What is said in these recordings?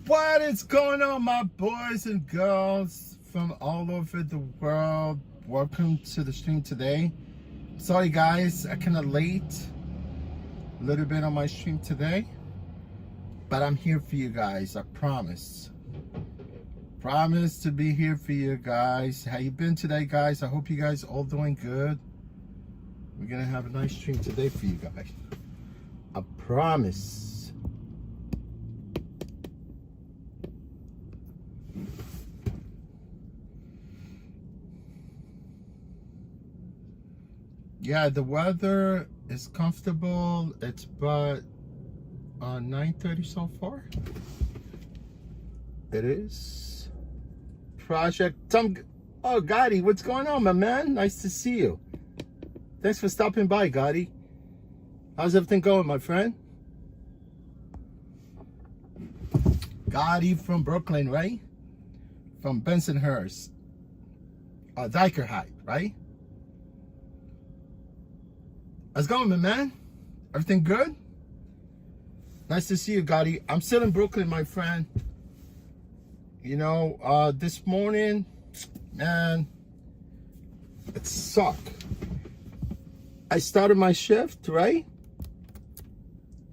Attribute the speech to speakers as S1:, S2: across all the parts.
S1: What is going on, my boys and girls from all over the world? Welcome to the stream today. Sorry guys, I kind of late a little bit on my stream today, but I'm here for you guys. I promise to be here for you guys. How you been today, guys? I hope you guys all doing good. We're gonna have a nice stream today for you guys. I promise. Yeah, the weather is comfortable. It's about 9:30 so far. It is. Project Tom. Oh, Gotti, what's going on, my man? Nice to see you. Thanks for stopping by, Gotti. How's everything going, my friend? Gotti from Brooklyn, right? From Bensonhurst. Diker Heights, right? How's it going, my man? Everything good? Nice to see you, Gotti. I'm still in Brooklyn, my friend. You know, this morning, man, it sucked. I started my shift, right?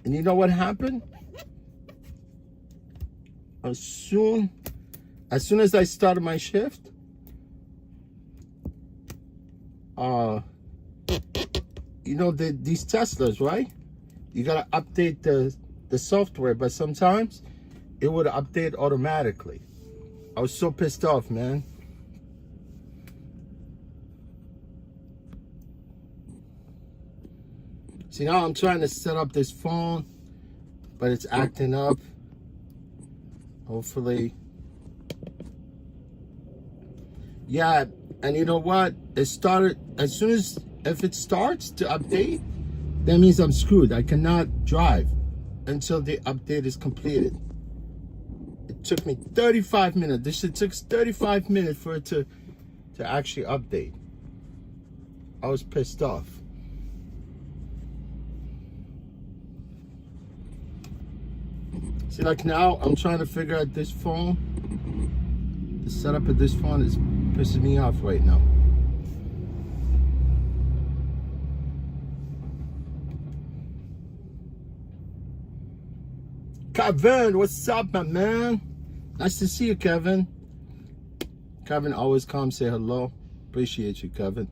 S1: And you know what happened? As soon as I started my shift, you know, these Teslas, right? You gotta update the software, but sometimes it would update automatically. I was so pissed off, man. See, now I'm trying to set up this phone, but it's acting up. Hopefully. Yeah, and you know what? It started as soon as, if it starts to update, that means I'm screwed. I cannot drive until the update is completed. It took me 35 minutes. This shit took 35 minutes for it to actually update. I was pissed off. See, like now, I'm trying to figure out this phone. The setup of this phone is pissing me off right now. Kevin, what's up, my man? Nice to see you, Kevin. Kevin always comes, say hello. Appreciate you, Kevin.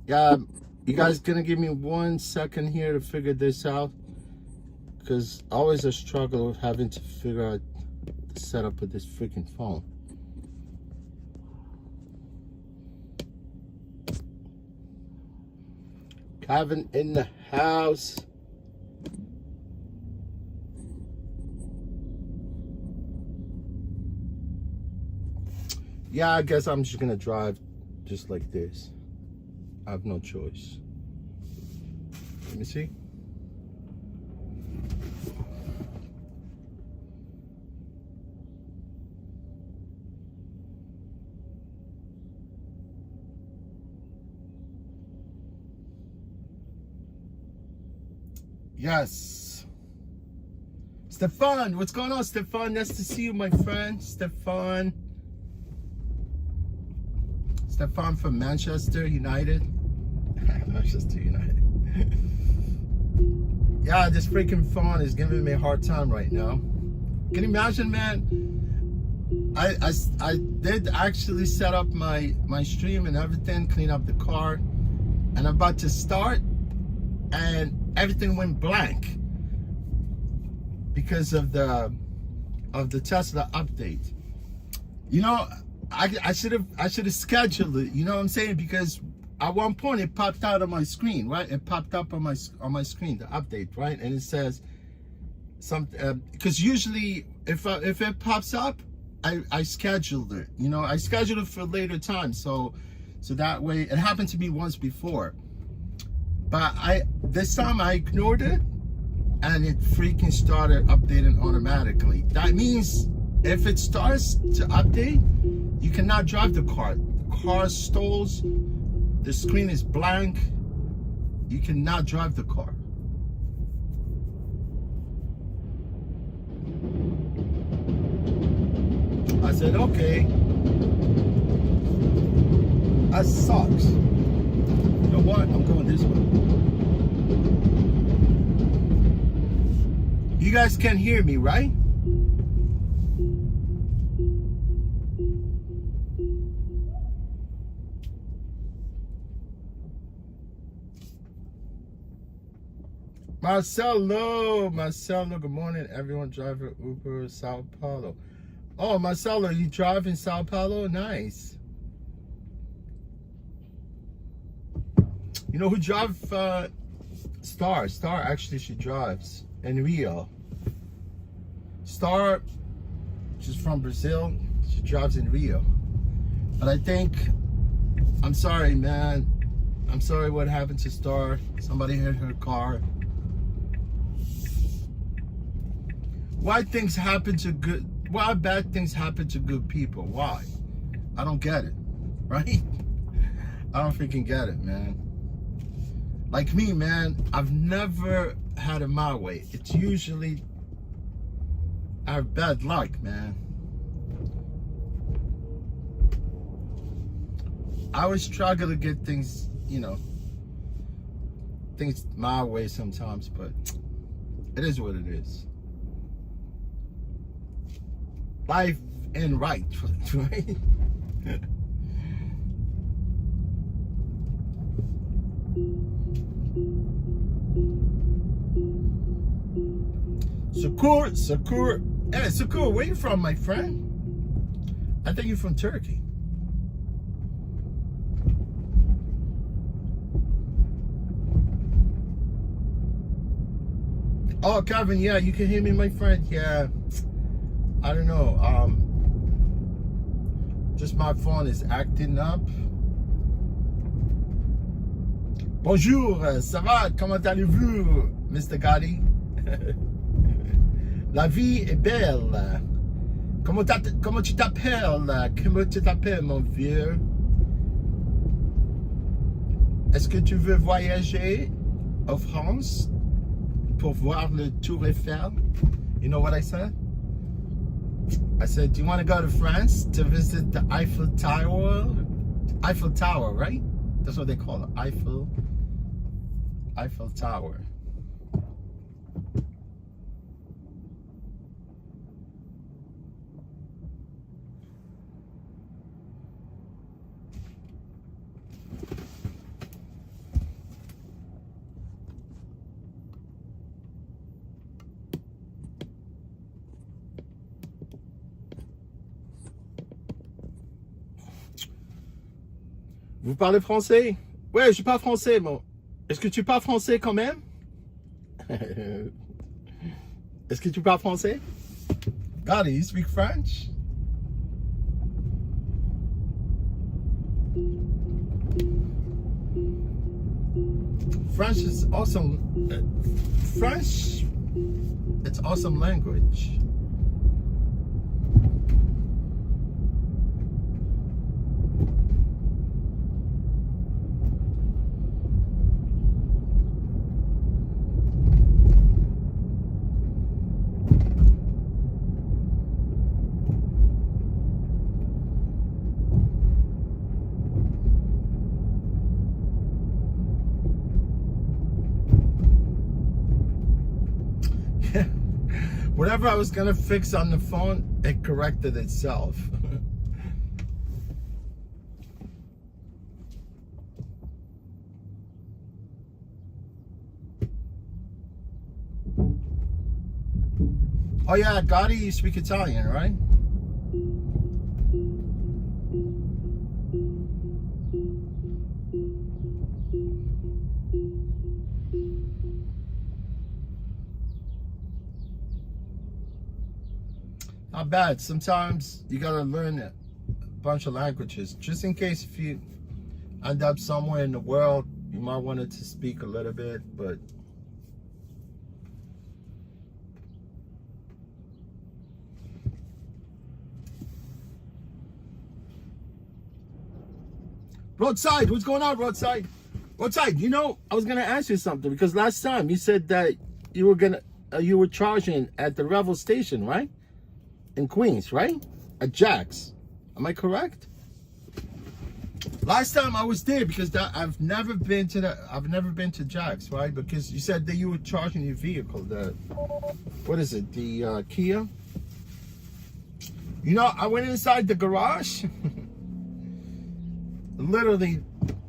S1: Yeah, you guys gonna give me 1 second here to figure this out? Because always a struggle with having to figure out the setup of this freaking phone. Kevin in the house. Yeah, I guess I'm just gonna drive just like this. I have no choice. Let me see. Yes. Stefan, what's going on, Stefan? Nice to see you, my friend. Stefan from Manchester United. Manchester United. Yeah, this freaking phone is giving me a hard time right now. Can you imagine, man? I did actually set up my stream and everything, clean up the car, and I'm about to start, and everything went blank because of the Tesla update. You know, I should have scheduled it. You know what I'm saying? Because at one point it popped out on my screen, right? It popped up on my screen, the update, right? And it says something, because usually if it pops up, I scheduled it. You know, I scheduled it for later time, so that way it happened to me once before. But this time I ignored it, and it freaking started updating automatically. That means if it starts to update, you cannot drive the car. The car stalls, the screen is blank. You cannot drive the car. I said, okay. That sucks. You know what? I'm going this way. You guys can hear me, right? Marcelo, good morning, everyone. Driver Uber, Sao Paulo. Oh, Marcelo, you drive in Sao Paulo? Nice. You know who drives Star? Star, actually, she drives in Rio. Star, she's from Brazil. She drives in Rio. But I think, I'm sorry, man. I'm sorry what happened to Star. Somebody hit her car. Why things happen to good, why bad things happen to good people? Why? I don't get it, right? I don't freaking get it, man. Like me, man, I've never had it my way. It's usually, I have bad luck, man. I always struggle to get things, you know, things my way sometimes, but it is what it is. Life and right, right? Sukur. Hey, Sukur, where you from, my friend? I think you're from Turkey. Oh, Kevin, yeah, you can hear me, my friend. Yeah. I don't know, just my phone is acting up. Bonjour, ça va? Comment allez-vous, Mr. Gotti? La vie est belle. Comment tu t'appelles? Comment tu t'appelles, mon vieux? Est-ce que tu veux voyager en France pour voir le Tour Eiffel? You know what I said? I said, do you want to go to France to visit the Eiffel Tower? Eiffel Tower, right? That's what they call it, Eiffel Tower. Vous parlez français? Ouais, je parle français, bon. Est-ce que tu parles français quand même? Est-ce que tu parles français? God, you speak French? French is awesome. French, it's awesome language. Whatever I was gonna fix on the phone, it corrected itself. Oh yeah, Gotti, you speak Italian, right? Not bad. Sometimes you gotta learn a bunch of languages, just in case if you end up somewhere in the world, you might want to speak a little bit, but Roadside, what's going on, Roadside? Roadside, you know, I was gonna ask you something because last time you said that you were charging at the Revel station, right? In Queens, right? at Jack's. Am I correct? Last time I was there, because I've never been to Jack's, right? Because you said that you were charging your vehicle. What is it? The Kia. You know, I went inside the garage. Literally,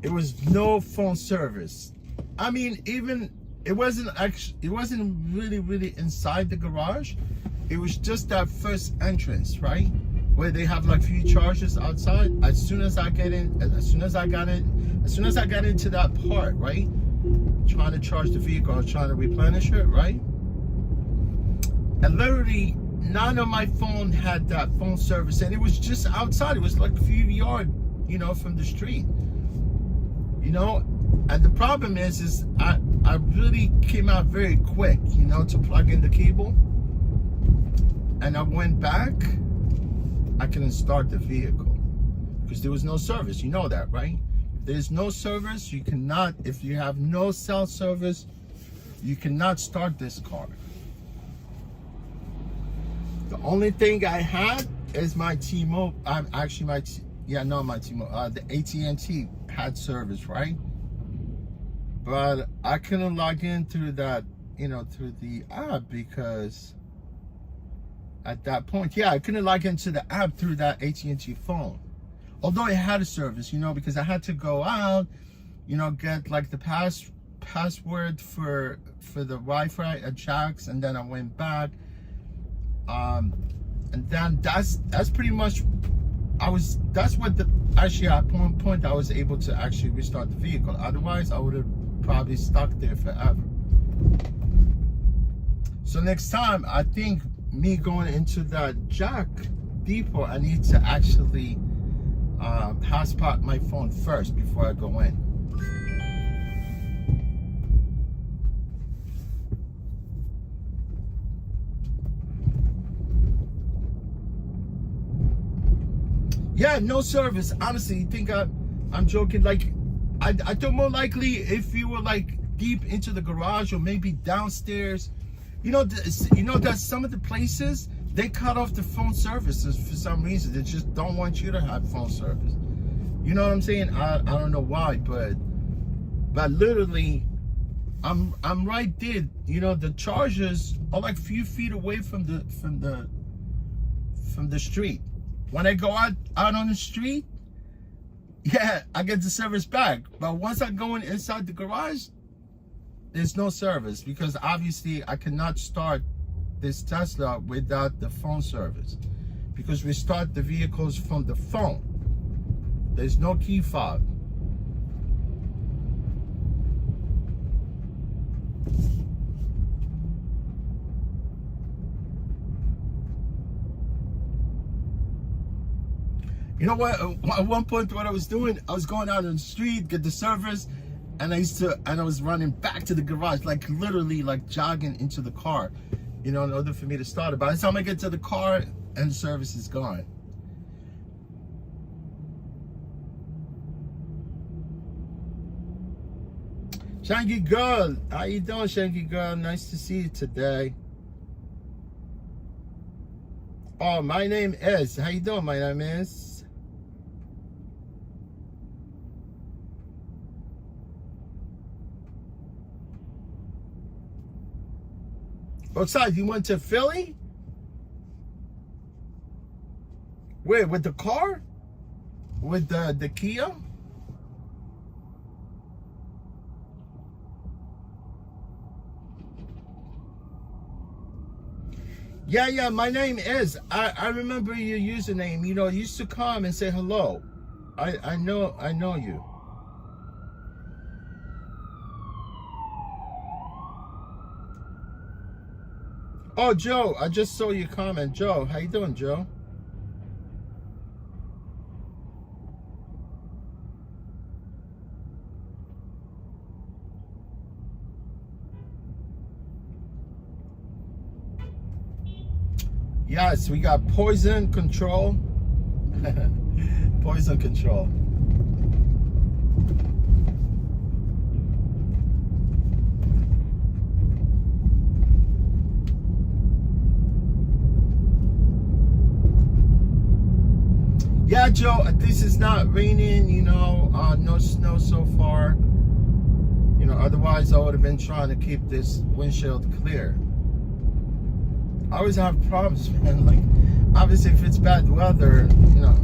S1: it was no phone service. I mean, even it wasn't really inside the garage. It was just that first entrance, right? Where they have like few chargers outside. As soon as I got into that part, right? Trying to charge the vehicle, I was trying to replenish it, right? And literally none of my phone had that phone service, and it was just outside. It was like a few yards, you know, from the street. You know, and the problem is I really came out very quick, you know, to plug in the cable. And I went back. I couldn't start the vehicle because there was no service. You know that, right? If there's no service, you cannot, if you have no cell service, you cannot start this car. The only thing I had is my T-Mobile. My T-Mobile. The AT&T had service, right? But I couldn't log in through that, you know, through the app, because at that point, yeah, I couldn't log into the app through that AT&T phone. Although it had a service, you know, because I had to go out, you know, get like the password for the Wi-Fi at Jack's, and then I went back. And then that's pretty much, actually at one point I was able to actually restart the vehicle. Otherwise, I would have probably stuck there forever. So next time, I think me going into that Jack depot, I need to actually hotspot my phone first before I go in. Yeah, no service. Honestly, you think I'm joking? Like, I thought more likely if you were like deep into the garage or maybe downstairs. You know that some of the places, they cut off the phone services for some reason. They just don't want you to have phone service. You know what I'm saying? I don't know why, but literally, I'm right there. You know, the chargers are like a few feet away from the street. When I go out on the street, yeah, I get the service back. But once I go inside the garage, there's no service, because obviously I cannot start this Tesla without the phone service, because we start the vehicles from the phone. There's no key fob. You know what? At one point, what I was doing, I was going out on the street, get the service, and I was running back to the garage, like literally like jogging into the car, you know, in order for me to start it. By the time I get to the car, and the service is gone. Shanky girl, how you doing, Shanky girl? Nice to see you today. Oh, my name is. How you doing? My name is. Outside, you went to Philly? Where, with the car? With the Kia? Yeah, my name is. I remember your username. You know, you used to come and say hello. I know you. Oh, Joe, I just saw your comment. Joe, how you doing, Joe? Yes, we got poison control. Poison control. Joe, at least it's not raining, you know, no snow so far. You know, otherwise I would have been trying to keep this windshield clear. I always have problems, man. Like, obviously, if it's bad weather, you know,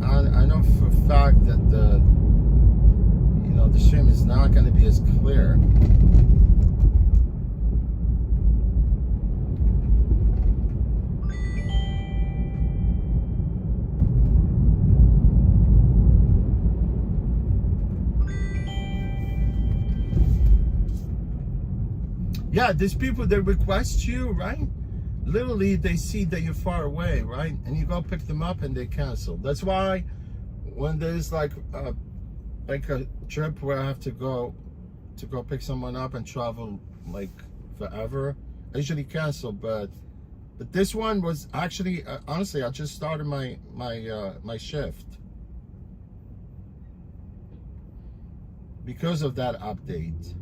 S1: I know for a fact that the stream is not going to be as clear. Yeah, there's people that request you, right? Literally, they see that you're far away, right? And you go pick them up and they cancel. That's why when there's like a trip where I have to go pick someone up and travel like forever, I usually cancel. But this one was actually, honestly, I just started my shift because of that update.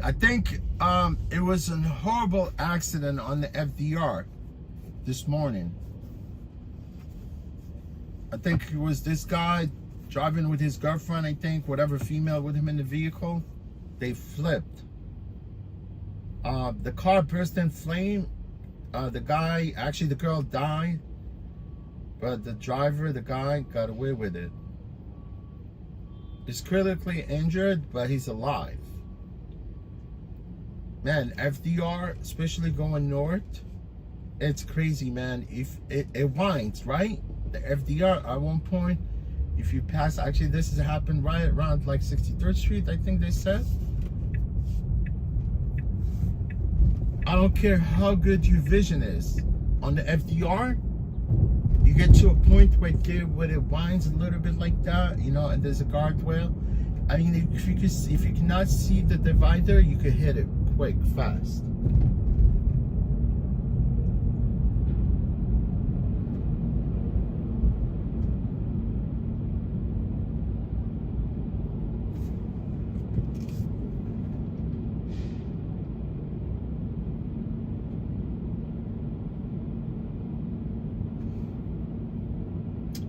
S1: I think it was a horrible accident on the FDR this morning. I think it was this guy driving with his girlfriend, I think, whatever female with him in the vehicle. They flipped. The car burst in flame. The girl died. But the driver, the guy, got away with it. He's critically injured, but he's alive. Man, FDR, especially going north, it's crazy, man. If it winds, right? The FDR at one point, if you pass, actually this has happened right around like 63rd Street, I think they said. I don't care how good your vision is. On the FDR, you get to a point where it winds a little bit like that, you know, and there's a guardrail. I mean, if you cannot see the divider, you could hit it quick, fast.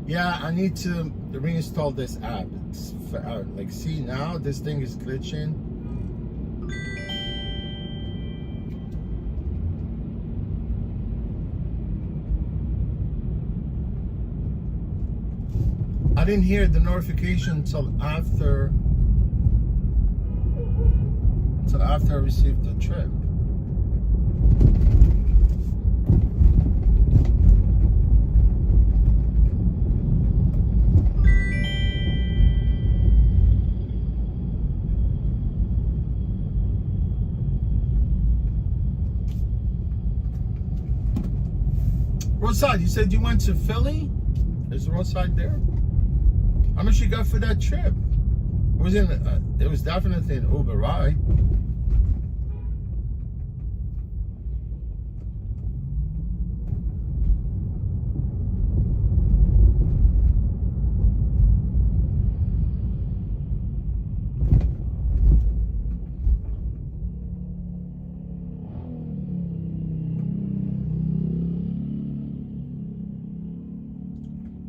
S1: Yeah, I need to reinstall this app. Like, see now, this thing is glitching. I didn't hear the notification until after I received the trip. Roadside, you said you went to Philly? There's a roadside there? How much you got for that trip? It was definitely an Uber ride.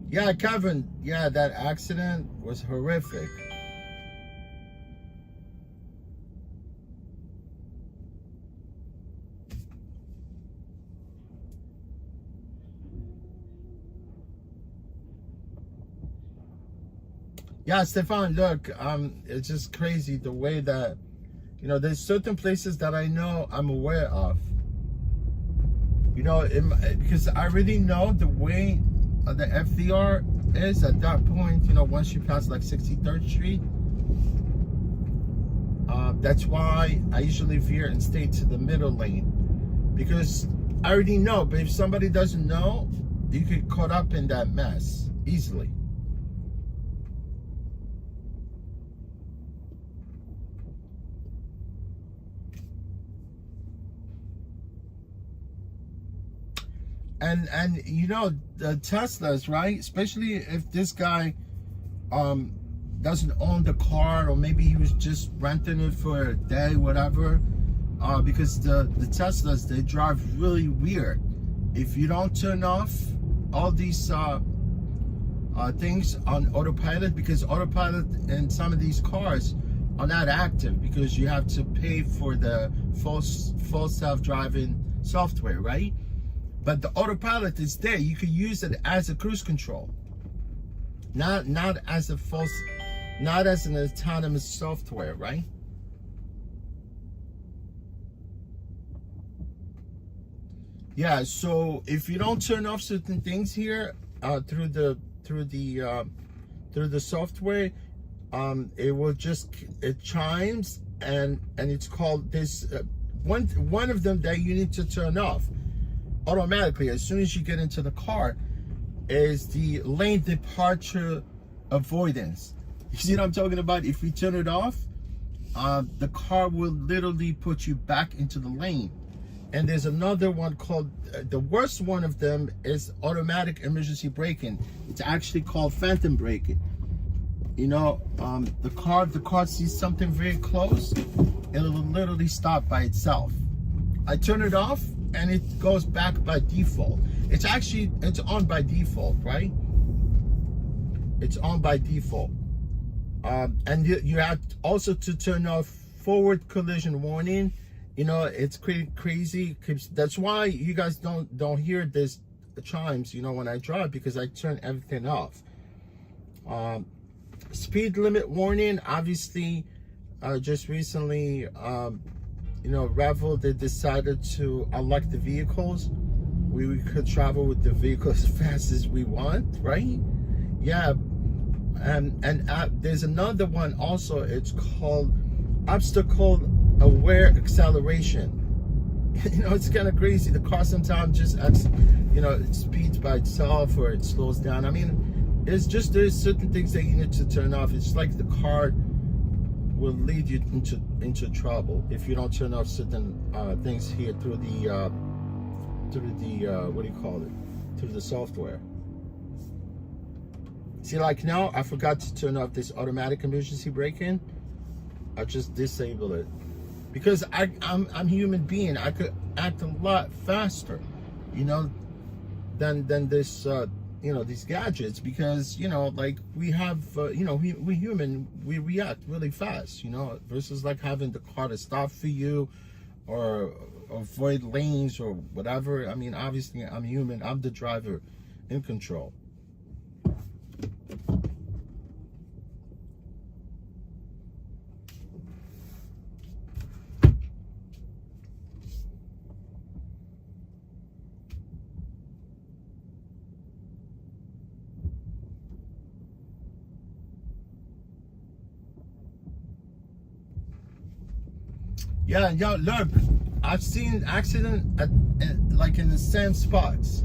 S1: Yeah, Kevin, yeah, that accident was horrific. Yeah, Stefan, look, it's just crazy the way that, you know, there's certain places that I know I'm aware of. You know, because I already know the way the FDR is at that point, you know, once you pass like 63rd Street. That's why I usually veer and stay to the middle lane, because I already know, but if somebody doesn't know, you get caught up in that mess easily. And you know, the Teslas, right? Especially if this guy doesn't own the car, or maybe he was just renting it for a day, whatever. Because the Teslas, they drive really weird. If you don't turn off all these things on autopilot, because autopilot in some of these cars are not active, because you have to pay for the full self-driving software, right? But the autopilot is there. You can use it as a cruise control, not as a not as an autonomous software, right? Yeah. So if you don't turn off certain things here through the software, it will it chimes, and it's called this one of them that you need to turn off automatically as soon as you get into the car is the lane departure avoidance. You see what I'm talking about? If you turn it off, the car will literally put you back into the lane. And there's another one called, the worst one of them is automatic emergency braking. It's actually called phantom braking. You know, the car sees something very close, it'll literally stop by itself. I turn it off and it goes back by default. It's on by default, right? It's on by default. And you have also to turn off forward collision warning. You know, it's crazy. That's why you guys don't hear this chimes, you know, when I drive, because I turn everything off. Speed limit warning, obviously, just recently, you know, Revel, they decided to unlock the vehicles. We could travel with the vehicle as fast as we want, right? Yeah. And there's another one also. It's called obstacle aware acceleration. You know, it's kind of crazy. The car sometimes just you know, it speeds by itself or it slows down. I mean, there's certain things that you need to turn off. It's like the car will lead you into trouble if you don't turn off certain things here through the what do you call it, through the software. See, like now I forgot to turn off this automatic emergency braking. I just disable it because I'm a human being. I could act a lot faster, you know, than this you know, these gadgets, because, you know, like we have you know, we human, we react really fast, you know, versus like having the car to stop for you or avoid lanes or whatever. I mean, obviously I'm human, I'm the driver in control. Yeah, yo, look, I've seen accident like in the same spots.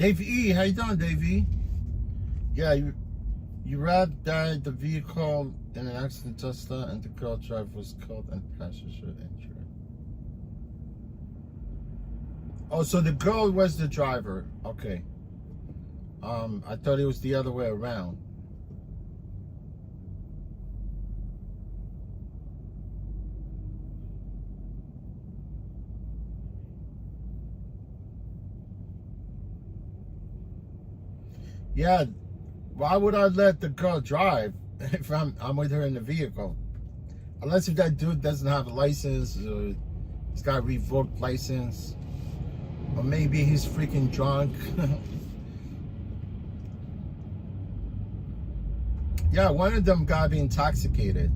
S1: Dave E, how you doing, Dave E? Yeah, you read that the vehicle in an accident Tesla and the girl driver was killed and passenger injured. Oh, so the girl was the driver. Okay. I thought it was the other way around. Yeah, why would I let the girl drive if I'm with her in the vehicle? Unless if that dude doesn't have a license or he's got a revoked license. Or maybe he's freaking drunk. Yeah, one of them gotta be intoxicated.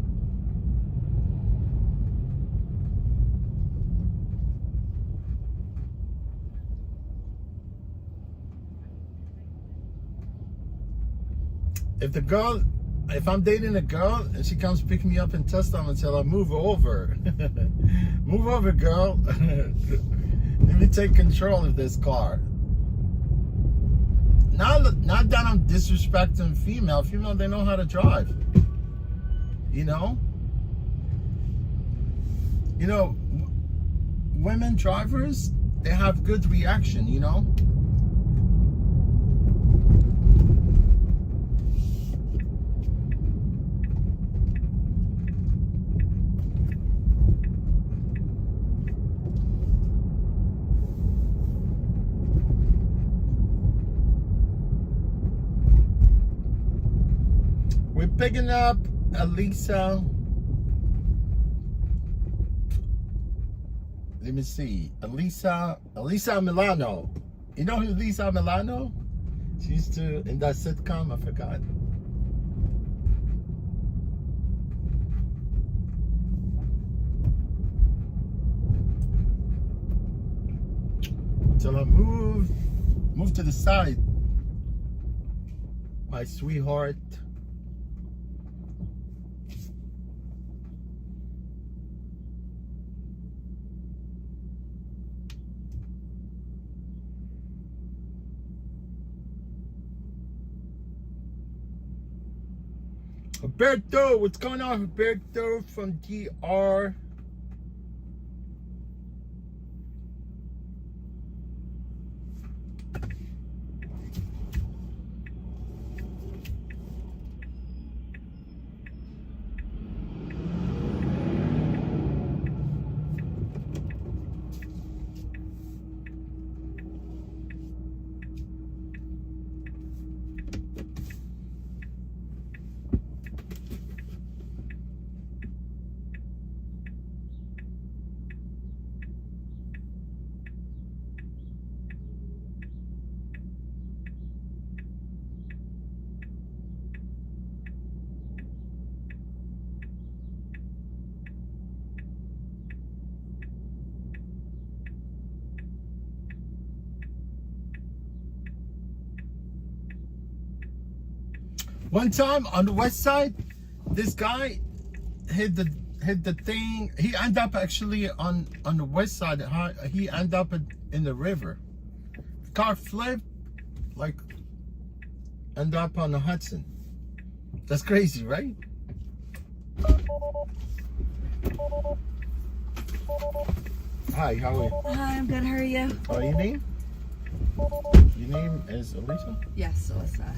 S1: If I'm dating a girl and she comes pick me up and Tesla, I'm gonna tell her, move over. Move over, girl. Let me take control of this car. Not that I'm disrespecting female. Female, they know how to drive. You know? You know, women drivers, they have good reaction, you know? We're picking up Elisa. Let me see. Elisa Milano. You know who Elisa Milano? She used to, in that sitcom, I forgot. Tell her, move to the side, my sweetheart. Roberto, what's going on, Roberto from DR? One time on the west side, this guy hit the thing. He ended up actually on the west side. He ended up in the river. The car flipped, like ended up on the Hudson. That's crazy, right? Hi, how are you?
S2: Hi, I'm good. How are you?
S1: Oh, your name? Your name is Elisa?
S2: Yes, Alyssa.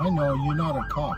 S1: I know you're not a cop.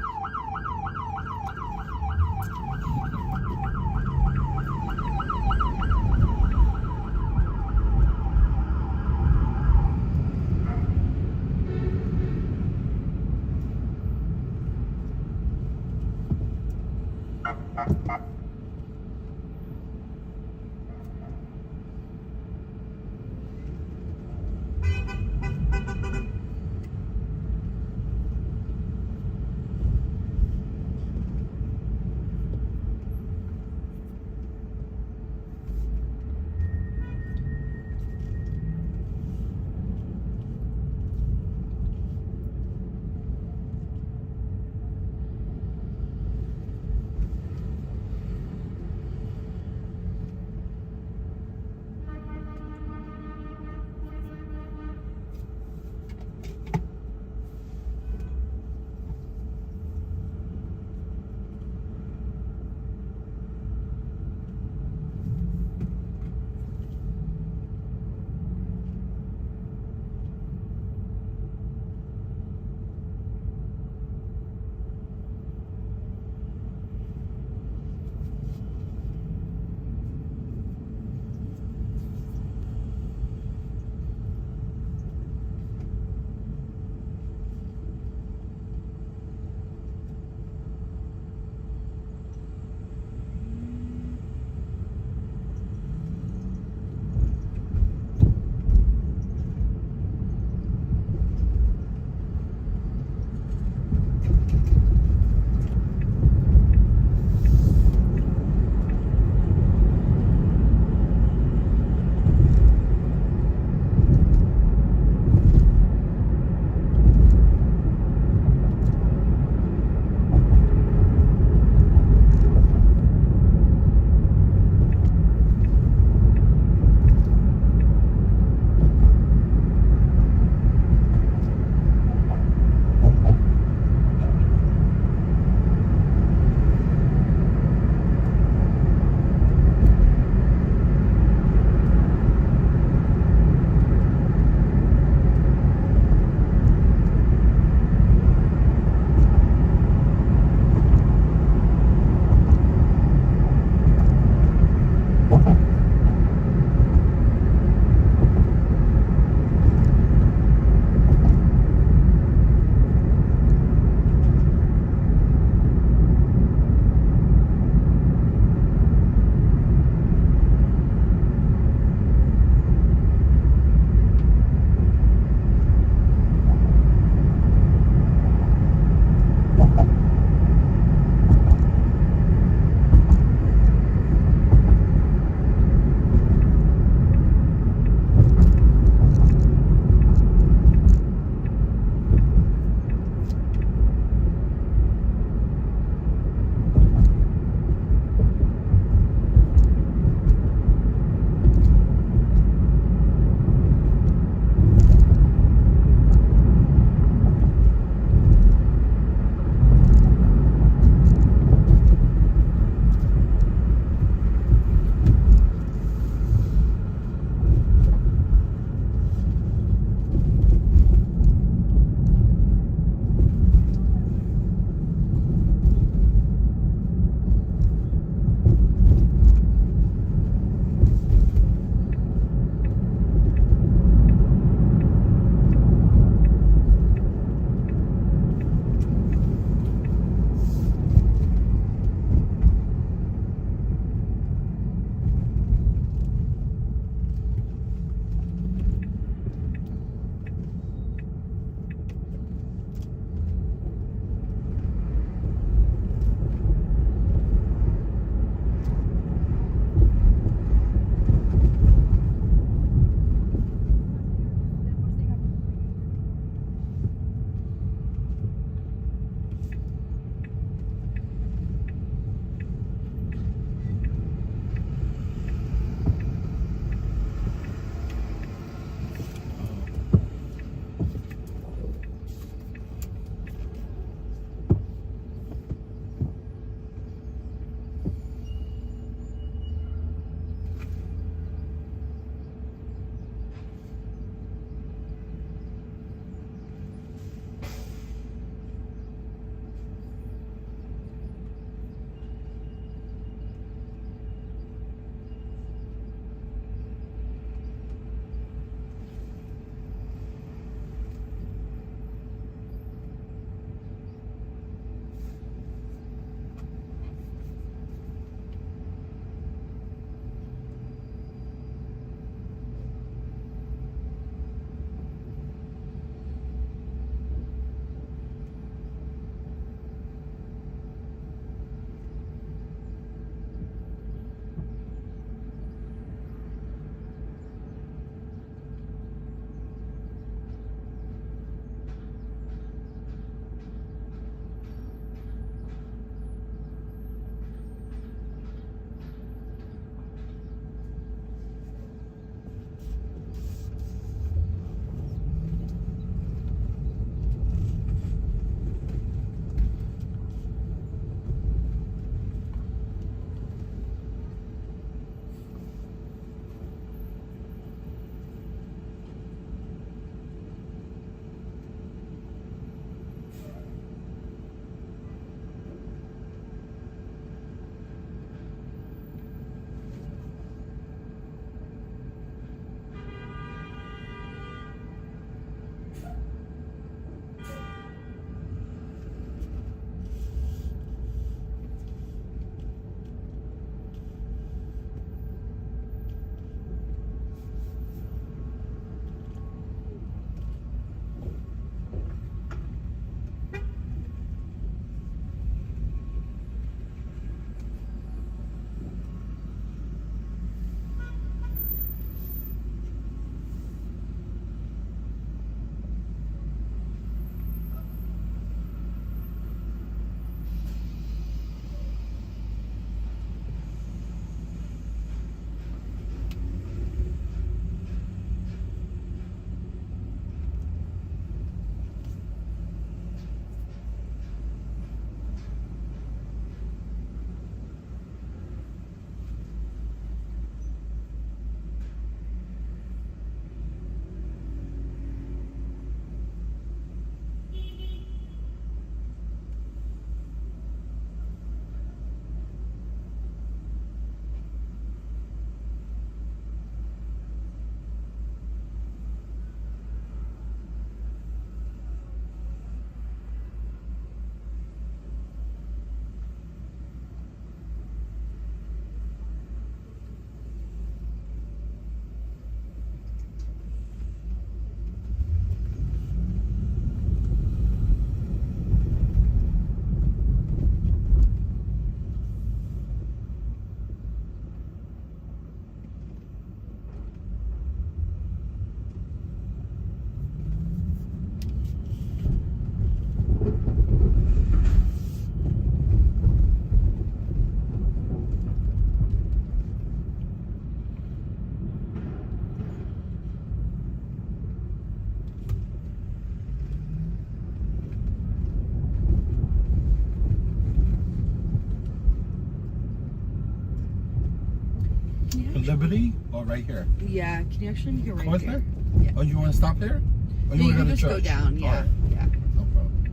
S1: Liberty or right here?
S2: Yeah, can you actually make it right
S1: Right
S2: there?
S1: there?
S2: Yeah.
S1: Oh, you want to stop there? Or
S2: No,
S1: you
S2: you
S1: want to
S2: can
S1: go to
S2: just
S1: church?
S2: go down. Yeah,
S1: Alright,
S2: yeah.
S1: no problem.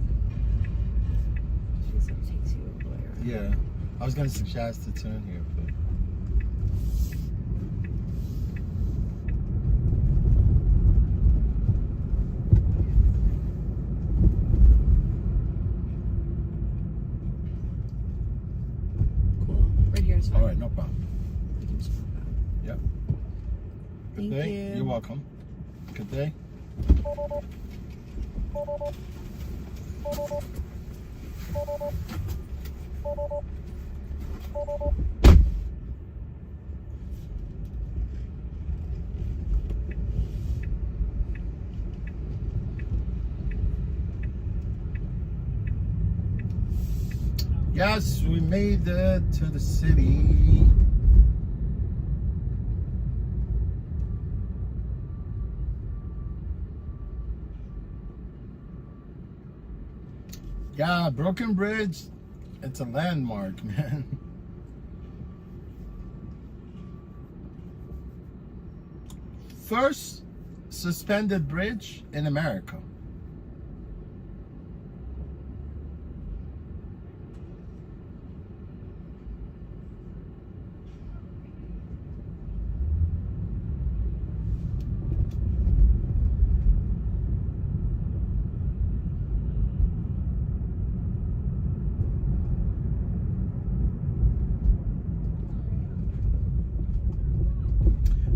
S2: Jeez, that takes you all the way around.
S1: Yeah, I was going to suggest to turn here, but.
S2: Cool. Right here is fine.
S1: All right, no problem.
S2: You can just walk out.
S1: Yep. Good
S2: Thank
S1: day.
S2: you.
S1: You're welcome. Good day. Yes, we made it to the city. Yeah, Broken Bridge, it's a landmark, man. First suspended bridge in America.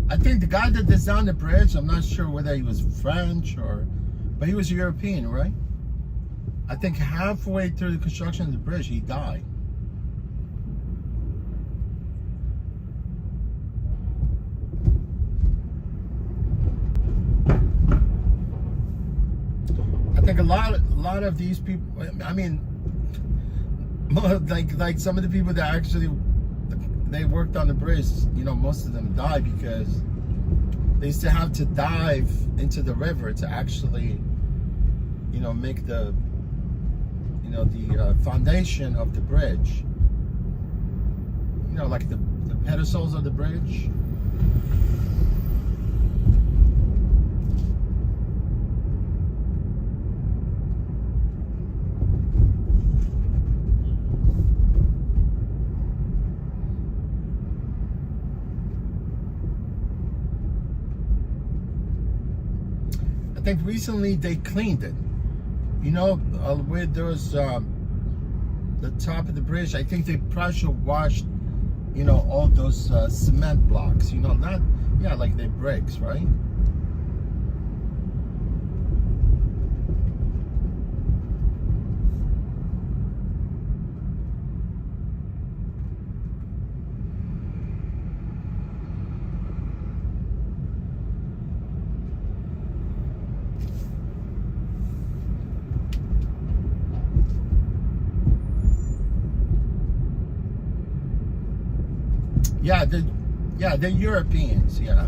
S1: I think the guy that designed the bridge, I'm not sure whether he was French but he was European, right? I think halfway through the construction of the bridge, he died. I think a lot of these people, I mean, like some of the people that actually they worked on the bridge, you know, most of them died because they used to have to dive into the river to actually, you know, make the, you know, the foundation of the bridge. You know, like the pedestals of the bridge. I think recently they cleaned it. You know, where there's the top of the bridge, I think they pressure washed, you know, all those cement blocks. You know, not, yeah, like they bricks, right? Yeah, they're Europeans, yeah.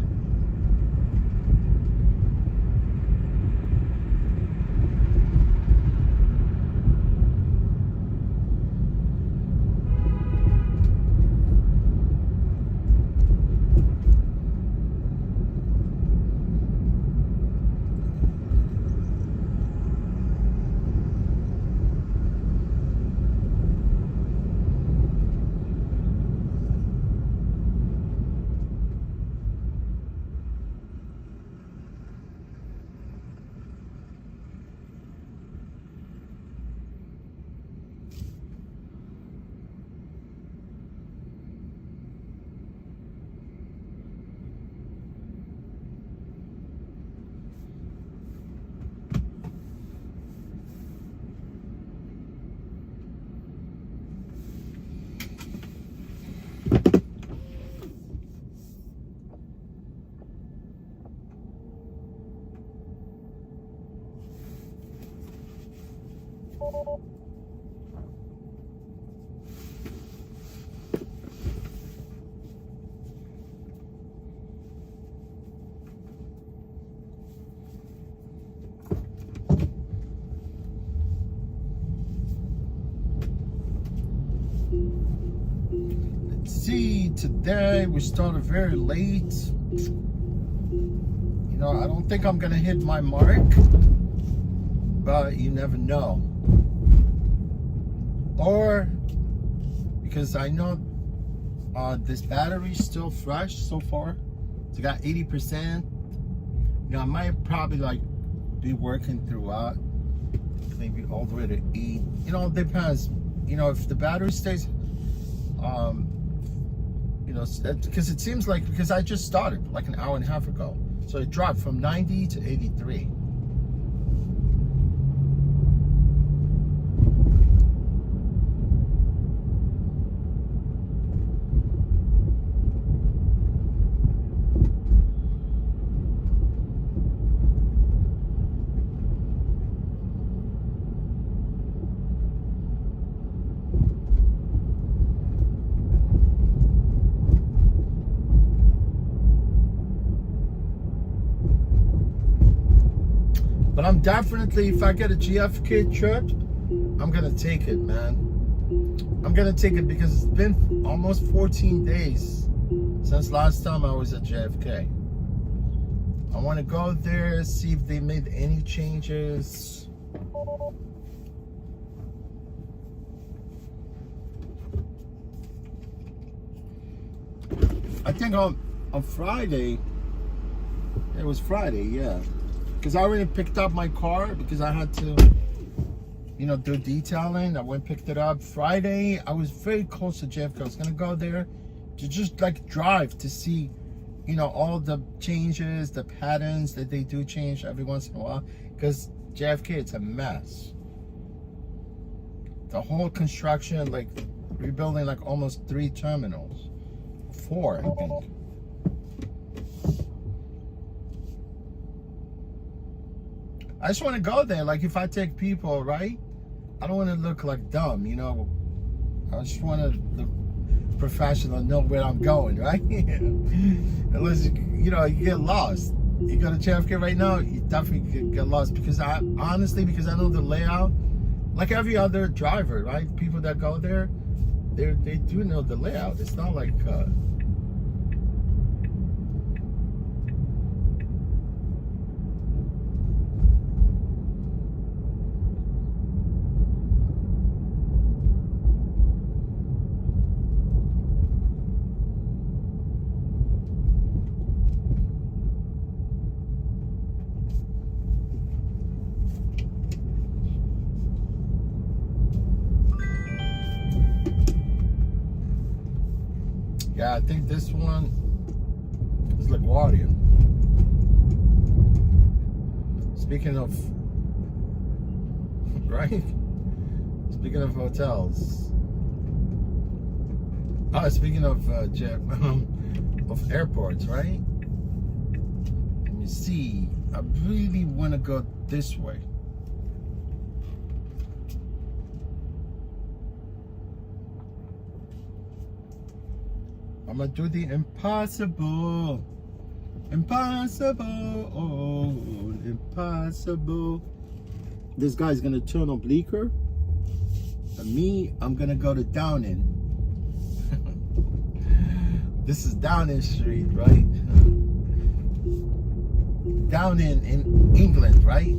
S1: see, today we started very late. You know, I don't think I'm gonna hit my mark, but you never know. Or because I know this battery's still fresh so far. It's got 80%. You know, I might probably like be working throughout, maybe all the way to 8. You know, it depends. You know, if the battery stays, you know, because it seems like, because I just started like an hour and a half ago, so it dropped from 90 to 83. But I'm definitely, if I get a GFK trip, I'm gonna take it, man. I'm gonna take it because it's been almost 14 days since last time I was at JFK. I want to go there, see if they made any changes. I think on Friday, it was Friday, yeah. Because I already picked up my car because I had to, you know, do detailing. I went and picked it up. Friday, I was very close to JFK. I was going to go there to just like drive to see, you know, all the changes, the patterns that they do change every once in a while. Because JFK, it's a mess. The whole construction, like rebuilding like almost 3 terminals. 4, I think. I just want to go there. Like if I take people, right? I don't want to look like dumb, you know. I just want to look professional, know where I'm going, right? Unless you know, you get lost. You go to JFK right now, you definitely could get lost because I honestly, because I know the layout, like every other driver, right? People that go there, they do know the layout. It's not like yeah, I think this one is LaGuardia. Speaking of, right? Speaking of hotels. Speaking of of airports, right? Let me see. I really want to go this way. I'm gonna do the impossible. Impossible. Oh, impossible. This guy's gonna turn on Bleecker. And me, I'm gonna go to Downing. This is Downing Street, right? Downing in England, right?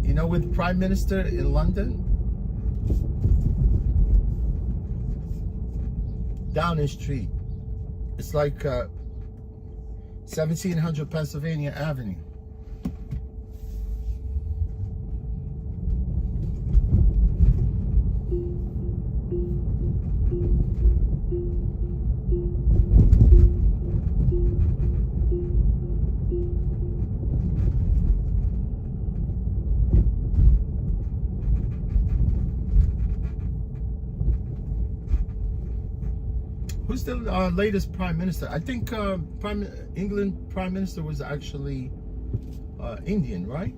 S1: You know, with Prime Minister in London? Downing Street. It's like 1700 Pennsylvania Avenue. Who's the latest Prime Minister? I think England Prime Minister was actually Indian, right?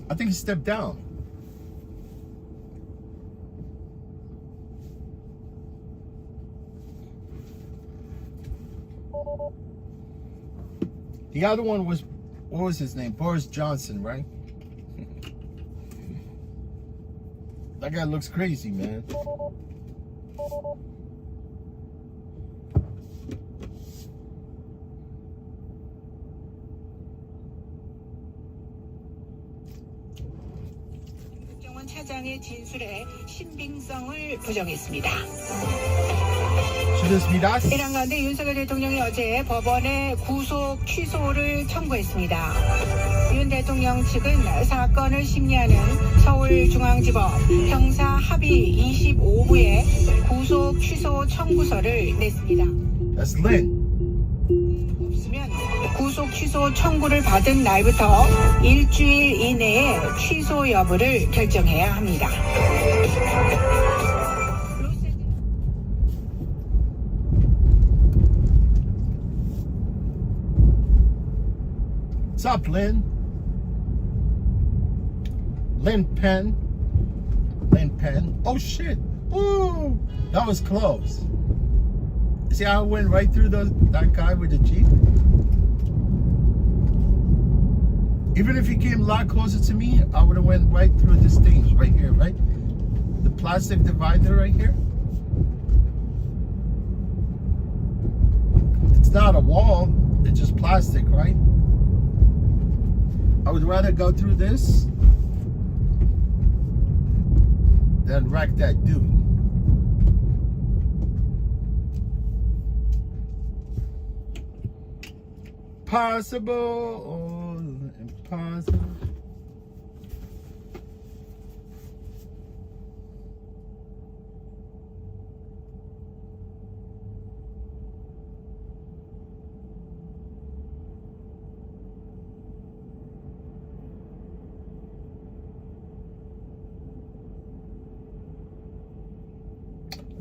S1: I think he stepped down. The other one was, what was his name? Boris Johnson, right? That guy looks crazy, man.
S3: 대법원 차장의 진술에 신빙성을 부정했습니다.
S1: 좋습니다.
S3: 이런 가운데 윤석열 대통령이 어제 법원에 구속 취소를 청구했습니다. 윤 대통령 측은 사건을 심리하는 서울중앙지법 형사 합의 25부에 구속 취소 청구서를 냈습니다.
S1: That's Lynn.
S3: 없으면 구속 취소 청구를 받은 날부터 일주일 이내에 취소 여부를 결정해야 합니다.
S1: What's up, Lynn? Lynn Penn. Lynn Penn. Oh shit. Ooh, that was close. See how I went right through that guy with the Jeep? Even if he came a lot closer to me, I would have went right through this thing right here, right? The plastic divider right here. It's not a wall, it's just plastic, right? I would rather go through this than wreck that dude. Possible or impossible.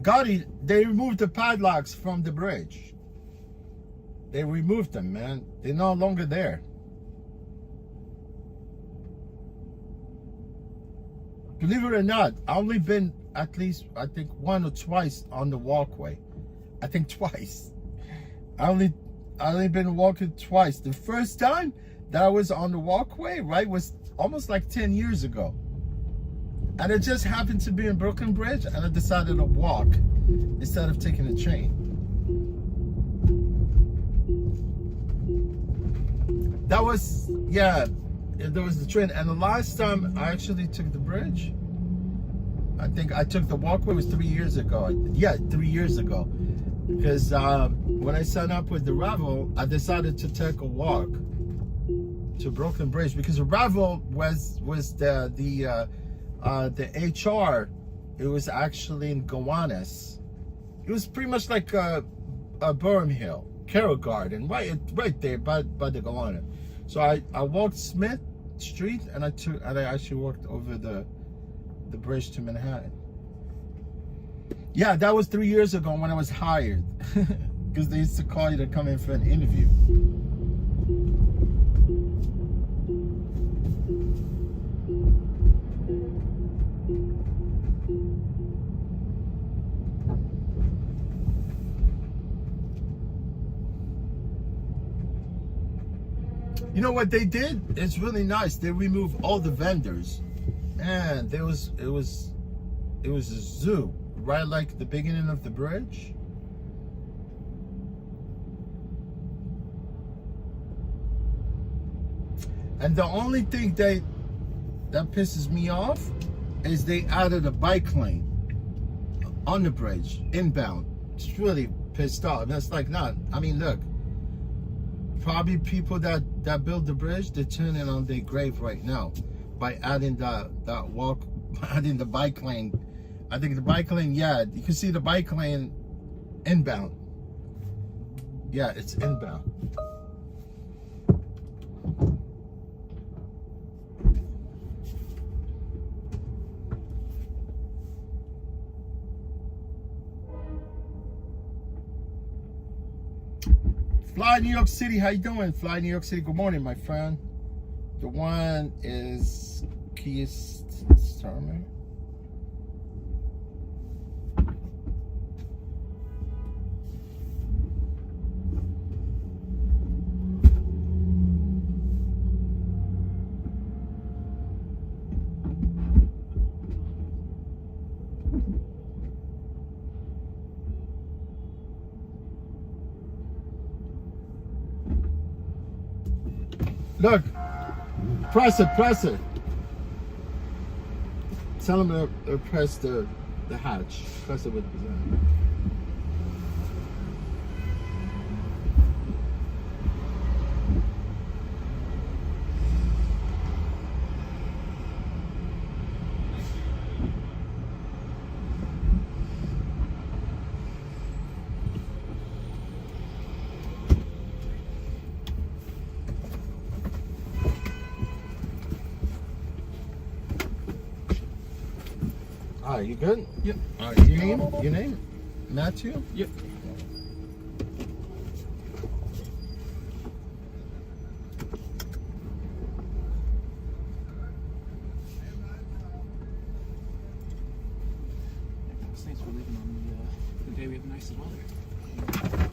S1: Gotti, they removed the padlocks from the bridge. They removed them, man. They're no longer there. Believe it or not, I've only been at least, I think, once or twice on the walkway. I think twice. I only been walking twice. The first time that I was on the walkway, right, was almost like 10 years ago. And it just happened to be in Brooklyn Bridge, and I decided to walk instead of taking a train. That was, yeah, there was the train. And the last time I actually took the bridge, I think I took the walkway was 3 years ago. Yeah, 3 years ago. Because when I signed up with the Revel, I decided to take a walk to Brooklyn Bridge because the Revel was the HR. It was actually in Gowanus. It was pretty much like a Burham Hill, Carroll Garden, right there by the Gowanus. So I walked Smith Street and I actually walked over the bridge to Manhattan. Yeah, that was 3 years ago when I was hired, because they used to call you to come in for an interview. You know what they did? It's really nice. They removed all the vendors, and it was a zoo right like the beginning of the bridge. And the only thing that pisses me off is they added a bike lane on the bridge inbound. It's really pissed off. That's like not. I mean, look. Probably people that build the bridge, they're turning on their grave right now by adding adding the bike lane. I think the bike lane, yeah, you can see the bike lane inbound. Yeah, it's inbound. Fly New York City, how you doing? Fly New York City, good morning, my friend. The one is Keith Starmer. Look, press it. Tell him to press the hatch. Press it with his hand. All right, you good?
S4: Yep.
S1: All right, your name? Your name? Matthew?
S4: Yep. Thanks for leaving on the day we have the nicest weather.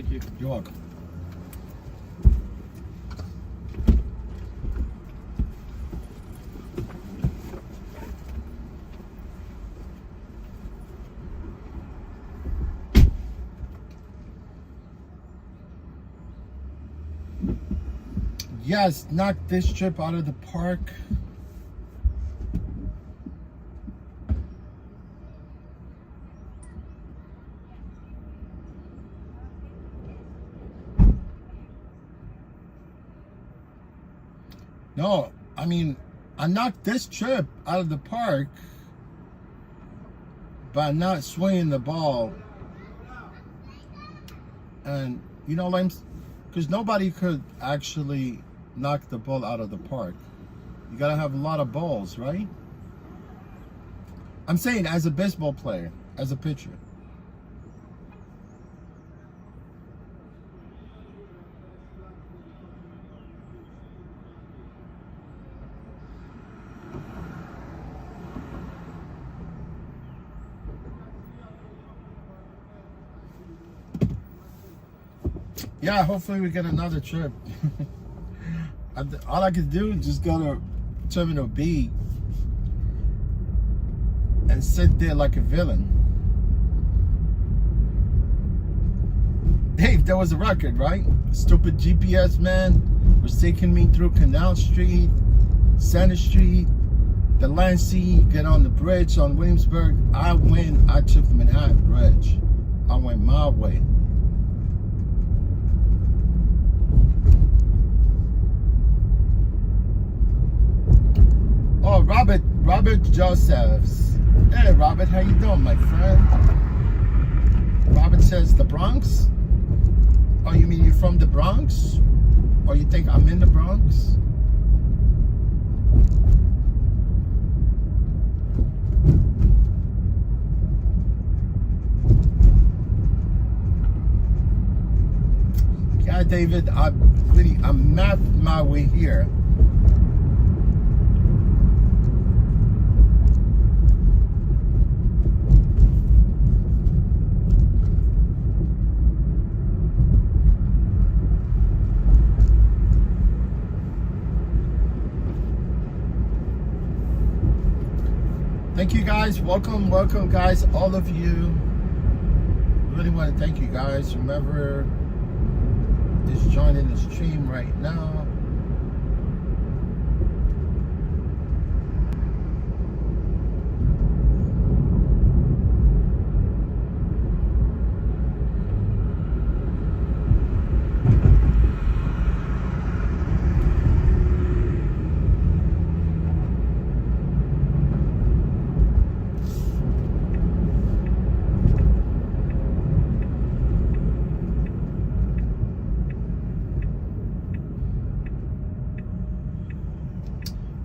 S4: Thank you.
S1: You're welcome. Yes, knock this trip out of the park. No, I mean, I knocked this trip out of the park by not swinging the ball. And, you know, like, because nobody could actually knock the ball out of the park. You gotta have a lot of balls, right? I'm saying as a baseball player, as a pitcher. Yeah, hopefully we get another trip. All I could do is just go to Terminal B and sit there like a villain. Dave, there was a record, right? Stupid GPS man was taking me through Canal Street, Center Street, the Lancey, get on the bridge on Williamsburg. I took the Manhattan Bridge. I went my way. Oh, Robert Josephs. Hey, Robert, how you doing, my friend? Robert says the Bronx? Oh, you mean you're from the Bronx? Or you think I'm in the Bronx? Yeah, David, I mapped my way here. Thank you guys. Welcome guys, all of you. Really want to thank you guys. Whomever is joining the stream right now.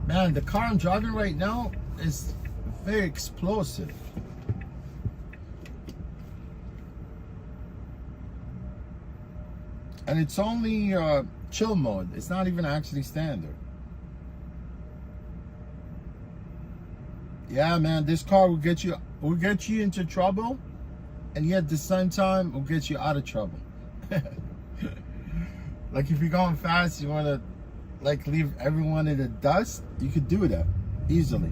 S1: Man, the car I'm driving right now is very explosive. And it's only chill mode. It's not even actually standard. Yeah, man, this car will get you into trouble, and yet at the same time will get you out of trouble. Like if you're going fast, you want to like leave everyone in the dust, you could do that easily.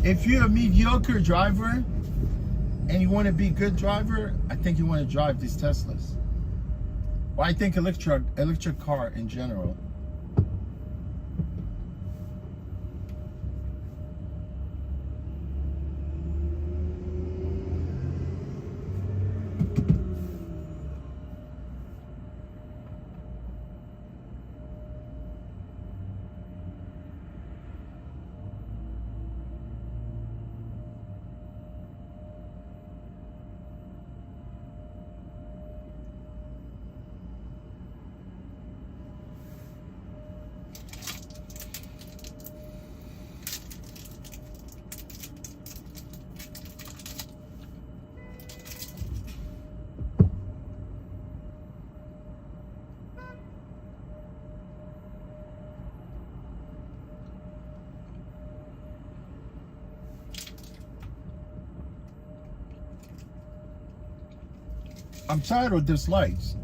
S1: If you're a mediocre driver and you want to be a good driver, I think you want to drive these Teslas. Well, I think electric car in general. I'm tired of these lights.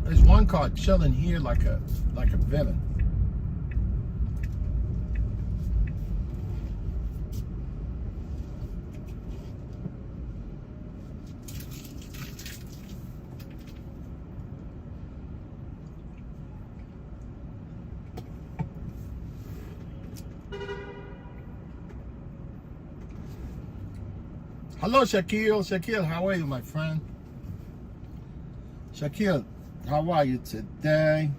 S1: There's one car chilling here like a villain. Hello, Shaquille. Shaquille, how are you, my friend? Shaquille, how are you today?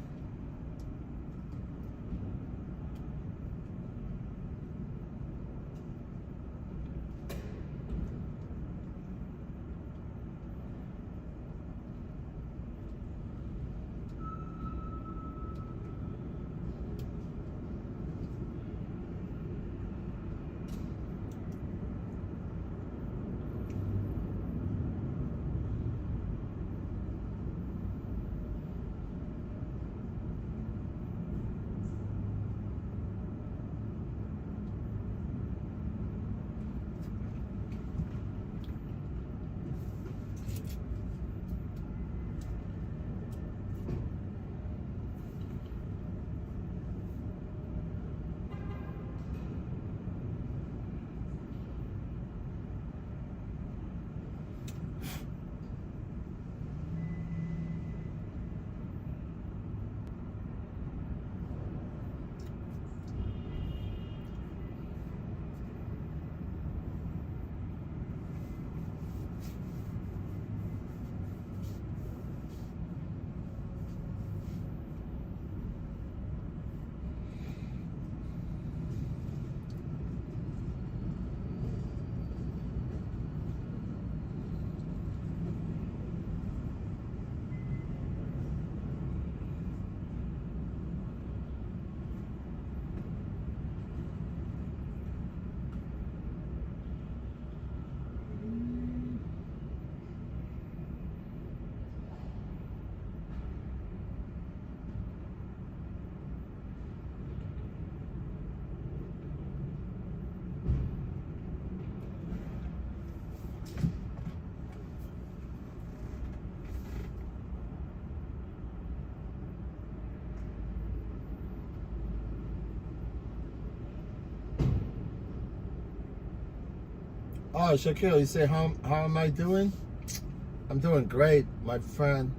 S1: Oh, Shaquille, you say, how am I doing? I'm doing great, my friend.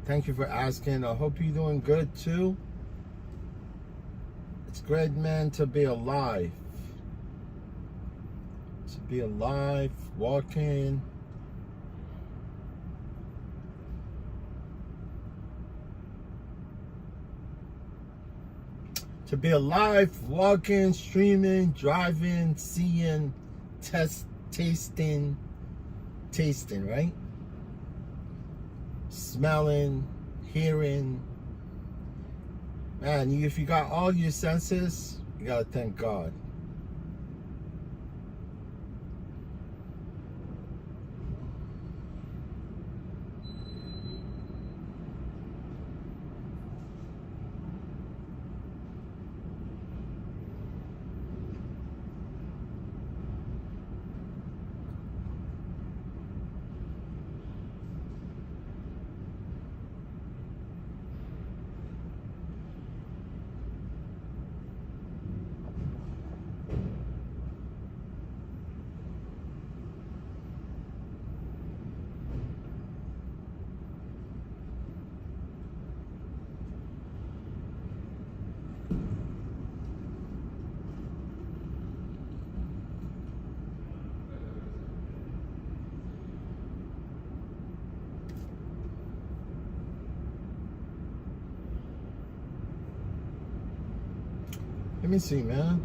S1: Thank you for asking. I hope you're doing good too. It's great, man, to be alive. To be alive, walking. To be alive, walking, streaming, driving, seeing, tasting, right? Smelling, hearing. Man, if you got all your senses, you gotta thank God. me see, man.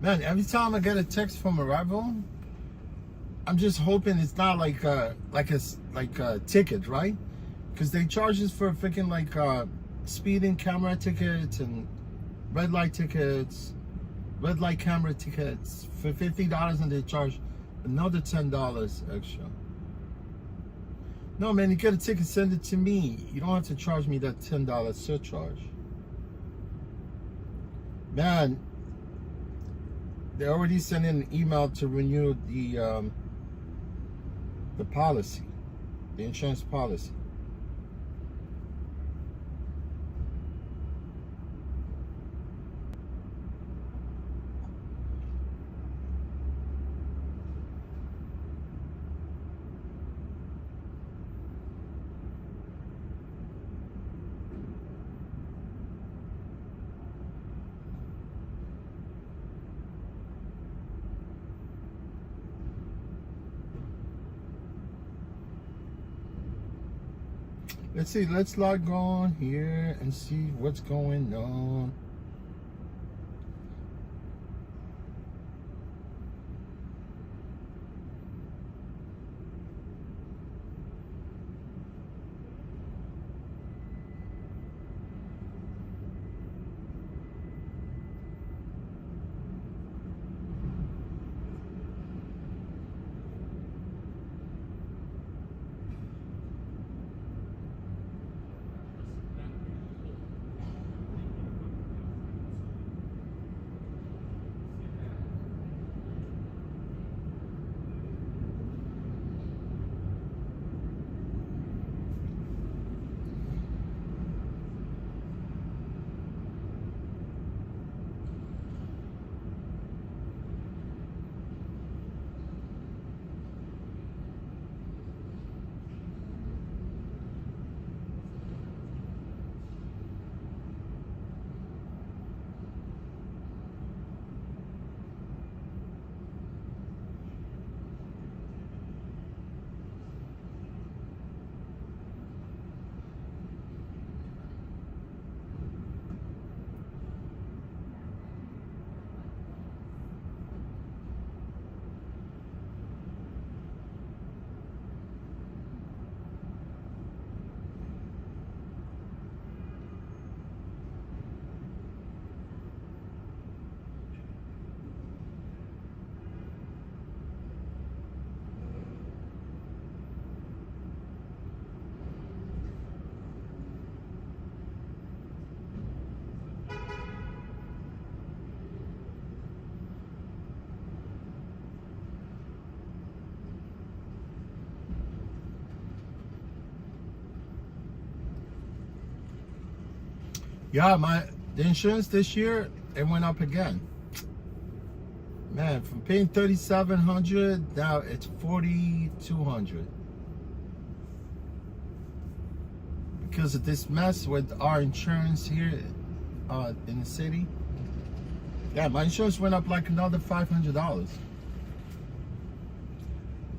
S1: Man, every time I get a text from a Revel, I'm just hoping it's not like a ticket, right? Because they charge us for freaking speeding camera tickets and red light tickets, red light camera tickets for $50, and they charge another $10 extra. No, man, you get a ticket, send it to me. You don't have to charge me that $10 surcharge. Man, they already sent in an email to renew the policy, the insurance policy. Let's see, let's log on here and see what's going on. Yeah, the insurance this year, it went up again. Man, from paying $3,700, now it's $4,200. Because of this mess with our insurance here in the city. Yeah, my insurance went up like another $500.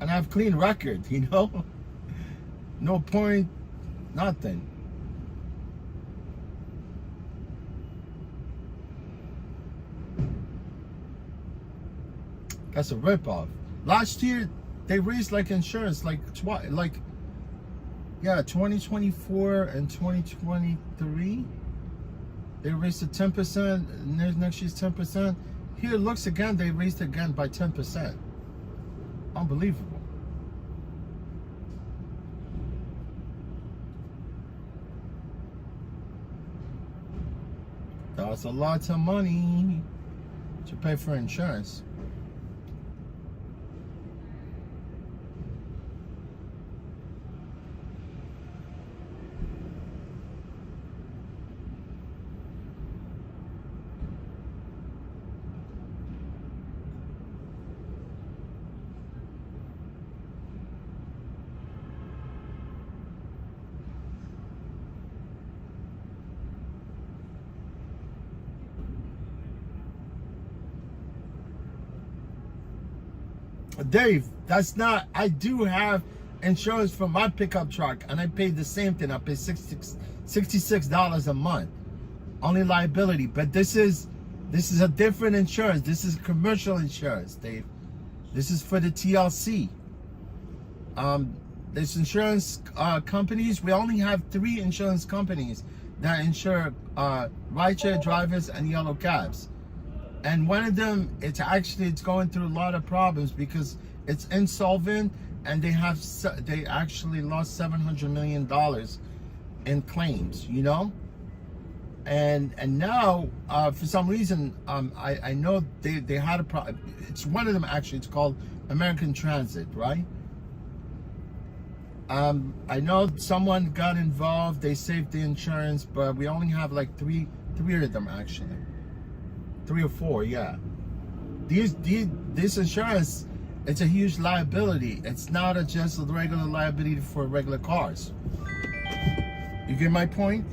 S1: And I have clean record, you know? No point, nothing. That's a ripoff. Last year, they raised insurance 2024 and 2023. They raised it 10%. Next year's 10%. Here, looks again. They raised it again by 10%. Unbelievable. That's a lot of money to pay for insurance. Dave, That's not. I do have insurance for my pickup truck, and I pay the same thing. I pay $66 a month, only liability. But this is a different insurance. This is commercial insurance, Dave. This is for the TLC. This insurance companies. We only have 3 insurance companies that insure rideshare drivers and yellow cabs. And one of them, it's going through a lot of problems because it's insolvent, and they actually lost $700 million in claims, you know. And now for some reason I know they had a problem. It's one of them actually. It's called American Transit, right? I know someone got involved. They saved the insurance, but we only have like three of them actually. 3 or 4, yeah. This insurance, it's a huge liability. It's not just a regular liability for regular cars. You get my point?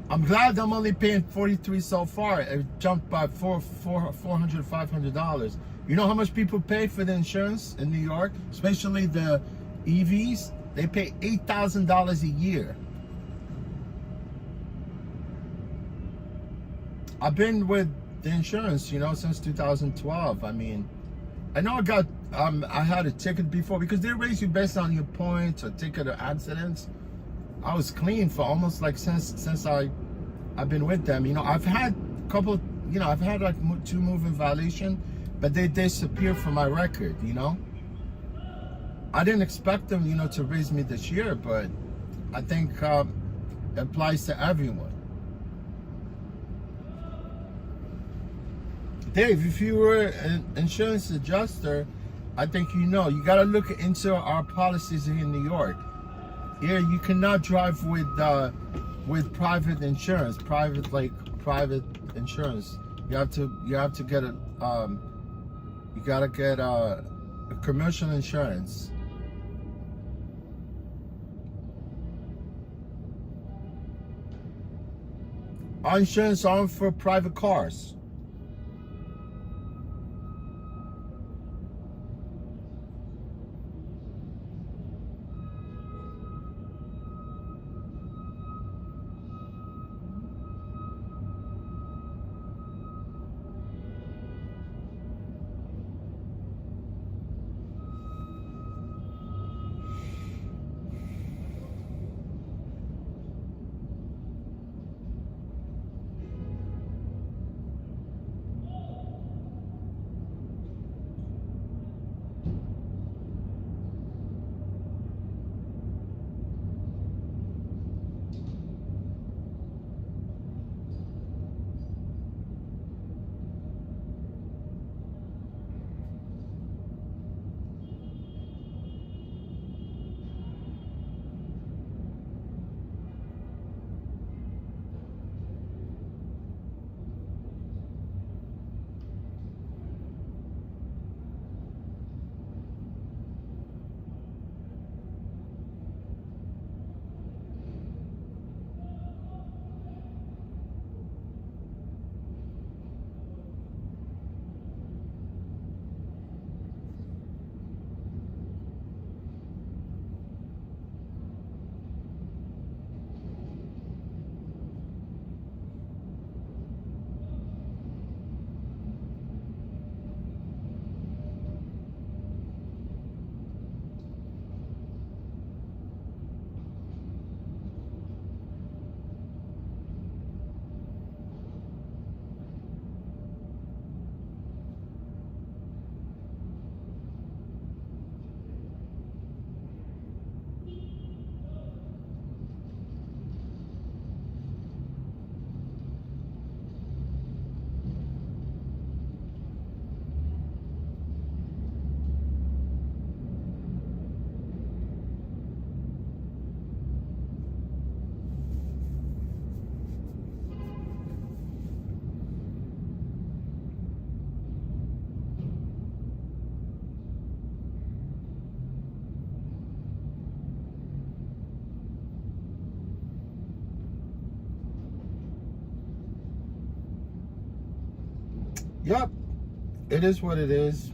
S1: I'm glad I'm only paying $43 so far. It jumped by $400, $500. You know how much people pay for the insurance in New York, especially the EVs? They pay $8,000 a year. I've been with the insurance, you know, since 2012. I mean, I know I had a ticket before because they raise you based on your points or ticket or accidents. I was clean for almost like since I've been with them. You know, I've had a couple, you know, I've had like 2 moving violation, but they disappeared from my record, you know. I didn't expect them, you know, to raise me this year, but I think it applies to everyone. Dave, if you were an insurance adjuster, I think you know, you got to look into our policies here in New York. Here, you cannot drive with private insurance, private insurance. You have to get you gotta get a commercial insurance. Our insurance are for private cars. Yep, it is what it is.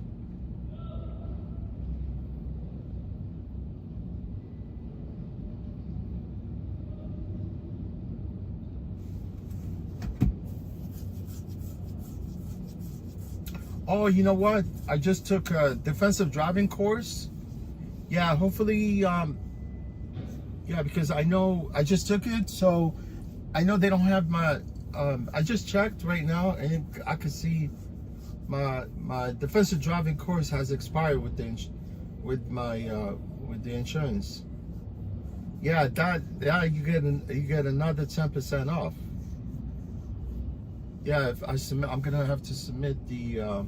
S1: Oh, you know what? I just took a defensive driving course. Yeah, hopefully, yeah, because I know I just took it, so I know they don't have my. I just checked right now, and I could see my defensive driving course has expired with the with the insurance. Yeah, you get another 10% off. Yeah, if I submit, I'm gonna have to submit the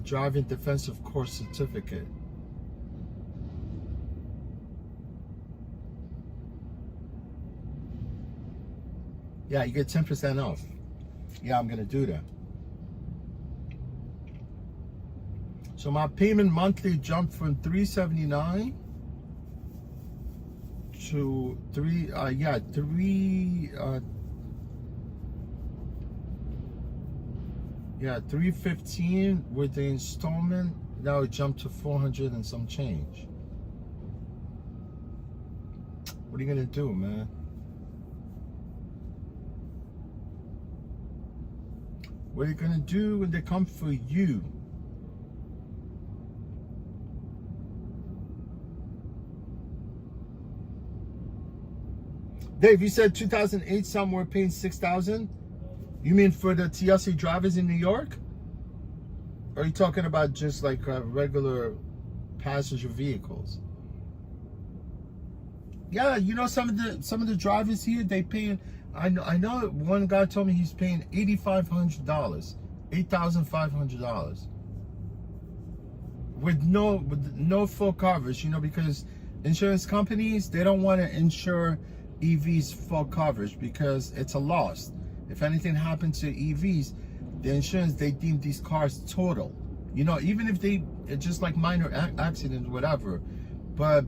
S1: driving defensive course certificate. Yeah, you get 10% off. Yeah, I'm gonna do that. So my payment monthly jumped from $379 to $315 with the installment. Now it jumped to 400 and some change. What are you gonna do, man? What are you gonna do when they come for you? Dave, you said 2008 somewhere paying $6,000. You mean for the TLC drivers in New York? Or are you talking about just like regular passenger vehicles? Yeah, you know some of the drivers here, they paying. I know one guy told me he's paying $8,500, $8,500 with no full coverage. You know, because insurance companies, they don't want to insure EVs full coverage because it's a loss. If anything happened to EVs, the insurance, they deem these cars total. You know, even if they just like minor accidents, whatever. But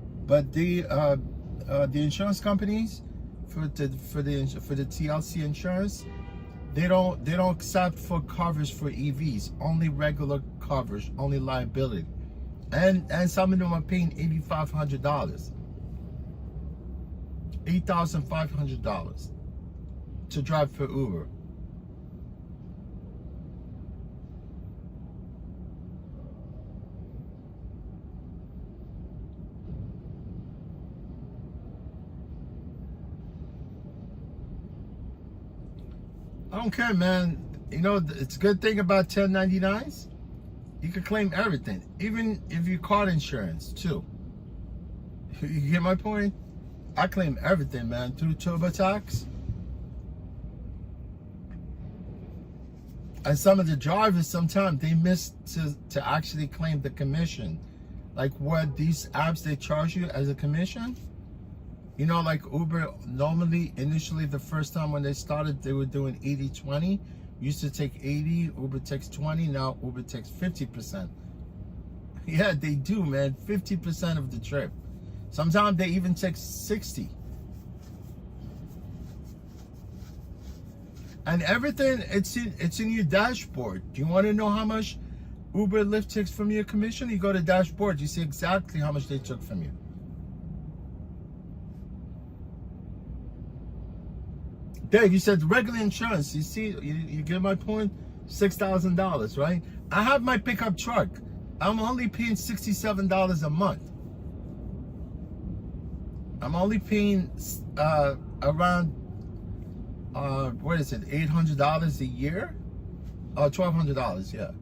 S1: the insurance companies for the TLC insurance, they don't accept full coverage for EVs. Only regular coverage, only liability, and some of them are paying $8,500, $8,500 to drive for Uber. I don't care, man. You know, it's a good thing about 1099s. You can claim everything, even if you caught insurance too. You get my point? I claim everything, man, through TurboTax. And some of the drivers, sometimes they miss to actually claim the commission. Like what these apps, they charge you as a commission. You know, like Uber, normally, initially, the first time when they started, they were doing 80-20. Used to take 80, Uber takes 20, now Uber takes 50%. Yeah, they do, man, 50% of the trip. Sometimes they even take 60. And everything, it's in your dashboard. Do you want to know how much Uber Lyft takes from your commission? You go to dashboard, you see exactly how much they took from you. Dave, you said regular insurance. You see, you get my point? $6,000, right? I have my pickup truck. I'm only paying $67 a month. I'm only paying around what is it, $800 a year? $1,200, yeah.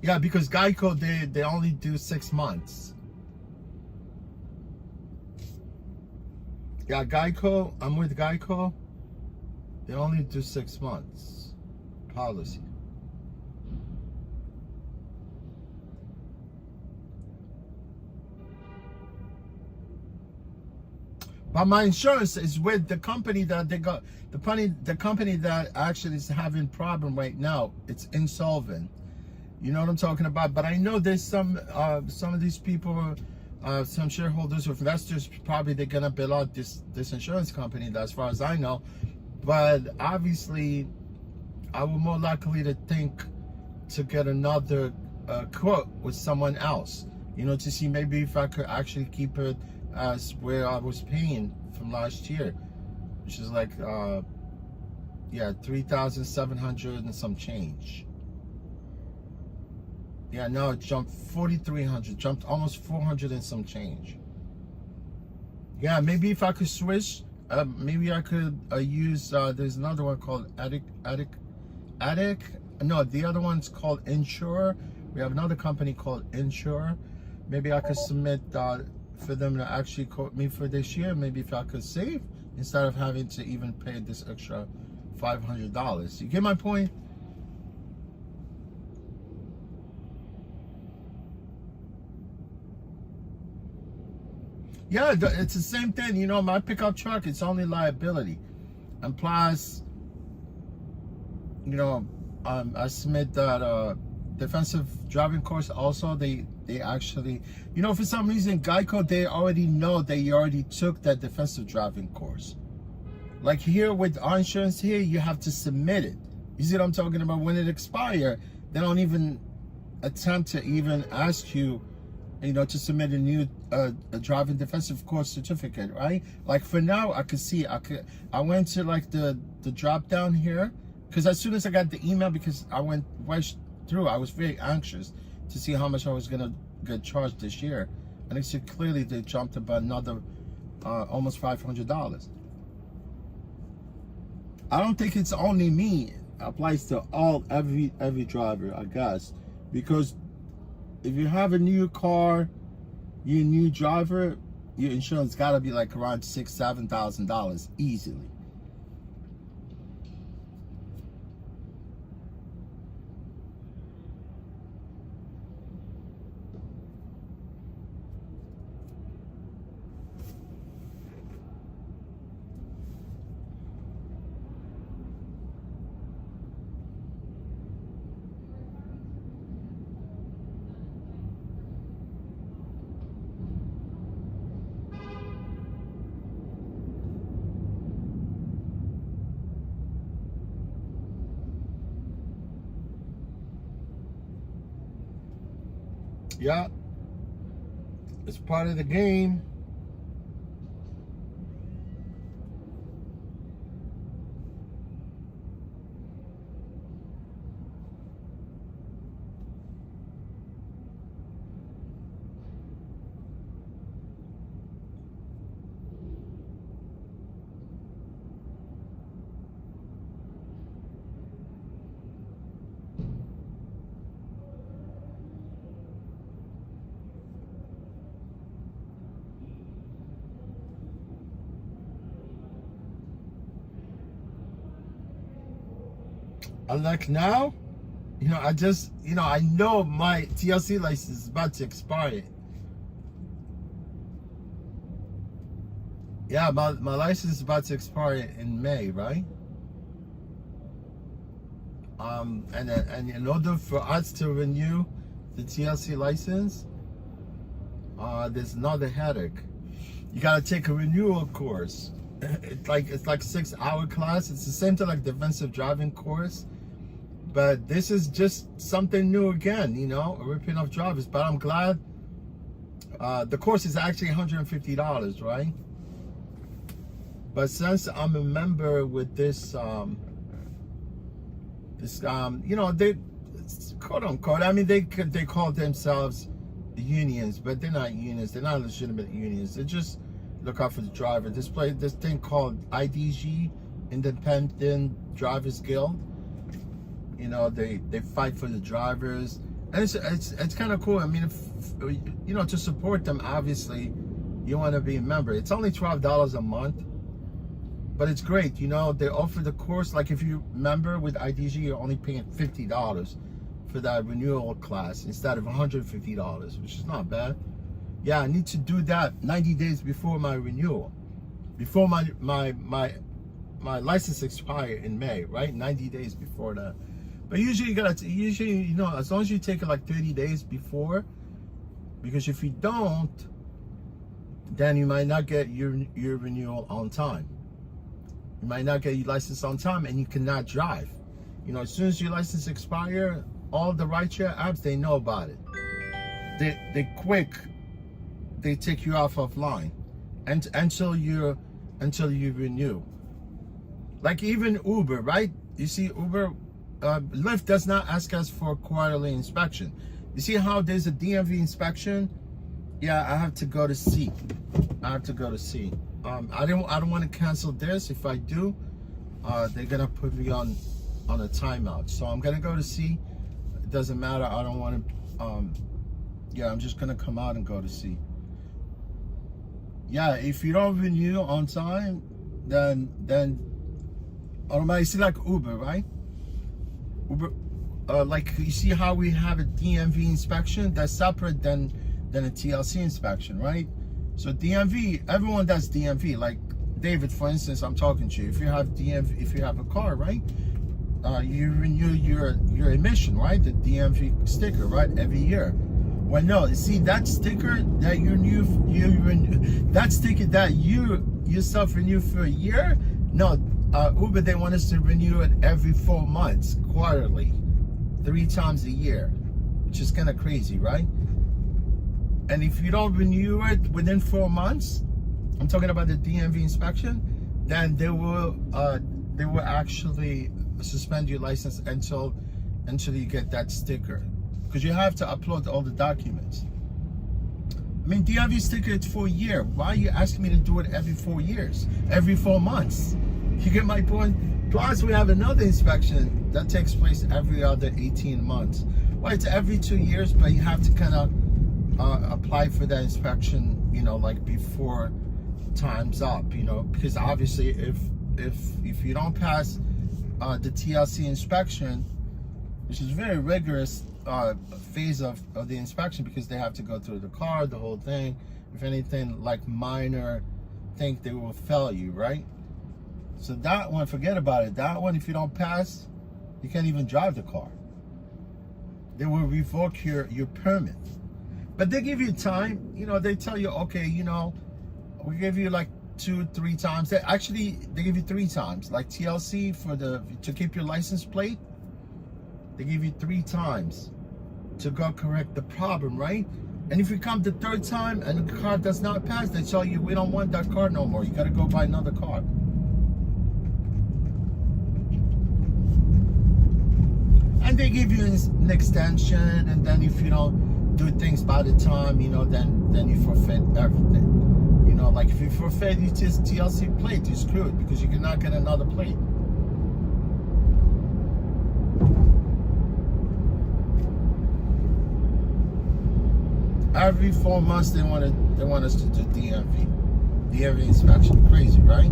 S1: Yeah, because Geico, they only do 6 months. Yeah, Geico, I'm with Geico. They only do 6 months policy. But my insurance is with the company that they got, the company that actually is having problem right now. It's insolvent. You know what I'm talking about? But I know there's some of these people some shareholders or investors, probably they're gonna bail out this insurance company, as far as I know. But obviously, I would more likely to think to get another quote with someone else, you know, to see maybe if I could actually keep it as where I was paying from last year, which is like yeah, 3,700 and some change. Yeah, no, it jumped 4,300, jumped almost 400 and some change. Yeah, maybe if I could switch, maybe I could use, there's another one called Attic. No, the other one's called Insure. We have another company called Insure. Maybe I could submit for them to actually quote me for this year. Maybe if I could save instead of having to even pay this extra $500. You get my point? Yeah, it's the same thing. You know, my pickup truck, it's only liability. And plus, you know, I submit that defensive driving course also. They actually, you know, for some reason, Geico, they already know that you already took that defensive driving course. Like here with our insurance here, you have to submit it. You see what I'm talking about? When it expires, they don't even attempt to even ask you, you know, to submit a new a driving defensive course certificate, right? Like for now, I could see, I went to like the drop down here, because as soon as I got the email, because I went right through, I was very anxious to see how much I was gonna get charged this year, and it said clearly they jumped about another almost $500. I don't think it's only me. It applies to every driver, I guess, because if you have a new car, you're a new driver, your insurance gotta be like around $6,000-7,000 easily. Yeah, it's part of the game. Unlike now, you know, I know my TLC license is about to expire. Yeah, my license is about to expire in May, right? And in order for us to renew the TLC license, there's another headache. You gotta take a renewal course. It's like 6-hour class. It's the same to like defensive driving course, but this is just something new again, you know, ripping off drivers. But I'm glad the course is actually $150, right? But since I'm a member with this you know, they quote unquote, I mean, they call themselves unions, but they're not unions. They're not legitimate unions. They just look out for the driver. This thing called IDG, Independent Drivers Guild. You know, they fight for the drivers, and it's kind of cool. I mean, if, you know, to support them, obviously, you want to be a member. It's only $12 a month, but it's great. You know, they offer the course. Like if you member with IDG, you're only paying $50 for that renewal class instead of $150, which is not bad. Yeah, I need to do that 90 days before my renewal, before my license expire in May, right? 90 days before that. But usually you know, as long as you take it like 30 days before, because if you don't, then you might not get your renewal on time. You might not get your license on time, and you cannot drive. You know, as soon as your license expire, all the rideshare apps, they know about it. They take you off of line, and until you renew. Like even Uber, right? You see, Uber, Lyft does not ask us for a quarterly inspection. You see how there's a DMV inspection? Yeah, I have to go to C. I don't want to cancel this. If I do, they're gonna put me on a timeout. So I'm gonna go to C. It doesn't matter. I don't want to. Yeah, I'm just gonna come out and go to C. Yeah, if you don't renew on time, then automatically, see, like Uber, right? Uber, like you see how we have a DMV inspection that's separate than a TLC inspection, right? So DMV, everyone does DMV. Like David, for instance, I'm talking to you. If you have DMV, if you have a car, right? You renew your emission, right? The DMV sticker, right? Every year. Well, no, see that sticker that you renew, that sticker that you yourself renew for a year. No, Uber, they want us to renew it every 4 months, quarterly, 3 times a year, which is kind of crazy, right? And if you don't renew it within 4 months, I'm talking about the DMV inspection, then they will actually suspend your license until you get that sticker, because you have to upload all the documents. I mean, DMV sticker, it's for a year. Why are you asking me to do it every 4 years, every 4 months? You get my point? Plus, we have another inspection that takes place every other 18 months. Well, it's every 2 years, but you have to kind of apply for that inspection, you know, like before time's up, you know, because obviously if you don't pass the TLC inspection, which is very rigorous phase of the inspection, because they have to go through the car, the whole thing. If anything like minor thing, they will fail you, right? So that one, forget about it. That one, if you don't pass, you can't even drive the car. They will revoke your permit. But they give you time, you know, they tell you, okay, you know, we give you like 2-3 times. They give you 3 times. Like TLC to keep your license plate, they give you 3 times to go correct the problem, right? And if you come the 3rd time and the car does not pass, they tell you, we don't want that car no more. You gotta go buy another car. And they give you an extension, and then if you don't do things by the time, you know, then you forfeit everything. You know, like if you forfeit your TLC plate, you're screwed, because you cannot get another plate. Every 4 months they want us to do DMV inspection. Crazy, right?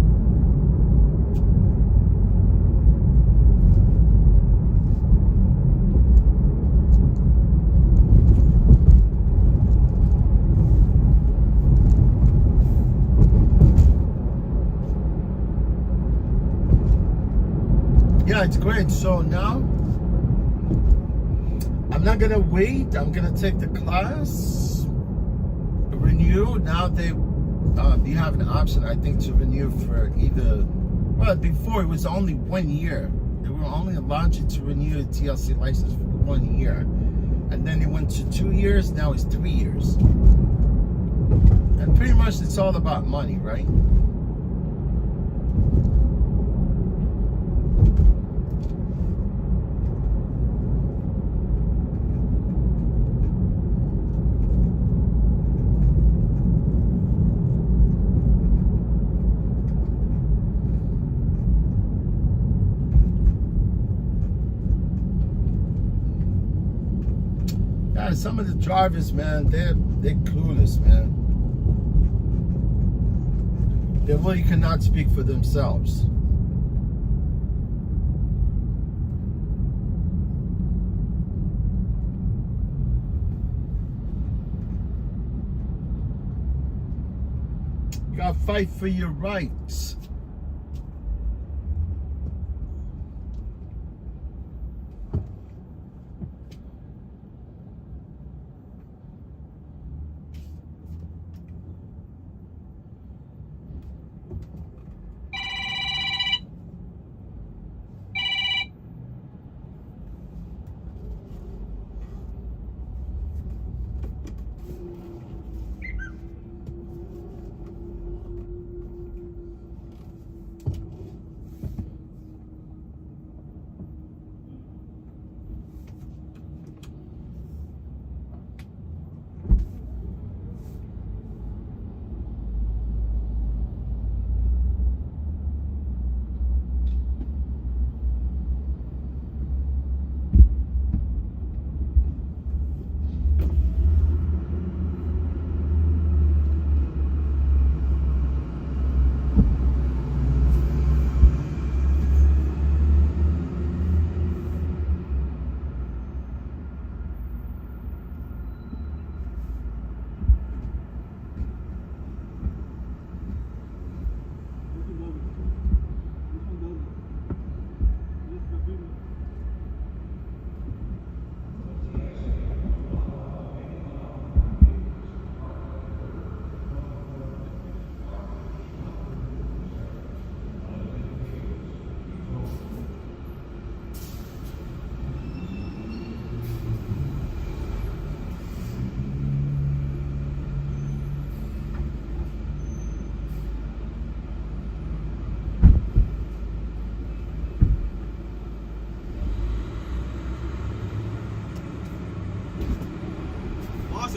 S1: Yeah, it's great. So now I'm not gonna wait. I'm gonna take the class, renew. Now you have an option, I think, to renew for either. Well, before it was only 1 year. They were only allowed you to renew a TLC license for 1 year, and then it went to 2 years. Now it's 3 years, and pretty much it's all about money, right? Yeah, some of the drivers, man, they're clueless, man. They really cannot speak for themselves. You gotta fight for your rights.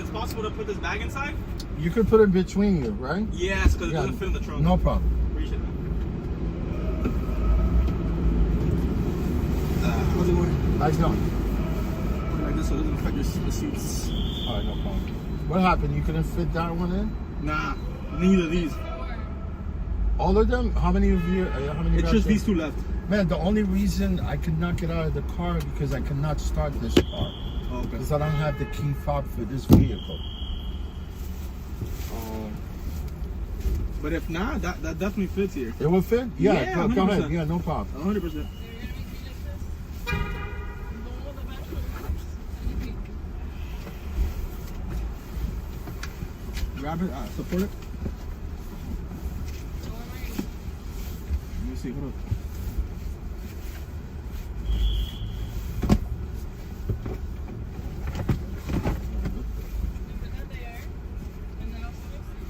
S4: it possible to put this bag inside?
S1: You could put it between you, right?
S4: Yes, because it
S1: Yeah,
S4: doesn't fit in the trunk.
S1: no problem.
S4: Appreciate that. How's it going?
S1: How's it going?
S4: Put it like this so it doesn't affect the seats.
S1: All right, no problem. What happened? You couldn't fit that one in?
S4: Nah, neither of these.
S1: All of them? How many of you? How many?
S4: It's
S1: guys
S4: just
S1: there?
S4: these two left.
S1: Man, the only reason I could not get out of the car because I cannot start this car.
S4: Oh, okay.
S1: Because I don't have the key fob for this vehicle.
S4: But if not, that definitely fits here.
S1: It will fit? Yeah,
S4: Yeah,
S1: go
S4: 100%.
S1: ahead. Yeah, no problem.
S4: 100%. Grab it, support it. Let me see, hold up.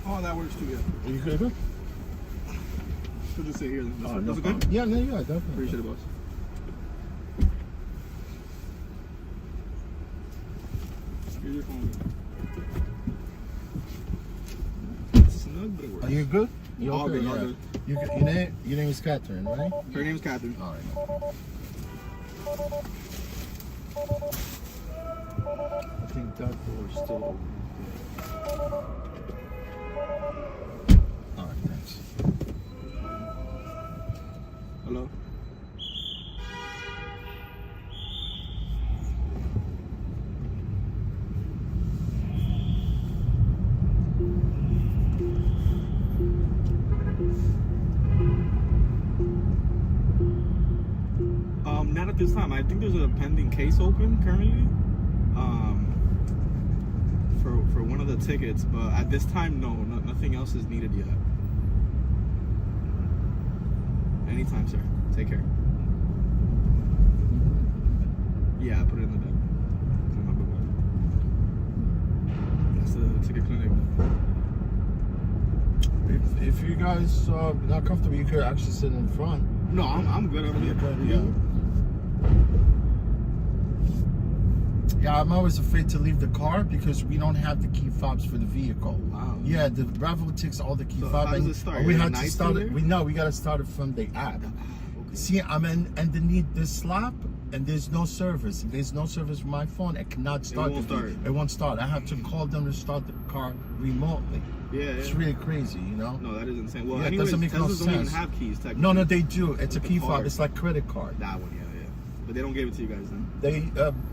S4: Oh, that works too, yeah.
S1: Are you good?
S4: We'll just sit here then.
S1: Oh, no
S4: That's
S1: problem.
S4: okay?
S1: Yeah, definitely.
S4: Appreciate it, boss. Here's your phone. Snug, but it works.
S1: Are you good? You
S4: All
S1: okay?
S4: good, all
S1: Yeah.
S4: good.
S1: Your name is Catherine, right?
S4: Her name's Catherine.
S1: All right. I think that door is still open. All right, thanks.
S4: Hello? Not at this time. I think there's a pending case open currently. For one of the tickets, but at this time, no, nothing else is needed yet. Anytime, sir. Take care. Yeah, I put it in the bag. It's in my book bag. That's the ticket clinic.
S1: If you guys are not comfortable, you could actually sit in front.
S4: No, I'm good. I'm good.
S1: Yeah. Yeah, I'm always afraid to leave the car because we don't have the key fobs for the vehicle.
S4: Wow.
S1: Yeah, the Revel takes all the key
S4: So
S1: fobs.
S4: how does it start?
S1: We
S4: Is it
S1: had
S4: a
S1: to
S4: nice
S1: start
S4: thing
S1: it.
S4: there?
S1: We got to start it from the app.
S4: Okay.
S1: See, I'm underneath this slab, and there's no service. If there's no service for my phone, it cannot start.
S4: won't start.
S1: It won't start. I have to call them to start the car remotely.
S4: Yeah,
S1: It's
S4: yeah.
S1: really crazy, you know.
S4: No, that is insane. Well,
S1: Yeah, it
S4: anyways,
S1: doesn't make no
S4: Teslas don't even
S1: sense.
S4: have keys, technically.
S1: No, they do. It's a
S4: With
S1: key
S4: the
S1: fob.
S4: card.
S1: It's like credit card.
S4: That one, yeah. But they don't give it to you guys then.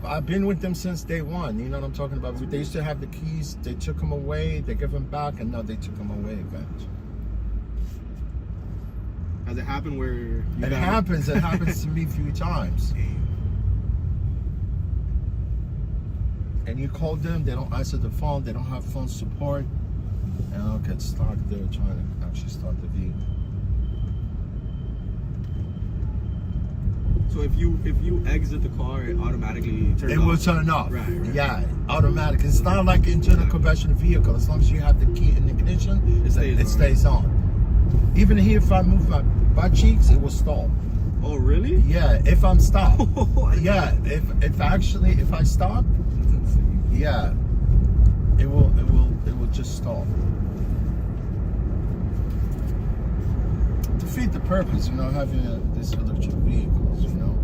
S1: I've been with them since day one. You know what I'm talking about? They used to have the keys. They took them away. They give them back, and now they took them away again.
S4: Has it happened where you
S1: It
S4: got-
S1: happens. It happens to me a few times. And you call them, they don't answer the phone. They don't have phone support, and I'll get stuck there trying to actually start the vehicle.
S4: So if you exit the car, it automatically turns
S1: It
S4: off.
S1: will turn off.
S4: Right.
S1: Yeah, automatic. It's not like internal combustion vehicle. As long as you have the key in the ignition,
S4: It stays on.
S1: Even here, if I move my butt cheeks, it will stall.
S4: Oh, really?
S1: Yeah, if I'm stopped. Yeah, if I stop, yeah, it will just stall. Defeat the purpose, you know, having this electric vehicles, you know.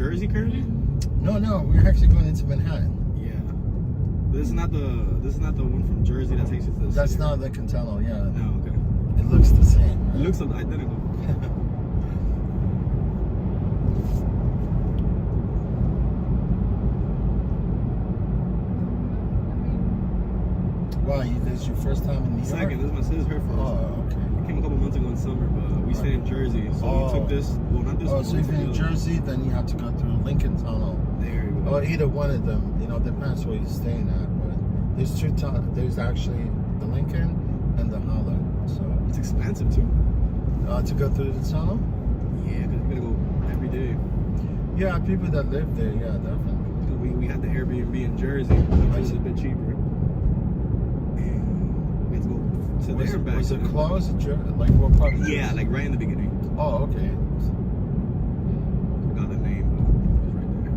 S4: Jersey currently?
S1: No, we're actually going into Manhattan.
S4: Yeah. But this is not the one from Jersey that takes you to the
S1: That's
S4: city.
S1: not the Cantano, yeah.
S4: No, okay.
S1: It looks the same.
S4: It looks identical.
S1: Why? This is your first time in New York?
S4: Second, this is my sister's her first.
S1: Oh, okay.
S4: We came a couple months ago in summer, but we stayed in Jersey, so we took this. Well, not this
S1: Oh,
S4: one.
S1: so if you're in Jersey, then you have to go through Lincoln Tunnel.
S4: There you go.
S1: Or either one of them. You know, depends where you're staying at. But there's two tunnels. There's actually the Lincoln and the Holland. So
S4: It's expensive too.
S1: to go through the tunnel?
S4: Yeah, because you gotta go every day.
S1: Yeah, people that live there, yeah, definitely.
S4: We had the Airbnb in Jersey, which was a bit cheaper. And we had to go to
S1: Was
S4: there
S1: it,
S4: back.
S1: was it closed? Like what part of
S4: Yeah,
S1: Jersey?
S4: like right in the beginning.
S1: Oh, okay.
S4: Forgot the name, but it was right there.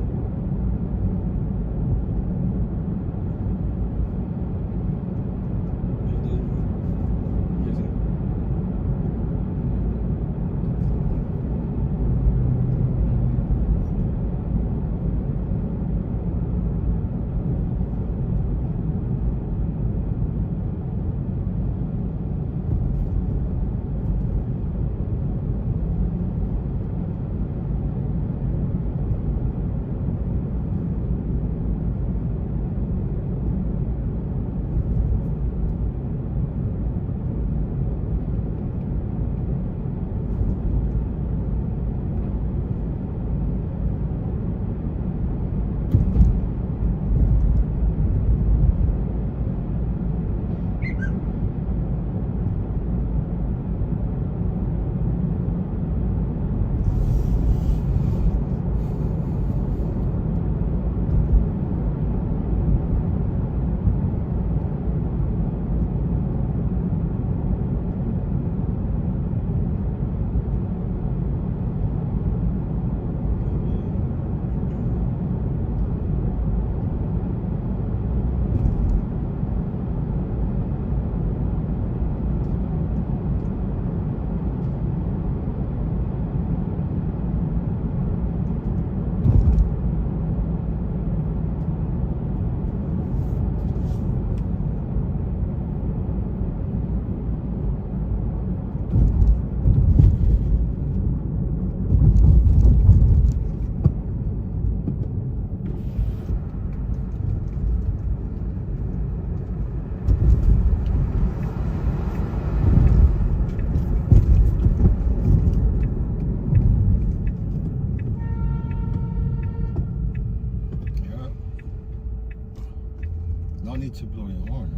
S1: No need to blow your horn,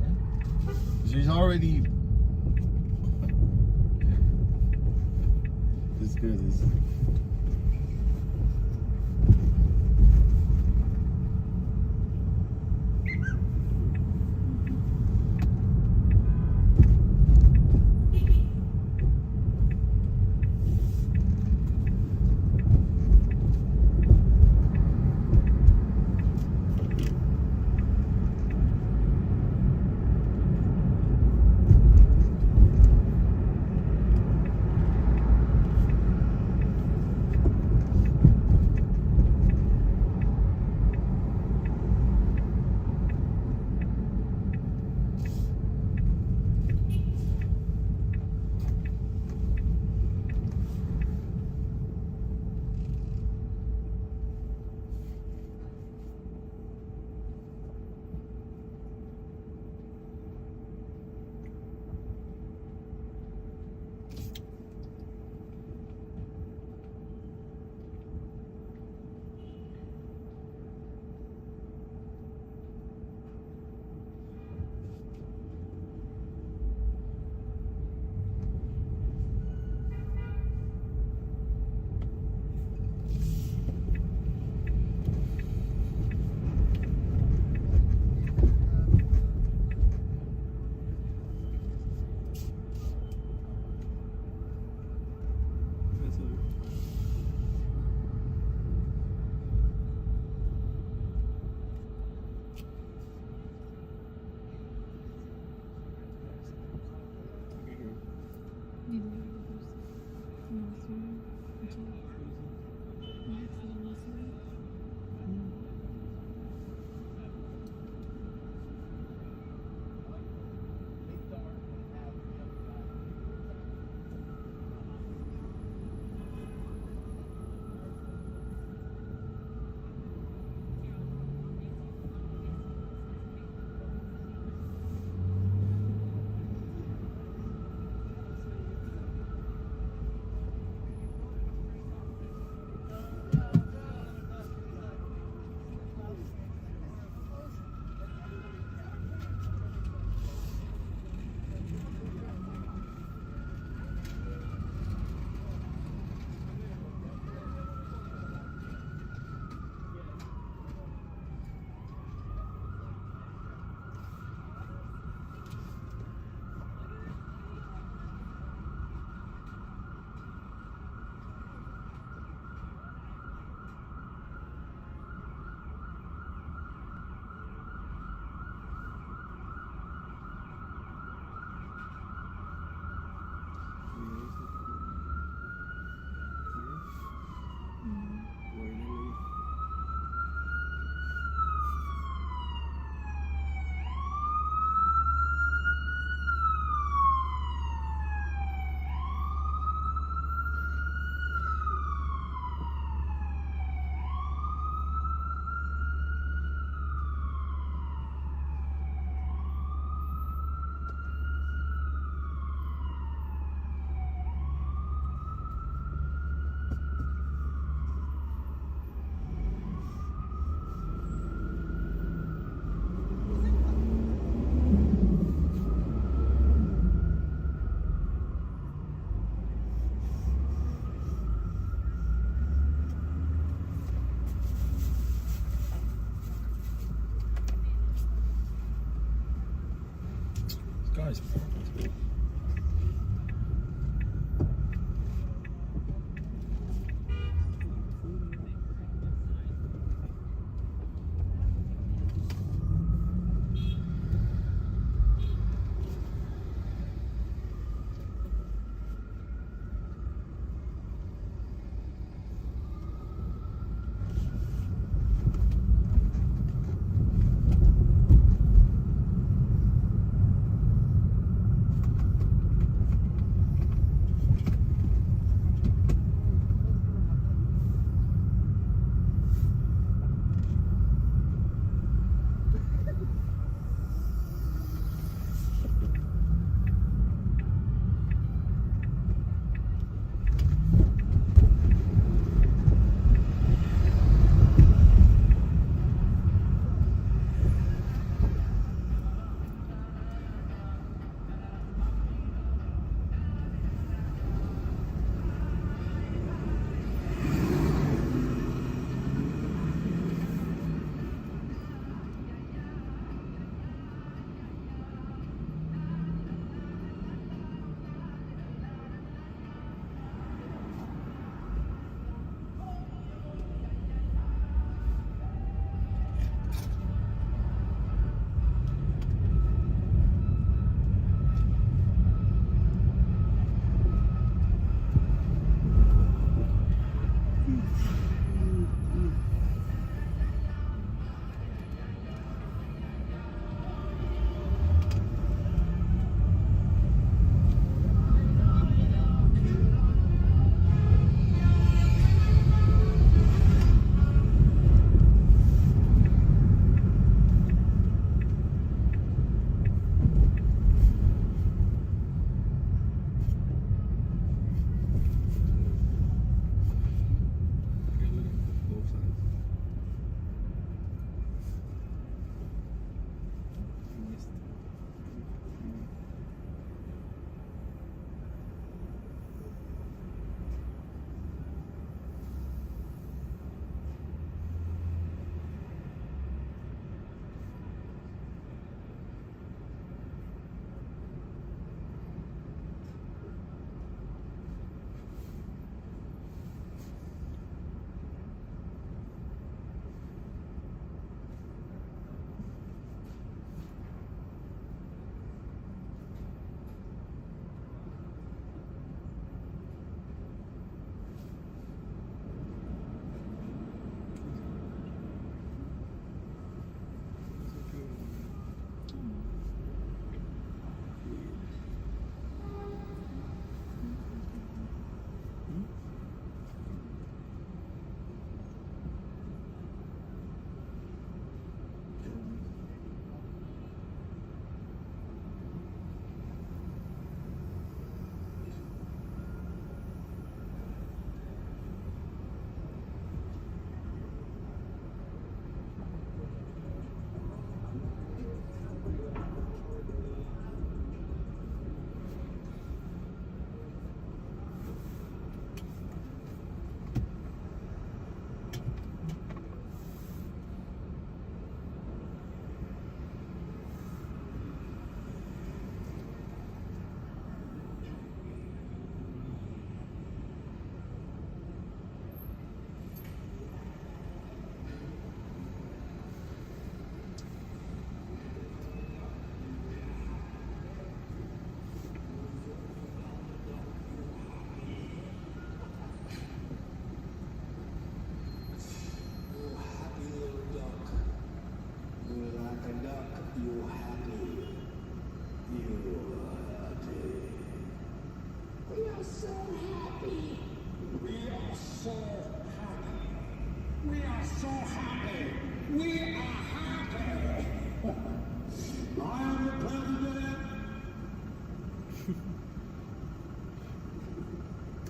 S1: right? She's already. It's good. It's...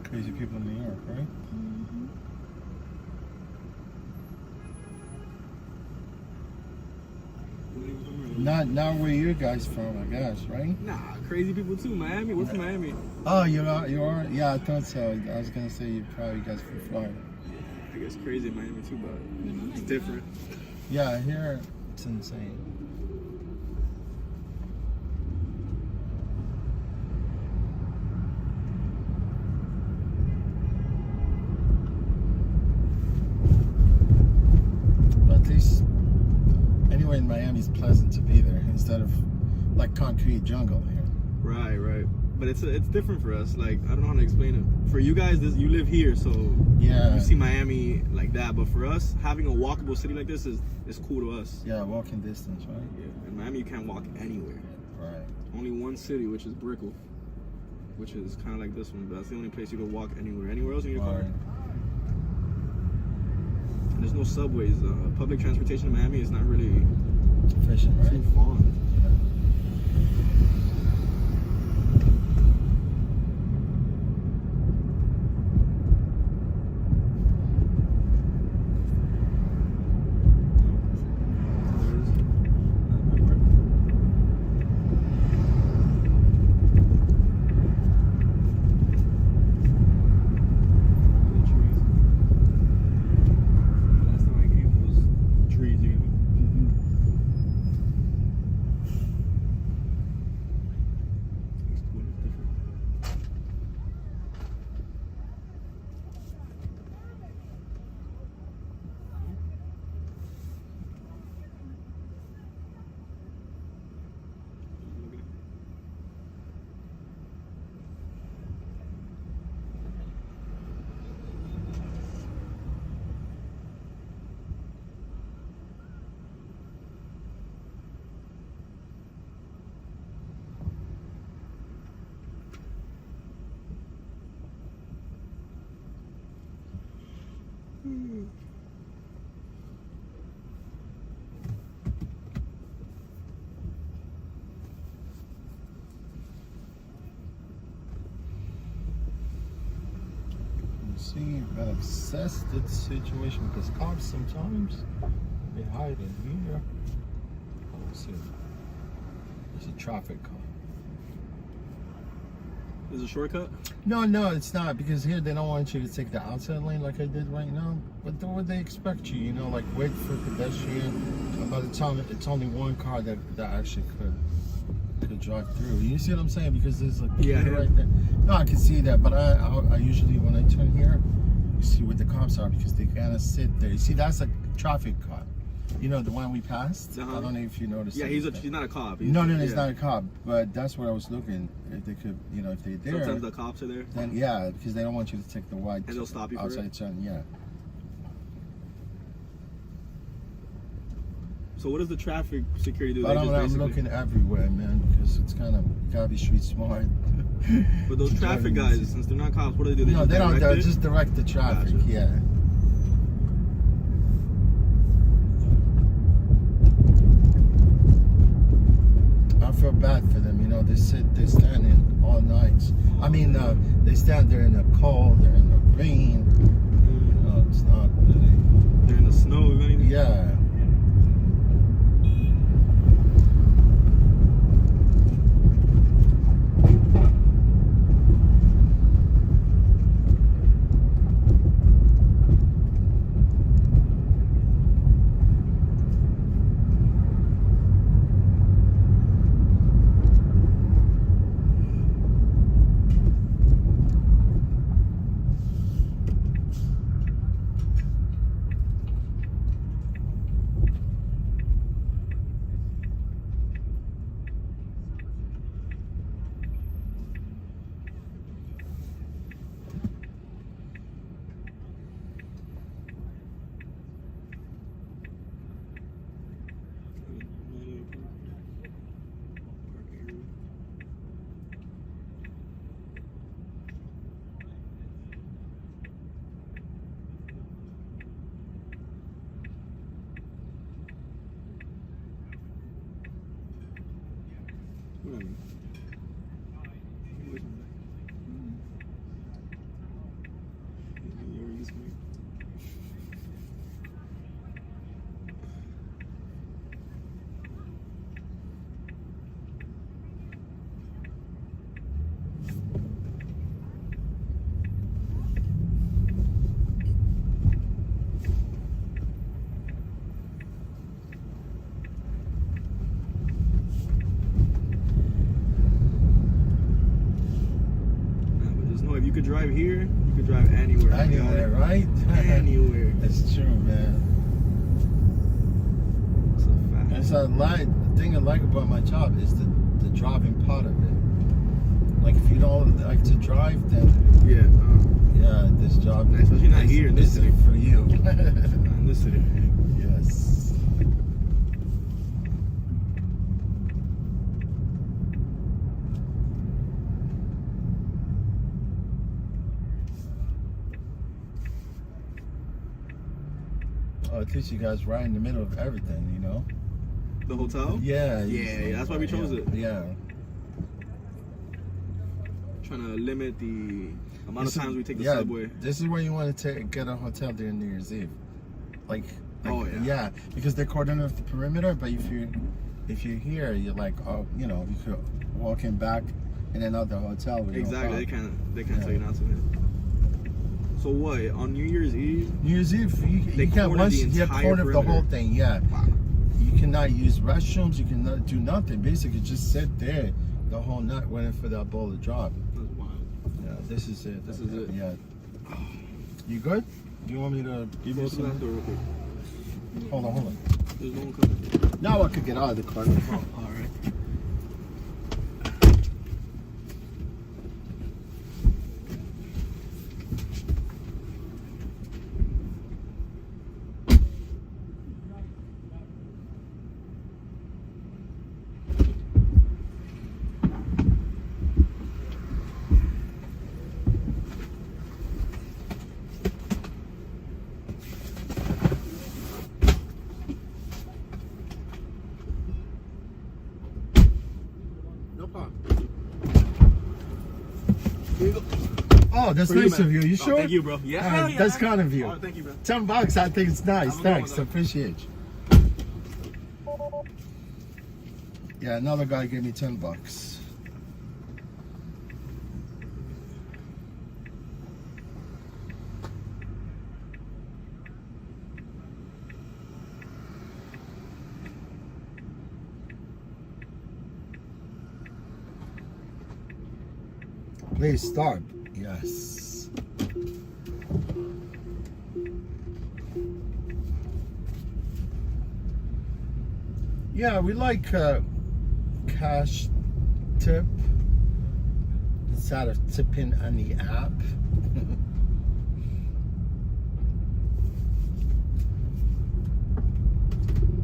S1: Crazy people in New York, right? Not where you guys from, I guess, right?
S4: Nah, crazy people too. Miami. We're from Miami.
S1: Oh, you are? Yeah, I thought so. I was gonna say you probably guys from Florida.
S4: I guess crazy in Miami too, but it's different.
S1: Yeah, here it's insane. But at least anywhere in Miami is pleasant to be there instead of like concrete jungle here.
S4: Right, right. But it's different for us. Like, I don't know how to explain it. For you guys, you live here, so
S1: Yeah.
S4: you see Miami like that. But for us, having a walkable city like this is cool to us.
S1: Yeah, walking distance, right?
S4: Yeah. In Miami, you can't walk anywhere.
S1: Right.
S4: Only one city, which is Brickell, which is kind of like this one. But that's the only place you can walk anywhere. Anywhere else, you need a car.
S1: Right.
S4: And there's no subways. Public transportation in Miami is not really
S1: Efficient,
S4: too
S1: right?
S4: fun.
S1: See, an obsessed situation because cops sometimes they hide in here. Let's see. There's a traffic cop.
S4: Is it a shortcut?
S1: No, it's not because here they don't want you to take the outside lane like I did right now. But what they expect you, you know, like wait for pedestrian. By the time it's only one car that actually could drive through. You see what I'm saying? Because there's a key right there. No, I can see that, but I usually when I turn here, you see what the cops are because they kind of sit there. You see, that's a traffic cop. You know, the one we passed. I don't know if you noticed.
S4: Yeah, he's not a cop.
S1: No, he's not a cop. But that's where I was looking. If they could, you know, if they're there.
S4: Sometimes the cops are there.
S1: Then yeah, because they don't want you to take the white.
S4: And they'll stop you for
S1: outside
S4: it?
S1: turn. Yeah.
S4: So what does the traffic security do?
S1: But I'm looking everywhere, man, because it's kind of you gotta be street smart.
S4: But those traffic guys, since they're not cops, what do they do?
S1: No, they don't.
S4: direct
S1: They
S4: it?
S1: just direct the traffic.
S4: Gotcha.
S1: Yeah. I feel bad for them. You know, they stand in all nights. I mean, they stand there in the cold, they're in the rain. You know, it's not really.
S4: They're in the snow, if anything.
S1: Yeah.
S4: if you could drive here, you could drive anywhere.
S1: Anywhere, right?
S4: Anywhere.
S1: That's true, man.
S4: It's a fact.
S1: It's a the thing I like about my job is the driving part of it. Like if you don't like to drive, then
S4: Yeah.
S1: yeah, this job
S4: Especially not here in this
S1: isn't
S4: city.
S1: for you.
S4: In this city.
S1: Yes. Oh, it takes you guys right in the middle of everything, you know?
S4: The hotel?
S1: Yeah.
S4: Yeah, that's why we chose it.
S1: Yeah.
S4: Trying to limit the amount of times we take the
S1: yeah,
S4: subway.
S1: This is where you want to get a hotel during New Year's Eve. Like
S4: Oh, yeah.
S1: Yeah, because they're cordoned off the perimeter, but if you're here, you're like, oh, you know, you could walk in back in another hotel. With
S4: Exactly.
S1: No
S4: They
S1: problem.
S4: can't tell you not to. So what? On New Year's Eve?
S1: New Year's Eve,
S4: They
S1: you can't
S4: cornered
S1: once
S4: the
S1: you
S4: entire
S1: corner the
S4: perimeter.
S1: whole thing. Yeah,
S4: Wow.
S1: you cannot use restrooms. You cannot do nothing. Basically, just sit there the whole night waiting for that ball to drop.
S4: That's wild.
S1: Yeah, this is it.
S4: This is it.
S1: Yeah. You good? Do you want me to give you
S4: Close that
S1: some?
S4: door real quick.
S1: Hold on.
S4: There's no one coming.
S1: Now I could get out of the car.
S4: Oh, all right.
S1: No problem. Oh, that's
S4: For you,
S1: nice
S4: man.
S1: of you. You
S4: Oh,
S1: sure?
S4: thank you, bro. Yeah, hell yeah,
S1: that's
S4: man.
S1: kind of you.
S4: Oh, thank you, bro.
S1: $10, I think it's nice.
S4: Have a good
S1: Thanks,
S4: one,
S1: I appreciate you. Yeah, another guy gave me $10. Please start. Yes. Yeah, we like cash tip instead of tipping on the app.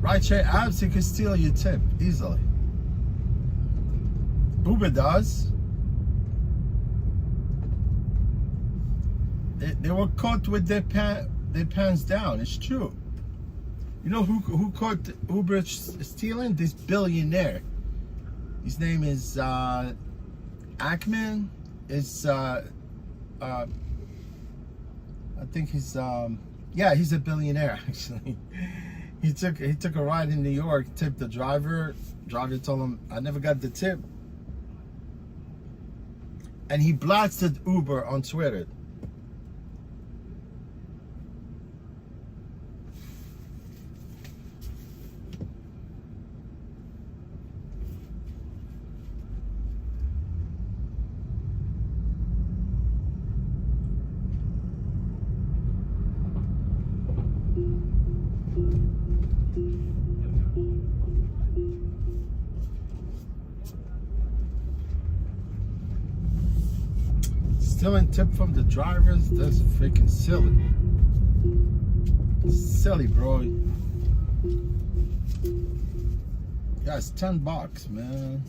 S1: Rideshare apps, you can steal your tip easily. Uber does. They were caught with their pants down. It's true. You know who caught Uber stealing? This billionaire. His name is Ackman. Is I think he's yeah, he's a billionaire actually. He took a ride in New York, tipped the driver. Driver told him, "I never got the tip," and he blasted Uber on Twitter. Stealing tip from the drivers, that's freaking silly. Silly, bro. Yeah, it's $10, man.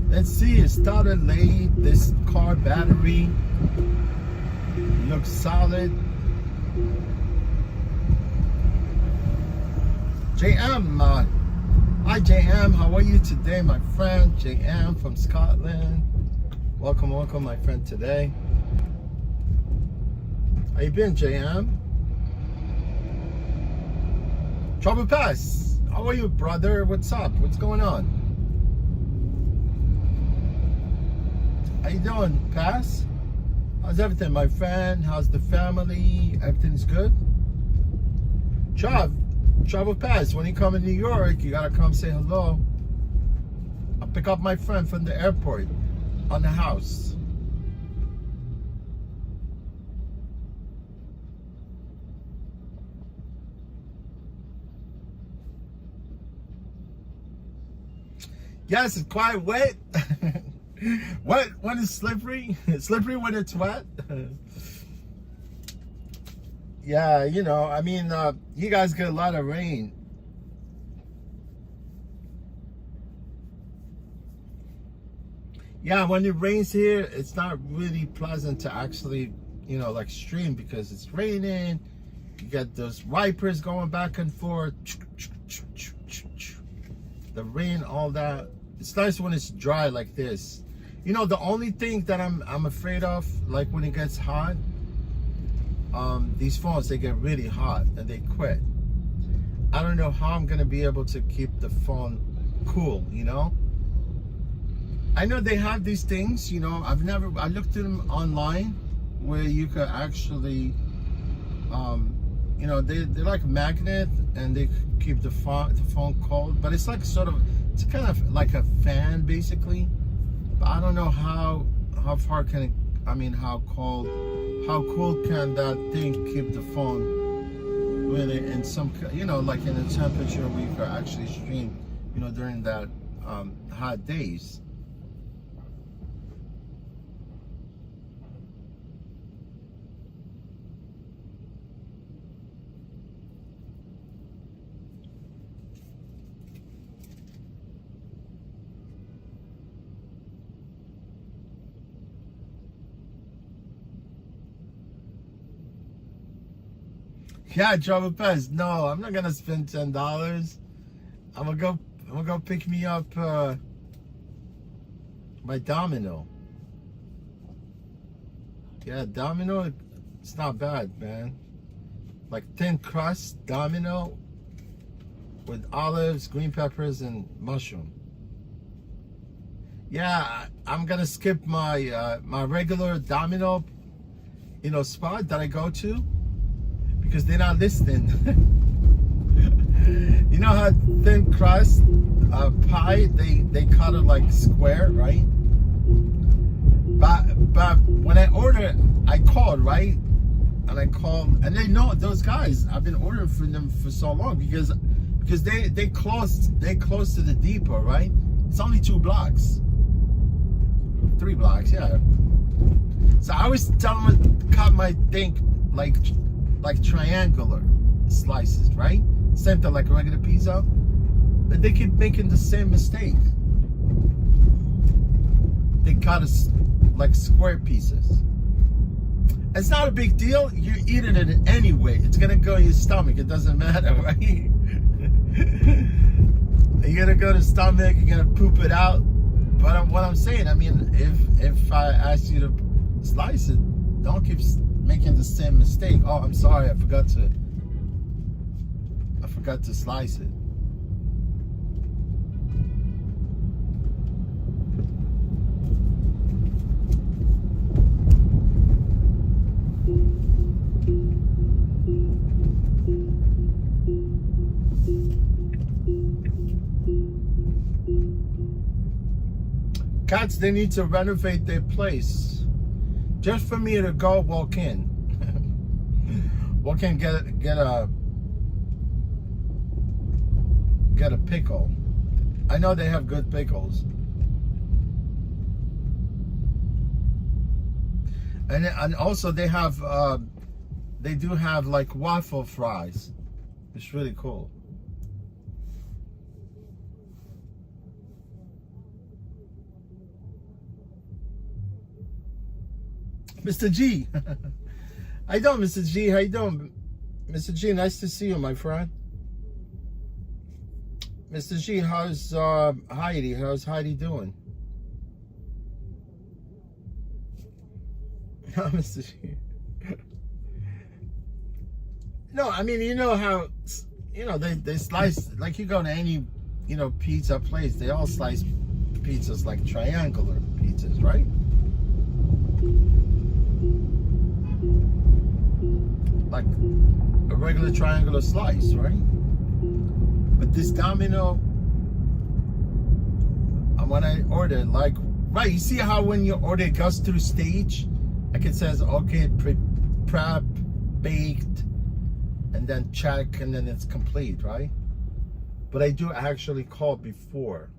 S1: Let's see, it started late. This car battery looks solid. JM, hi JM, how are you today, my friend? JM from Scotland. Welcome, my friend, today. How you been, JM? Trouble Pass, how are you, brother? What's up? What's going on? How you doing, Pass? How's everything, my friend? How's the family? Everything's good? Travel Pass, when you come in New York, you gotta come say hello. I'll pick up my friend from the airport on the house. Yes, it's quite wet. Wet when it's slippery. Slippery when it's wet. Yeah, you know, I mean, you guys get a lot of rain. Yeah, when it rains here, it's not really pleasant to actually, you know, like stream because it's raining. You get those wipers going back and forth. The rain, all that. It's nice when it's dry like this. You know, the only thing that I'm afraid of, like when it gets hot, these phones, they get really hot and they quit. I don't know how I'm gonna be able to keep the phone cool, you know? I know they have these things, you know, I looked at them online where you could actually, you know, they're like a magnet and they keep the phone cold, but it's like sort of, it's kind of like a fan basically. But I don't know how far can it, I mean, how cool can that thing keep the phone really in some, you know, like in a temperature where you could actually stream, you know, during that hot days. Yeah, Travel Pass. No, I'm not gonna spend $10. I'm gonna go pick me up my Domino. Yeah, Domino, it's not bad, man. Like thin crust Domino with olives, green peppers, and mushroom. Yeah, I'm gonna skip my my regular Domino, you know, spot that I go to, because they're not listening. You know how thin crust pie, they cut it like square, right? But when I ordered, I called, right? And they know those guys. I've been ordering from them for so long because they close to the depot, right? It's only 2 blocks, 3 blocks, yeah. So I always tell them to cut my thing like triangular slices, right? Same thing like a regular pizza. But they keep making the same mistake. They cut us like square pieces. It's not a big deal. You're eating it anyway. It's gonna go in your stomach. It doesn't matter, right? You're gonna go to the stomach. You're gonna poop it out. But what I'm saying, I mean, if I ask you to slice it, don't keep making the same mistake. Oh, I'm sorry, I forgot to slice it. Cats, they need to renovate their place just for me to go walk in. Walk in, get a pickle. I know they have good pickles. And also they have they do have like waffle fries. It's really cool. Mr. G. How you doing, Mr. G? How you doing? Mr. G, nice to see you, my friend. Mr. G, how's Heidi? How's Heidi doing? No, Mr. G. No, I mean, you know how, you know, they slice, like you go to any, you know, pizza place, they all slice pizzas like triangular pizzas, right? like a regular triangular slice, right? But this domino, when I order, like, right, you see how when you order it goes through stage, like it says, okay, prep, baked, and then check, and then it's complete, right? But I do actually call before.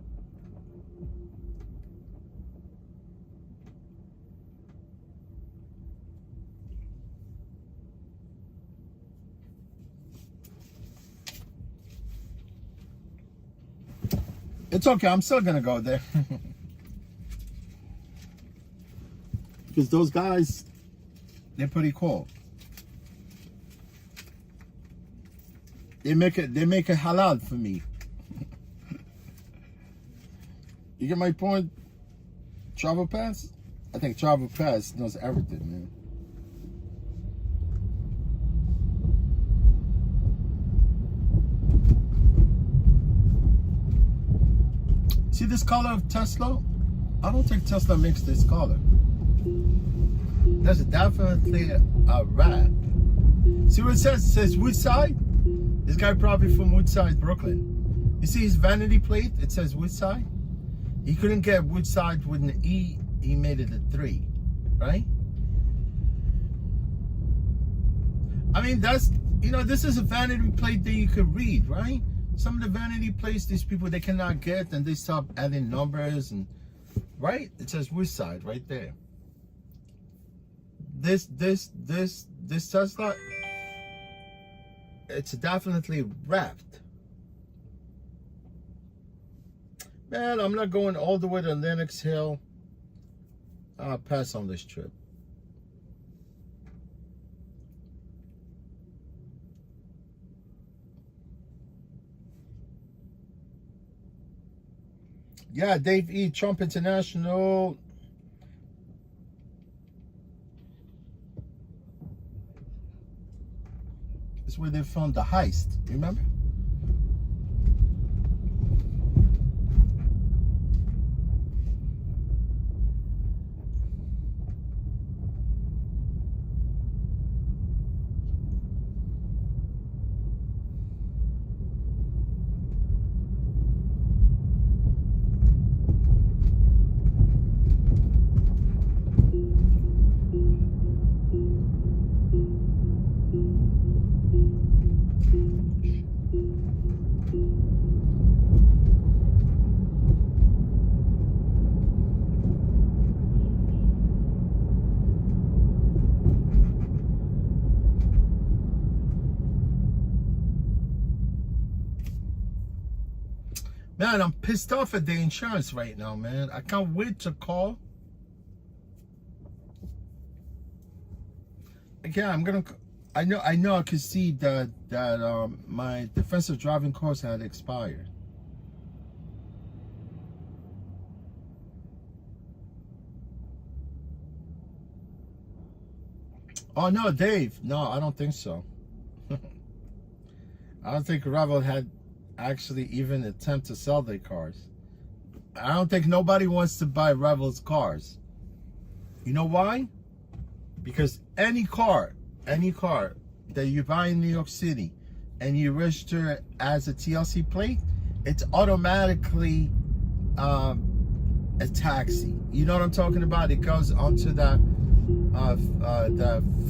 S1: It's okay, I'm still gonna go there. Because those guys, they're pretty cool. They make it halal for me. You get my point? Travel Pass? I think Travel Pass knows everything, man. See this color of Tesla? I don't think Tesla makes this color. That's definitely a wrap. See what it says? It says Woodside. This guy probably from Woodside, Brooklyn. You see his vanity plate? It says Woodside. He couldn't get Woodside with an E. He made it a 3, right? I mean, that's, you know, this is a vanity plate that you could read, right? Some of the vanity plates, these people, they cannot get, and they stop adding numbers, and right? It says Woodside right there. This Tesla, it's definitely wrapped. Man, I'm not going all the way to Lenox Hill. I'll pass on this trip. Yeah, Dave E. Trump International. It's where they found the heist, remember? Man, I'm pissed off at the insurance right now, man. I can't wait to call. Yeah, I'm gonna. I know. I could see that my defensive driving course had expired. Oh no, Dave. No, I don't think so. I don't think Revel had actually even attempt to sell their cars. I don't think nobody wants to buy Revel's cars. You know why? Because any car that you buy in New York City and you register it as a TLC plate, it's automatically a taxi. You know what I'm talking about? It goes onto the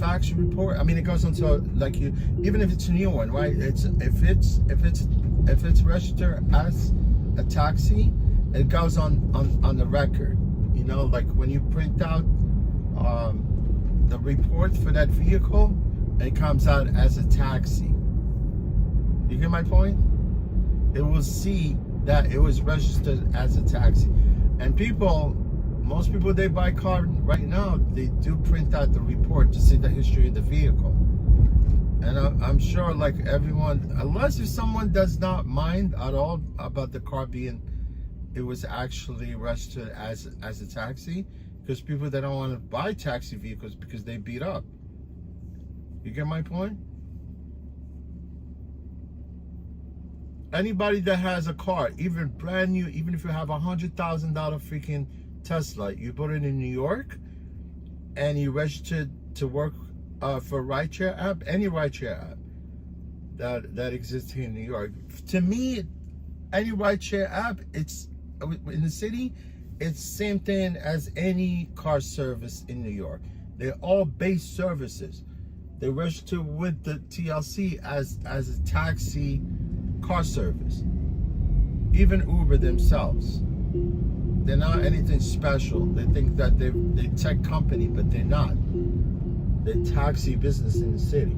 S1: factory report. I mean, it goes onto, like, you, even if it's a new one, right? It's if it's registered as a taxi, it goes on the record. You know, like when you print out the report for that vehicle, it comes out as a taxi. You get my point? It will see that it was registered as a taxi. And most people, they buy car right now, they do print out the report to see the history of the vehicle. And I'm sure, like everyone, unless if someone does not mind at all about the car being, it was actually registered as a taxi, because people, they don't want to buy taxi vehicles because they beat up. You get my point? Anybody that has a car, even brand new, even if you have $100,000 freaking Tesla, you put it in New York and you registered to work for rideshare app, any rideshare app that exists here in New York. To me, any rideshare app, it's in the city, it's same thing as any car service in New York. They're all base services. They're registered with the TLC as a taxi car service. Even Uber themselves, they're not anything special. They think that they're tech company, but they're not. They're taxi business in the city.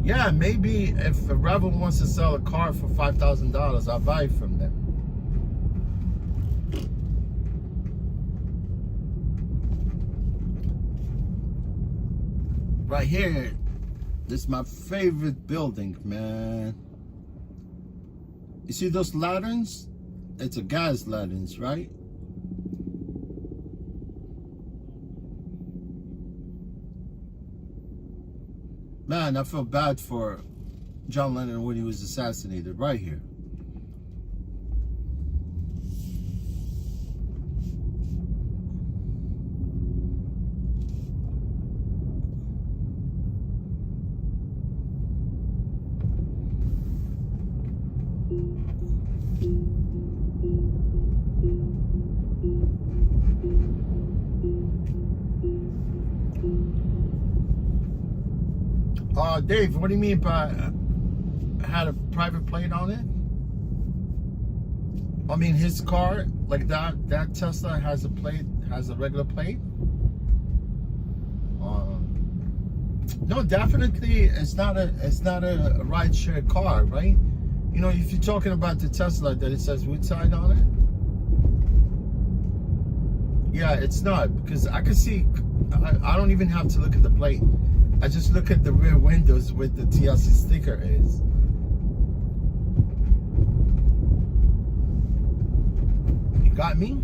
S1: Yeah, maybe if a Revel wants to sell a car for $5,000, I'll buy it from them. Right here, this is my favorite building, man. You see those lanterns? It's a gas lanterns, right? Man, I feel bad for John Lennon when he was assassinated right here. Dave, what do you mean by had a private plate on it? I mean, his car, like that Tesla has a plate, has a regular plate. No, definitely, it's not a rideshare car, right? You know, if you're talking about the Tesla that it says Woodside on it, yeah, it's not, because I can see. I don't even have to look at the plate. I just look at the rear windows where the TLC sticker is. You got me?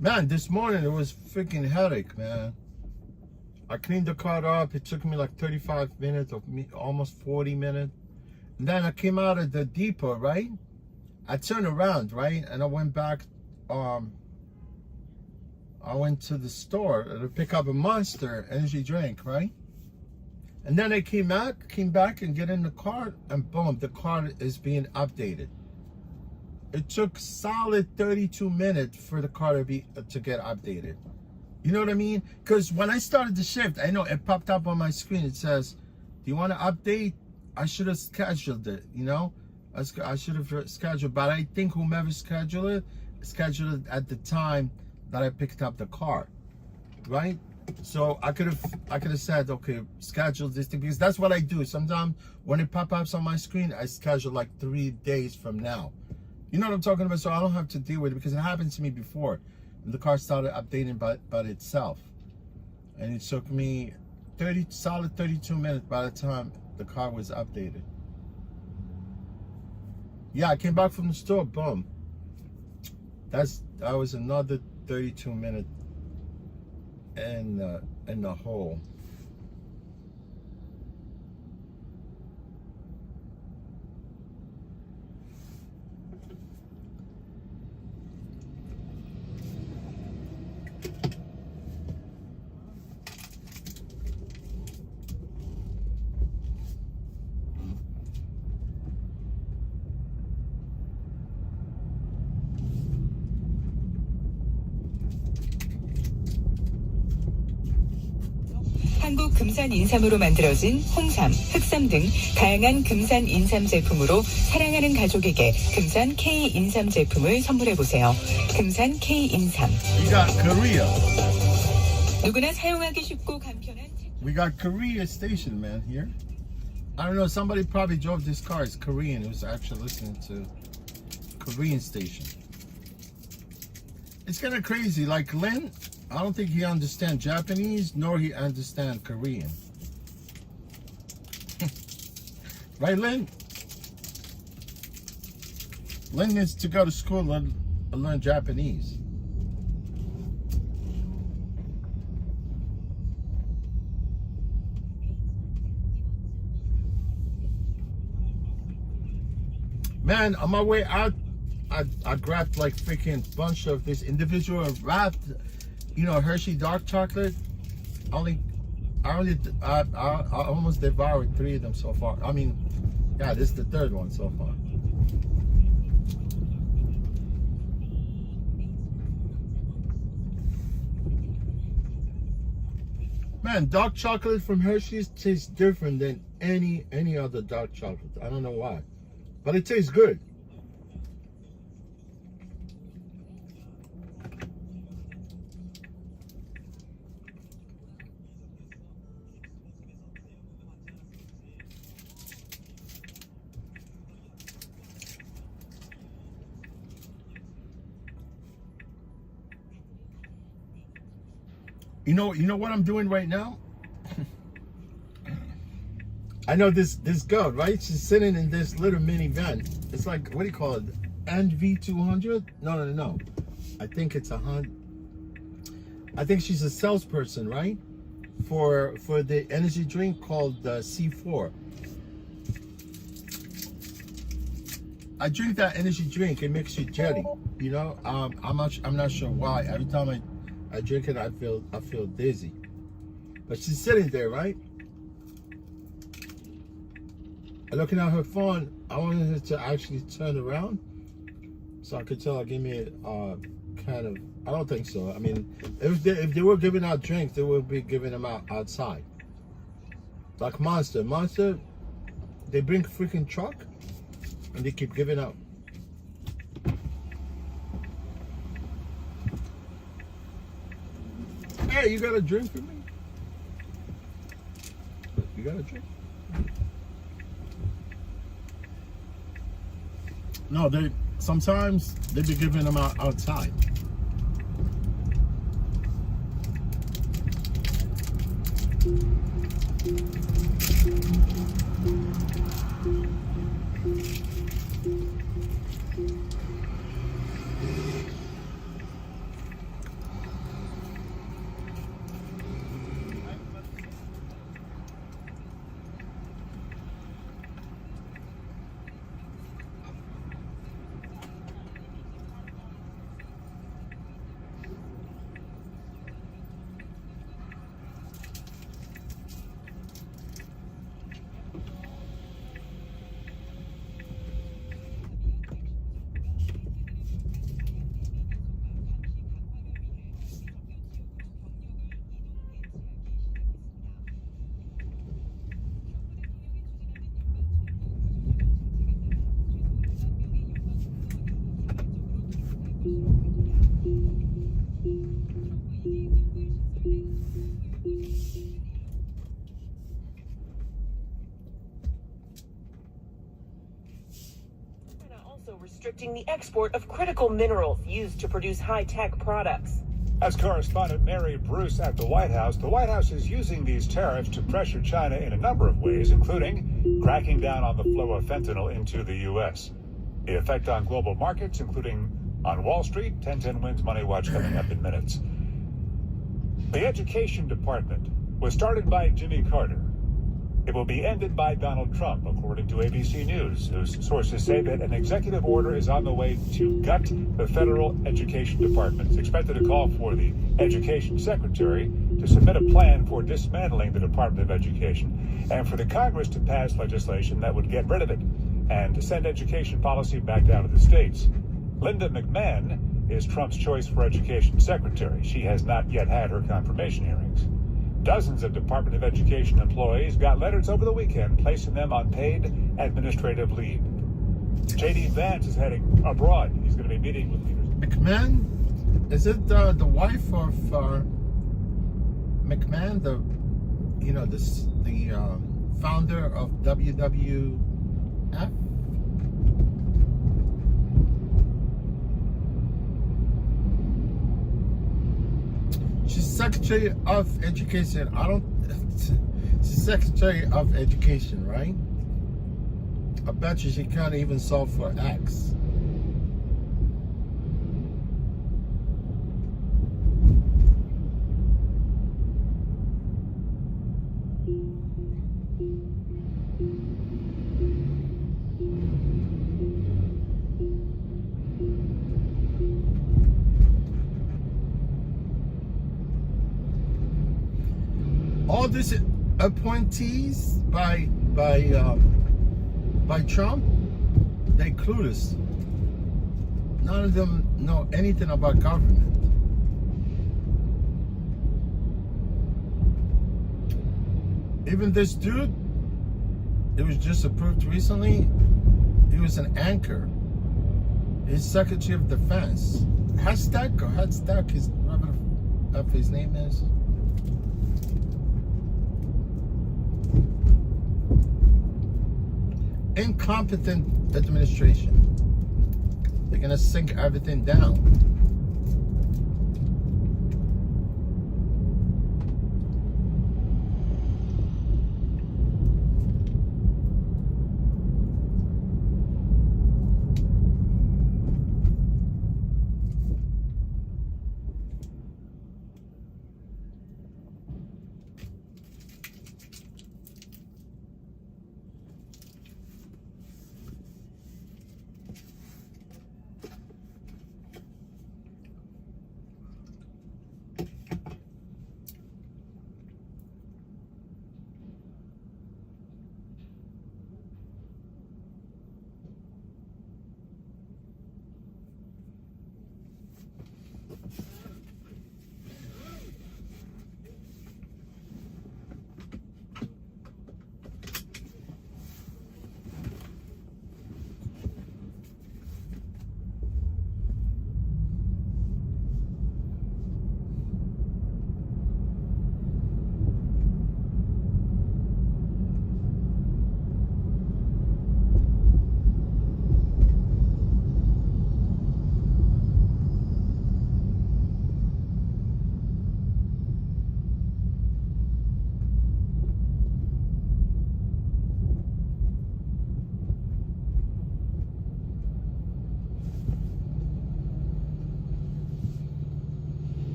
S1: Man, this morning it was freaking headache, man. I cleaned the car up. It took me like 35 minutes, or almost 40 minutes. And then I came out of the depot, right? I turned around, right? And I went back. I went to the store to pick up a Monster energy drink, right? And then I came back and get in the car, and boom, the car is being updated. It took solid 32 minutes for the car to get updated. You know what I mean? Because when I started the shift, I know it popped up on my screen. It says, "Do you want to update?" I should have scheduled it. You know, I should have scheduled. But I think whomever scheduled it at the time that I picked up the car, right? So I could have said, okay, schedule this thing, because that's what I do. Sometimes when it pops up on my screen, I schedule like 3 days from now. You know what I'm talking about? So I don't have to deal with it, because it happened to me before. And the car started updating by itself. And it took me solid 32 minutes by the time the car was updated. Yeah, I came back from the store, boom. That was another 32 minutes in the hole.
S3: 한국 금산 인삼으로 만들어진 홍삼, 흑삼 등 다양한 금산 인삼 제품으로 사랑하는 가족에게 금산 K 인삼 제품을 선물해보세요. 금산 K 인삼.
S1: We got Korea.
S3: 누구나 사용하기 쉽고 간편한.
S1: We got Korea station, man, here. I don't know, somebody probably drove this car. It's Korean. It was actually listening to Korean station. It's kind of crazy. Like Lynn, I don't think he understands Japanese, nor he understands Korean. Right, Lynn? Lynn needs to go to school and learn Japanese. Man, on my way out, I grabbed like freaking bunch of this individual wrapped, you know, Hershey dark chocolate. I almost devoured 3 of them so far. I mean, yeah, this is the 3rd one so far. Man, dark chocolate from Hershey's tastes different than any other dark chocolate. I don't know why, but it tastes good. You know what I'm doing right now? I know this girl, right? She's sitting in this little minivan. It's like, what do you call it? NV200? No. I think it's 100. I think she's a salesperson, right? For the energy drink called C4. I drink that energy drink. It makes you jelly. You know, I'm not sure why. Every time I drink it, I feel dizzy. But she's sitting there, right? Looking at her phone. I wanted her to actually turn around so I could tell her, give me a kind of. I don't think so. I mean, if they were giving out drinks, they would be giving them out outside. Like Monster, they bring a freaking truck and they keep giving out. Hey, you got a drink for me? You got a drink? No, sometimes they be giving them out outside.
S5: Restricting the export of critical minerals used to produce high-tech products.
S6: As correspondent Mary Bruce at the White House is using these tariffs to pressure China in a number of ways, including cracking down on the flow of fentanyl into the U.S. The effect on global markets, including on Wall Street. 1010 Wins Money Watch coming up in minutes. The Education Department was started by Jimmy Carter. It will be ended by Donald Trump, according to ABC News, whose sources say that an executive order is on the way to gut the federal education department. It's expected to call for the education secretary to submit a plan for dismantling the Department of Education and for the Congress to pass legislation that would get rid of it and to send education policy back down to the states. Linda McMahon is Trump's choice for education secretary. She has not yet had her confirmation hearings. Dozens of Department of Education employees got letters over the weekend placing them on paid administrative leave. J.D. Vance is heading abroad. He's going to be meeting with leaders.
S1: McMahon? Is it the wife of McMahon, the founder of WWF? She's Secretary of Education. She's Secretary of Education, right? I bet you she can't even solve for X. All these appointees by Trump, they clueless. None of them know anything about government. Even this dude, it was just approved recently. He was an anchor. He's Secretary of Defense. Hashtag is whatever his name is. Incompetent administration. They're gonna sink everything down.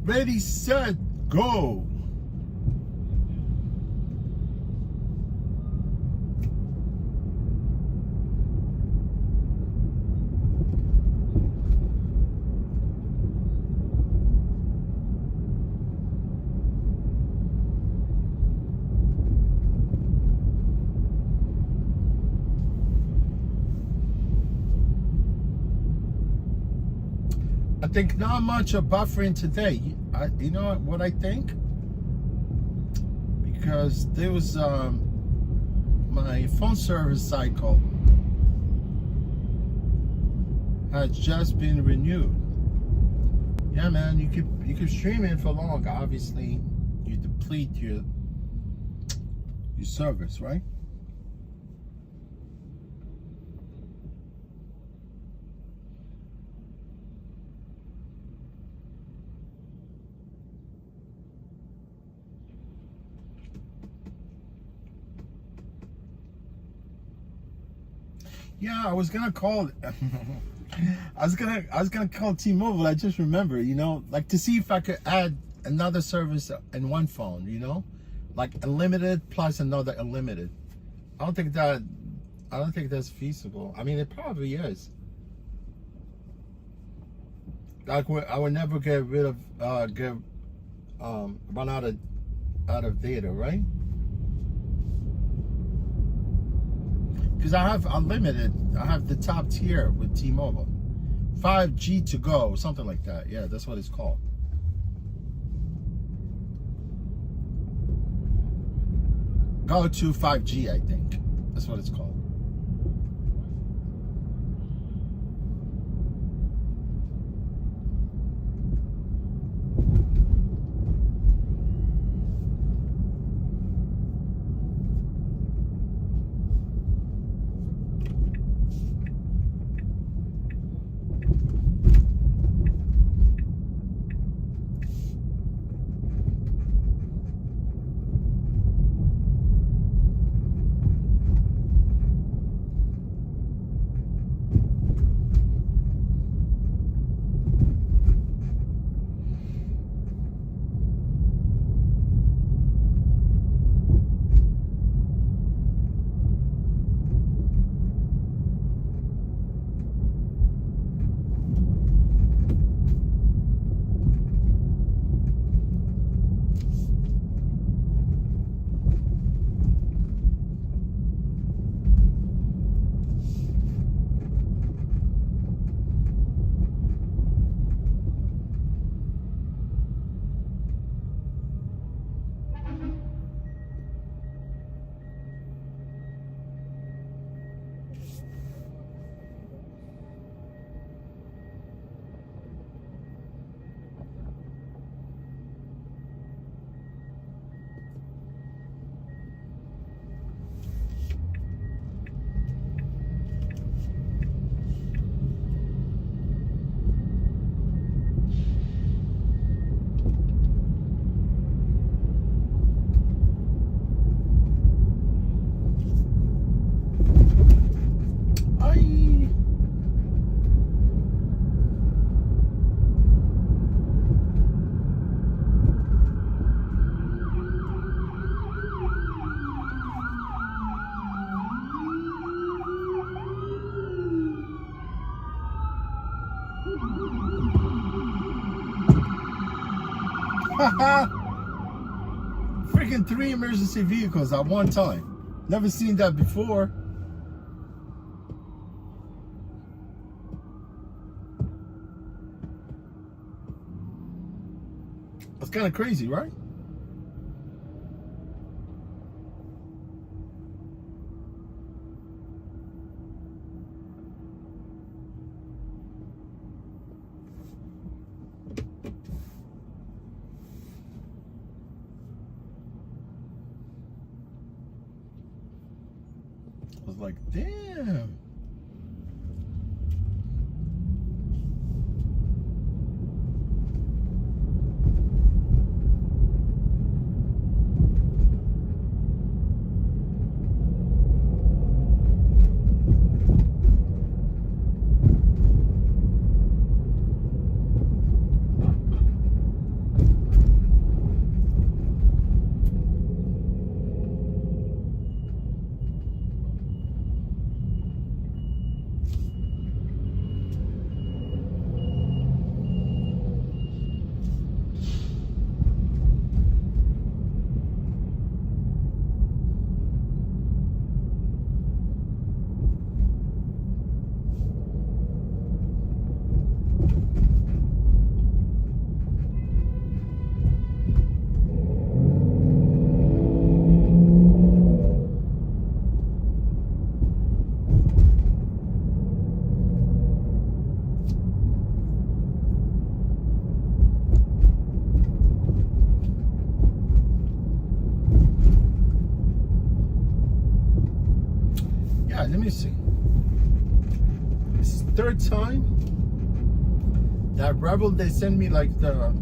S1: Ready, set, go. I think not much of buffering today. You know what I think? Because there was my phone service cycle has just been renewed. Yeah, man, you keep streaming for long. Obviously, you deplete your service, right? Yeah, I was gonna call. I was gonna call T-Mobile. I just remember, like to see if I could add another service in one phone. Like unlimited plus another unlimited. I don't think that's feasible. I mean, it probably is. Like I would never get rid of run out of data, right? Because I have unlimited. I have the top tier with T-Mobile. 5G to go, something like that. Yeah, that's what it's called. Go to 5G, I think. That's what it's called. Freaking 3 emergency vehicles at one time. Never seen that before. That's kind of crazy, right? I was like, damn. Yeah, let me see. It's the third time that Revel, they send me like a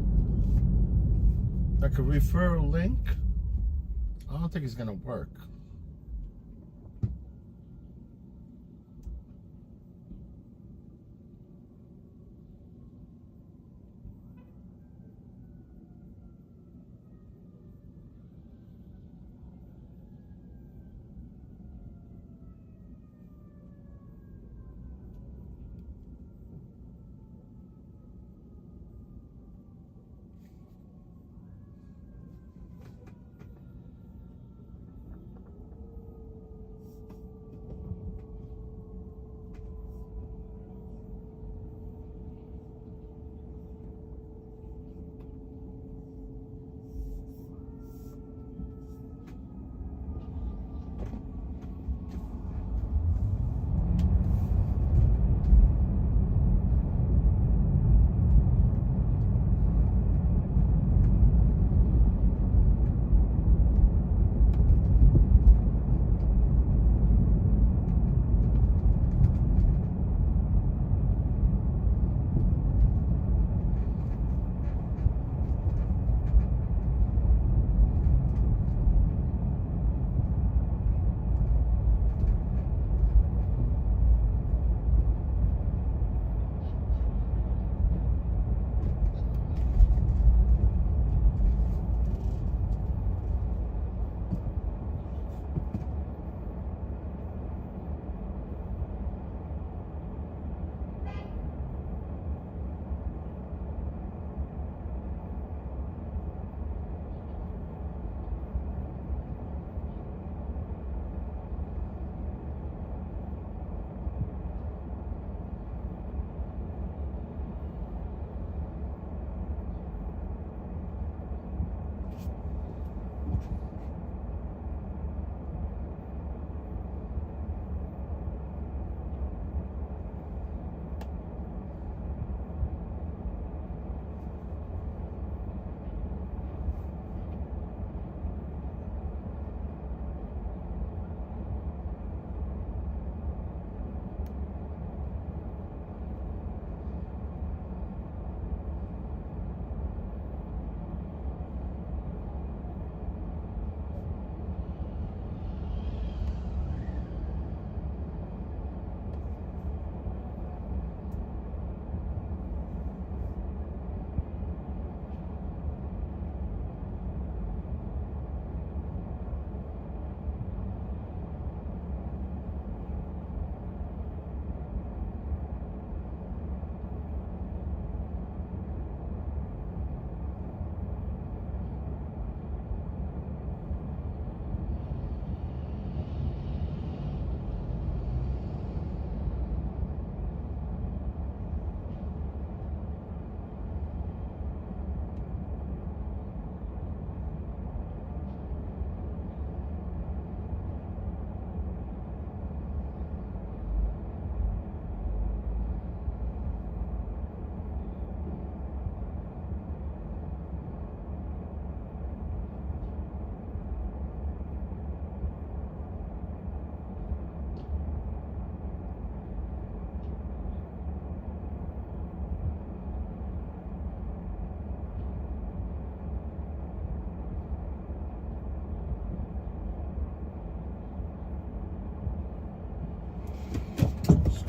S1: referral link. I don't think it's gonna work.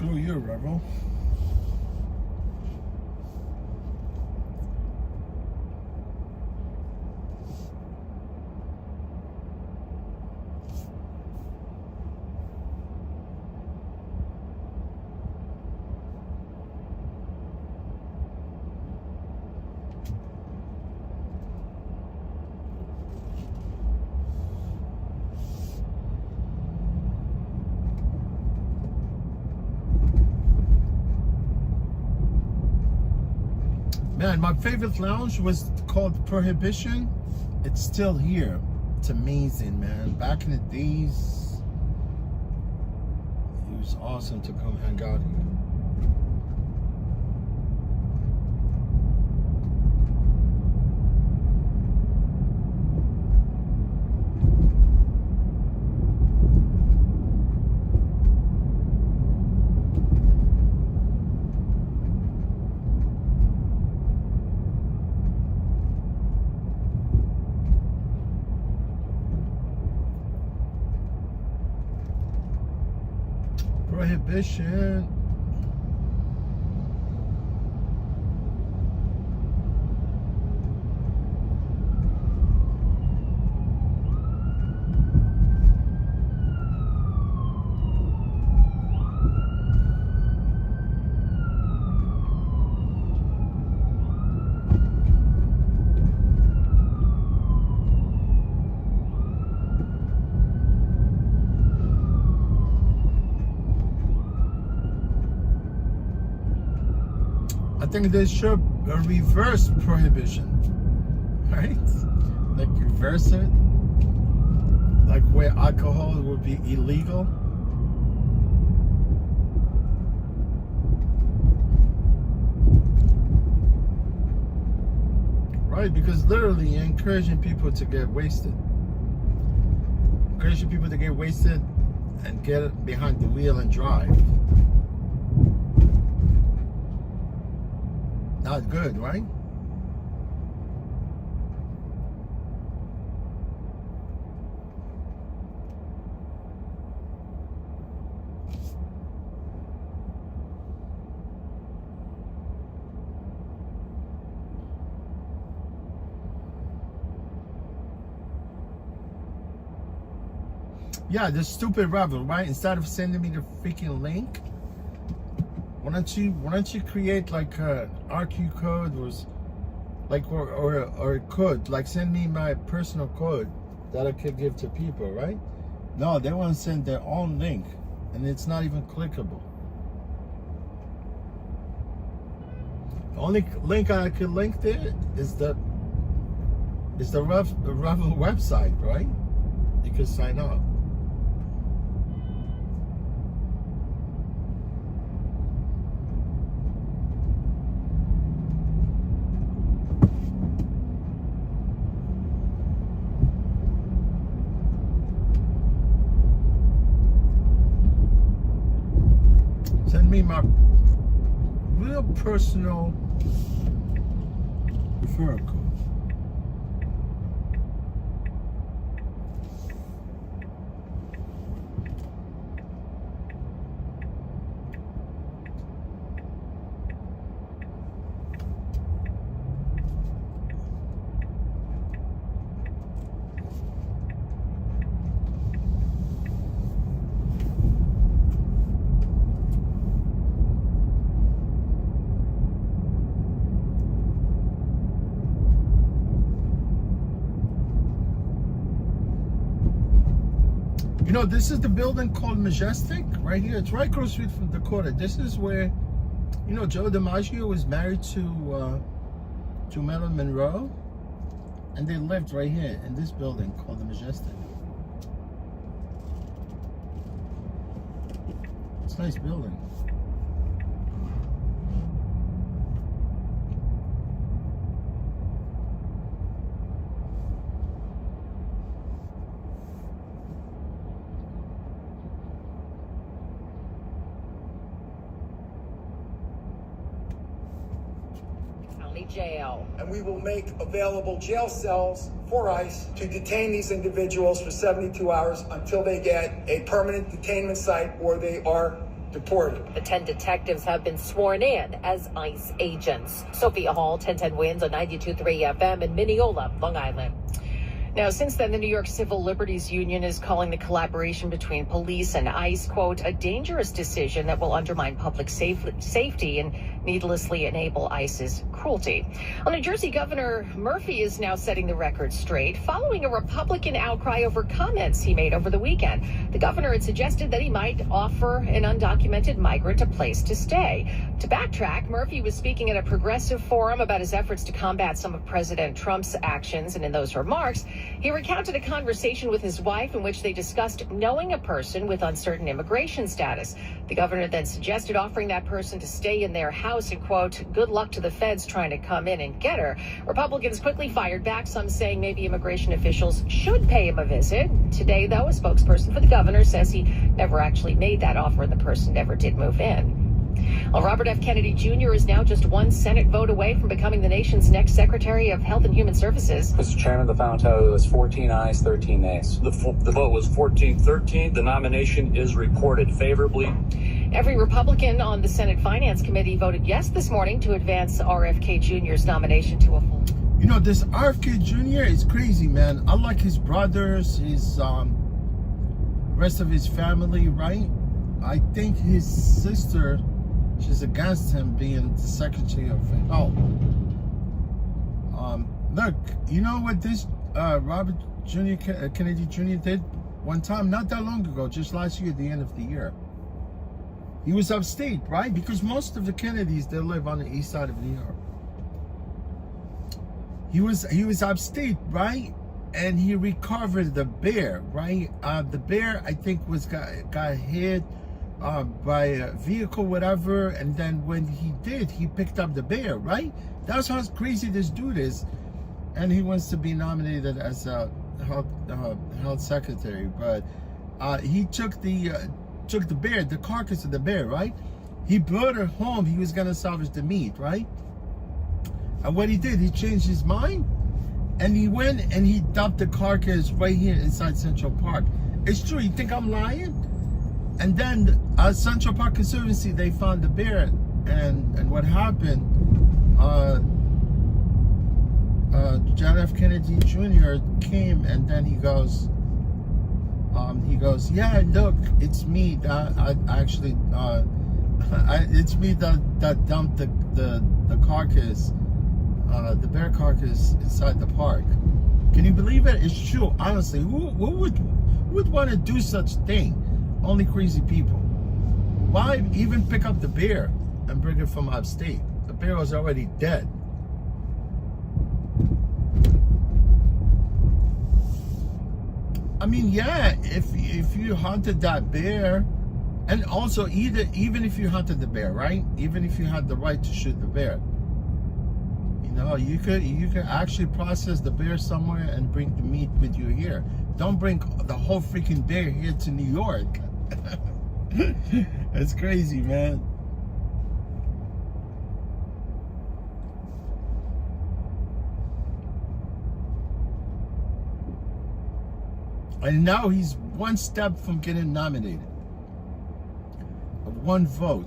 S1: Screw you, Revel. Man, my favorite lounge was called Prohibition. It's still here. It's amazing, man. Back in the days, it was awesome to come hang out here. Prohibition. I think they should reverse prohibition, right? Like reverse it, like where alcohol would be illegal. Right, because literally you're encouraging people to get wasted. Encouraging people to get wasted and get behind the wheel and drive. Not good, right? Yeah, this stupid Revel, right? Instead of sending me the freaking link, why don't you create like a RQ code or a code, like send me my personal code that I could give to people, right? No, they want to send their own link and it's not even clickable. The only link I could link there is the Revel website, right? You can sign up. Send me my real personal referral code. You know, this is the building called Majestic right here. It's right across the street from Dakota. This is where, you know, Joe DiMaggio was married to Marilyn Monroe, and they lived right here in this building called the Majestic. It's a nice building.
S5: Jail.
S7: And we will make available jail cells for ICE to detain these individuals for 72 hours until they get a permanent detainment site or they are deported.
S5: The 10 detectives have been sworn in as ICE agents. Sophia Hall, 1010 Wins on 92.3 FM in Mineola, Long Island. Now, since then, the New York Civil Liberties Union is calling the collaboration between police and ICE, quote, a dangerous decision that will undermine public safety and needlessly enable ICE's cruelty. Well, New Jersey Governor Murphy is now setting the record straight following a Republican outcry over comments he made over the weekend. The governor had suggested that he might offer an undocumented migrant a place to stay. To backtrack, Murphy was speaking at a progressive forum about his efforts to combat some of President Trump's actions, and in those remarks, he recounted a conversation with his wife in which they discussed knowing a person with uncertain immigration status. The governor then suggested offering that person to stay in their house and, quote, good luck to the feds trying to come in and get her. Republicans quickly fired back, some saying maybe immigration officials should pay him a visit. Today, though, a spokesperson for the governor says he never actually made that offer and the person never did move in. Well, Robert F. Kennedy Jr. is now just one Senate vote away from becoming the nation's next Secretary of Health and Human Services.
S8: Mr. Chairman, the final tally was 14 ayes, 13 nays.
S9: The vote was 14-13. The nomination is reported favorably.
S5: Every Republican on the Senate Finance Committee voted yes this morning to advance RFK Jr.'s nomination to a full.
S1: You know, this RFK Jr. is crazy, man. Unlike his brothers, his rest of his family, right? I think his sister, she's against him being the Secretary of Health. Look, you know what this Robert Kennedy Jr. did one time, not that long ago, just last year, at the end of the year. He was upstate, right? Because most of the Kennedys, they live on the east side of New York. He was upstate, right? And he recovered the bear, right? The bear, I think, got hit by a vehicle, whatever, and then when he did, he picked up the bear, right? That's how crazy this dude is, and he wants to be nominated as a health secretary. But he took the bear, the carcass of the bear, right? He brought it home. He was gonna salvage the meat, right? And what he did, he changed his mind, and he went and he dumped the carcass right here inside Central Park. It's true. You think I'm lying? And then Central Park Conservancy, they found the bear, and what happened? John F. Kennedy Jr. came, and then he goes, yeah, look, it's me that it's me that dumped the carcass, the bear carcass inside the park. Can you believe it? It's true. Honestly, who would want to do such thing? Only crazy people. Why even pick up the bear and bring it from upstate? The bear was already dead. I mean, yeah, if you hunted that bear, and also even if you hunted the bear, right? Even if you had the right to shoot the bear, you know, you could actually process the bear somewhere and bring the meat with you here. Don't bring the whole freaking bear here to New York. It's crazy, man. And now he's one step from getting nominated. One vote.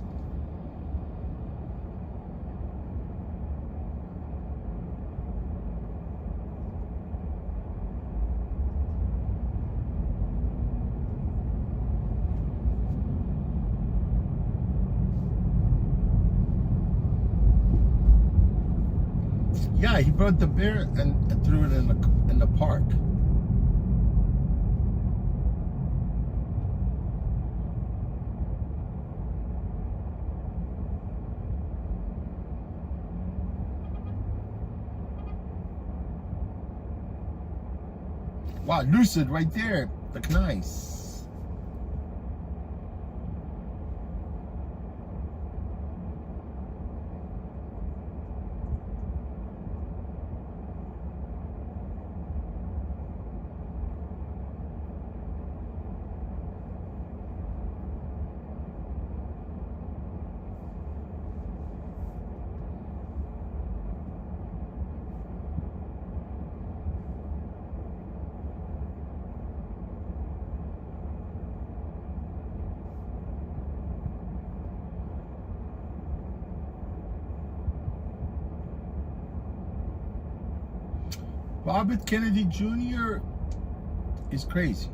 S1: Yeah, he brought the bear and threw it in the park. Wow, lucid right there. Look nice. Robert Kennedy Jr. is crazy.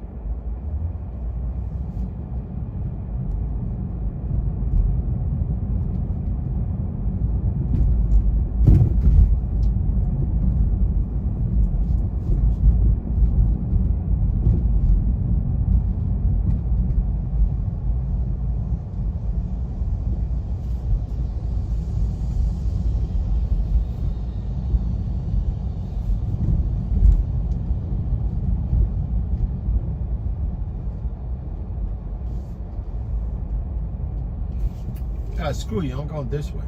S1: Ah, screw you, I'm going this way.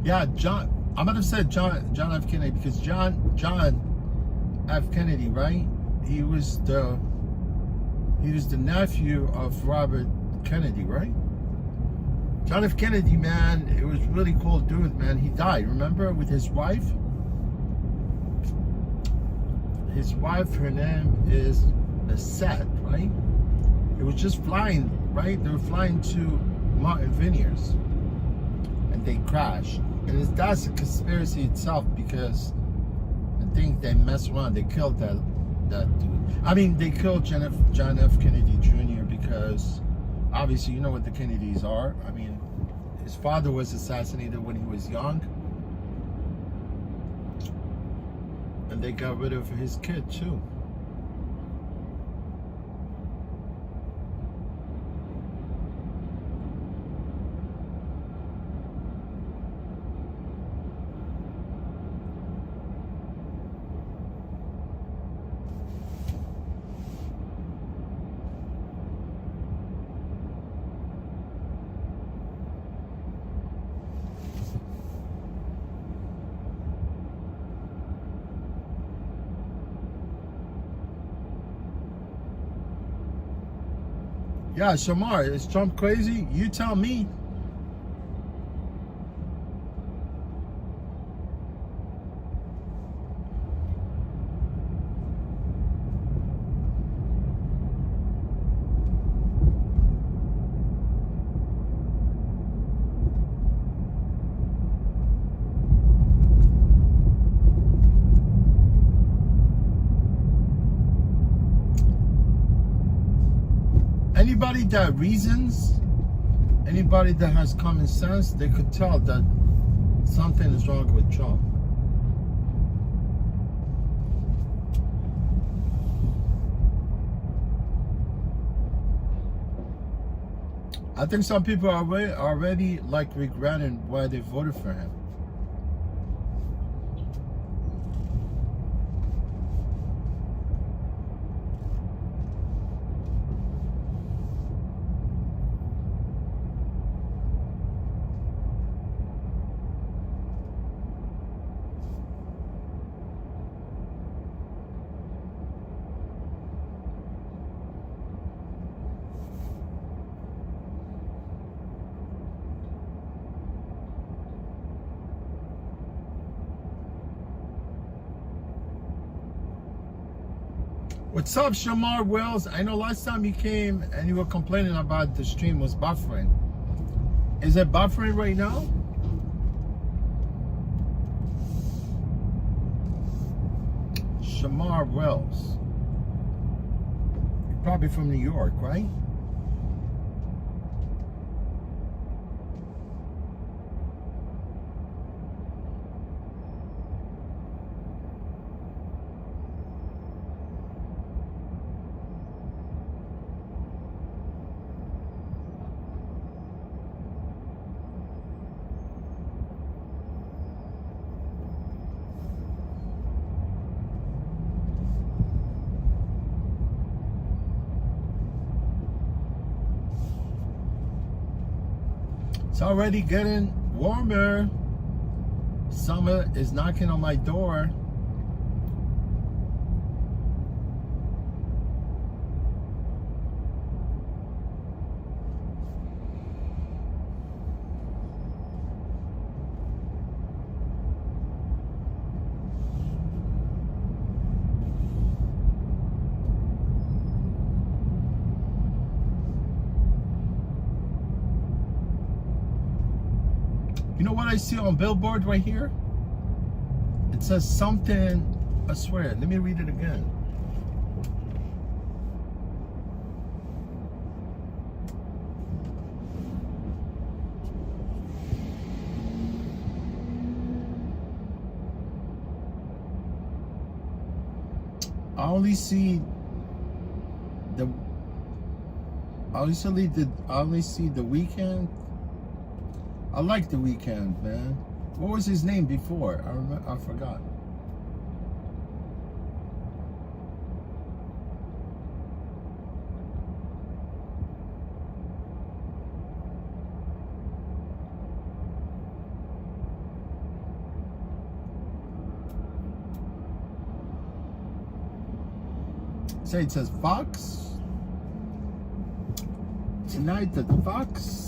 S1: Yeah, John. I might have said John F. Kennedy because John F. Kennedy, right? He was the nephew of Robert Kennedy, right? John F. Kennedy, man, it was really cool dude, man. He died, remember, with his wife. His wife, her name is Seth, right? It was just flying, right? They were flying to Martin Vineyards, and they crashed. And that's a conspiracy itself because I think they messed around. They killed that dude. I mean, they killed John F. Kennedy Jr. because obviously you know what the Kennedys are. I mean, his father was assassinated when he was young, and they got rid of his kid too. Yeah, Shamar, is Trump crazy? You tell me. Anybody that reasons, anybody that has common sense, they could tell that something is wrong with Trump. I think some people are already like regretting why they voted for him. What's up, Shamar Wells? I know last time you came and you were complaining about the stream was buffering. Is it buffering right now? Shamar Wells. You're probably from New York, right? It's already getting warmer. Summer is knocking on my door. You know what I see on billboard right here? It says something, I swear, let me read it again. I only see the Weeknd. I like The Weeknd, man. What was his name before? I forgot. Say it says Fox. Tonight at Fox.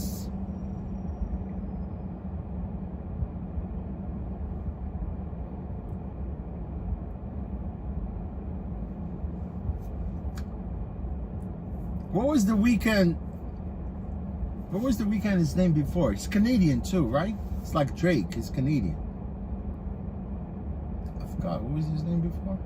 S1: What was The Weeknd? What was The Weeknd's name before? It's Canadian too, right? It's like Drake. It's Canadian. I forgot. What was his name before?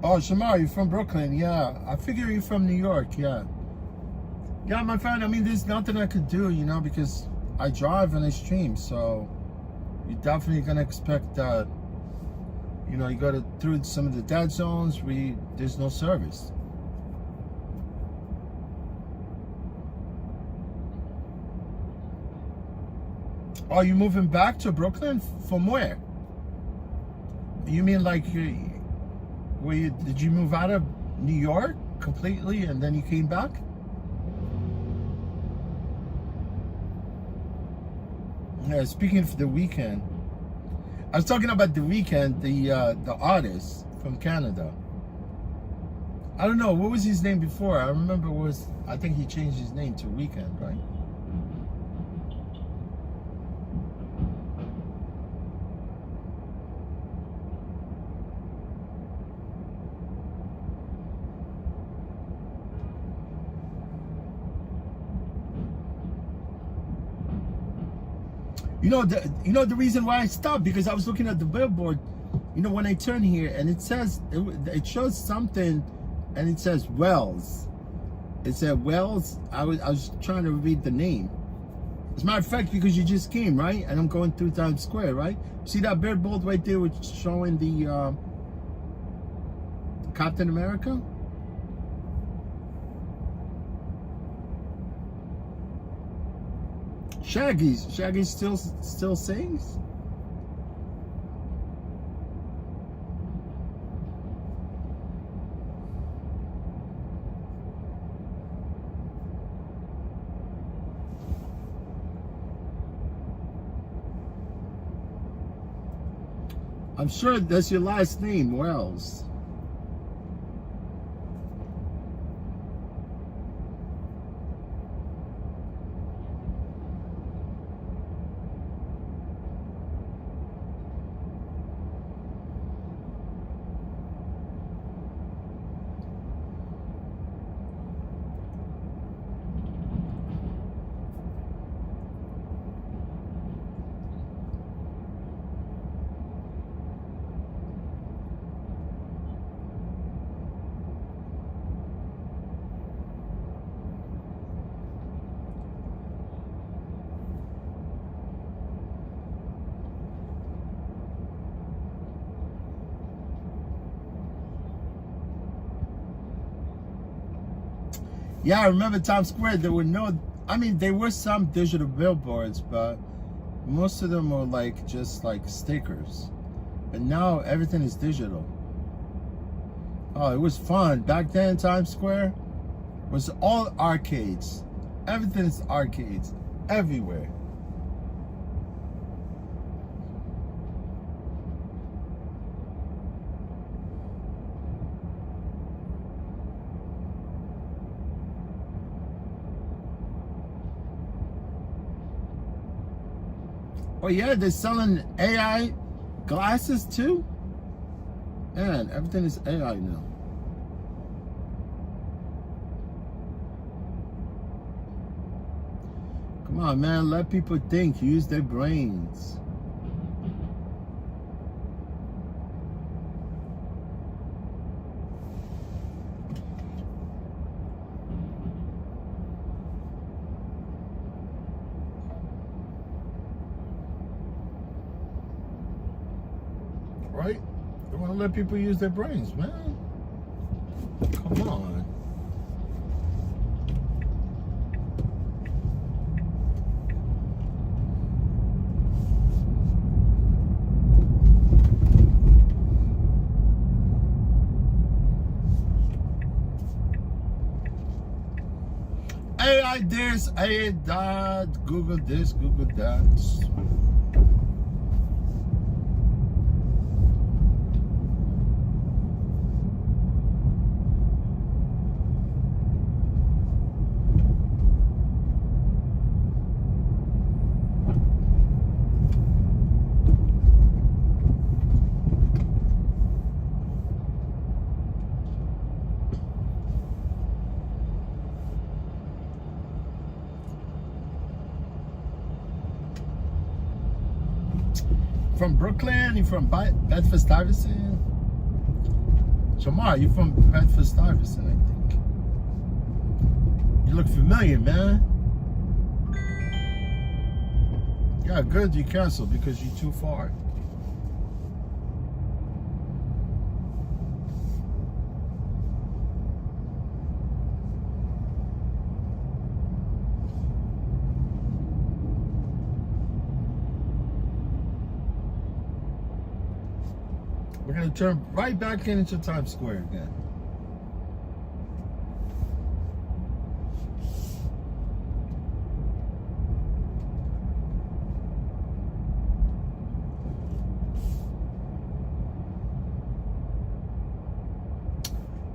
S1: Oh, Shamar, you're from Brooklyn, yeah. I figure you're from New York, yeah. Yeah, my friend, I mean, there's nothing I could do, you know, because I drive and I stream, so you're definitely gonna expect that, you know, you gotta through some of the dead zones where there's no service. Oh, you moving back to Brooklyn? From where? You mean like did you move out of New York completely and then you came back? Yeah, speaking of The Weeknd, I was talking about The Weeknd, the artist. from Canada. I don't know, what was his name before? I remember I think he changed his name to Weekend, right? You know the reason why I stopped, because I was looking at the billboard. You know, when I turn here and it says it shows something, and it says Wells. It said Wells. I was trying to read the name. As a matter of fact, because you just came, right? And I'm going through Times Square, right? See that billboard right there, which is showing the Captain America. Shaggy still sings? I'm sure that's your last name, Wells. Yeah, I remember Times Square, there were there were some digital billboards, but most of them were like just like stickers. But now everything is digital. Oh, it was fun. Back then, Times Square was all arcades. Everything is arcades everywhere. Oh yeah, they're selling AI glasses too? Man, everything is AI now. Come on, man, let people think, use their brains. Right? They want to let people use their brains, man. Come on. AI this, AI that, Google this, Google that. From Brooklyn, you from Bedford-Stuyvesant? Shamar, you from Bedford-Stuyvesant, I think. You look familiar, man. Yeah, good, you canceled because you're too far. We're gonna turn right back into Times Square again.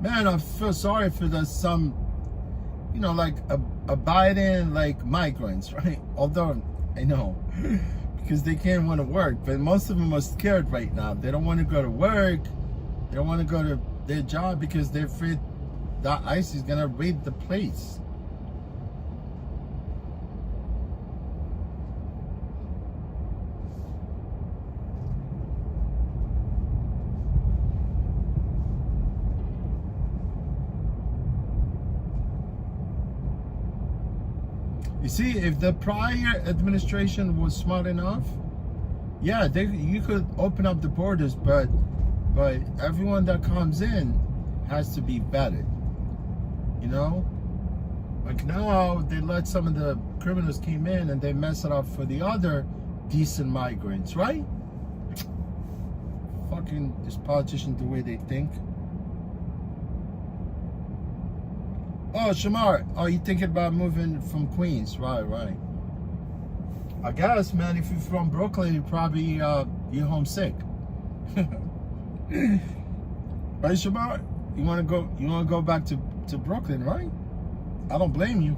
S1: Man, I feel sorry for some, you know, like abiding like migrants, right? Although I know because they can't want to work, but most of them are scared right now. They don't want to go to work. They don't want to go to their job because they're afraid that ICE is gonna raid the place. You see, if the prior administration was smart enough, yeah, you could open up the borders, but everyone that comes in has to be vetted. You know, like now they let some of the criminals came in and they mess it up for the other decent migrants, right? Fucking this politician the way they think. Oh, Shamar. Oh, you thinking about moving from Queens? Right. I guess, man, if you're from Brooklyn, you probably you're homesick. Right, Shamar? You wanna go back to Brooklyn, right? I don't blame you.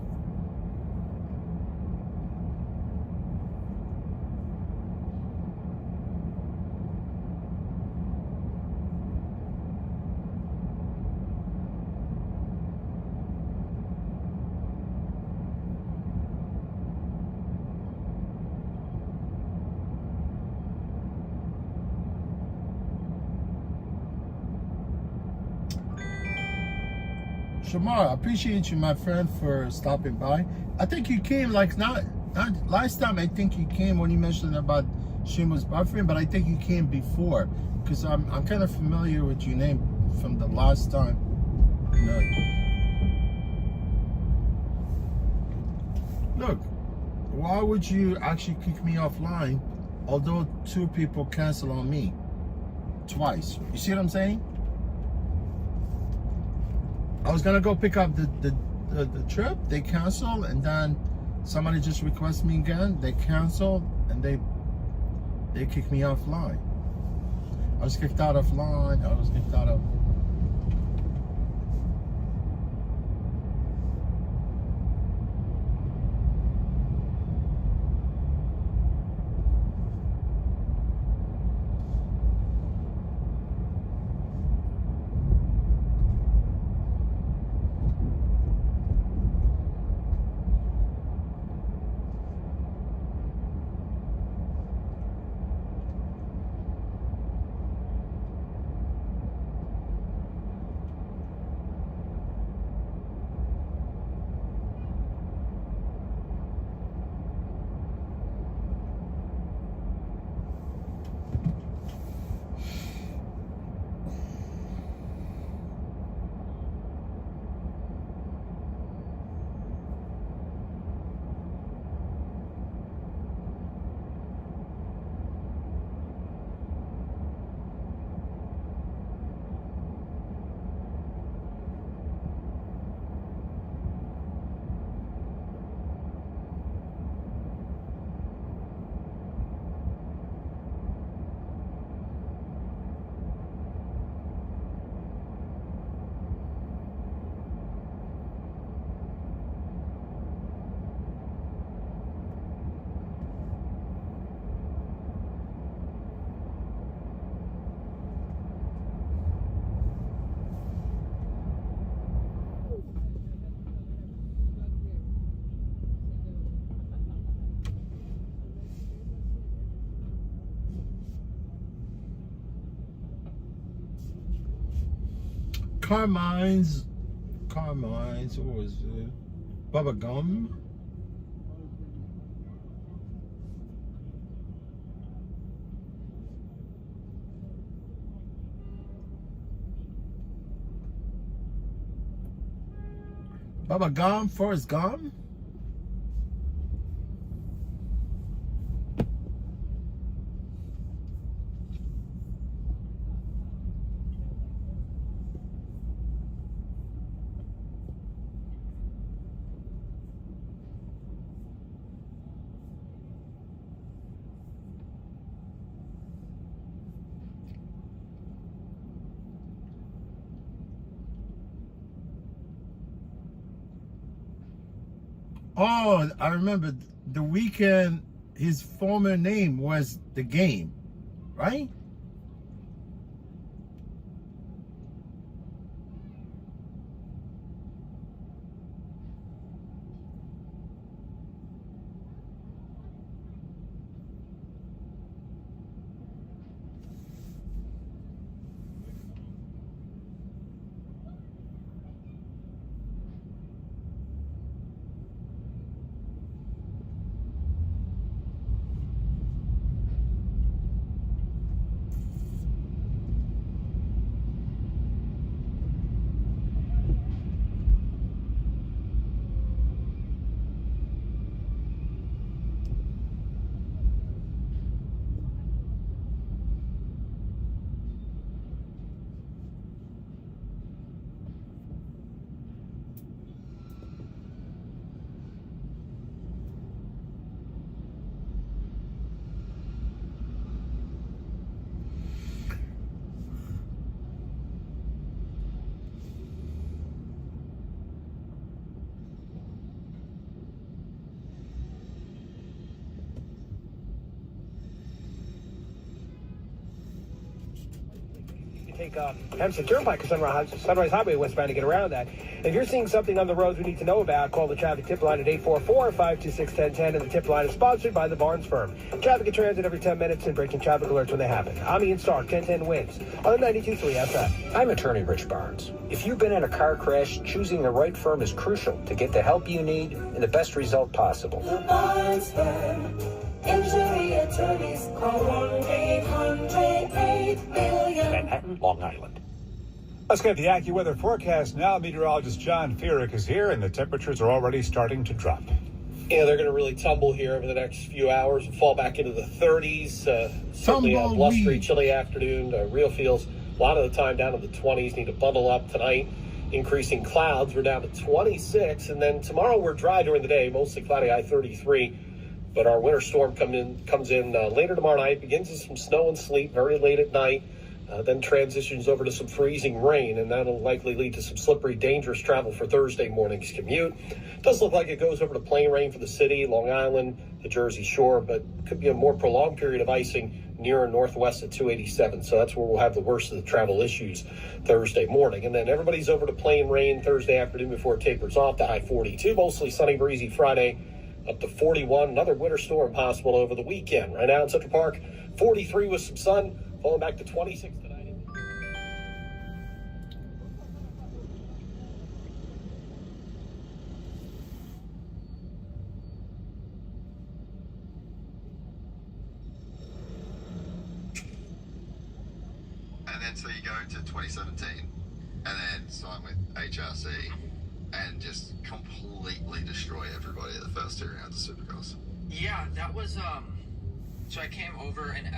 S1: Shamar, I appreciate you, my friend, for stopping by. I think you came like not last time. I think you came when you mentioned about Shima's buffering, but I think you came before because I'm kind of familiar with your name from the last time. You know. Look, why would you actually kick me offline? Although 2 people cancel on me twice. You see what I'm saying? I was gonna go pick up the trip, they canceled, and then somebody just requested me again, they canceled, and they kicked me offline. I was kicked out of line, I was kicked out of... Carmine's, what was it? Bubba Gum? Bubba Gum, Forrest Gum? Oh, I remember the weekend. His former name was The Game, right?
S10: Take Hempstead Turnpike or Sunrise Highway westbound to get around that. If you're seeing something on the roads we need to know about, call the traffic tip line at 844-526-1010, and the tip line is sponsored by the Barnes Firm. Traffic and transit every 10 minutes and breaking traffic alerts when they happen. I'm Ian Stark, 1010 wins on the 92.3 FM.
S8: I'm attorney Rich Barnes. If you've been in a car crash, choosing the right firm is crucial to get the help you need and the best result possible.
S11: The Barnes Firm. Injury attorneys, call 1-800-8-billion.
S9: Manhattan, Long Island.
S6: Let's get the AccuWeather forecast now. Meteorologist John Feerick is here, and the temperatures are already starting to drop.
S12: Yeah, they're going to really tumble here over the next few hours and fall back into the 30s. Certainly a blustery, chilly afternoon. Real feels a lot of the time down to the 20s. Need to bundle up tonight. Increasing clouds. We're down to 26. And then tomorrow we're dry during the day, mostly cloudy, high 33. But our winter storm comes in later tomorrow night, begins with some snow and sleet very late at night, then transitions over to some freezing rain, and that'll likely lead to some slippery, dangerous travel for Thursday morning's commute. Does look like it goes over to plain rain for the city, Long Island, the Jersey Shore, but could be a more prolonged period of icing near and northwest at 287. So that's where we'll have the worst of the travel issues Thursday morning. And then everybody's over to plain rain Thursday afternoon before it tapers off to high 42, mostly sunny, breezy Friday. Up to 41, another winter storm possible over the weekend. Right now in Central Park, 43 with some sun, falling back to 26 tonight.
S13: And then so you go to 2017, and then sign with HRC. And just completely destroy everybody at the first 2 rounds of Supercross.
S14: Yeah, that was so I came over and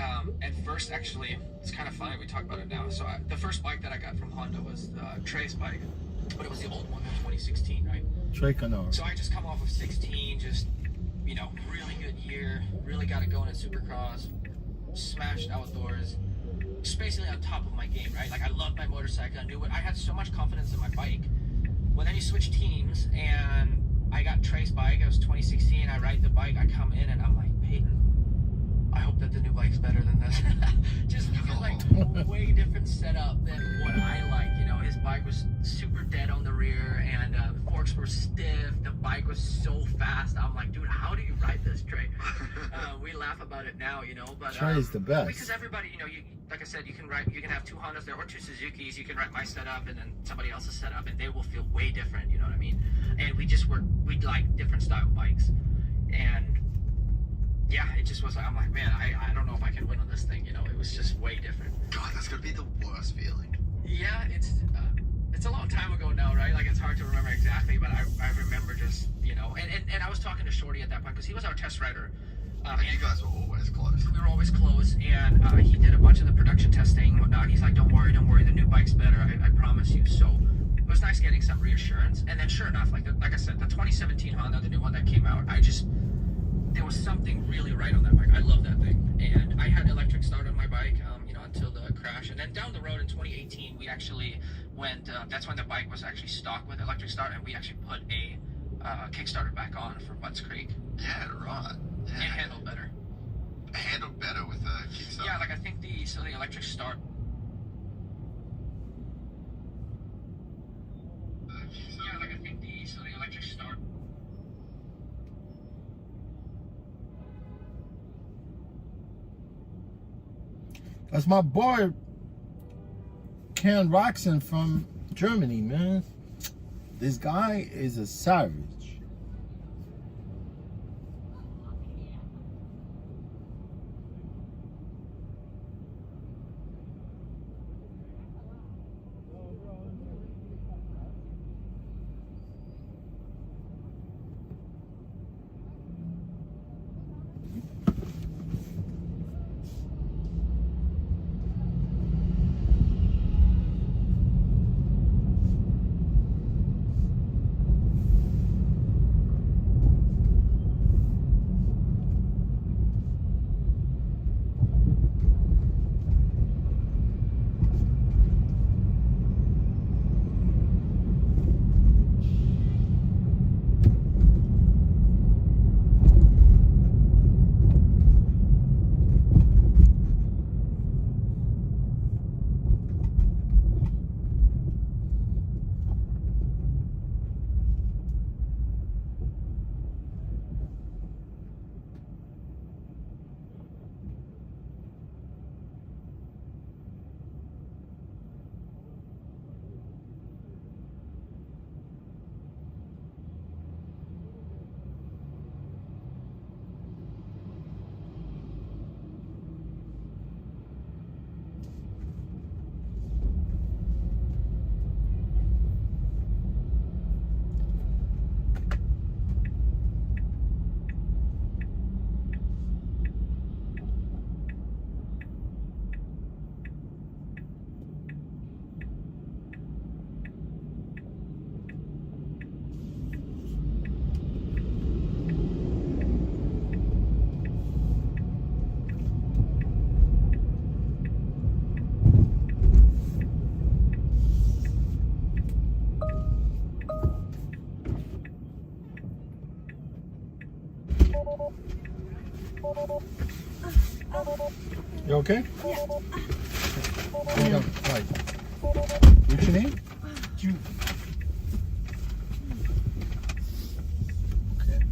S14: at first, actually, it's kind of funny we talk about it now. So the first bike that I got from Honda was Trey's bike, but it was the old one in 2016, right?
S1: Trey Canard.
S14: So I just come off of 16, just really good year, really got it going at Supercross, smashed outdoors, just basically on top of my game, right? Like I loved my motorcycle, I knew it. I had so much confidence in my bike. Well, then you switch teams, and I got Trey's bike. It was 2016. I ride the bike. I come in, and I'm like, Peyton, I hope that the new bike's better than this. Just because, like, a way different setup than what I like. His bike was super dead on the rear, and the forks were stiff. The bike was so fast. I'm like, dude, how do you ride this, Trey? We laugh about it now, but
S1: Trey's the best.
S14: because everybody, like I said, you can have 2 Hondas there or 2 Suzukis. You can ride my setup and then somebody else's setup, and they will feel way different. You know what I mean? And we like different style bikes, and yeah, it just was like, I'm like, man, I don't know if I can win on this thing. It was just way different.
S13: God, that's gonna be the worst feeling.
S14: Yeah, it's a long time ago now, right? Like it's hard to remember exactly, but I remember just and I was talking to Shorty at that point because he was our test rider.
S13: And you guys were always close.
S14: We were always close, and he did a bunch of the production testing and whatnot. He's like, don't worry, the new bike's better, I promise you. So it was nice getting some reassurance. And then sure enough, like I said, the 2017 Honda, the new one that came out, there was something really right on that bike. I love that thing. And I had electric start on my bike, until the crash. And then down the road in 2018, we actually went, that's when the bike was actually stock with electric start, and we actually put a Kickstarter back on for Butts Creek.
S13: Yeah, right. Yeah.
S14: It handled better.
S13: Handled better with the Kickstarter.
S14: Yeah, like I think the electric start. Yeah, like I think the electric start.
S1: That's my boy Ken Roxon from Germany, man. This guy is a savage. You okay?
S2: Yeah.
S1: Right. What's your name? June. Okay.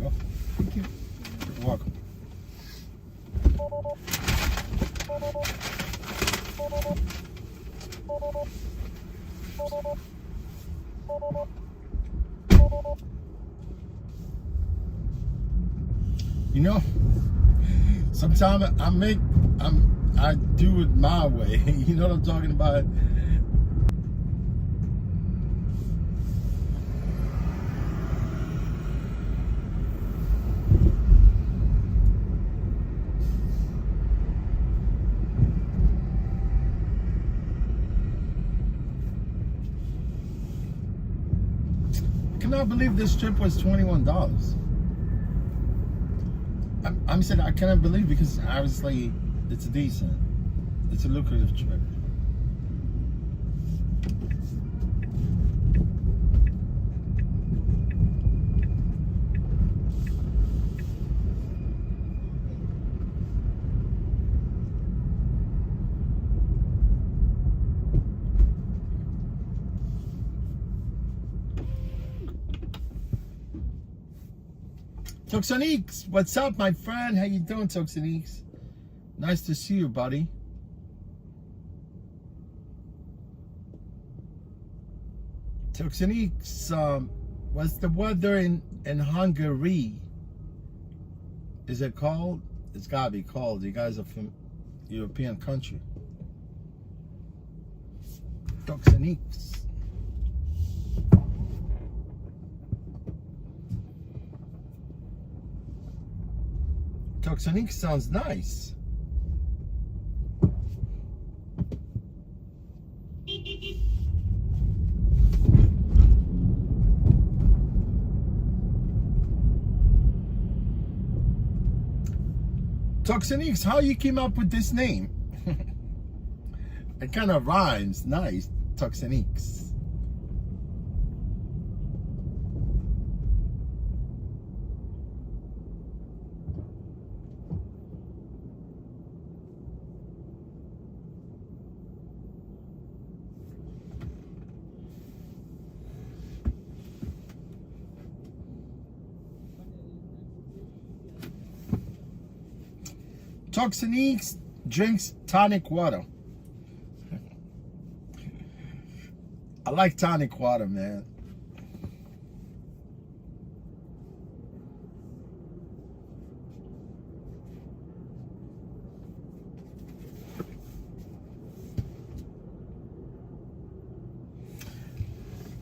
S1: go.
S2: Thank you.
S1: You're welcome. You know, sometimes I do it my way. You know what I'm talking about? I cannot believe this trip was $21. I said I cannot believe because obviously it's decent. It's a lucrative trip. Toxoniques, what's up, my friend? How you doing, Toxoniques? Nice to see you, buddy. Toxoniques, what's the weather in Hungary? Is it cold? It's gotta be cold. You guys are from European country. Toxoniques. Toxonique sounds nice. Toxoniques, how you came up with this name? It kind of rhymes. Nice. Toxoniques. Toxoniques drinks tonic water. I like tonic water, man.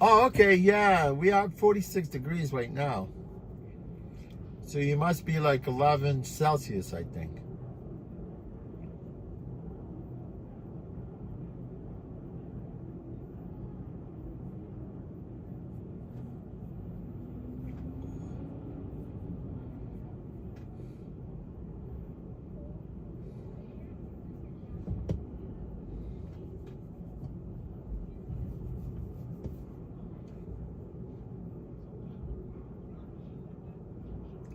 S1: Oh, okay, yeah. We are 46 degrees right now. So you must be like 11 Celsius, I think.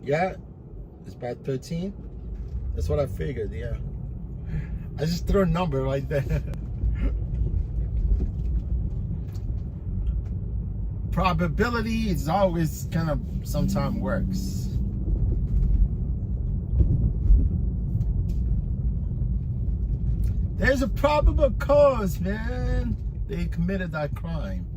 S1: Yeah, it's about 13. That's what I figured, yeah. I just threw a number right there. Probability is always kind of sometimes works. There's a probable cause, man. They committed that crime.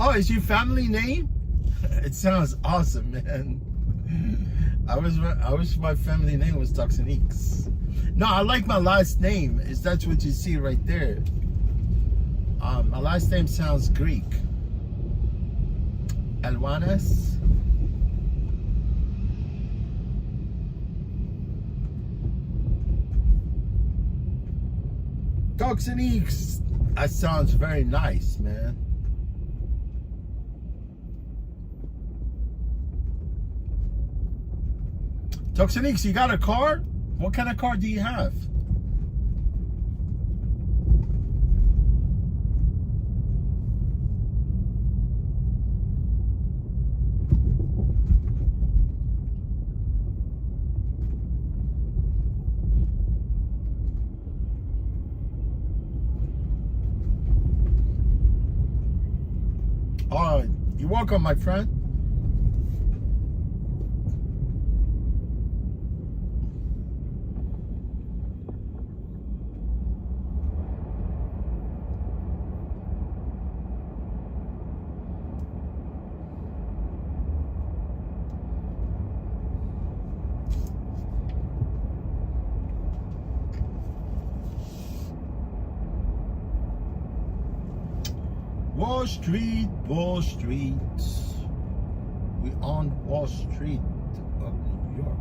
S1: Oh, is your family name? It sounds awesome, man. I wish my family name was Toxoniques. No, I like my last name. That's what you see right there. My last name sounds Greek. Elwanes. Toxoniques. That sounds very nice, man. Toxoniques, you got a car? What kind of car do you have? Oh, you're welcome, my friend. Wall Street, Wall Street. We on Wall Street of New York.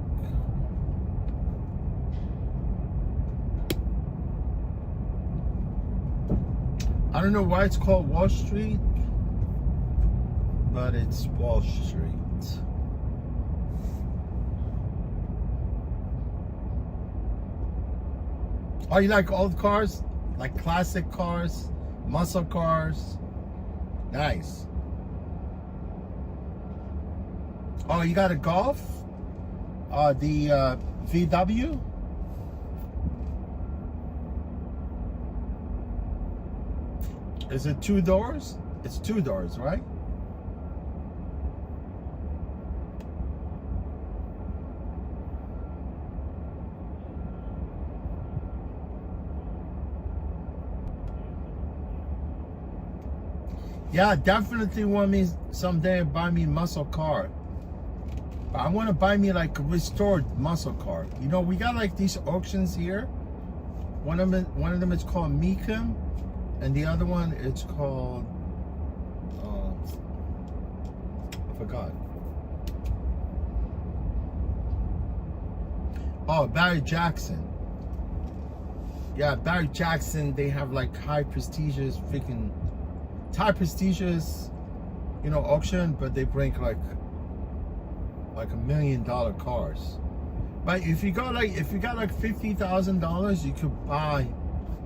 S1: I don't know why it's called Wall Street, but it's Wall Street. Oh, you like old cars? Like classic cars? Muscle cars? Nice. Oh, you got a Golf? The VW? Is it 2 doors? It's 2 doors, right? Yeah, definitely want me someday buy me muscle car. But I want to buy me like a restored muscle car. You know, we got like these auctions here. One of them is called Meekum, and the other one it's called I forgot. Oh, Barry Jackson. Yeah, Barry Jackson. They have like high prestigious freaking. It's high prestigious, you know, auction, but they bring like $1 million cars. But if you got like $50,000,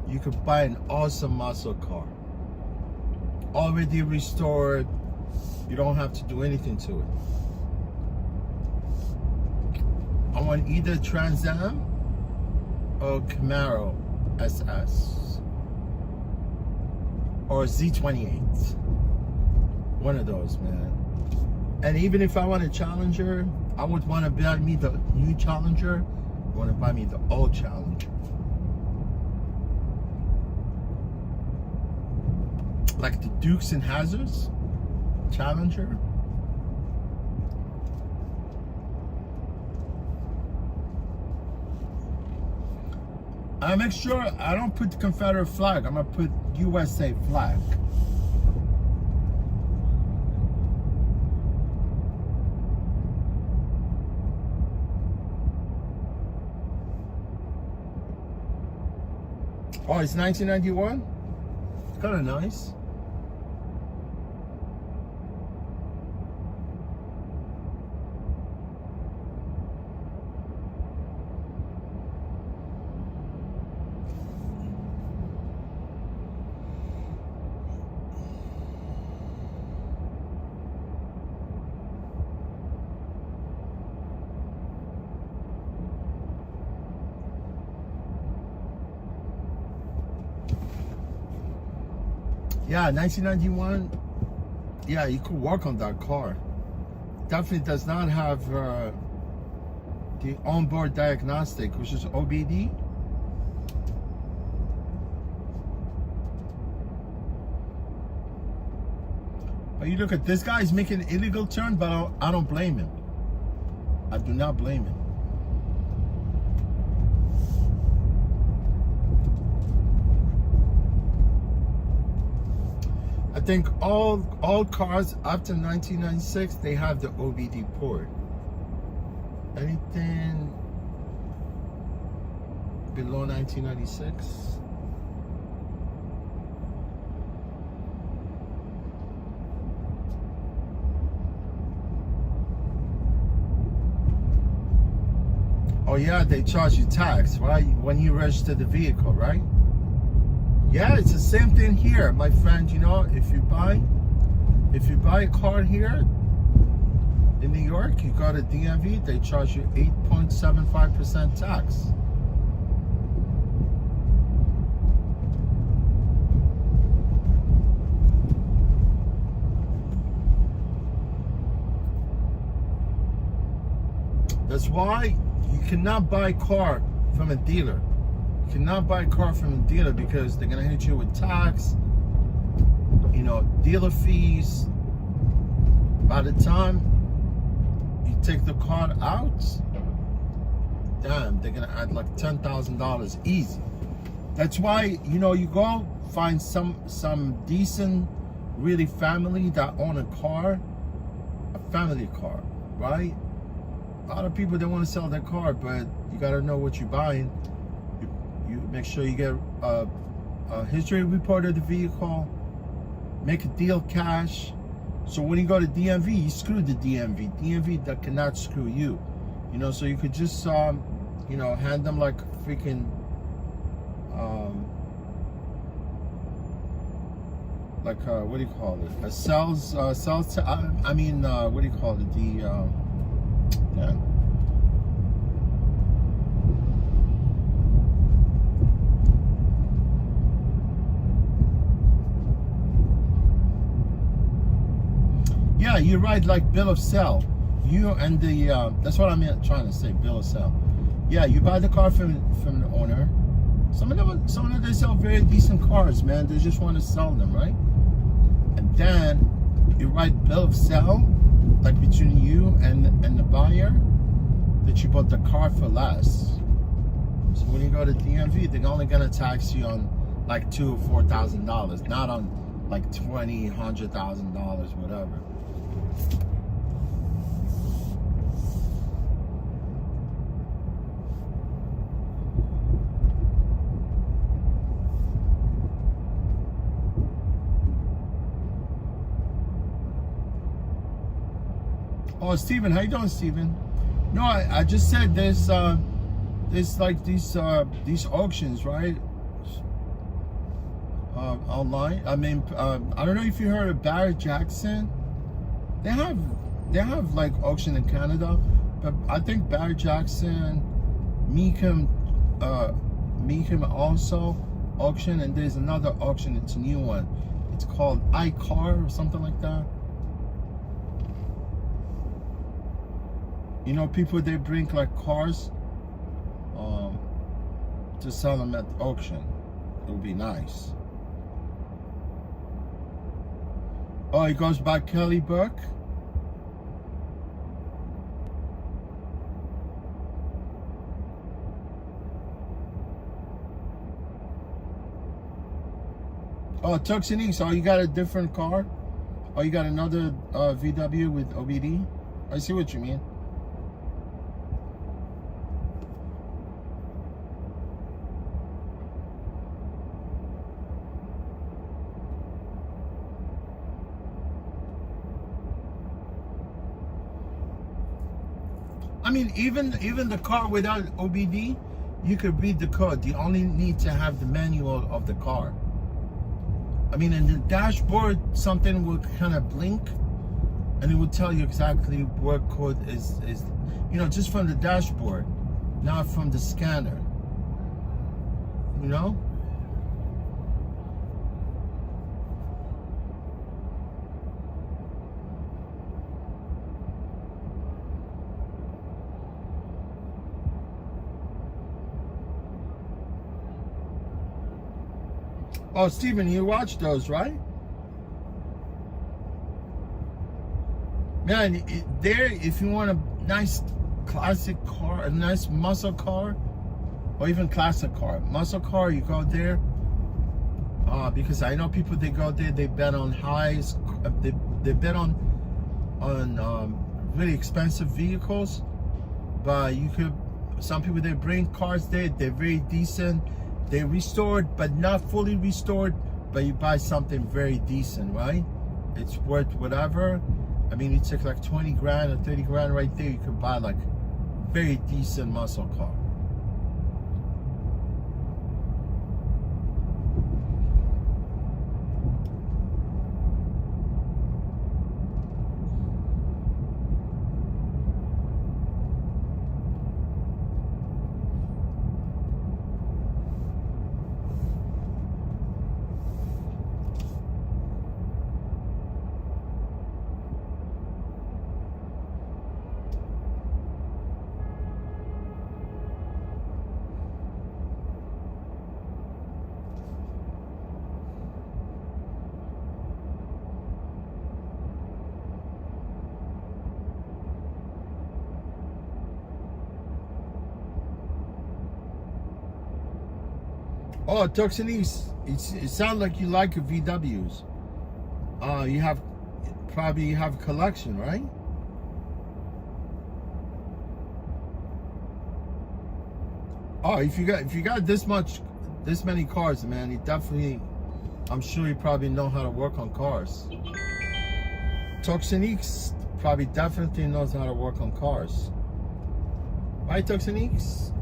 S1: you could buy an awesome muscle car, already restored. You don't have to do anything to it. I want either Trans Am or Camaro SS. Or Z28. One of those, man. And even if I want a Challenger, I would want to buy me the new Challenger. I want to buy me the old Challenger. Like the Dukes and Hazzards Challenger. I make sure I don't put the Confederate flag. I'm gonna put USA flag. Oh, it's 1991? It's kind of nice. Yeah, 1991. Yeah, you could work on that car. Definitely does not have the onboard diagnostic, which is OBD. But you look at this guy, he's making an illegal turn, but I don't blame him. I do not blame him. I think all cars after 1996, they have the OBD port. Anything below 1996? Oh yeah, they charge you tax, right? When you register the vehicle, right? Yeah, it's the same thing here, my friend. You know, if you buy a car here in New York, you got a DMV, they charge you 8.75% tax. That's why you cannot buy a car from a dealer. You cannot buy a car from a dealer because they're gonna hit you with tax, you know, dealer fees. By the time you take the car out, damn, they're gonna add like $10,000 easy. That's why, you know, you go find some decent, really family that own a car, a family car, right? A lot of people, they want to sell their car, but you got to know what you're buying. You make sure you get a history report of the vehicle, make a deal cash. So when you go to DMV, you screw the DMV. DMV that cannot screw you. You know, so you could just, you know, hand them like freaking, like what do you call it? A sales, I mean, what do you call it? The, yeah. Yeah, you're right. Like bill of sale, you and the that's what I'm trying to say. Bill of sale. Yeah, you buy the car from the owner. Some of them they sell very decent cars, man. They just want to sell them, right? And then you write bill of sale, like between you and the buyer, that you bought the ar for less. So when you go to DMV, they're only gonna tax you on like $2,000 or $4,000, not on like $20,000, $100,000, whatever. Oh, Steven, how you doing, Steven? No, I just said there's like these auctions, right? Online. I mean, I don't know if you heard of Barrett Jackson. They have like auction in Canada, but I think Barrett Jackson, Meekham also auction, and there's another auction. It's a new one. It's called iCar or something like that. You know, people, they bring like cars to sell them at the auction. It would be nice. Oh, it goes by Kelly Burke. Oh, Turks and East. Oh, you got a different car? Oh, you got another VW with OBD? I see what you mean. I mean, even the car without OBD, you could read the code. You only need to have the manual of the car. I mean, in the dashboard, something will kind of blink, and it will tell you exactly what code is, you know, just from the dashboard, not from the scanner. You know? Oh, Steven, you watch those, right? Man, there, if you want a nice classic car, a nice muscle car, or even classic car, muscle car, you go there. Because I know people, they go there, they bet on highs, they bet on really expensive vehicles. But you could, some people, they bring cars there, they're very decent. They restored, but not fully restored, but you buy something very decent, right? It's worth whatever. I mean, you take like 20 grand or 30 grand right there, you could buy like very decent muscle car. Oh, Tuxinese, it sounds like you like your VWs. You have probably have a collection, right? Oh, if you got this many cars, man, you definitely, I'm sure you probably know how to work on cars. Tuxinese probably definitely knows how to work on cars. Right, Tuxinese?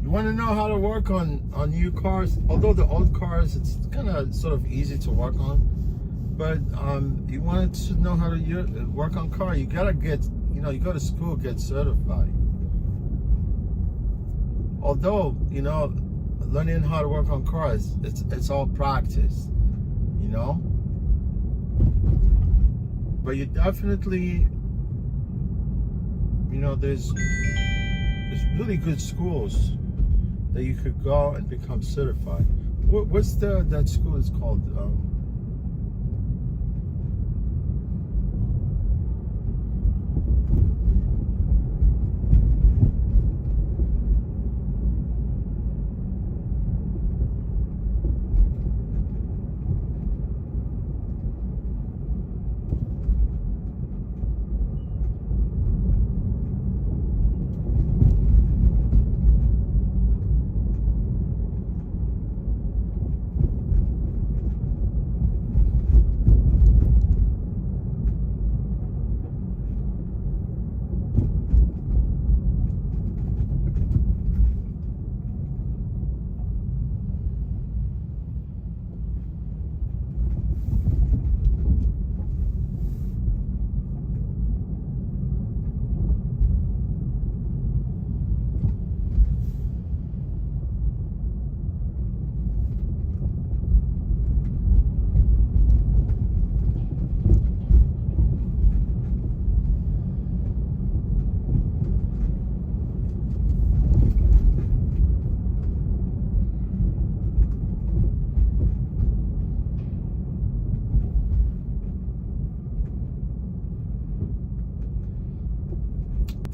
S1: You want to know how to work on new cars, although the old cars, it's kind of sort of easy to work on, but you wanted to know how to work on car, you gotta get, you go to school, get certified. Although, learning how to work on cars, it's all practice, but you definitely, there's really good schools that you could go and become certified. What's that school is called?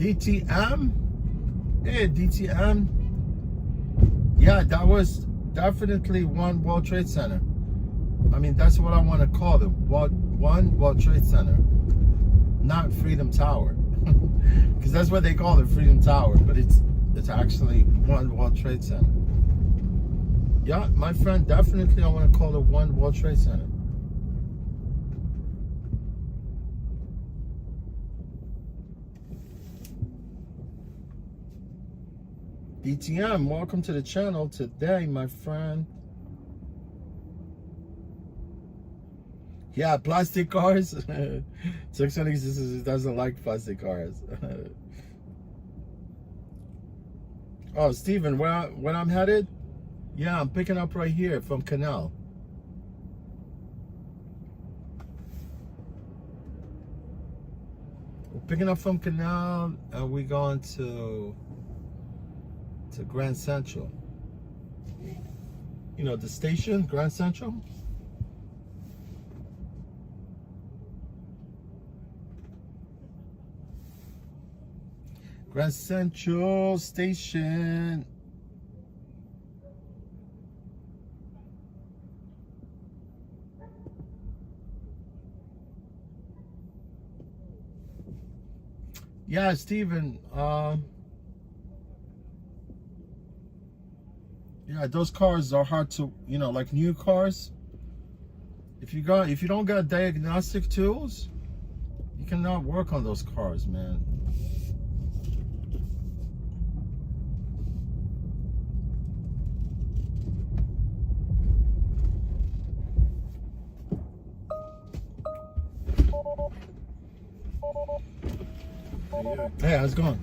S1: DTM? Hey, DTM. Yeah, that was definitely One World Trade Center. I mean, that's what I want to call it. One World Trade Center. Not Freedom Tower. Because that's what they call it, Freedom Tower. But it's actually One World Trade Center. Yeah, my friend, definitely I want to call it One World Trade Center. DTM, welcome to the channel today, my friend. Yeah, plastic cars. 626 doesn't like plastic cars. Oh, Steven, where I'm headed? Yeah, I'm picking up right here from Canal. We're picking up from Canal and we're going to Grand Central. The station, Grand Central. Grand Central Station. Yeah, Steven. Yeah, those cars are hard to, you know, like new cars. If you don't got diagnostic tools, you cannot work on those cars, man. Hey, how's it going?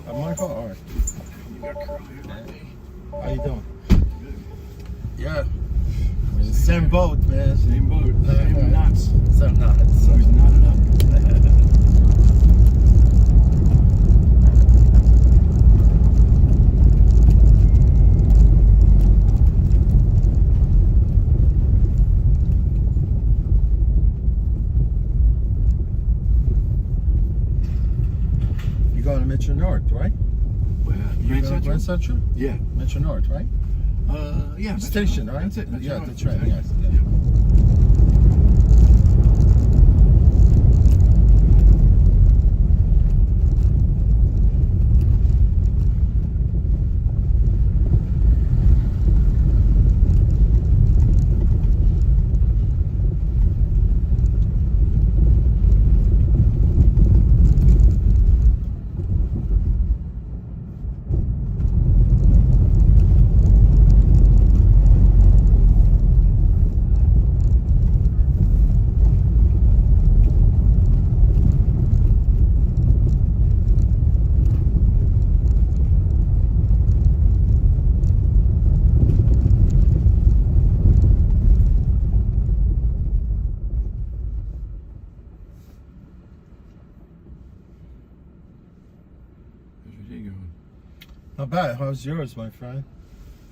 S1: I'm Michael. All right. How you doing? Yeah. We're in the same boat, man.
S4: Same boat. Same knots.
S1: Same knots.
S4: Always knotted up.
S1: You going to Metro North, right?
S4: Grand Central?
S1: Grand Central?
S4: Yeah.
S1: Metro North, right?
S4: Yeah.
S1: Station, right?
S4: That's it.
S1: Yeah,
S4: North.
S1: the train,
S4: Exactly.
S1: yes. Yeah. Not bad. How's yours, my friend?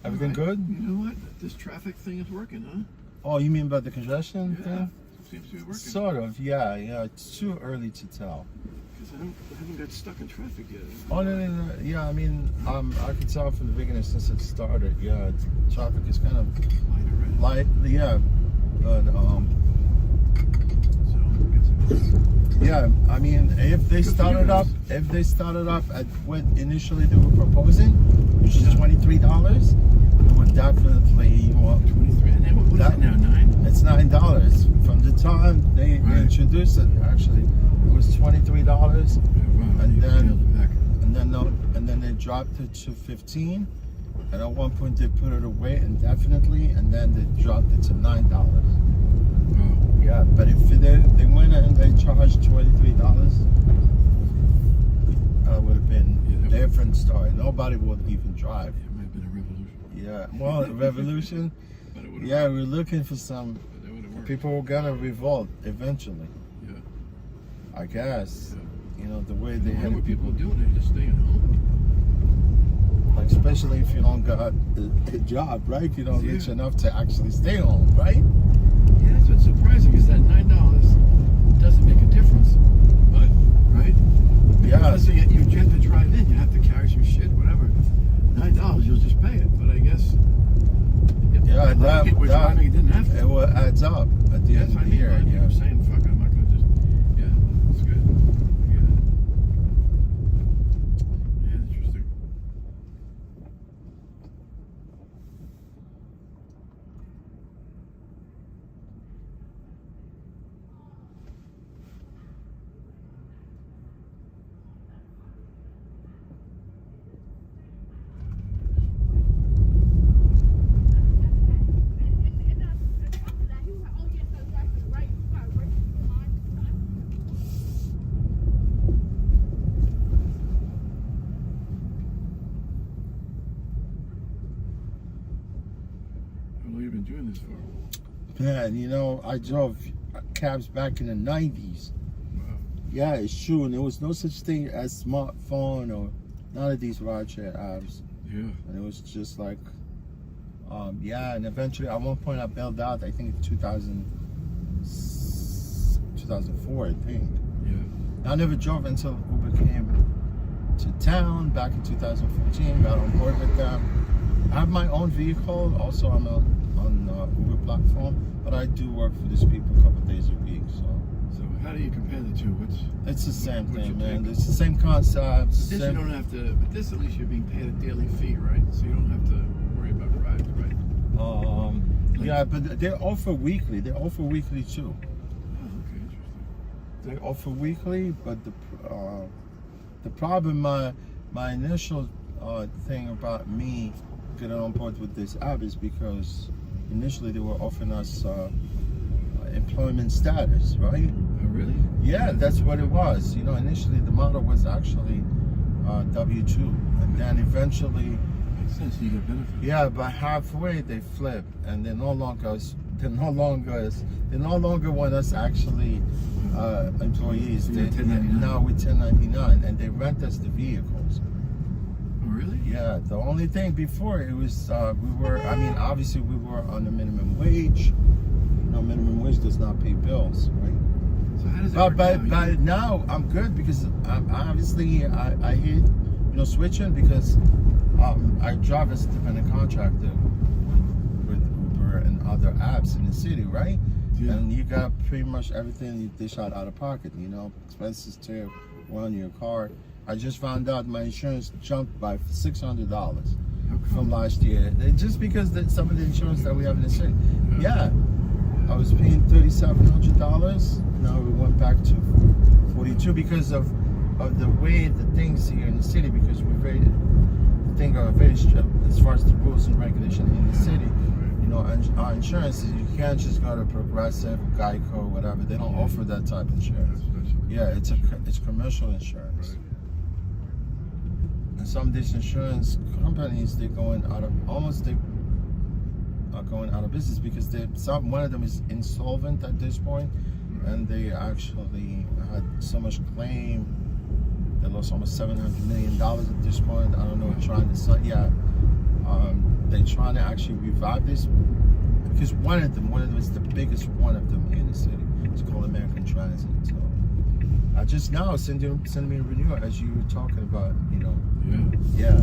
S1: Everything good?
S4: You know what? This traffic thing is working, huh?
S1: Oh, you mean about the congestion
S4: Yeah.
S1: thing?
S4: Seems to be working.
S1: Sort of, yeah. It's too early to tell.
S4: Because I haven't got stuck in traffic yet.
S1: Oh, no. Yeah, I mean, I can tell from the beginning since it started. Yeah, traffic is kind of light. Yeah, but yeah. I mean, if they started up at what initially they were proposing, which is $23, it would definitely want
S4: 23. And then what is it now? $9?
S1: It's $9 from the time they introduced it. Actually, it was $23, and then they dropped it to $15. And at one point they put it away indefinitely, and then they dropped it to $9. Yeah, but if they went and they charged $23, would have been a different story. Nobody would even drive.
S4: It might have been a revolution.
S1: Yeah, well, revolution. Yeah, we're looking for some people who are gonna revolt eventually.
S4: Yeah.
S1: I guess. You know, the way they
S4: What
S1: had
S4: were people
S1: people.
S4: doing? They just staying home.
S1: Like, especially if you don't got a job, right? You don't rich enough to actually stay home, right?
S4: Yeah, that's what's surprising is that $9 doesn't make a difference. But right?
S1: Yeah.
S4: Let's say you have to drive in, you have to carry some shit, whatever. $9, you'll just pay it. But I guess
S1: Yeah, that
S4: people were driving, it didn't have to.
S1: It adds up at the end of the year.
S4: Yeah, I'm saying, fuck it, I'm not gonna just. Yeah, that's good. Yeah, interesting. How long have you been doing this for?
S1: Man, you know, I drove cabs back in the 90s.
S4: Wow.
S1: Yeah, it's true. And there was no such thing as smartphone or none of these rideshare apps.
S4: Yeah.
S1: And it was just like, yeah, and eventually at one point I bailed out, I think in 2004, I think.
S4: Yeah.
S1: I never drove until Uber came to town back in 2014, got on board with them. I have my own vehicle, also I'm on Uber platform, but I do work for these people a couple days a week, so
S4: So how do you compare the two?
S1: It's the same
S4: what's
S1: thing,
S4: your
S1: man.
S4: take?
S1: It's the same concept.
S4: This you don't have to. But this at least you're being paid a daily fee, right? So you don't have to worry about rides, right?
S1: Yeah, but they offer weekly. They offer weekly too.
S4: Oh, okay, interesting.
S1: They offer weekly, but the problem, my initial thing about me getting on board with this app is because initially they were offering us employment status, right?
S4: Oh, really?
S1: Yeah, that's what it was. You know, initially the model was actually W-2, and then eventually.
S4: Makes sense. You get benefits.
S1: Yeah, but halfway they flip, and they no longer want us actually employees.
S4: So you're
S1: They,
S4: 1099?
S1: now we're 1099, and they rent us the vehicles.
S4: Oh, really?
S1: Yeah, the only thing before it was obviously we were on the minimum wage. You know, minimum wage does not pay bills, right?
S4: So how does it work
S1: But now I'm good because obviously I hate, you know, switching because I drive as a dependent contractor with Uber and other apps in the city, right? Yeah. And you got pretty much everything you dish out of pocket, you know, expenses to run your car. I just found out my insurance jumped by $600 from last year, just because some of the insurance that we have in the city. Yeah, I was paying $3,700. Now we went back to $42 because of the way the things here in the city, because we're very strict as far as the rules and regulation in the city. You know, our insurance is you can't just go to Progressive, Geico, whatever. They don't offer that type of insurance. Yeah, it's commercial insurance. And some of these insurance companies are going out of business because one of them is insolvent at this point, and they actually had so much claim. They lost almost $700 million at this point. I don't know, they're trying to actually revive this because one of them is the biggest one of them in the city. It's called American Transit. So I just now send me a renewal as you were talking about, you know. Yeah.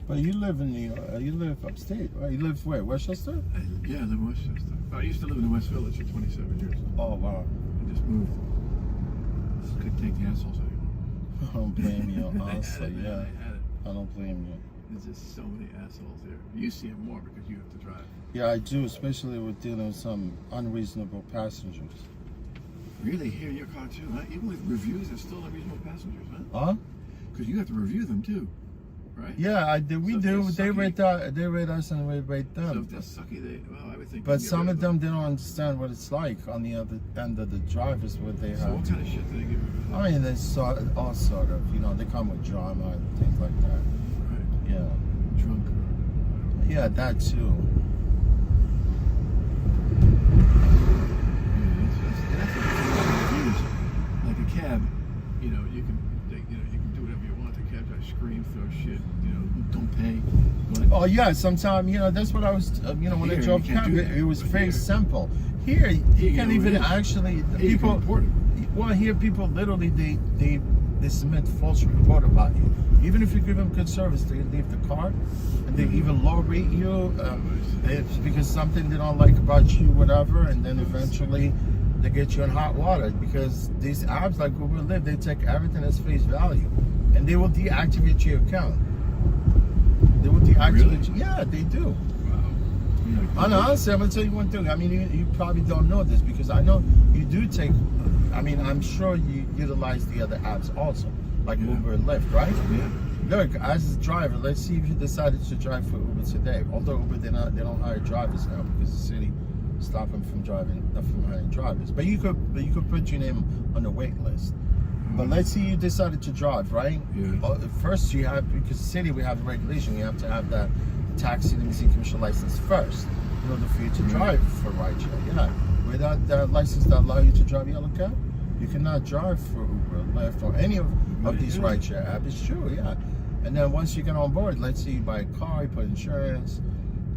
S1: But you live in New York. You live upstate, right? You live where? Westchester?
S4: Yeah, I live in Westchester. I used to live in the West Village for 27 years.
S1: Oh, wow.
S4: I just moved. Just couldn't take the assholes anymore.
S1: I don't blame you, honestly.
S4: I had it.
S1: I don't blame you.
S4: There's just so many assholes there. You see them more because you have to drive.
S1: Yeah, I do, especially with dealing with some unreasonable passengers.
S4: Really? Here in your car too, huh? Even with reviews, there's still unreasonable passengers, huh?
S1: Huh?
S4: Because you have to review them too, right?
S1: Yeah, we do. They rate us and we rate them.
S4: So if they're sucky, I would think.
S1: But some of them, they don't understand what it's like on the other end of the drive is what they have.
S4: So what kind of shit do they give you?
S1: I mean, there's all sort of, you know, they come with drama and things like that.
S4: Right.
S1: Yeah.
S4: Drunk.
S1: Yeah, that too.
S4: Like a cab, you know, you can do whatever you want. The cab guy scream, throw shit, you know, don't pay.
S1: Oh yeah, sometimes, you know, that's what I was, you know, when I drove cab, it was very simple. Here, you can't even actually, people, well, here people literally, they submit false report about you. Even if you give them good service, they leave the car, and they even low rate you, it's because something they don't like about you, whatever, and then eventually they get you in hot water, because these apps like Google Live, they take everything as face value. and they will deactivate your account. They will deactivate you. Yeah, they do.
S4: Wow.
S1: And honestly, I'm gonna tell you one thing. I mean, you probably don't know this because I know you do take. I mean, I'm sure you utilize the other apps also, like Uber and Lyft, right?
S4: Yeah.
S1: Look, as a driver, let's see if you decided to drive for Uber today. Although Uber, they don't hire drivers now because the city stopped them from hiring drivers. But you could put your name on the wait list. But let's say you decided to drive, right?
S4: Yeah.
S1: First, you have, because the city, we have the regulation, you have to have that taxi limousine commercial license first in order for you to drive for rideshare. Yeah. Without that license that allow you to drive yellow cab, you cannot drive for Uber, Lyft, or any of these rideshare apps. It's true, yeah. And then once you get on board, let's say you buy a car, you put insurance,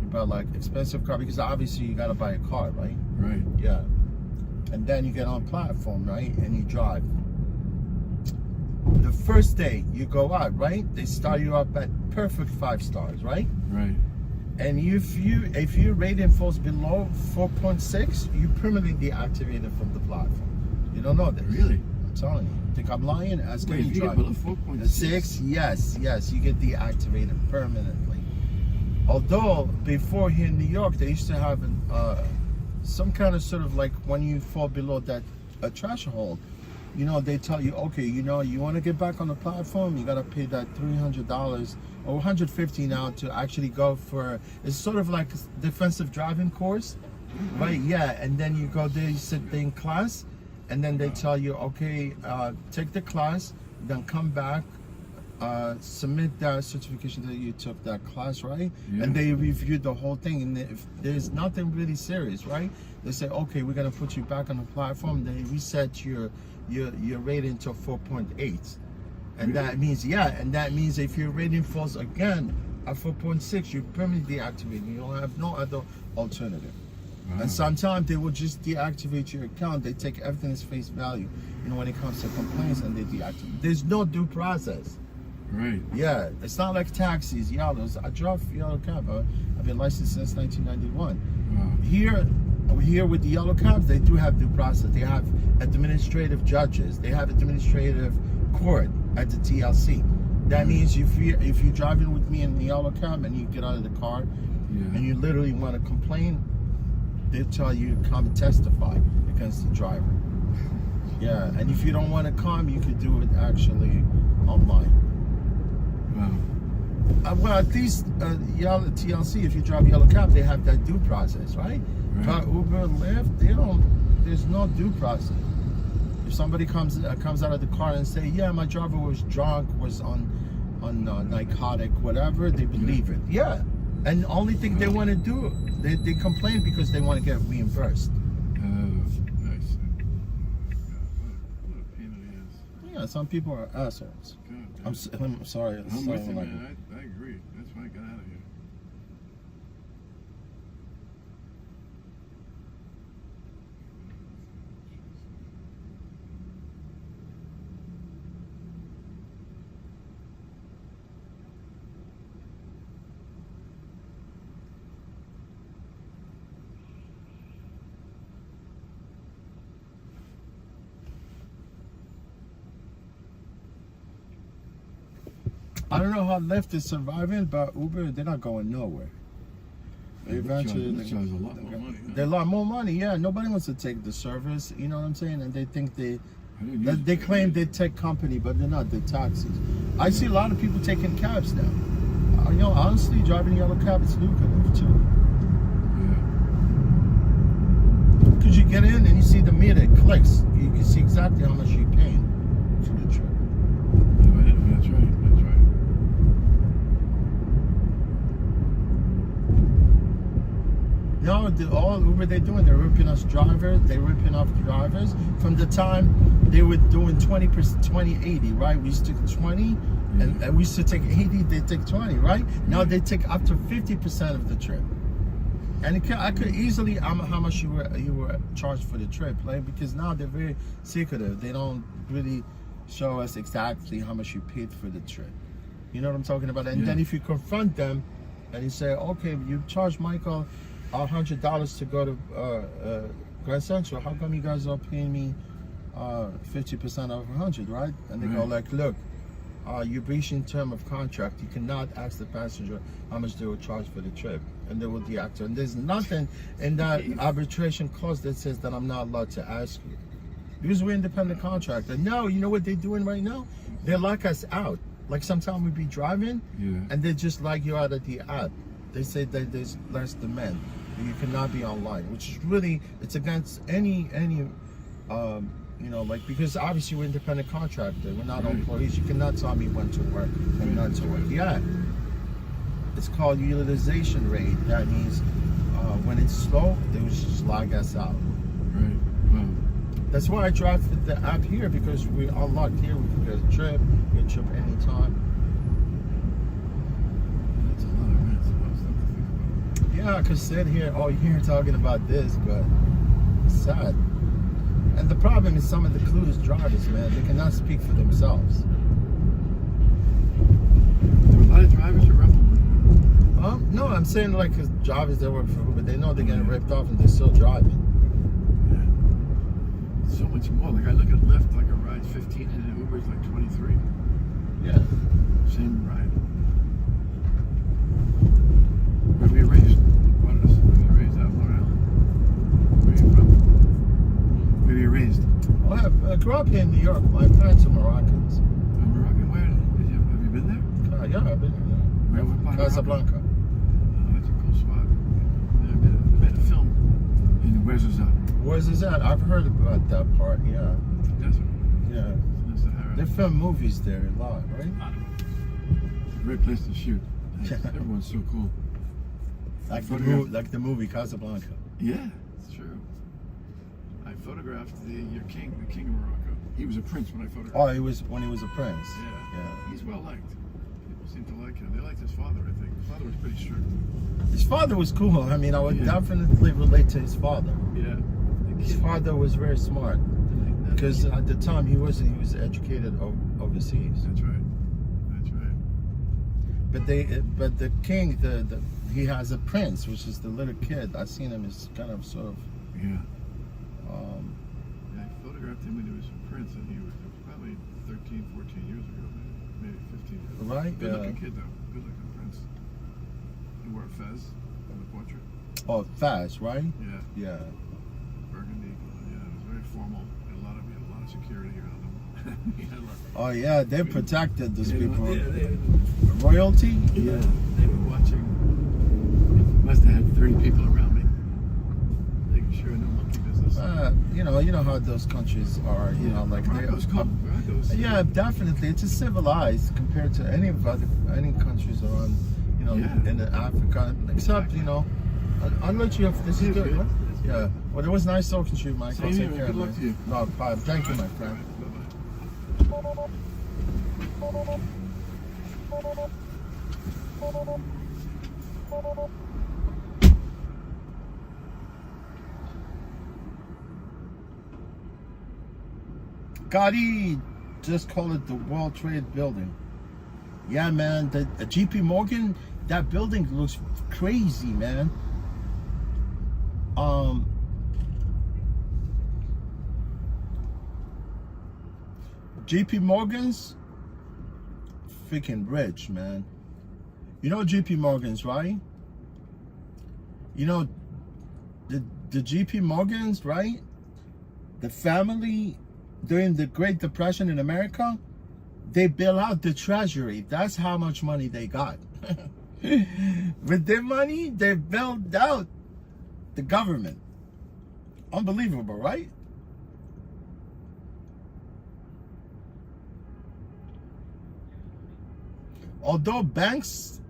S1: you buy like expensive car, because obviously you gotta buy a car, right?
S4: Right.
S1: Yeah. And then you get on platform, right? And you drive. The first day you go out, right? They start you up at perfect 5 stars, right?
S4: Right.
S1: And if your rating falls below 4.6, you permanently deactivated from the platform. You don't know this.
S4: Really?
S1: I'm telling you. Think I'm lying? Ask
S4: Wait,
S1: any
S4: if you get
S1: driver.
S4: below 4.6?
S1: 6, yes, you get deactivated permanently. Although before here in New York, they used to have some kind of sort of like when you fall below that threshold, you know, they tell you, okay, you know, you want to get back on the platform, you got to pay that $300 or $150 now to actually go for, it's sort of like a defensive driving course, right? Yeah, and then you go there, you sit there in class, and then they tell you, okay, take the class, then come back, submit that certification that you took that class, right?
S4: Yeah.
S1: And they review the whole thing, and if there's nothing really serious, right? They say, okay, we're gonna put you back on the platform. They reset your rating to 4.8, and that means, and that means if your rating falls again at 4.6, you're permanently deactivated. You don't have no other alternative.
S4: Wow.
S1: And sometimes they will just deactivate your account. They take everything as face value, you know, when it comes to complaints, and they deactivate. There's no due process.
S4: Right.
S1: Yeah, it's not like taxis, yellows. I drive yellow cab. I've been licensed since 1991.
S4: Wow.
S1: Here with the yellow cabs, they do have due process. They have administrative judges. They have administrative court at the TLC. That means if you're driving with me in the yellow cab and you get out of the car and you literally want to complain, they tell you to come testify against the driver. Yeah, and if you don't want to come, you could do it actually online.
S4: Wow.
S1: Well, at least yellow TLC, if you drive yellow cab, they have that due process, right? But Uber and Lyft, they don't. There's no due process. If somebody comes out of the car and say, "Yeah, my driver was drunk, was on narcotic, whatever," they believe it. Yeah, and the only thing they want to do, they complain because they want to get reimbursed.
S4: Nice.
S1: Yeah, some people are assholes. I'm sorry.
S4: I'm with you, man. I agree. That's why I got out of here.
S1: I don't know how Lyft is surviving, but Uber, they're not going nowhere. Eventually,
S4: they charge a lot more money. Huh?
S1: They're a lot more money. Yeah, nobody wants to take the service. You know what I'm saying? And they think they claim they're tech company, but they're not. They're taxis. I see a lot of people taking cabs now. You know, honestly, driving yellow cab is lucrative too.
S4: Yeah.
S1: Because you get in and you see the meter, it clicks. You can see exactly how much you're paying for the trip.
S4: That's right.
S1: No, all Uber they're doing, they're ripping us drivers. They're ripping off drivers. From the time they were doing 20/80, right? We used to take 20, and we used to take 80. They take 20, right? Now they take up to 50% of the trip. And I could easily how much you were charged for the trip, right? Because now they're very secretive. They don't really show us exactly how much you paid for the trip. You know what I'm talking about? And then if you confront them, and you say, okay, you charged Michael $100 to go to Grand Central. How come you guys are paying me 50% of 100, right? And they go like, look, you're breaching term of contract. You cannot ask the passenger how much they will charge for the trip, and they will deactivate. And there's nothing in that arbitration clause that says that I'm not allowed to ask you, because we're independent contractor. No, you know what they're doing right now? They lock us out. Like sometimes we be driving, and they just like you out of the app. They say that there's less demand. You cannot be online, which is really, it's against any you know, like, because obviously we're independent contractor, we're not employees. You cannot tell me when to work and not to work. Yeah, it's called utilization rate. That means when it's slow, they will just log us out.
S15: Right. Wow.
S1: That's why I drafted the app here, because we're unlocked here. We can get a trip, anytime.
S15: That's a lot of rent. Stuff to think about.
S1: Yeah, because sit here, oh, you're here talking about this, but it's sad. And the problem is some of the clueless drivers, man, they cannot speak for themselves.
S15: There were a lot of drivers at Revel.
S1: No, I'm saying like drivers that work for Uber, they know they're getting ripped off and they're still driving.
S15: Yeah. So much more. Like I look at Lyft, like a ride's 15 and Uber's like 23.
S1: Yeah.
S15: Same ride. Where were you raised? Where were you raised out in Long Island? Where are you from? Where were you raised?
S1: Well, I grew up here in New York. My parents are Moroccans.
S15: Moroccan? Where? Have you been there?
S1: Yeah, I've been there.
S15: Where? What part of
S1: Casablanca.
S15: Morocco? Oh, that's a cool spot. Yeah, I made a film in Where's Is That?
S1: Where's is that? I've heard about that part, yeah.
S15: Desert.
S1: Yeah.
S15: That's the Sahara.
S1: They film movies there a lot, right?
S15: It's a great place to shoot. Everyone's so cool.
S1: Like the movie Casablanca.
S15: Yeah, it's true. I photographed the king of Morocco. He was a prince when I photographed.
S1: Oh, he was when he was a prince.
S15: Yeah. He's well liked. People seem to like him. They liked his father, I think. His father was pretty strict.
S1: His father was cool. I mean, I would definitely relate to his father.
S15: Yeah.
S1: His father was very smart, because at the time he was educated overseas.
S15: That's right.
S1: But the king, he has a prince, which is the little kid. I seen him as kind of sort of.
S15: Yeah. I photographed him when he was a prince, and it was probably 13, 14 years ago, maybe 15 years ago.
S1: Right.
S15: Good looking kid though. Good looking prince. He wore a fez in the portrait.
S1: Oh, fez, right?
S15: Yeah. Burgundy. Yeah, it was very formal. Had a lot of security around him.
S1: Oh yeah, they protected those people.
S15: Yeah,
S1: Royalty?
S15: Yeah, they were watching. Must have had 30 people around me, making sure no monkey business.
S1: You know how those countries are. You know, like
S15: Morocco's cool.
S1: Yeah, definitely. It's just civilized compared to any countries around. You know, in Africa, except I'll let you have this is good. Right? Yeah. Well, it was nice talking to you, Mike. I'll take care.
S15: Good luck to you.
S1: No, bye. Thank you, my friend. Gotti just call it the World Trade Building. Yeah, man. The JP Morgan, that building looks crazy, man. JP Morgan's freaking rich, man. You know JP Morgan's, right? You know the JP Morgan's, right? The family during the Great Depression in America, they bail out the treasury. That's how much money they got. With their money, they bailed out the government. Unbelievable, right? Although banks,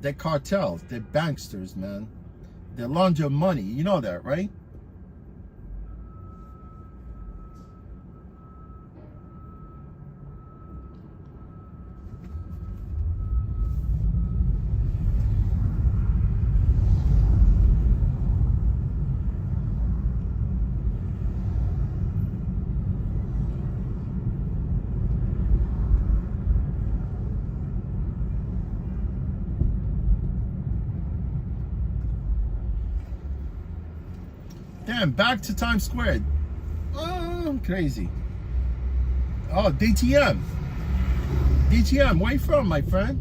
S1: they're cartels, they're banksters, man. They launder money. You know that, right? Damn, back to Times Square. Oh, crazy. Oh, DTM. DTM, where you from, my friend?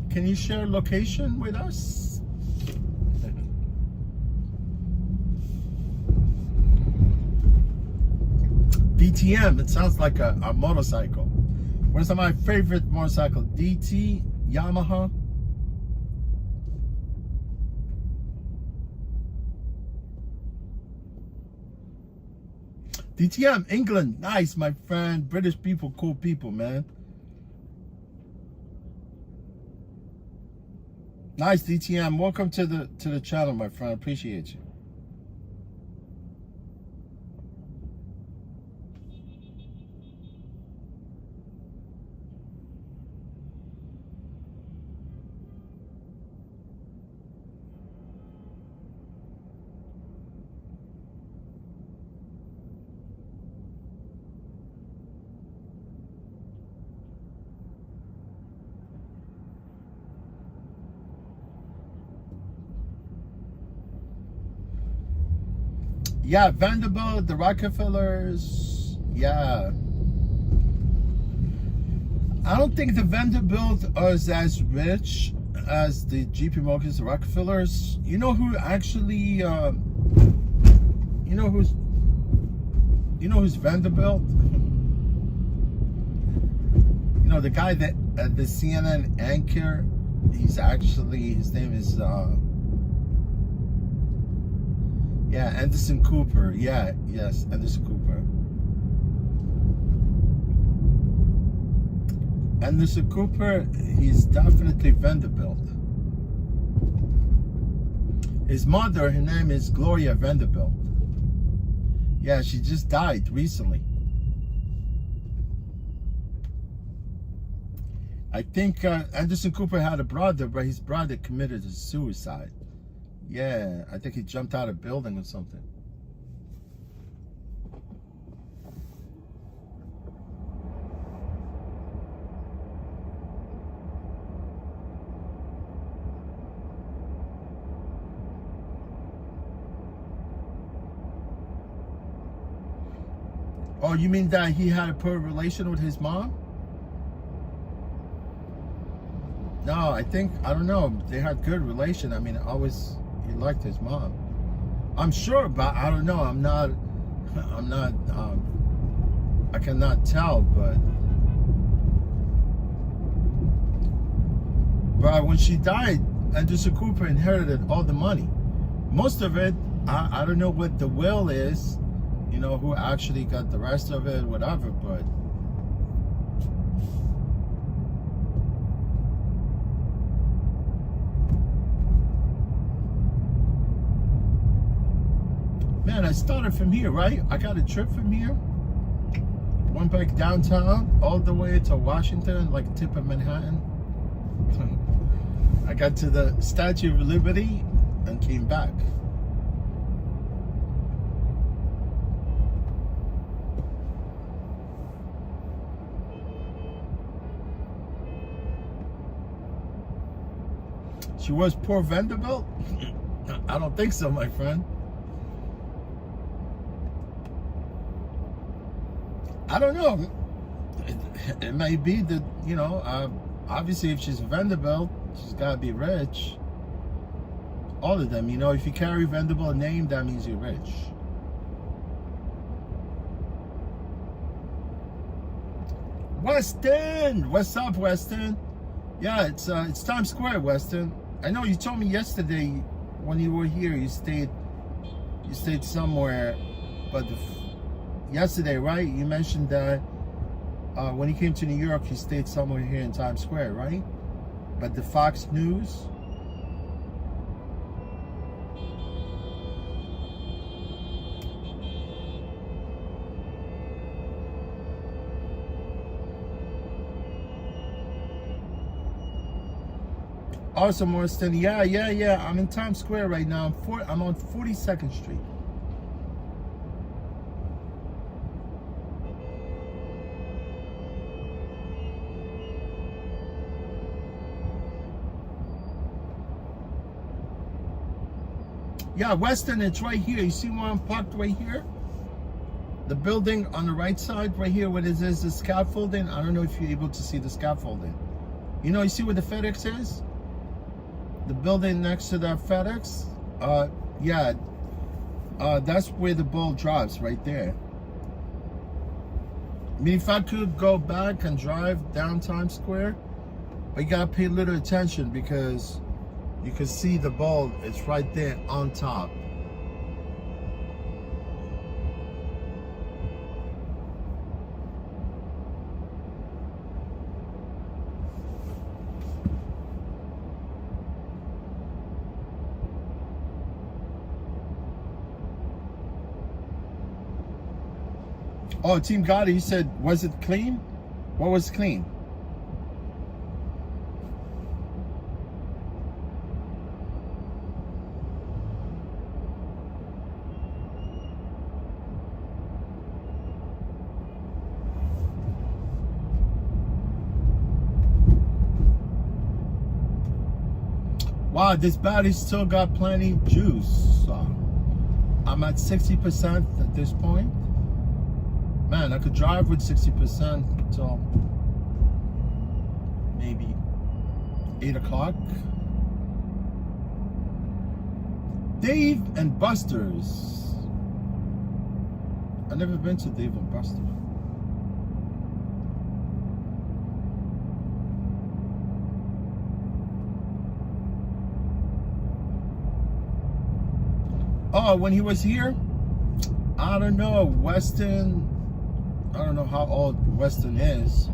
S1: Can you share location with us? DTM, it sounds like a motorcycle. What's my favorite motorcycle? DT, Yamaha. DTM, England, nice, my friend. British people, cool people, man. Nice, DTM. Welcome to the channel, my friend. Appreciate you. Yeah, Vanderbilt, the Rockefellers. Yeah. I don't think the Vanderbilt is as rich as the JP Morgans, the Rockefellers. You know who actually, you know who's Vanderbilt? You know, the guy that, the CNN anchor, he's actually, his name is, yeah, Anderson Cooper. Yeah, yes, Anderson Cooper. Anderson Cooper, he's definitely Vanderbilt. His mother, her name is Gloria Vanderbilt. Yeah, she just died recently. I think Anderson Cooper had a brother, but his brother committed suicide. Yeah, I think he jumped out of a building or something. Oh, you mean that he had a poor relation with his mom? No, I don't know. They had good relation. I mean, he liked his mom. I'm sure, but I don't know. I cannot tell, but when she died, Anderson Cooper inherited all the money. Most of it, I don't know what the will is, you know, who actually got the rest of it, whatever, but man, I started from here, right? I got a trip from here. Went back downtown, all the way to Washington, like tip of Manhattan. I got to the Statue of Liberty and came back. She was poor Vanderbilt? I don't think so, my friend. I don't know. It may be that, you know, obviously if she's Vanderbilt, she's got to be rich. All of them, you know, if you carry Vanderbilt name, that means you're rich. Weston! What's up, Weston? Yeah, it's Times Square, Weston. I know you told me yesterday when you were here, you stayed somewhere, but yesterday, right? You mentioned that when you came to New York, you stayed somewhere here in Times Square, right? But the Fox News. Awesome, Weston. Yeah. I'm in Times Square right now. I'm on 42nd Street. Yeah, Weston, it's right here. You see where I'm parked right here? The building on the right side, right here, where it is the scaffolding. I don't know if you're able to see the scaffolding. You know, you see where the FedEx is? The building next to that FedEx? Yeah. That's where the ball drops, right there. I mean, if I could go back and drive down Times Square, but you gotta pay a little attention because you can see the ball. It's right there on top. Oh, Team Gotti, you said, was it clean? What was clean? Wow, this battery still got plenty of juice. I'm at 60% at this point. Man, I could drive with 60% until maybe 8 o'clock. Dave and Buster's. I've never been to Dave and Buster's. Oh, when he was here, I don't know, Weston. I don't know how old Weston is.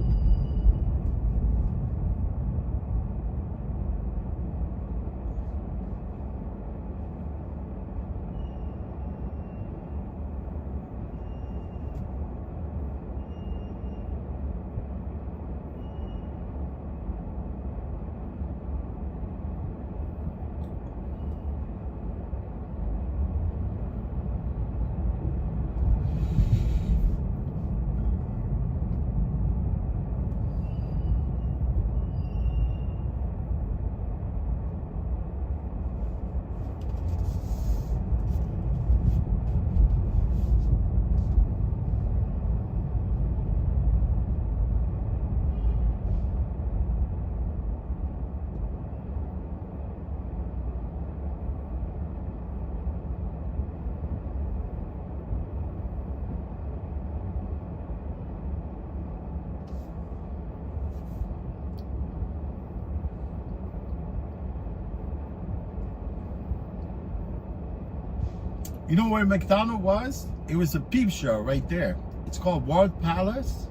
S1: You know where McDonald's was? It was a peep show right there. It's called World Palace.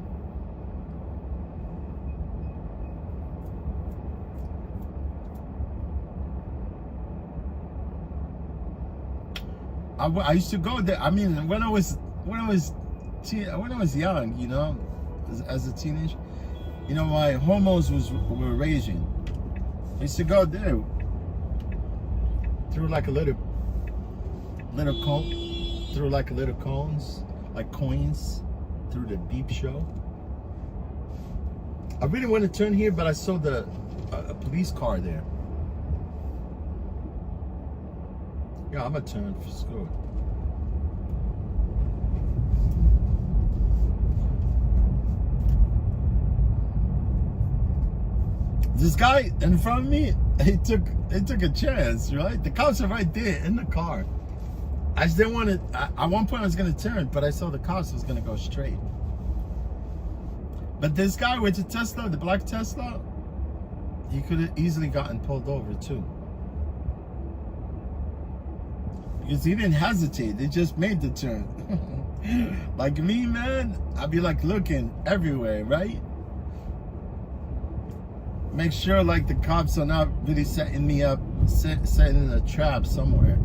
S1: I used to go there. I mean, when I was young, you know, as a teenager, you know, my hormones were raging. I used to go there through like a little cone, through like a little cones, like coins, through the beep show. I really want to turn here, but I saw a police car there. Yeah, I'm gonna turn for school. This guy in front of me, he took a chance, right? The cops are right there in the car. I just didn't want to. At one point, I was gonna turn, but I saw the cops was gonna go straight. But this guy with the Tesla, the black Tesla, he could have easily gotten pulled over too. Because he didn't hesitate, they just made the turn. Like me, man, I'd be like looking everywhere, right? Make sure like the cops are not really setting me up, setting a trap somewhere.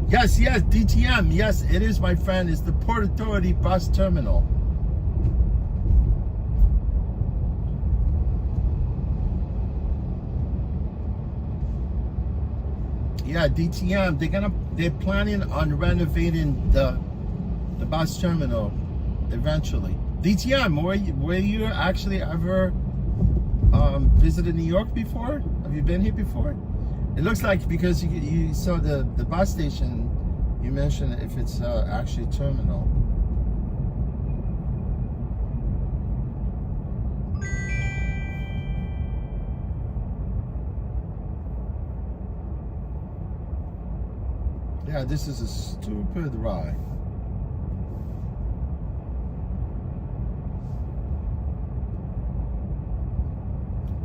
S1: Yes, DTM, yes, it is, my friend. It's the Port Authority bus terminal. Yeah, DTM, they're planning on renovating the bus terminal eventually. DTM, were you actually ever visited New York before? Have you been here before? It looks like because you saw the bus station, you mentioned if it's actually terminal. Yeah, this is a stupid ride.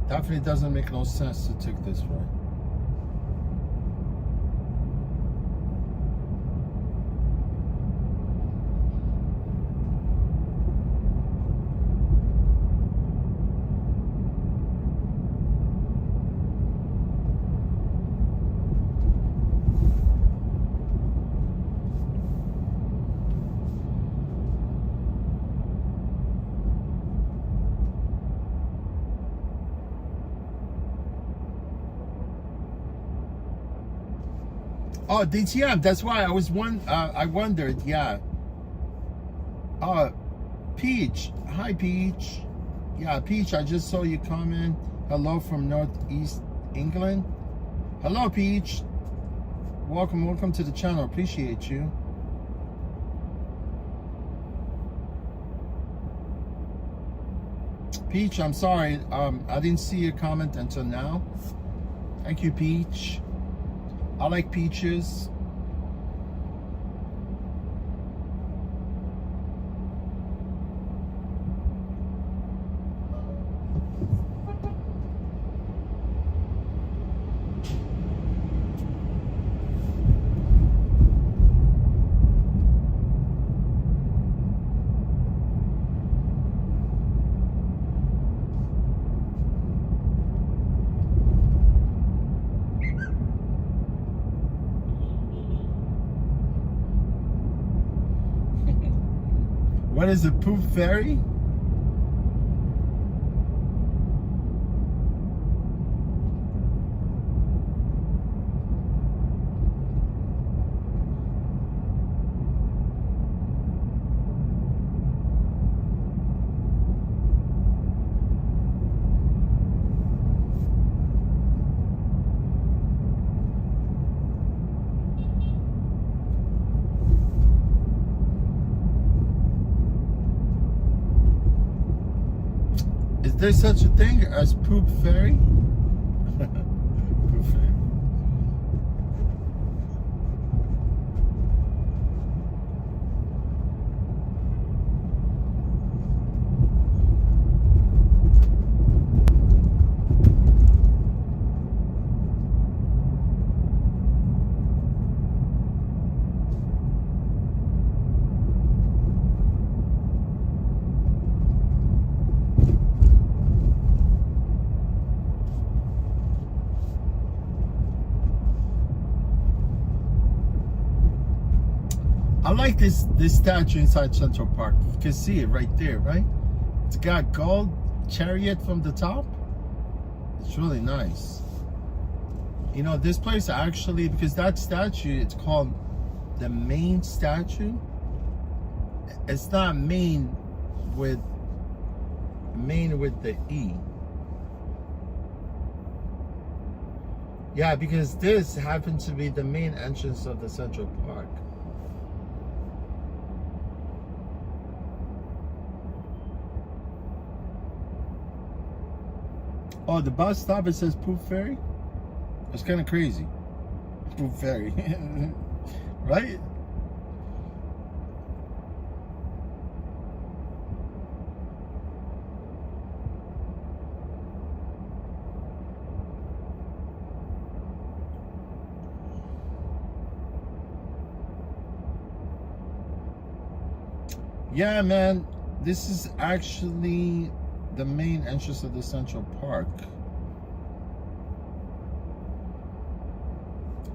S1: Definitely doesn't make no sense to take this ride. Oh, DTM. That's why I was I wondered. Yeah. Peach. Hi, Peach. Yeah, Peach. I just saw you comment. Hello from Northeast England. Hello, Peach. Welcome to the channel. Appreciate you. Peach, I'm sorry. I didn't see your comment until now. Thank you, Peach. I like peaches. What is a poop fairy? Is there such a thing as poop fairy? Poop fairy. I like this statue inside Central Park. You can see it right there, right? It's got gold chariot from the top. It's really nice. You know, this place actually, because that statue, it's called the main statue. It's not main with the E. Yeah, because this happened to be the main entrance of the Central Park. Oh, the bus stop, it says Poop Ferry? It's kind of crazy. Poop Ferry. Right? Yeah, man. This is actually the main entrance of the Central Park.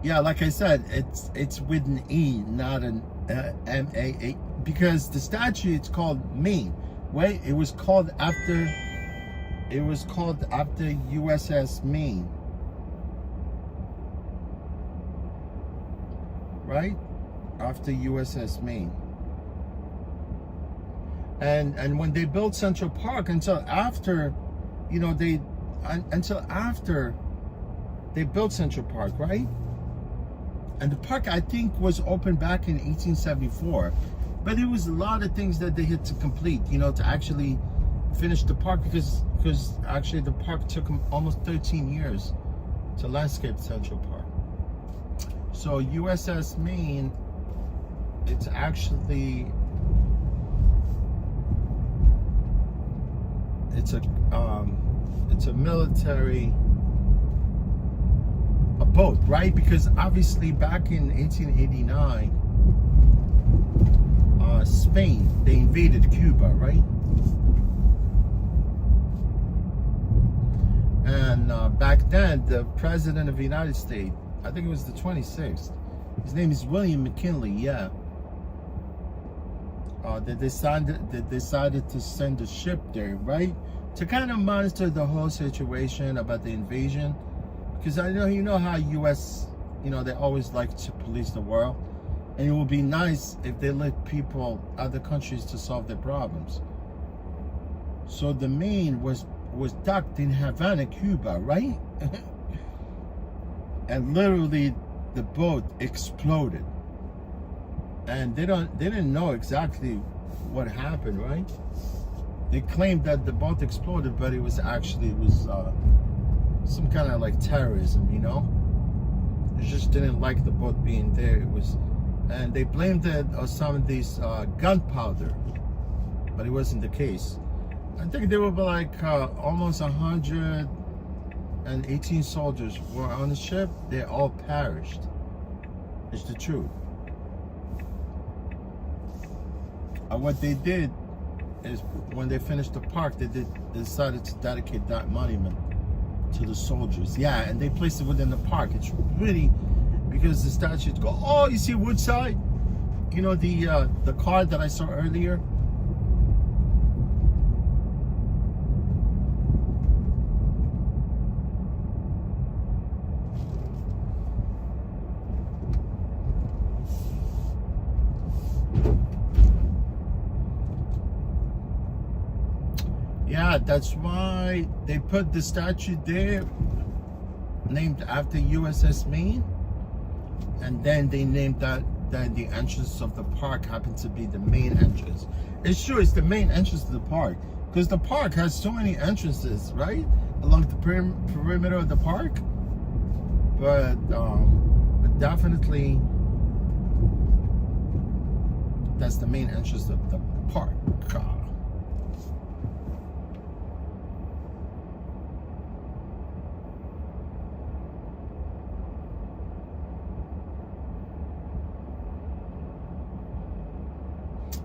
S1: Yeah, like I said, it's with an E, not an M-A-A, because the statue, it's called Maine. Wait, it was called after USS Maine, right? After USS Maine. And when they built Central Park, until after, you know, until after they built Central Park, right? And the park, I think, was opened back in 1874. But it was a lot of things that they had to complete, you know, to actually finish the park, because actually the park took them almost 13 years to landscape Central Park. So USS Maine, it's actually, it's a military boat, right? Because obviously back in 1889, Spain, they invaded Cuba, right? And back then, the president of the United States, I think it was the 26th, his name is William McKinley, yeah. They decided to send a ship there, right? To kind of monitor the whole situation about the invasion. Because I know, you know how US, you know, they always like to police the world. And it would be nice if they let people, other countries, to solve their problems. So the Maine was docked in Havana, Cuba, right? And literally the boat exploded. And they didn't know exactly what happened, right? They claimed that the boat exploded, but it was some kind of like terrorism, you know? They just didn't like the boat being there. It was, and they blamed it on some of these gunpowder, but it wasn't the case. I think there were like almost 118 soldiers were on the ship. They all perished. It's the truth. And what they did is, when they finished the park, they decided to dedicate that monument to the soldiers. Yeah, and they placed it within the park. It's really, because the statues go, oh, you see Woodside? You know, the car that I saw earlier? Yeah, that's why they put the statue there, named after USS Maine, and then they named that the entrance of the park happened to be the main entrance. It's true, it's the main entrance to the park, because the park has so many entrances, right, along the perimeter of the park. But definitely, that's the main entrance of the park.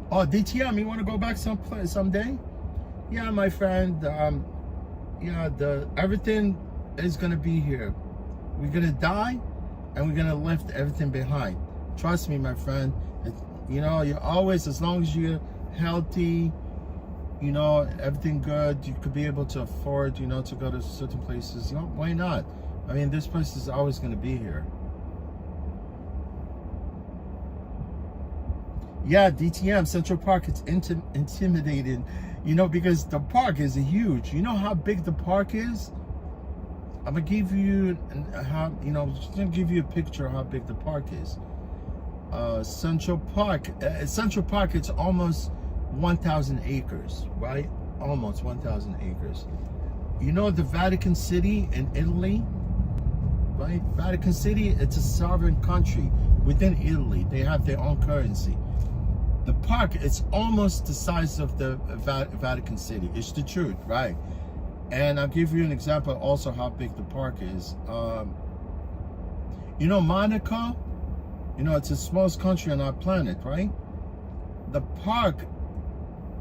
S1: Oh, DTM, you want to go back someday? Yeah, my friend. Yeah, everything is gonna be here. We're gonna die, and we're gonna lift everything behind. Trust me, my friend. You know, you're always, as long as you're healthy, you know, everything good, you could be able to afford, you know, to go to certain places. You know, why not? I mean, this place is always gonna be here. Yeah, DTM, Central Park, it's intimidating, you know, because the park is huge. You know how big the park is? I'm gonna give you just gonna give you a picture of how big the park is. Central Park, it's almost 1,000 acres, right? Almost 1,000 acres. You know the Vatican City in Italy, right? Vatican City, it's a sovereign country within Italy. They have their own currency. The park, it's almost the size of the Vatican City. It's the truth, right? And I'll give you an example also how big the park is. You know Monaco? You know, it's the smallest country on our planet, right? The park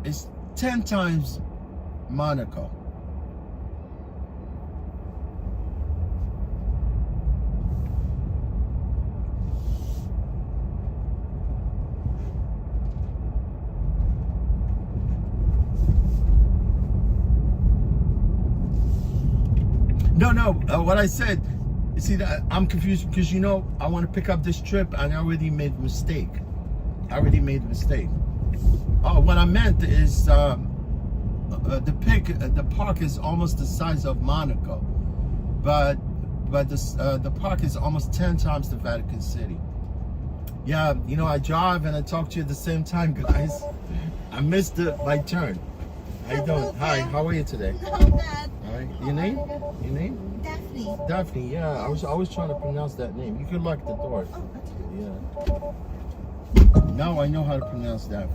S1: is 10 times Monaco. No, what I said, you see, that I'm confused because, you know, I want to pick up this trip and I already made a mistake. Oh, what I meant is the park is almost the size of Monaco, but but the park is almost 10 times the Vatican City. Yeah, you know, I drive and I talk to you at the same time, guys. I missed my turn. How you doing? Hi, how are you today?
S16: Not bad.
S1: All right, your name? Your name?
S16: Daphne.
S1: Daphne, yeah. I was always trying to pronounce that name. You could lock the door.
S16: Oh, okay.
S1: Yeah. Now I know how to pronounce that.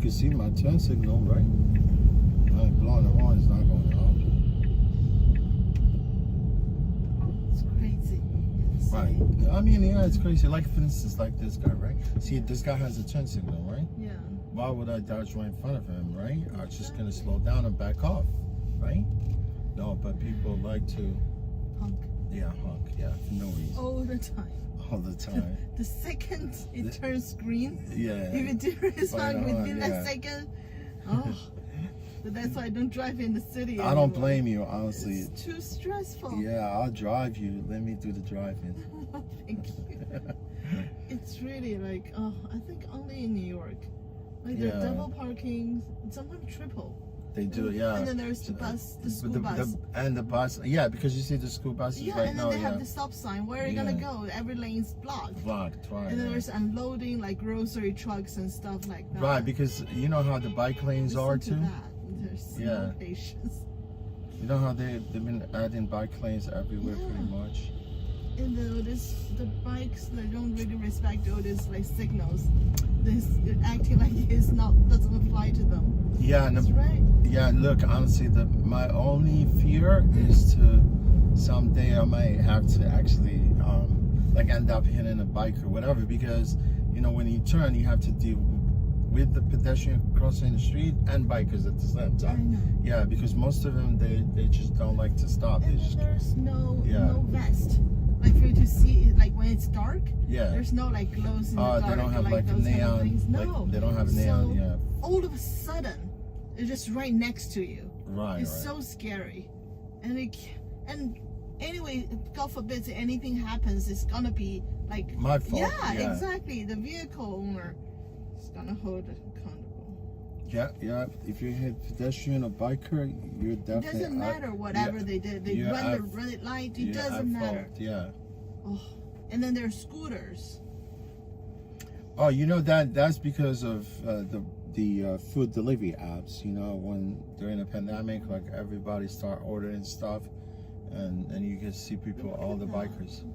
S1: can see my turn signal, right? I'm blowing the horn, it's not going out.
S2: It's crazy.
S1: Right. I mean, yeah, it's crazy. Like, for instance, like this guy, right? See, this guy has a turn signal, right?
S2: Yeah.
S1: Why would I dodge right in front of him, right? I'm just gonna slow down and back off, right? No, but people like to
S2: honk.
S1: Yeah, honk. Yeah, for no reason.
S2: All the time.
S1: All the time.
S2: The second it turns green,
S1: yeah.
S2: if it turns on within
S1: yeah.
S2: a second, oh. But that's why I don't drive in the city.
S1: I don't blame you, honestly.
S2: It's too stressful.
S1: Yeah, I'll drive you. Let me do the driving.
S2: Thank you. It's really like, oh, I think only in New York. Like the
S1: Yeah.
S2: double parking, sometimes triple.
S1: They do, yeah.
S2: And then there's the bus, the school bus.
S1: And the bus, yeah, because you see the school buses
S2: Yeah,
S1: right
S2: and then
S1: now.
S2: they have the stop sign. Where are you gonna go? Every lane's blocked.
S1: Blocked, right.
S2: And then there's unloading like grocery trucks and stuff like that.
S1: Right, because you know how the bike lanes are too.
S2: There's
S1: Yeah.
S2: no patience.
S1: You know how they've been adding bike lanes everywhere pretty much.
S2: And the bikes, they don't really respect all these like signals. This acting like it's doesn't apply to them.
S1: Yeah,
S2: that's right.
S1: Yeah, look, honestly, my only fear is to someday I might have to actually like end up hitting a bike or whatever, because you know when you turn, you have to deal with the pedestrian crossing the street and bikers at the same time.
S2: I know.
S1: Yeah, because most of them they just don't like to stop.
S2: And
S1: they just,
S2: there's no vest. Like for you to see, like when it's dark,
S1: yeah.
S2: There's no like glows in the dark.
S1: They don't have like
S2: those
S1: neon.
S2: Kind of things. No,
S1: like, they don't have neon.
S2: So,
S1: yeah.
S2: all of a sudden, it's just right next to you.
S1: Right.
S2: It's so scary, and anyway, God forbid anything happens, it's gonna be like
S1: my fault.
S2: Yeah, exactly. The vehicle owner is gonna hold it accountable.
S1: Yeah. If you hit pedestrian or biker, you're definitely.
S2: It doesn't matter whatever they did. They run the red light. It doesn't matter.
S1: Fault. Yeah.
S2: Oh, and then there's scooters.
S1: Oh, you know that's because of the food delivery apps. You know, when during the pandemic, like everybody start ordering stuff, and you can see people, all the bikers.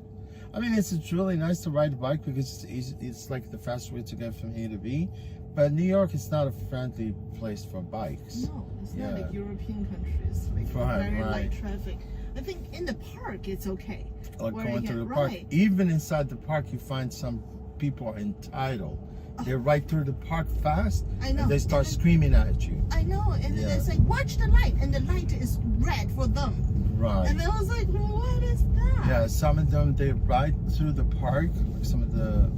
S1: I mean, it's really nice to ride a bike because it's easy. It's like the fast way to get from A to B. But New York is not a friendly place for bikes.
S2: No, it's not like European countries, like very light traffic. I think in the park it's okay.
S1: Like going through the park. Even inside the park, you find some people are entitled. They're right through the park fast.
S2: I know.
S1: And they start screaming at you.
S2: I know, and then they say, "Watch the light," and the light is red for them.
S1: Right.
S2: And I was like, "What is that?"
S1: Yeah, some of them they ride through the park. Like some of the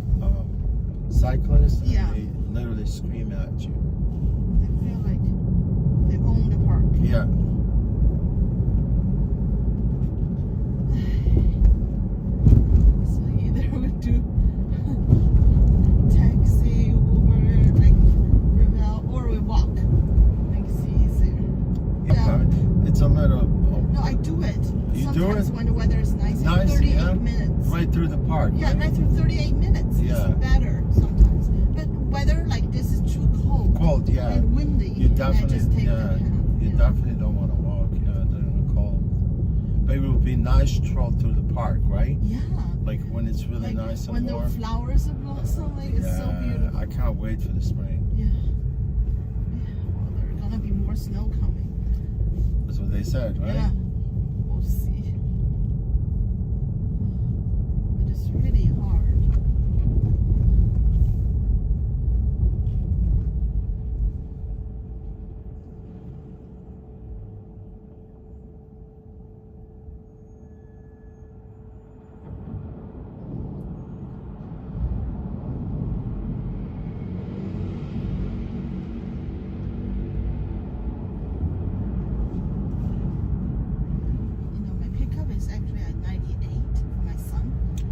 S1: cyclists.
S2: Yeah.
S1: And they literally scream at you.
S2: They feel like they own the park.
S1: Yeah.
S2: So either we do taxi, Uber, like Revel, or we walk. Like it's easier.
S1: Yeah. It's a little.
S2: No, I do it.
S1: You
S2: Sometimes
S1: do it?
S2: when the weather is nice.
S1: Nice,
S2: 38 minutes.
S1: Right through the park.
S2: Yeah, right through 38 minutes.
S1: Yeah.
S2: It's better sometimes. But weather like this is too cold.
S1: Cold, yeah.
S2: And windy.
S1: You definitely,
S2: just take
S1: you definitely don't want to walk, during the cold. But it would be nice to stroll through the park, right?
S2: Yeah.
S1: Like when it's really nice and warm.
S2: When the flowers are blossoming, it's so beautiful.
S1: I can't wait for the spring.
S2: Yeah. Well, there's gonna be more snow coming.
S1: That's what they said, right?
S2: Yeah. We'll see. But it's really hard.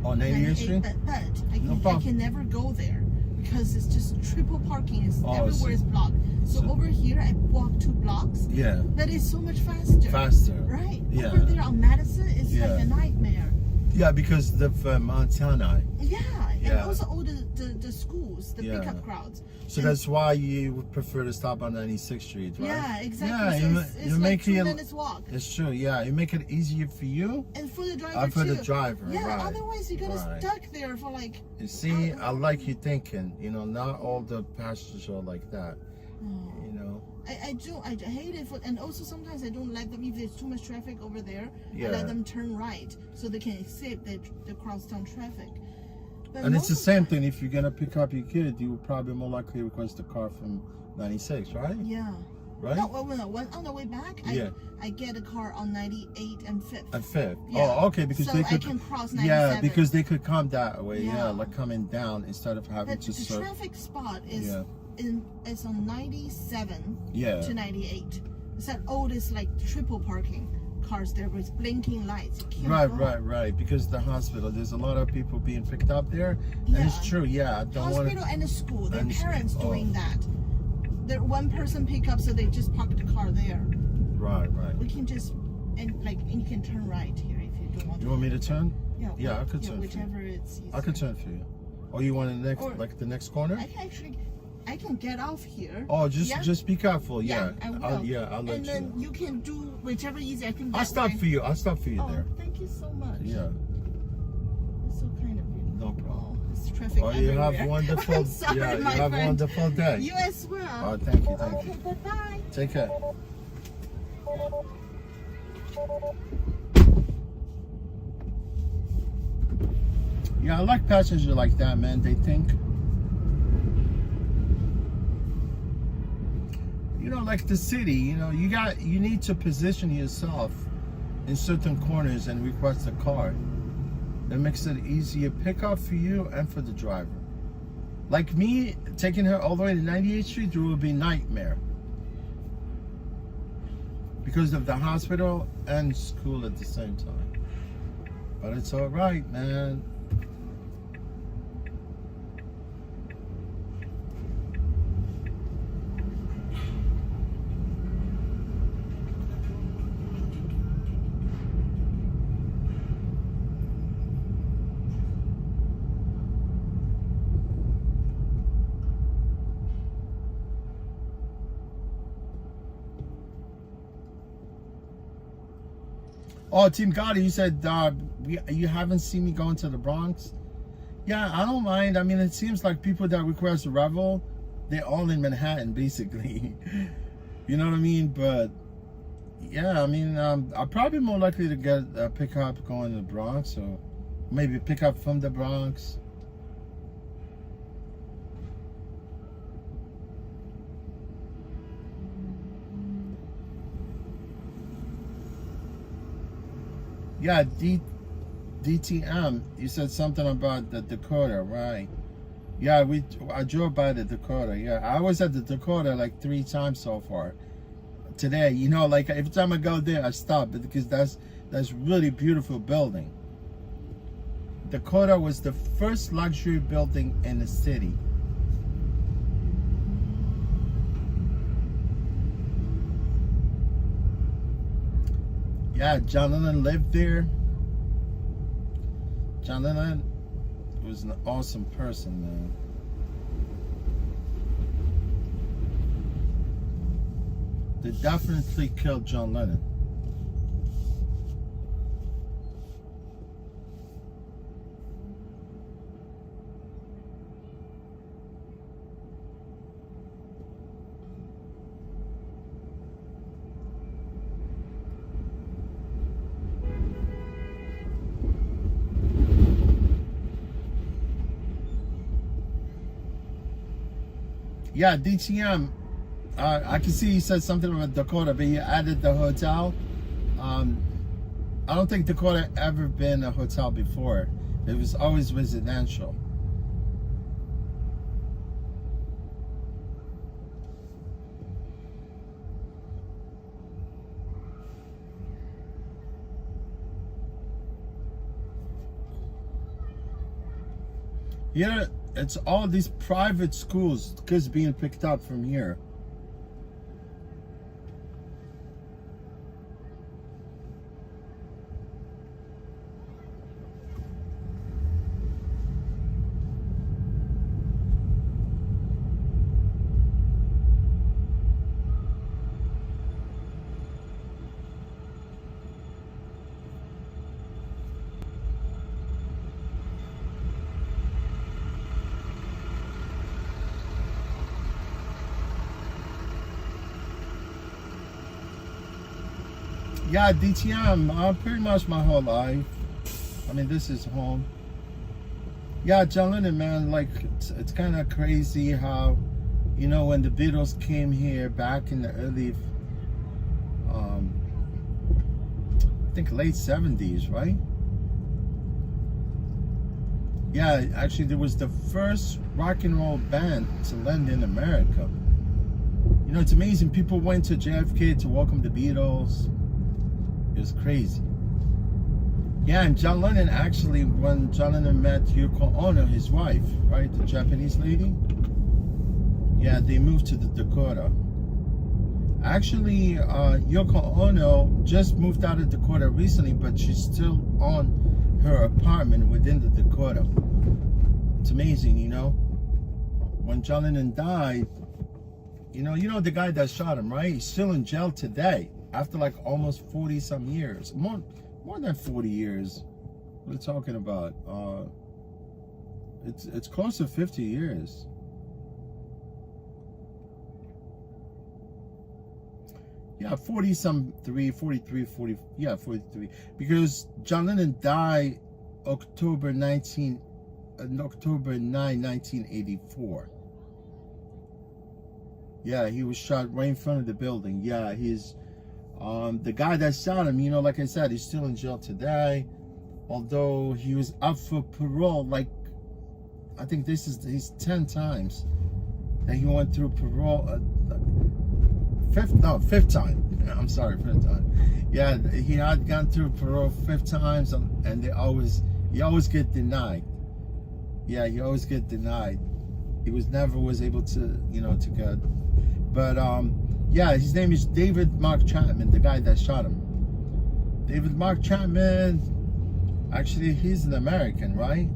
S1: On 88th Street?
S2: But I can never go there because it's just triple parking. It's everywhere is blocked. So over here, I walk 2 blocks.
S1: Yeah.
S2: That is so much faster.
S1: Faster.
S2: Right.
S1: Yeah.
S2: Over there on Madison, it's like a nightmare.
S1: Yeah, because the Montana.
S2: Yeah. And also all the schools, the pickup crowds.
S1: So that's why you would prefer to stop on 96th Street, right?
S2: Yeah, exactly.
S1: Yeah,
S2: so it's like 2 minutes walk.
S1: It's true, yeah. You make it easier for you.
S2: And for the driver
S1: for
S2: too.
S1: the driver,
S2: yeah,
S1: right.
S2: Otherwise you're gonna stuck there for like...
S1: You see, I like you thinking, not all the passengers are like that. You know.
S2: I hate it, and also sometimes I don't let them, if there's too much traffic over there,
S1: Yeah.
S2: I let them turn right so they can escape the crosstown traffic. But
S1: And it's the same thing. If you're gonna pick up your kid, you would probably more likely request a car from 96, right?
S2: Yeah.
S1: Right?
S2: No, when on the way back,
S1: Yeah.
S2: I get a car on 98 and 5th.
S1: At 5th.
S2: Yeah.
S1: Oh, okay, because
S2: so
S1: they could.
S2: I can cross 97.
S1: Yeah, because they could come that way. Yeah,
S2: Yeah.
S1: like coming down instead of having
S2: But
S1: to
S2: the
S1: serve.
S2: traffic spot is
S1: Yeah.
S2: is on 97
S1: Yeah.
S2: to 98. It's that oldest like triple parking cars there with blinking lights. You can't go.
S1: Right. Because the hospital, there's a lot of people being picked up there. And it's true, yeah. I don't
S2: Hospital
S1: want
S2: and the school, their
S1: and the school,
S2: parents
S1: oh.
S2: doing that. They're one person pick up, so they just park the car there.
S1: Right.
S2: We can just and you can turn right here if you don't want.
S1: You want me to turn?
S2: Yeah.
S1: I could turn.
S2: Whichever
S1: for you.
S2: it's easier.
S1: I could turn for you. Oh, you want the next,
S2: Or-
S1: like the next corner?
S2: I can get off here.
S1: Oh, just be careful. Yeah.
S2: I will.
S1: I'll let
S2: and
S1: you.
S2: then you can do whichever easy. I think
S1: I'll stop for you. I'll stop for you
S2: Oh,
S1: there.
S2: thank you so much.
S1: Yeah.
S2: It's so kind of you.
S1: No problem.
S2: It's traffic
S1: Oh, you
S2: everywhere.
S1: have wonderful.
S2: I'm sorry,
S1: yeah, you
S2: my
S1: have
S2: friend.
S1: wonderful day.
S2: You as well.
S1: Oh, thank you.
S2: Okay, bye-bye.
S1: Take care. Yeah, I like passengers like that, man. They think, you know, like the city. You know, you need to position yourself in certain corners and request a car. That makes it easier pickup for you and for the driver. Like me, taking her all the way to 98th Street, it would be a nightmare. Because of the hospital and school at the same time. But it's all right, man. Oh, Team Gotti, you said you haven't seen me going to the Bronx? Yeah, I don't mind. I mean, it seems like people that request Revel, they're all in Manhattan, basically. You know what I mean? But, yeah, I mean, I'm probably more likely to get a pickup going to the Bronx, or maybe pick up from the Bronx. Yeah, DTM, you said something about the Dakota, right? Yeah, I drove by the Dakota. Yeah, I was at the Dakota like 3 times so far today. You know, like every time I go there, I stop because that's really beautiful building. Dakota was the first luxury building in the city. Yeah, John Lennon lived there. John Lennon was an awesome person, man. They definitely killed John Lennon. Yeah, DTM. I can see you said something about Dakota, but you added the hotel. I don't think Dakota ever been a hotel before. It was always residential. Yeah, it's all these private schools, kids being picked up from here. Yeah, DTM, pretty much my whole life. I mean, this is home. Yeah, John Lennon, man, like, it's kind of crazy how, you know, when the Beatles came here back in the early, I think late 70s, right? Yeah, actually, there was the first rock and roll band to land in America. You know, it's amazing. People went to JFK to welcome the Beatles. It was crazy. Yeah, and John Lennon, actually, when John Lennon met Yoko Ono, his wife, right, the Japanese lady, yeah, they moved to the Dakota. Actually, Yoko Ono just moved out of Dakota recently, but she's still on her apartment within the Dakota. It's amazing, you know. When John Lennon died, you know the guy that shot him, right? He's still in jail today after like almost 40 some years, more than 40 years. What are we talking about? It's close to 50 years. Yeah, 43, 40, yeah, 43. Because John Lennon died October 9, 1984. Yeah, he was shot right in front of the building. Yeah, he's the guy that shot him, you know, like I said, he's still in jail today. Although he was up for parole, like, I think this is his 10 times that he went through parole. Fifth time. I'm sorry, 5th time. Yeah, he had gone through parole 5 times, and he always get denied. Yeah, he always get denied. He never was able to, you know, to get. But yeah, his name is David Mark Chapman, the guy that shot him. David Mark Chapman. Actually, he's an American, right?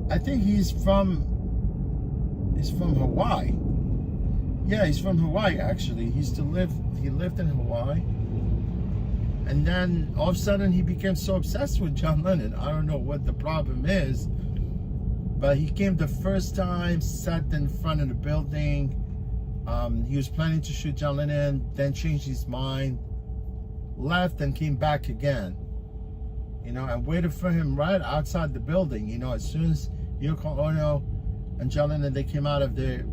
S1: I think he's from Hawaii. Yeah, he's from Hawaii, actually. He lived in Hawaii. And then all of a sudden he became so obsessed with John Lennon. I don't know what the problem is, but he came the first time, sat in front of the building. He was planning to shoot John Lennon, then changed his mind, left and came back again. You know, and waited for him right outside the building. You know, as soon as Yoko Ono and John Lennon, they came out of their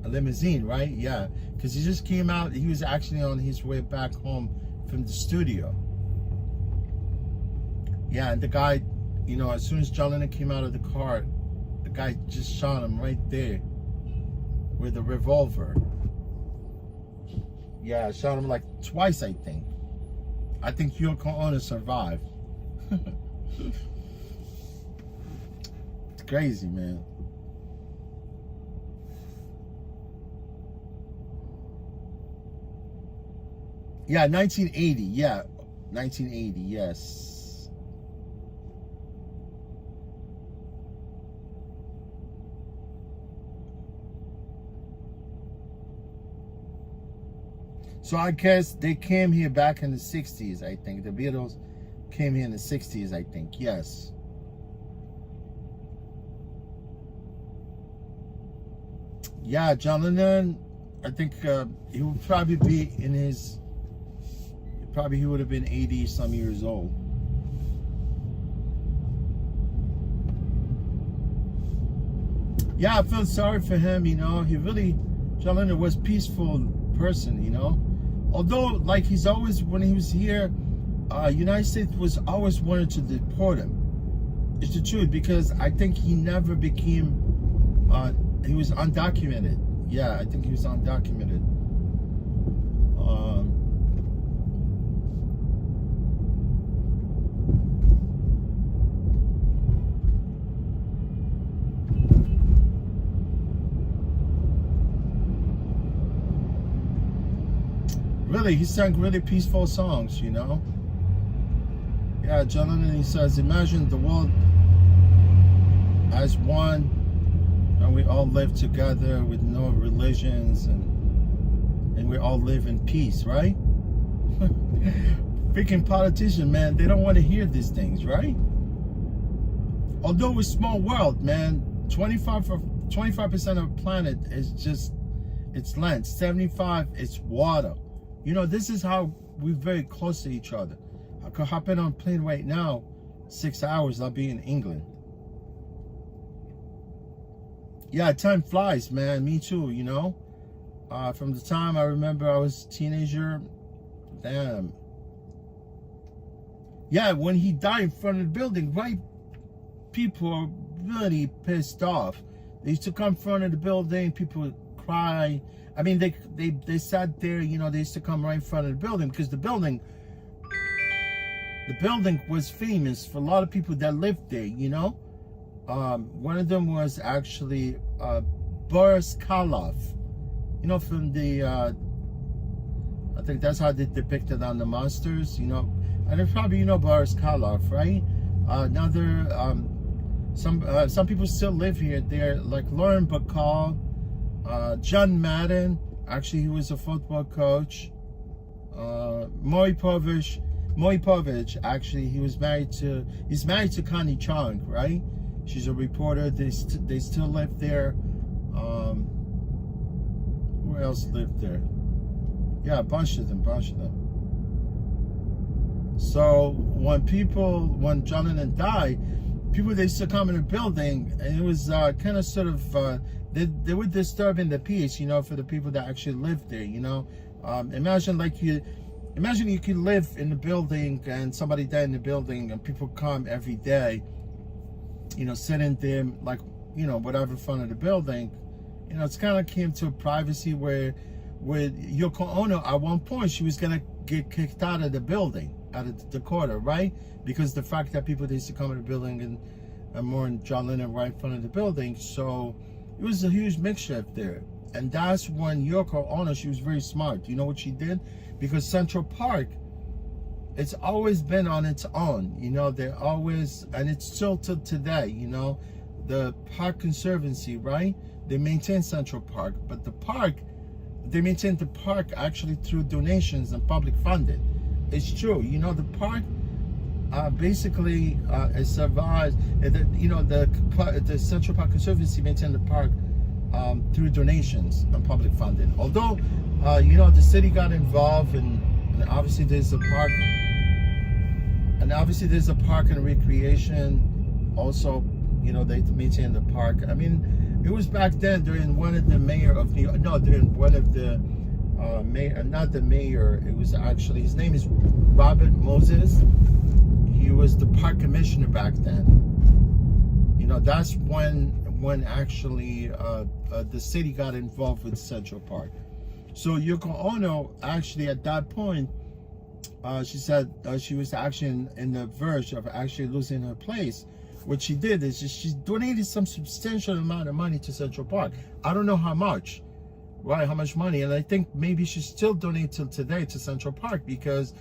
S1: limousine, right? Yeah, because he just came out. He was actually on his way back home from the studio. Yeah, and the guy, you know, as soon as John Lennon came out of the car, the guy just shot him right there with a revolver. Yeah, shot him like twice, I think. I think Yoko Ono survived. It's crazy, man. Yeah, 1980. Yeah, 1980. Yes. So I guess they came here back in the 60s, I think. The Beatles came here in the 60s, I think. Yes. Yeah, John Lennon, I think he would probably be in his... Probably he would have been 80 some years old. Yeah, I feel sorry for him, you know. John Lennon was a peaceful person, you know. Although, like, he's always, when he was here, United States was always wanted to deport him. It's the truth, because I think he never became, he was undocumented. Yeah, I think he was undocumented. Really, he sang really peaceful songs, you know. Yeah, John Lennon, he says, imagine the world as one, and we all live together with no religions, and we all live in peace, right? Freaking politician, man, they don't want to hear these things, right? Although it's a small world, man, 25% of the planet is just it's land. 75, it's water. You know, this is how we're very close to each other. I could hop in on a plane right now, 6 hours, I'll be in England. Yeah, time flies, man. Me too, you know. From the time I remember I was a teenager, damn. Yeah, when he died in front of the building, right? People are really pissed off. They used to come in front of the building, people would cry. I mean, they sat there, you know, they used to come right in front of the building because the building was famous for a lot of people that lived there, you know. One of them was actually Boris Karloff, you know, from the, I think that's how they depicted on the monsters, you know. And probably, you know, Boris Karloff, right? Another, some people still live here. They're like Lauren Bacall, John Madden, actually he was a football coach. Maury Povich, actually he's married to Connie Chung, right? She's a reporter. They still live there. Who else lived there? Yeah, a bunch of them. So when John Lennon died, people, they used to come in the building, and it was kind of sort of, they were disturbing the peace, you know, for the people that actually lived there, you know. Imagine you could live in the building and somebody died in the building and people come every day, you know, sitting there, like, you know, whatever in front of the building. You know, it's kind of came to a privacy where Yoko Ono, at one point, she was going to get kicked out of the building, out of the quarter, right? Because the fact that people used to come in the building and more in John Lennon right in front of the building. So it was a huge mixture there. And that's when Yoko Ono, she was very smart. You know what she did? Because Central Park, it's always been on its own. You know, they're always, and it's still till today, you know, the Park Conservancy, right? They maintain Central Park, but the park, they maintain the park actually through donations and public funding. It's true. You know, the park basically it survives. You know, the Central Park Conservancy maintain the park through donations and public funding. Although, you know, the city got involved, and obviously there's a park, and recreation. Also, you know, they maintain the park. I mean, it was back then during one of the mayor of New York. No, during one of the mayor, not the mayor. It was actually, his name is Robert Moses. He was the park commissioner back then. You know, that's when actually the city got involved with Central Park. So Yoko Ono, actually at that point, she said she was actually in the verge of actually losing her place. What she did is she donated some substantial amount of money to Central Park. I don't know how much, right? How much money? And I think maybe she still donates till today to Central Park, because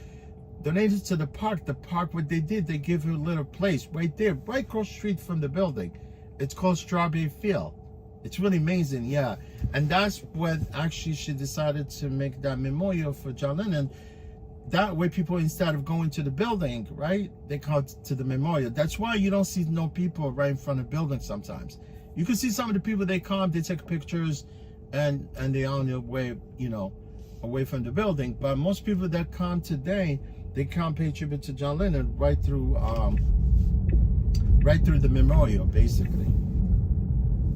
S1: donated to the park, what they did, they gave her a little place right there, right across the street from the building. It's called Strawberry Field. It's really amazing, yeah. And that's when actually she decided to make that memorial for John Lennon. That way people, instead of going to the building, right, they come to the memorial. That's why you don't see no people right in front of the building sometimes. You can see some of the people, they come, they take pictures, and they're on their way, you know, away from the building. But most people that come today, they come pay tribute to John Lennon right through the memorial, basically.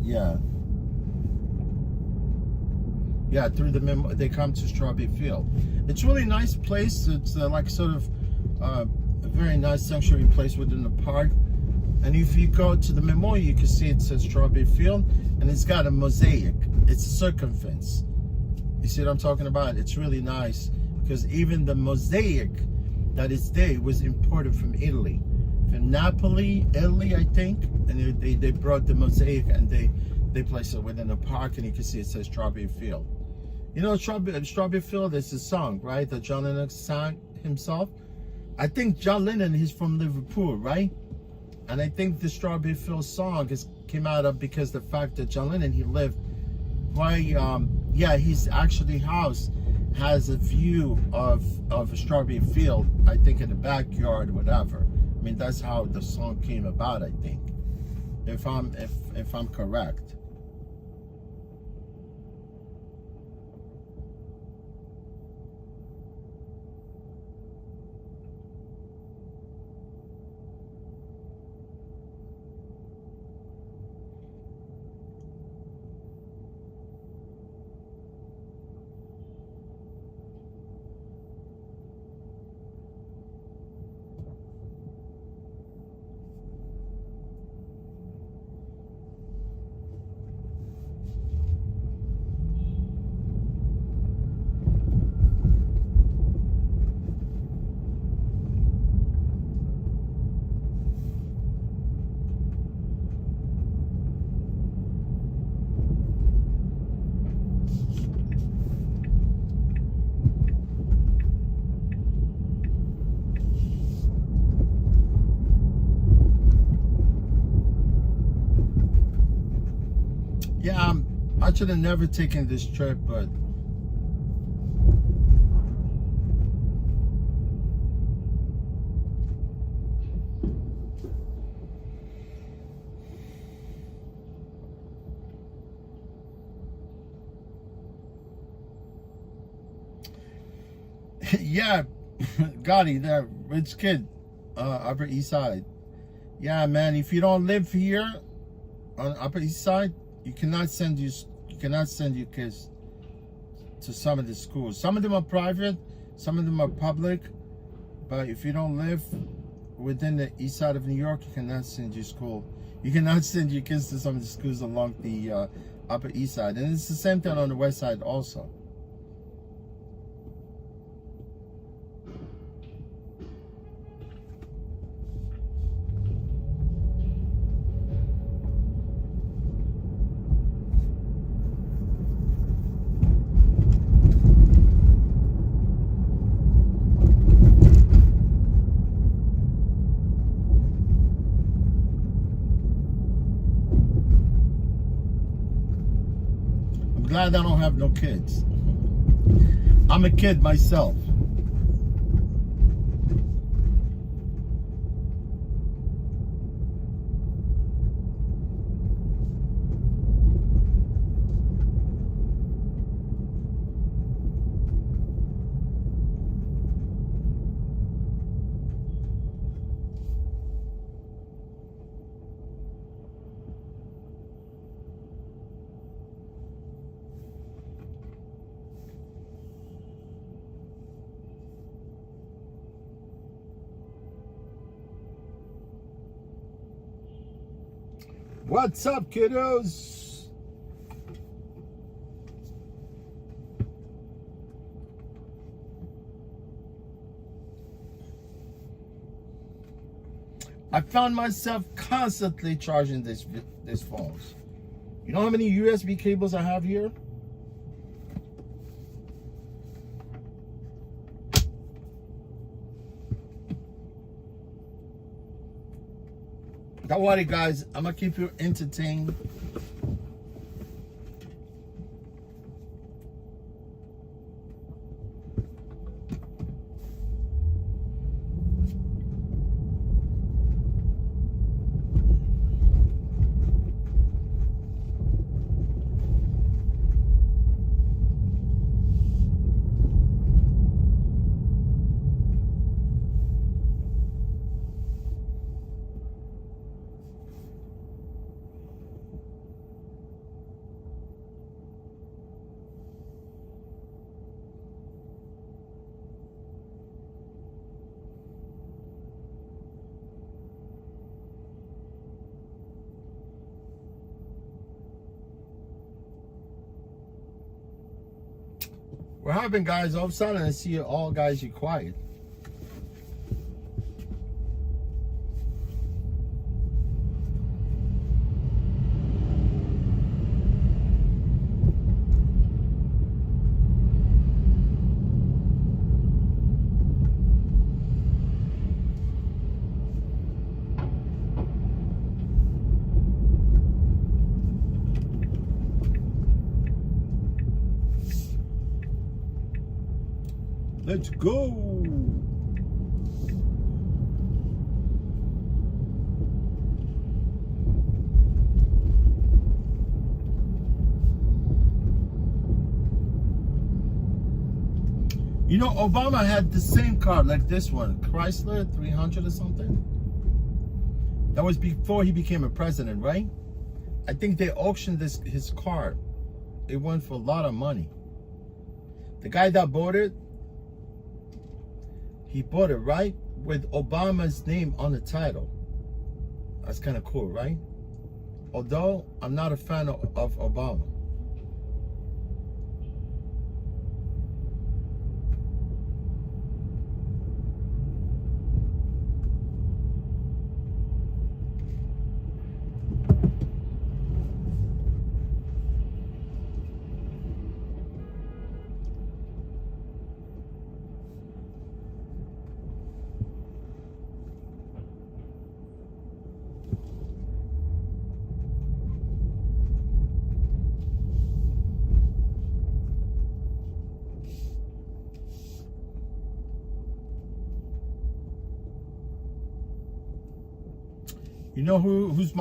S1: Yeah. Yeah, through the they come to Strawberry Field. It's a really nice place. It's like sort of a very nice sanctuary place within the park. And if you go to the memorial, you can see it says Strawberry Field, and it's got a mosaic. It's a circumference. You see what I'm talking about? It's really nice, because even the mosaic that is there was imported from Italy, from Napoli, Italy, I think. And they brought the mosaic and they placed it within the park, and you can see it says Strawberry Field. You know, Strawberry Field is a song, right, that John Lennon sang himself. I think John Lennon is from Liverpool, right? And I think the Strawberry Field song came out of because the fact that John Lennon, he lived right, yeah, his actually house has a view of a strawberry field, I think in the backyard, whatever. I mean, that's how the song came about, I think, if I'm correct. Yeah, I should have never taken this trip, but yeah, Gotti, that rich kid, Upper East Side. Yeah, man, if you don't live here on Upper East Side, you cannot send your kids to some of the schools. Some of them are private, some of them are public, but if you don't live within the east side of New York, you cannot send your school. You cannot send your kids to some of the schools along the Upper East Side, and it's the same thing on the West Side also. Glad I don't have no kids. I'm a kid myself. What's up, kiddos? I found myself constantly charging this phones. You know how many USB cables I have here? Don't worry, guys. I'm gonna keep you entertained. What happened, guys? All of a sudden, I see all guys, you quiet. Let's go. You know, Obama had the same car like this one, Chrysler 300 or something. That was before he became a president, right? I think they auctioned his car. It went for a lot of money. The guy that bought it, he bought it, right, with Obama's name on the title. That's kind of cool, right? Although I'm not a fan of Obama. You know who's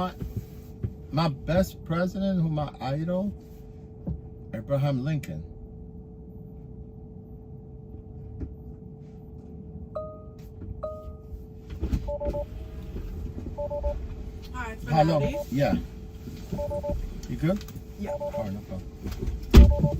S1: my best president, who my idol? Abraham Lincoln.
S2: Alright,
S1: Hello.
S2: ready?
S1: Yeah. You good?
S2: Yeah.
S1: Alright, no problem.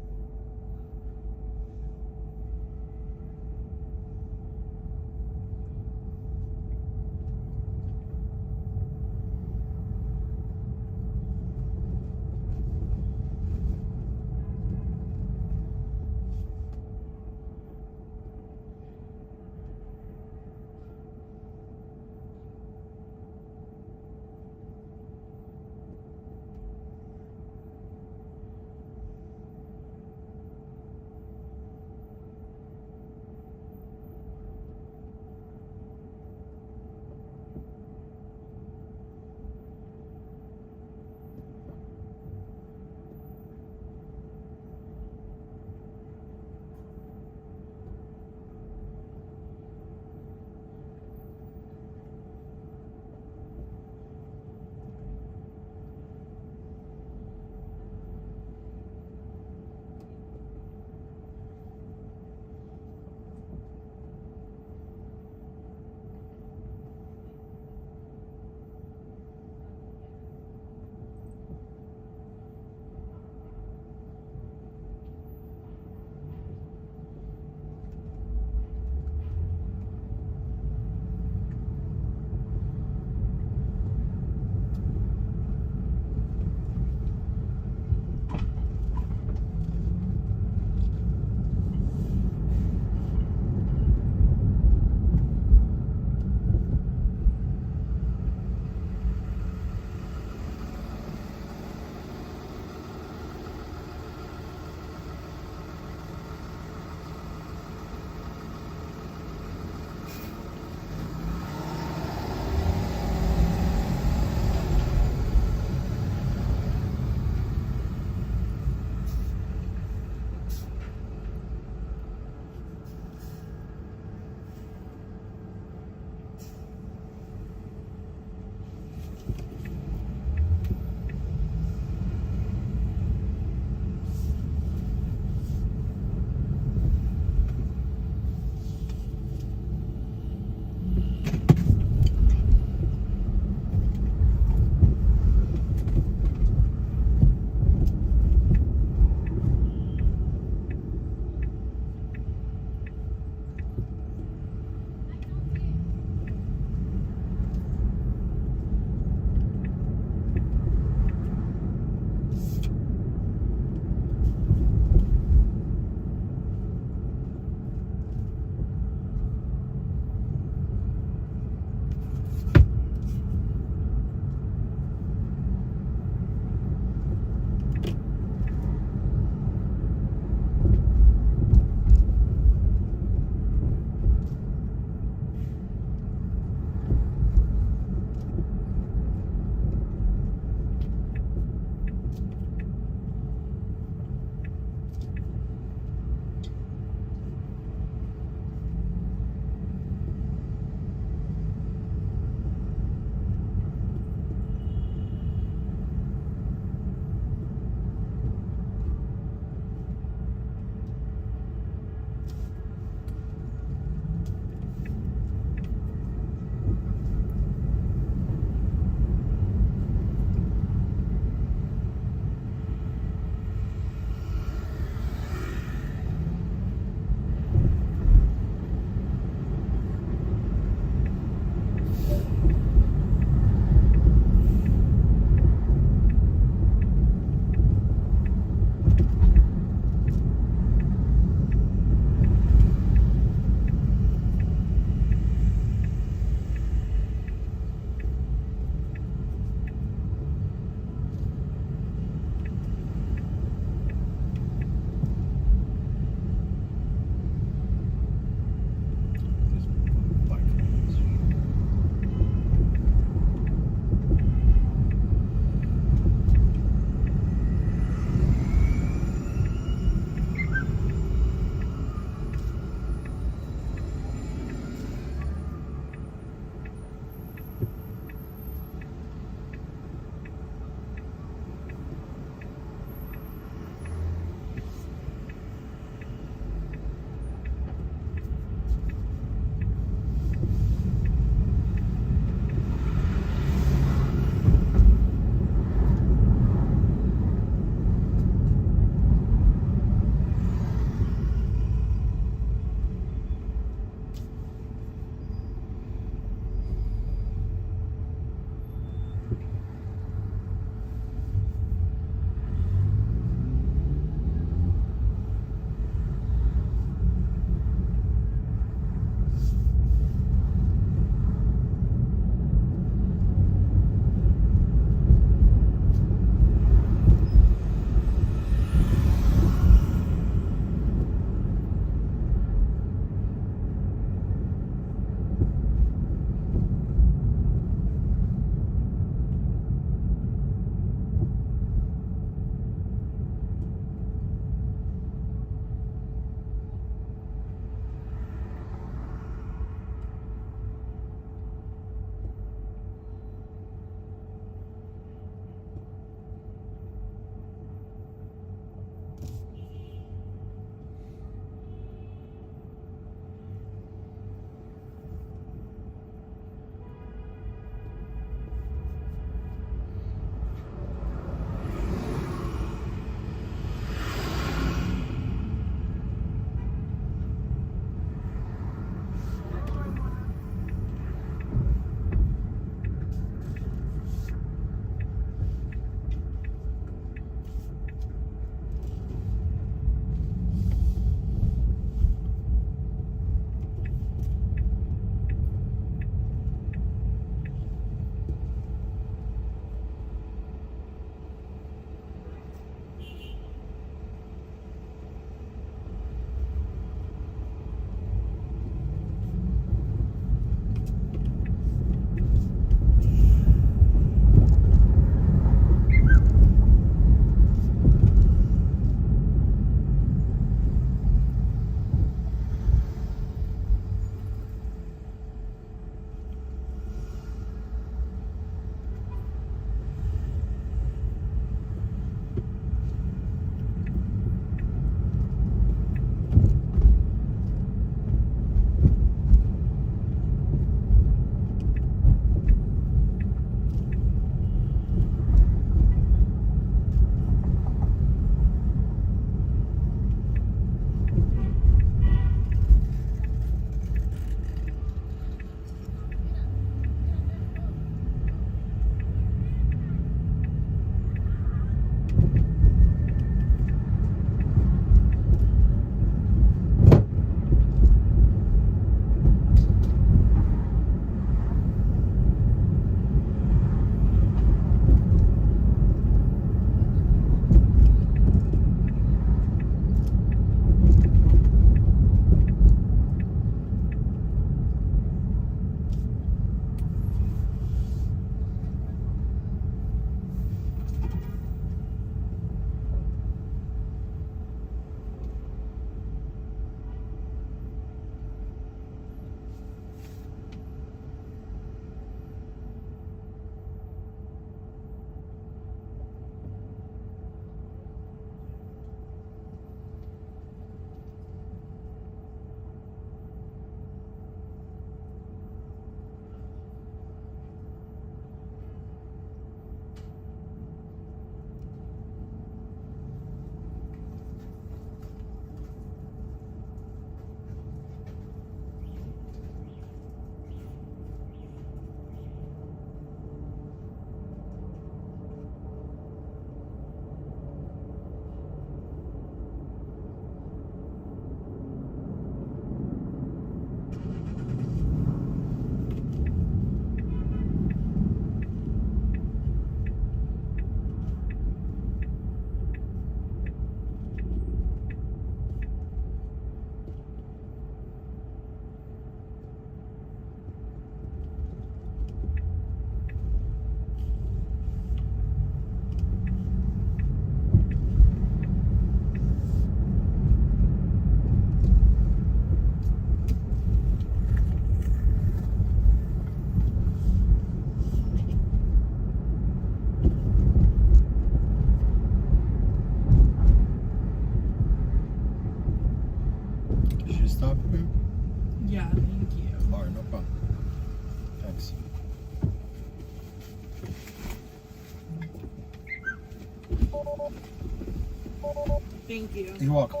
S2: Thank you.
S1: You're welcome.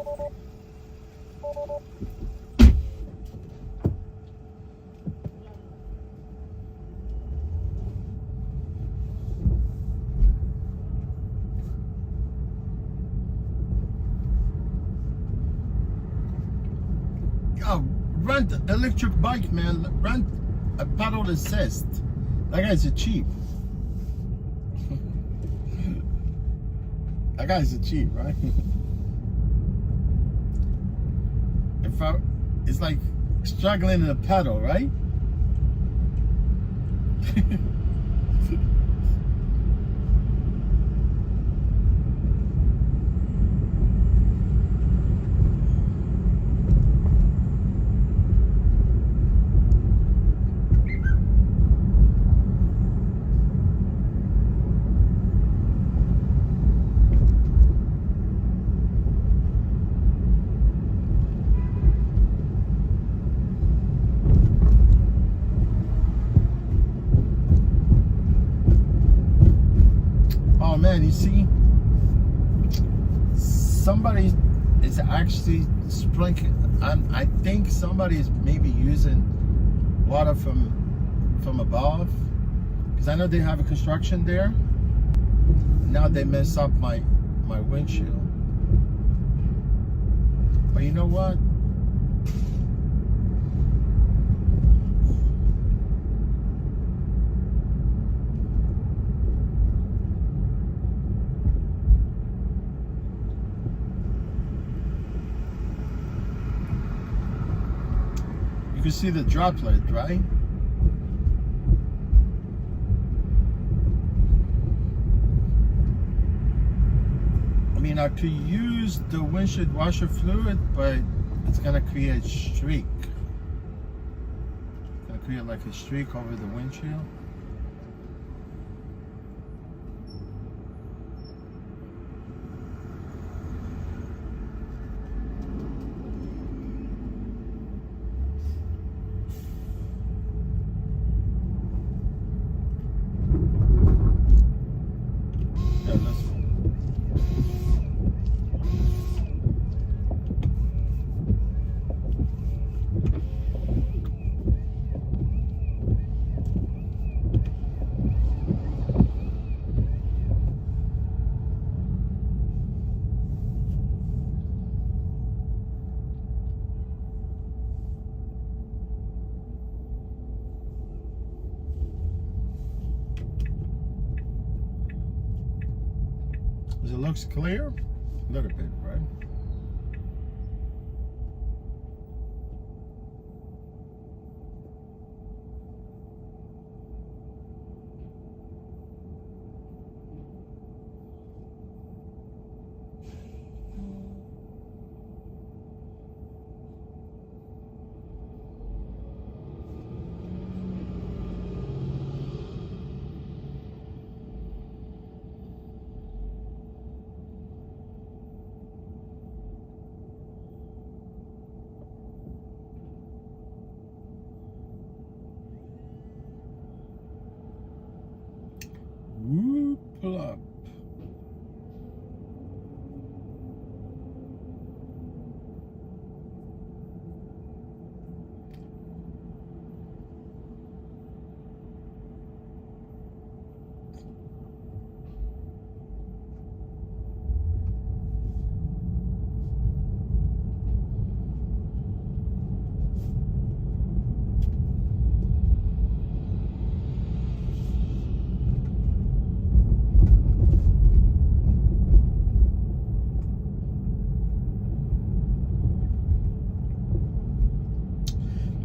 S1: Yo, rent electric bike, man. Rent a pedal assist. That guy's a cheap. That guy's a cheap, right? It's like struggling in a pedal, right? Oh man, you see, somebody is actually sprinkling. I think somebody is maybe using water from above, because I know they have a construction there. Now they mess up my windshield. But you know what? You can see the droplet, right? I mean, I could use the windshield washer fluid, but it's gonna create a streak. It's gonna create like a streak over the windshield. It looks clear, a little bit, right? Woo, pull up.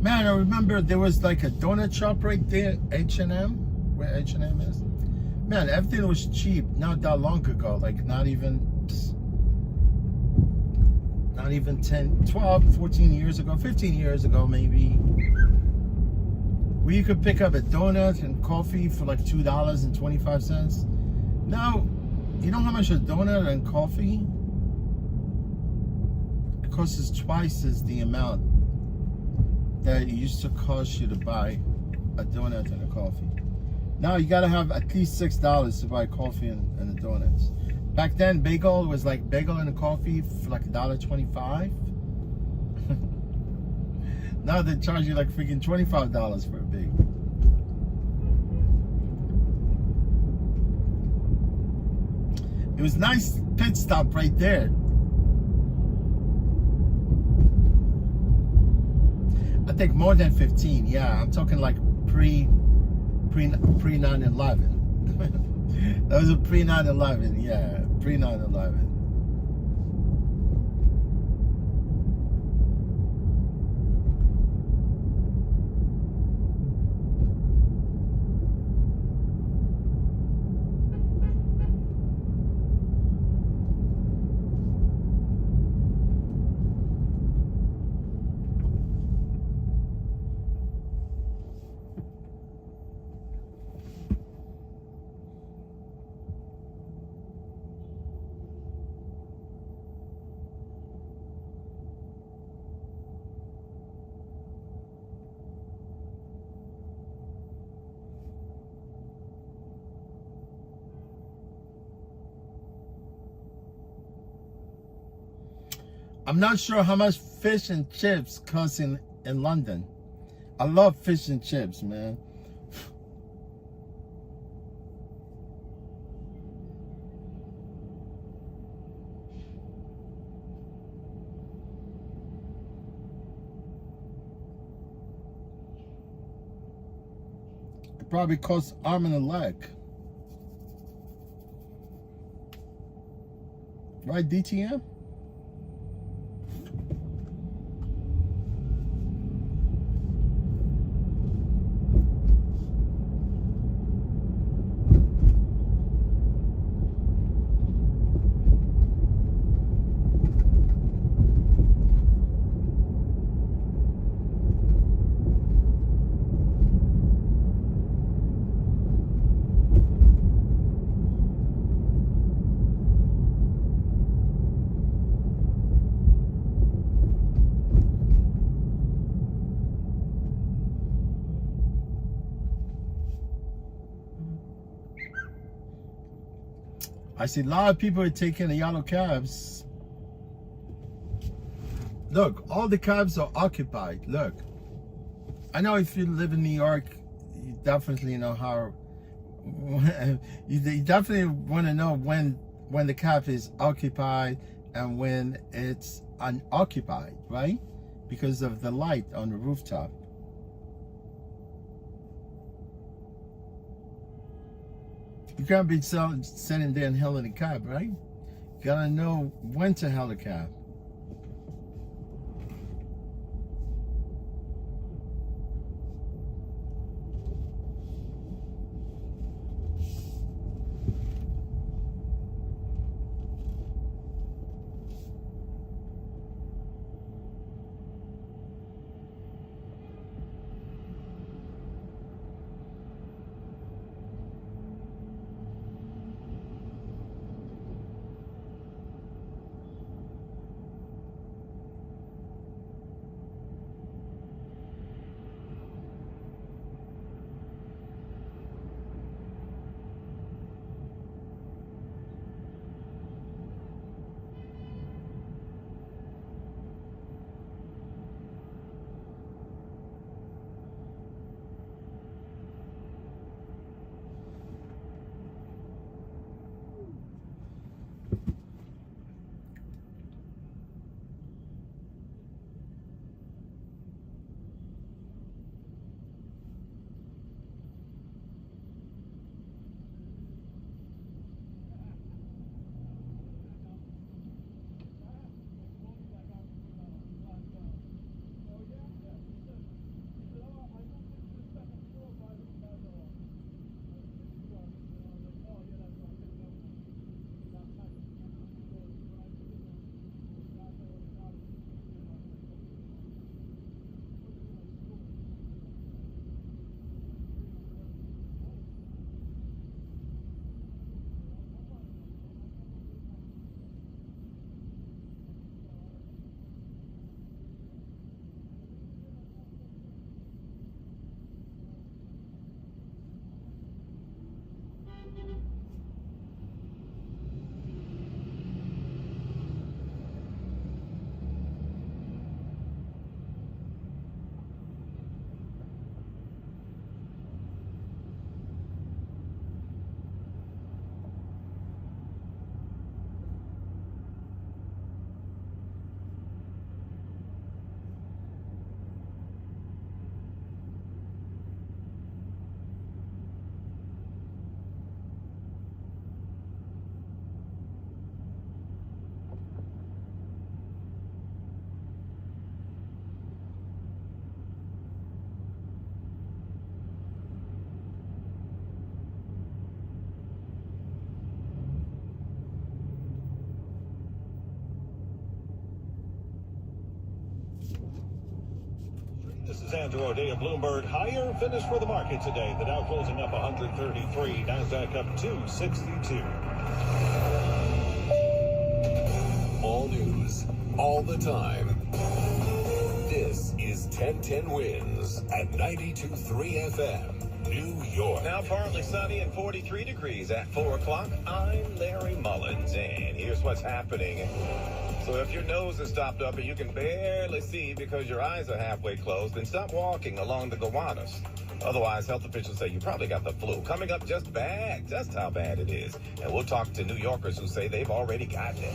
S1: Man, I remember there was like a donut shop right there, H&M, where H&M is. Man, everything was cheap not that long ago, like not even 10, 12, 14 years ago, 15 years ago maybe. Where you could pick up a donut and coffee for like $2.25. Now, you know how much a donut and coffee? It costs twice as the amount that it used to cost you to buy a donut and a coffee. Now you gotta have at least $6 to buy coffee and the donuts. Back then, bagel was like bagel and a coffee for like $1.25. Now they charge you like freaking $25 for a bagel. It was nice pit stop right there. I think more than 15. Yeah, I'm talking like pre 9/11. That was a pre 9/11. Yeah, pre 9/11. I'm not sure how much fish and chips cost in London. I love fish and chips, man. It probably costs arm and a leg. Right, DTM? I see a lot of people are taking the yellow cabs. Look, all the cabs are occupied. Look, I know if you live in New York, you definitely know how. You definitely want to know when the cab is occupied and when it's unoccupied, right? Because of the light on the rooftop. You can't be sitting there and hailing a cab, right? You gotta know when to hail a cab.
S16: Alexander O'Day of Bloomberg. Higher finish for the market today. The Dow closing up 133. NASDAQ up 262.
S17: All news, all the time. This is 1010 Wins at 92.3 FM. New York.
S16: Now partly sunny and 43 degrees at 4 o'clock. I'm Larry Mullins, and here's what's happening. So if your nose is stopped up and you can barely see because your eyes are halfway closed, then stop walking along the Gowanus. Otherwise, health officials say you probably got the flu. Coming up, just how bad it is. And we'll talk to New Yorkers who say they've already gotten it.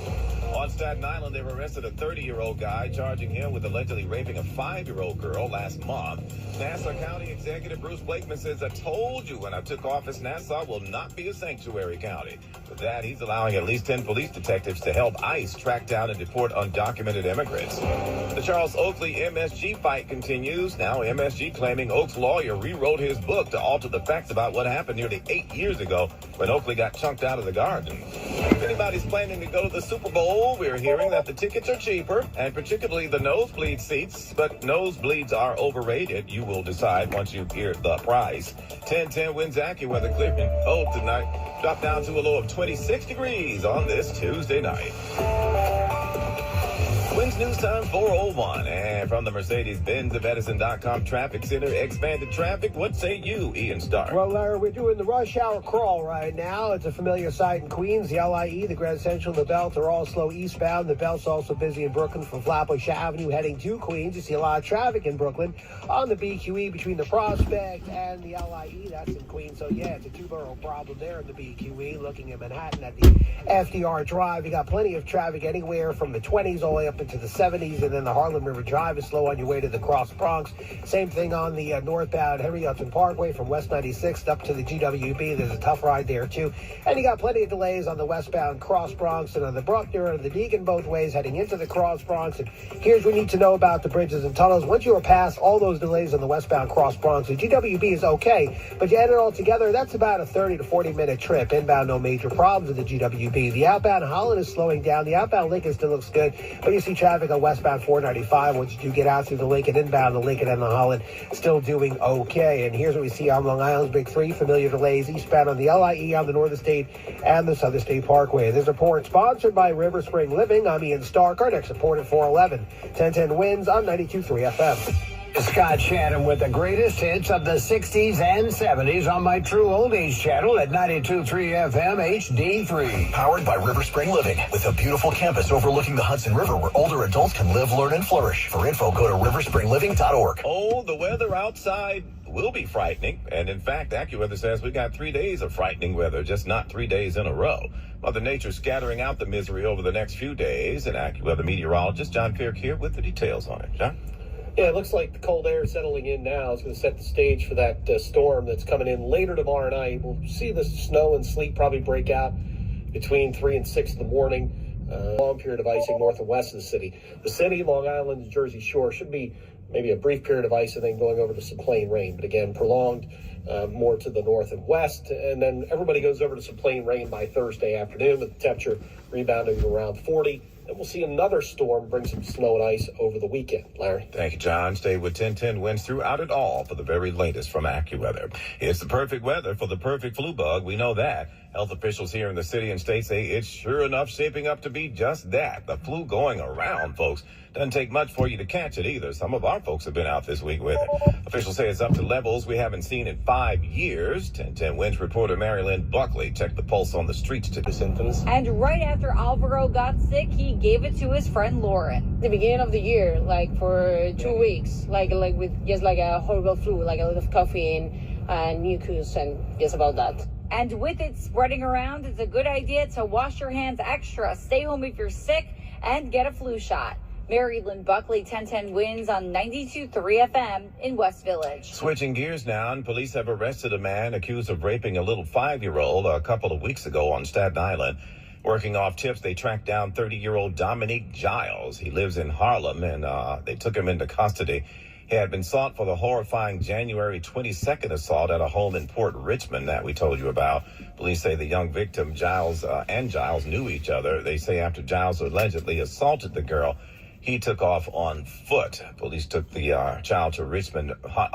S16: On Staten Island, they arrested a 30-year-old guy, charging him with allegedly raping a 5-year-old girl last month. Nassau County Executive Bruce Blakeman says, I told you when I took office, Nassau will not be a sanctuary county. With that, he's allowing at least 10 police detectives to help ICE track down and deport undocumented immigrants. The Charles Oakley MSG fight continues. Now MSG claiming Oak's lawyer rewrote his book to alter the facts about what happened nearly 8 years ago when Oakley got chunked out of the garden. If anybody's planning to go to the Super Bowl, we're hearing that the tickets are cheaper, and particularly the nosebleed seats, but nosebleeds are overrated. You will decide once you hear the price. 1010 Wins AccuWeather clearing cold tonight. Drop down to a low of 26 degrees on this Tuesday night. Wins News Time 4:01, and from the Mercedes-Benz of Edison.com Traffic Center, expanded traffic. What say you, Ian Stark?
S10: Well, Larry, we're doing the rush hour crawl right now. It's a familiar sight in Queens. The LIE, the Grand Central, the Belt are all slow eastbound. The Belt's also busy in Brooklyn from Flatbush Avenue heading to Queens. You see a lot of traffic in Brooklyn on the BQE between the Prospect and the LIE. That's in Queens. So, yeah, it's a two-borough problem there in the BQE. Looking at Manhattan at the FDR Drive, you got plenty of traffic anywhere from the 20s all the way up into the 70s, and then the Harlem River Drive is slow on your way to the Cross Bronx. Same thing on the northbound Henry Hudson Parkway from West 96th up to the GWB. There's a tough ride there, too. And you got plenty of delays on the westbound Cross Bronx and on the Bruckner and the Deacon both ways heading into the Cross Bronx. And here's what we need to know about the bridges and tunnels. Once you are past all those delays on the westbound Cross Bronx, the GWB is okay, but you add it all together, that's about a 30 to 40-minute trip. Inbound, no major problems with the GWB. The outbound Holland is slowing down. The outbound Lincoln still looks good, but you see traffic on westbound 495 once you do get out through the Lincoln. Inbound, the Lincoln and the Holland still doing okay. And here's what we see on Long Island's Big Three. Familiar delays eastbound on the LIE, on the Northern State, and the Southern State Parkway. This report sponsored by River Spring Living. I'm Ian Stark. Our next report at 4:11. 1010 Wins on 92.3 FM.
S18: Scott Shannon with the greatest hits of the 60s and 70s on my True Oldies channel at 92.3 FM HD3.
S19: Powered by River Spring Living, with a beautiful campus overlooking the Hudson River where older adults can live, learn, and flourish. For info, go to riverspringliving.org.
S16: Oh, the weather outside will be frightening. And in fact, AccuWeather says we got 3 days of frightening weather, just not 3 days in a row. Mother Nature scattering out the misery over the next few days. And AccuWeather meteorologist John Kirk here with the details on it. John?
S12: Yeah, it looks like the cold air settling in now is going to set the stage for that storm that's coming in later tomorrow night. We'll see the snow and sleet probably break out between 3 and 6 in the morning. Long period of icing north and west of the city. The city, Long Island, the Jersey Shore should be maybe a brief period of ice and then going over to some plain rain. But again, prolonged more to the north and west. And then everybody goes over to some plain rain by Thursday afternoon with the temperature rebounding to around 40. And we'll see another storm bring some snow and ice over the weekend. Larry?
S16: Thank you, John. Stay with 1010 Wins throughout it all for the very latest from AccuWeather. It's the perfect weather for the perfect flu bug. We know that. Health officials here in the city and state say it's sure enough shaping up to be just that. The flu going around, folks. Doesn't take much for you to catch it either. Some of our folks have been out this week with it. Officials say it's up to levels we haven't seen in 5 years. 1010 Wins reporter Mary Lynn Buckley checked the pulse on the streets to the symptoms.
S20: And right after Alvaro got sick, he gave it to his friend Lauren.
S21: The beginning of the year, like for 2 weeks, like with just like a horrible flu, like a lot of coughing and mucus and just about that.
S20: And with it spreading around, it's a good idea to wash your hands extra, stay home if you're sick, and get a flu shot. Mary Lynn Buckley, 1010 Wins on 92.3 FM in West Village.
S16: Switching gears now, and police have arrested a man accused of raping a little 5-year-old a couple of weeks ago on Staten Island. Working off tips, they tracked down 30-year-old Dominique Giles. He lives in Harlem, and they took him into custody. He had been sought for the horrifying January 22nd assault at a home in Port Richmond that we told you about. Police say the young victim, Giles, and Giles knew each other. They say after Giles allegedly assaulted the girl, He took off on foot. Police took the child to Richmond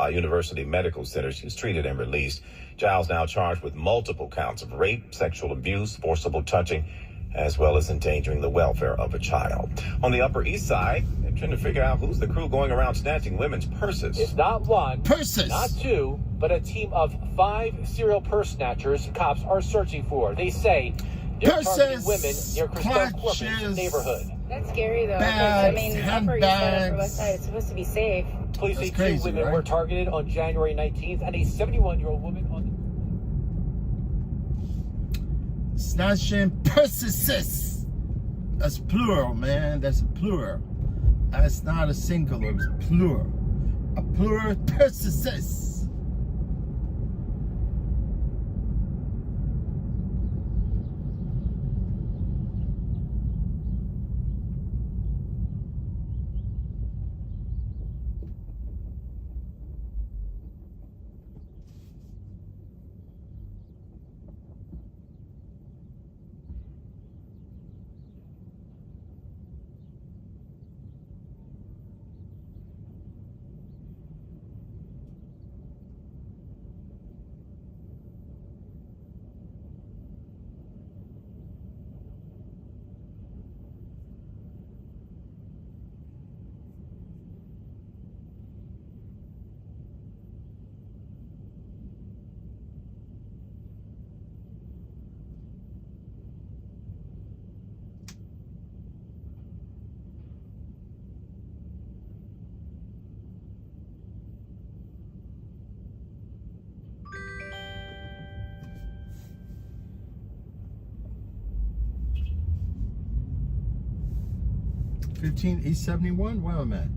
S16: University Medical Center. She was treated and released. Child's now charged with multiple counts of rape, sexual abuse, forcible touching, as well as endangering the welfare of a child. On the Upper East Side, they're trying to figure out who's the crew going around snatching women's purses.
S10: It's not one,
S1: purses,
S10: not two, but a team of 5 serial purse snatchers cops are searching for. They say they're targeting women near Christoph Corporate neighborhood.
S21: That's scary, though.
S1: Bags,
S21: I mean, Upper East Side, Upper West Side, it's supposed to be safe.
S10: Police say
S1: crazy,
S10: 2 women were targeted on January 19th, and a 71-year-old woman on
S1: snatching purses. That's plural, man. That's a plural. That's not a singular. It's plural. A plural purses. $15,871. Where am I at?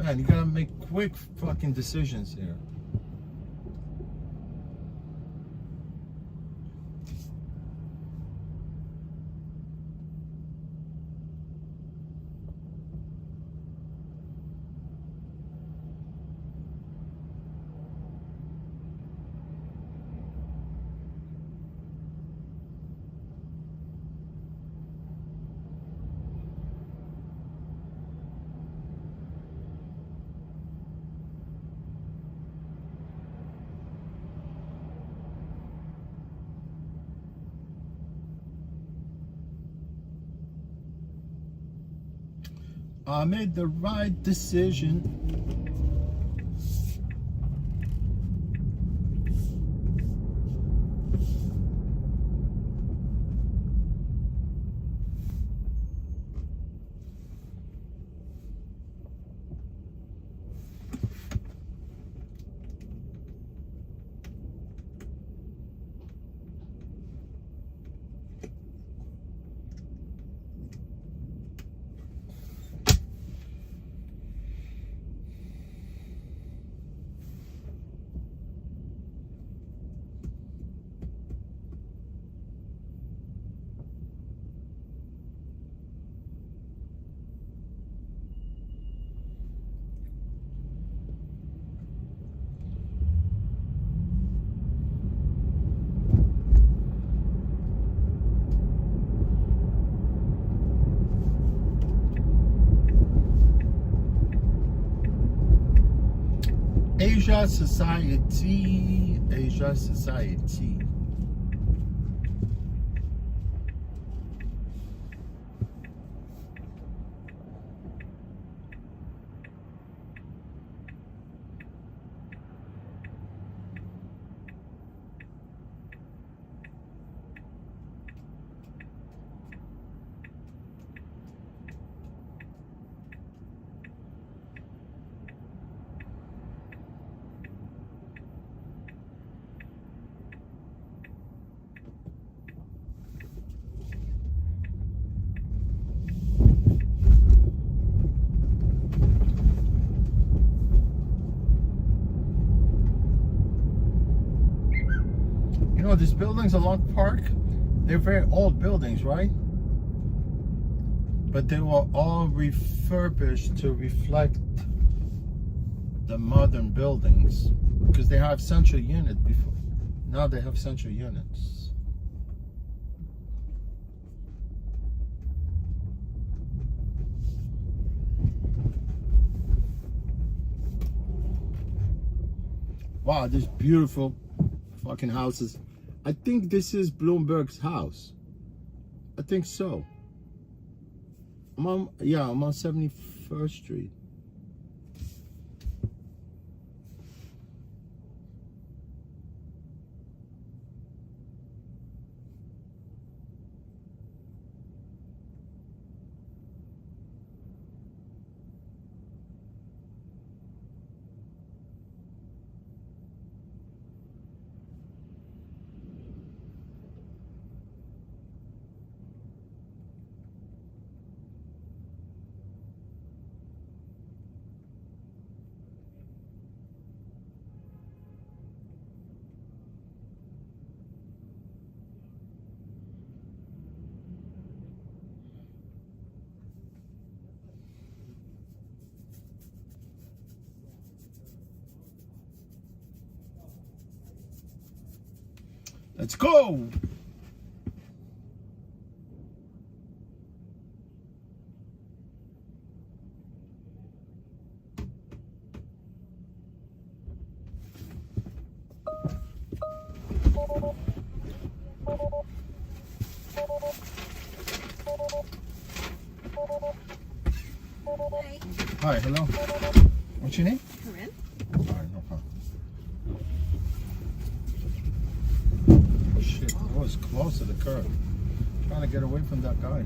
S1: Man, you gotta make quick fucking decisions here. I made the right decision. Asia Society, Asia Society. You know, these buildings along Park, they're very old buildings, right? But they were all refurbished to reflect the modern buildings because they have central unit before. Now they have central units. Wow, there's beautiful fucking houses. I think this is Bloomberg's house. I think so. I'm on 71st Street. Let's go. Hi, hello. What's your name?
S2: Corinne.
S1: All right, no problem. Oh shit, I was close to the curb. Trying to get away from that guy.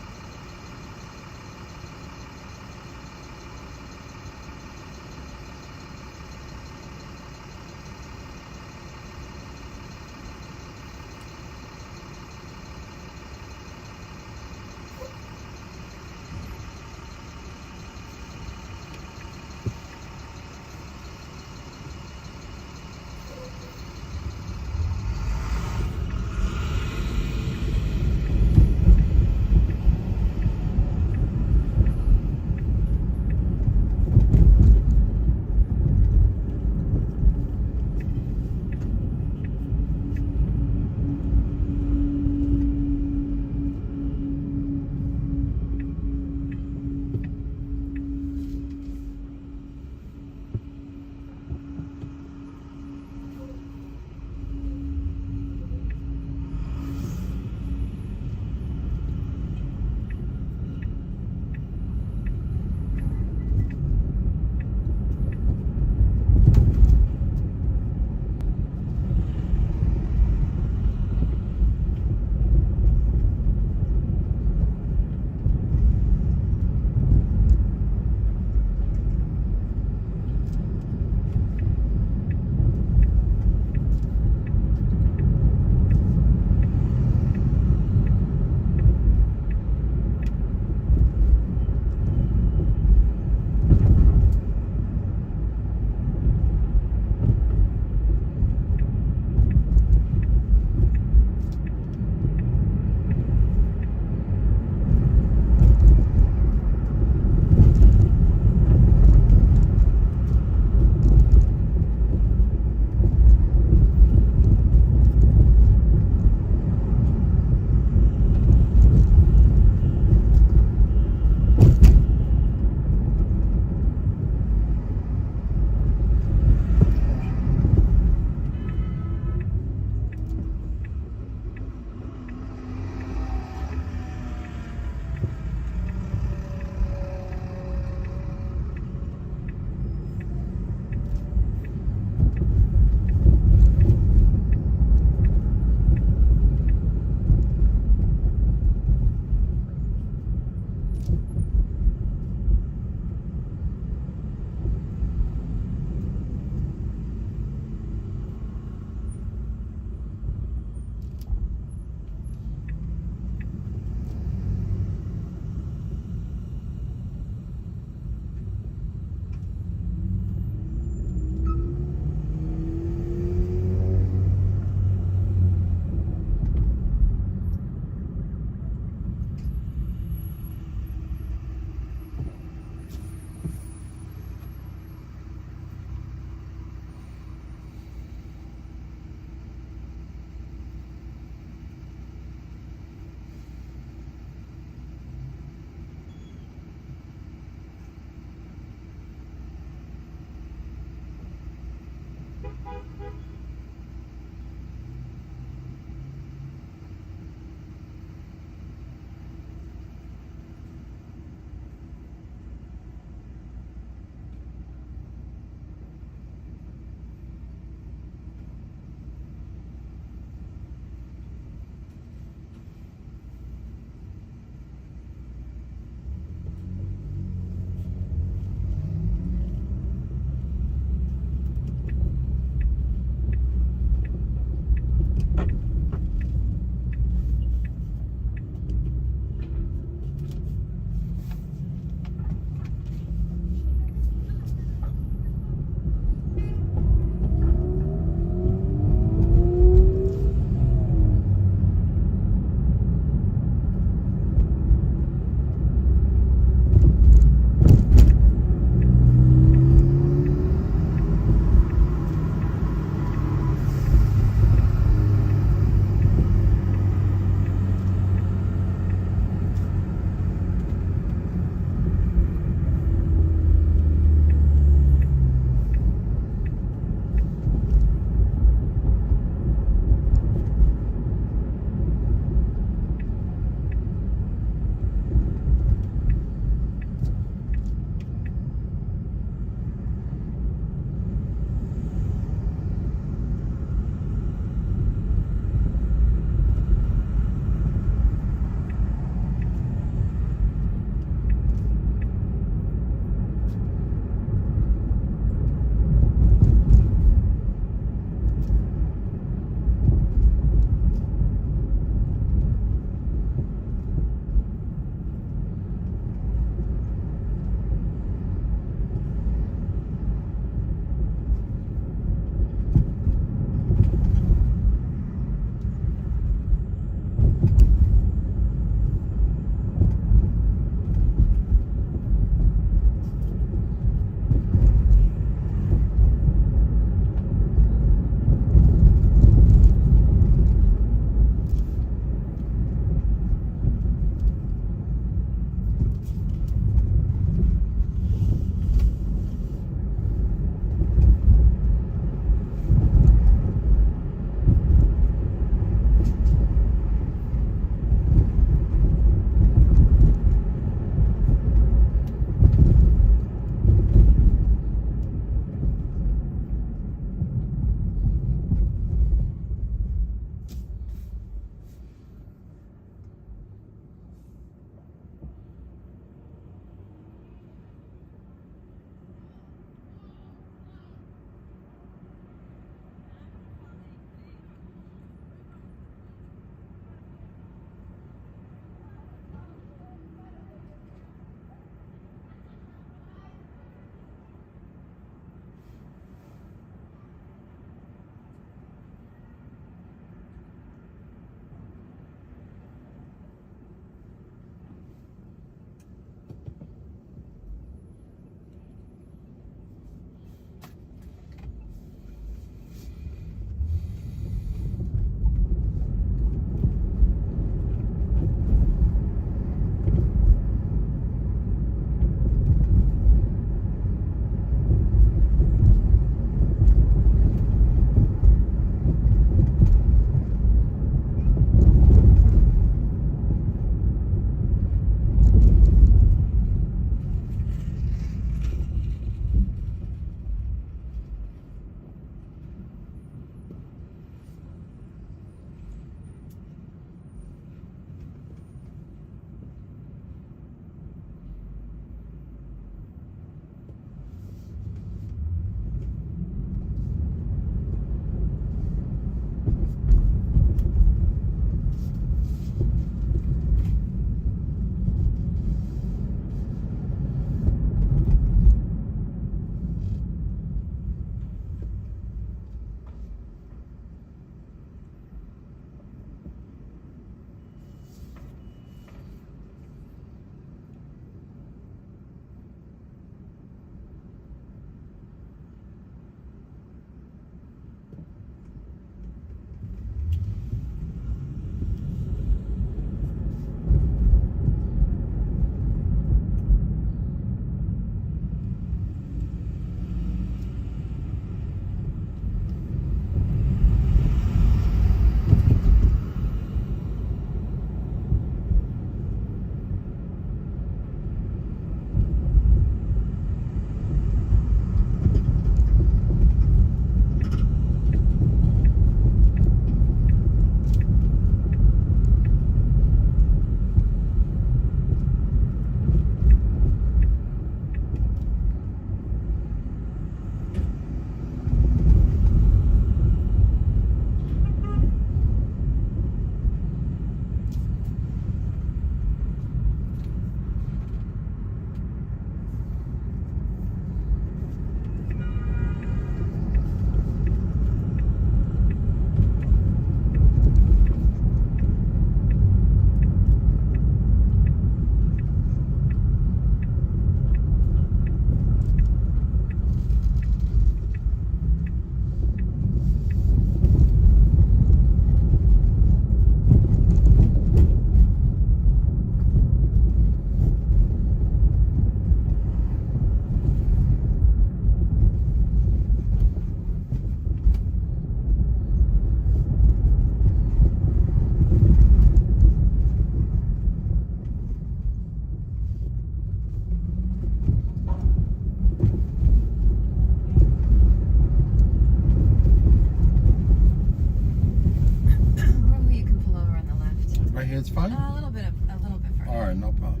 S1: That's fine?
S3: A little bit further.
S1: All right, no problem.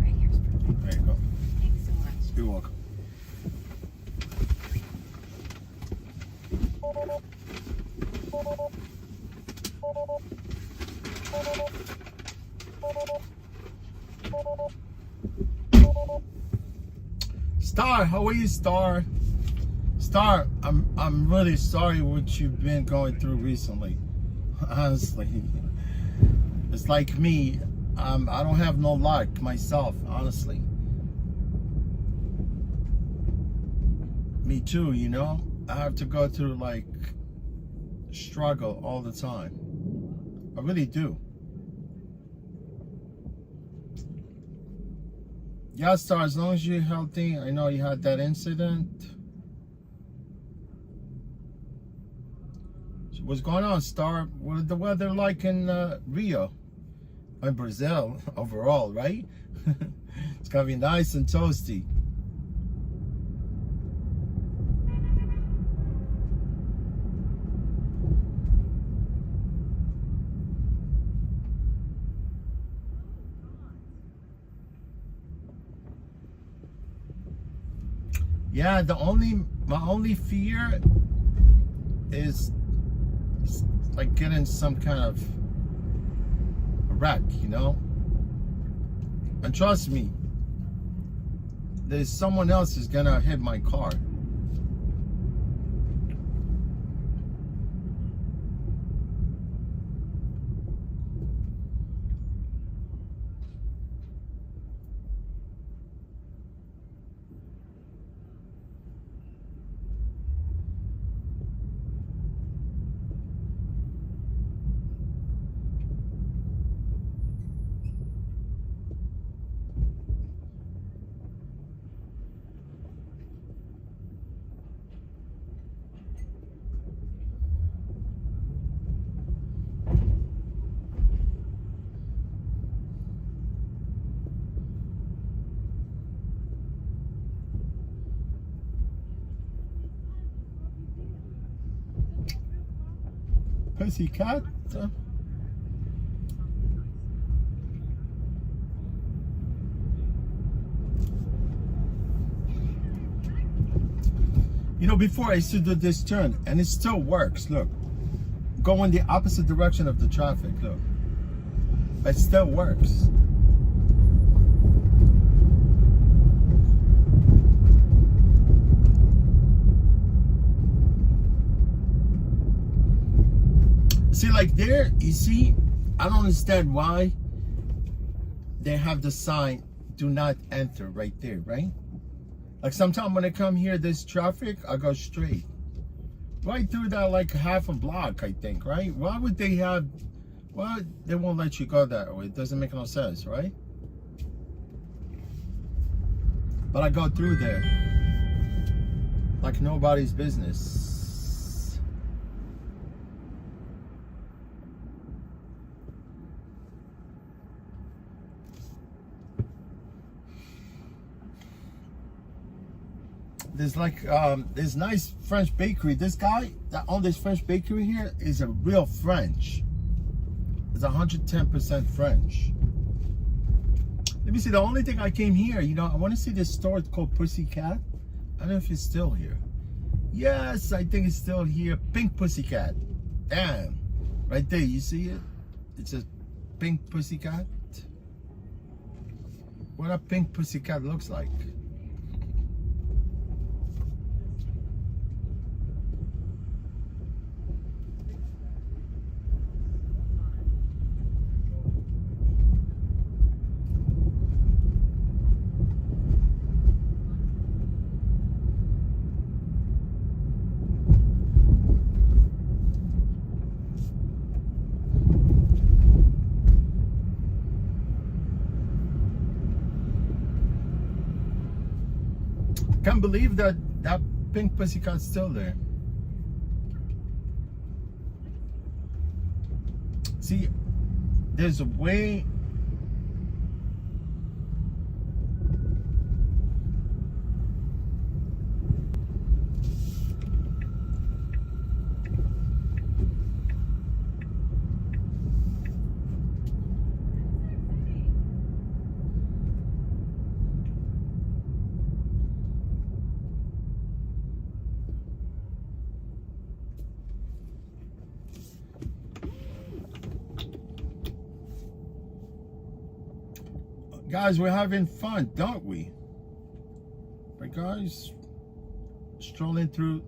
S3: Right here's perfect.
S1: There you go.
S3: Thanks so much.
S1: You're welcome. Star, how are you, Star? Star, I'm really sorry what you've been going through recently. Honestly, it's like me. I don't have no luck myself, honestly. Me too, you know. I have to go through like struggle all the time. I really do. Yeah, Star, as long as you're healthy. I know you had that incident. So what's going on, Star? What is the weather like in Rio? In Brazil, overall, right? It's gonna be nice and toasty. Yeah, my only fear is like getting some kind of wreck, you know? And trust me, there's someone else is gonna hit my car. Pussycat? You know, before I used to do this turn, and it still works. Look, go in the opposite direction of the traffic. Look, it still works. See, like there, you see, I don't understand why they have the sign, do not enter right there, right? Like sometimes when I come here, this traffic, I go straight. Right through that like half a block, I think, right? Why would they have, well, they won't let you go that way. It doesn't make no sense, right? But I go through there like nobody's business. There's like this nice French bakery. This guy that owns this French bakery here is a real French. It's 110% French. Let me see. The only thing I came here, you know, I want to see this store called Pussycat. I don't know if it's still here. Yes, I think it's still here. Pink Pussycat. Damn, right there. You see it? It's a pink Pussycat. What a pink Pussycat looks like. Can't believe that pink Pussycat's still there. See, there's a way. Guys, we're having fun, don't we? But guys, strolling through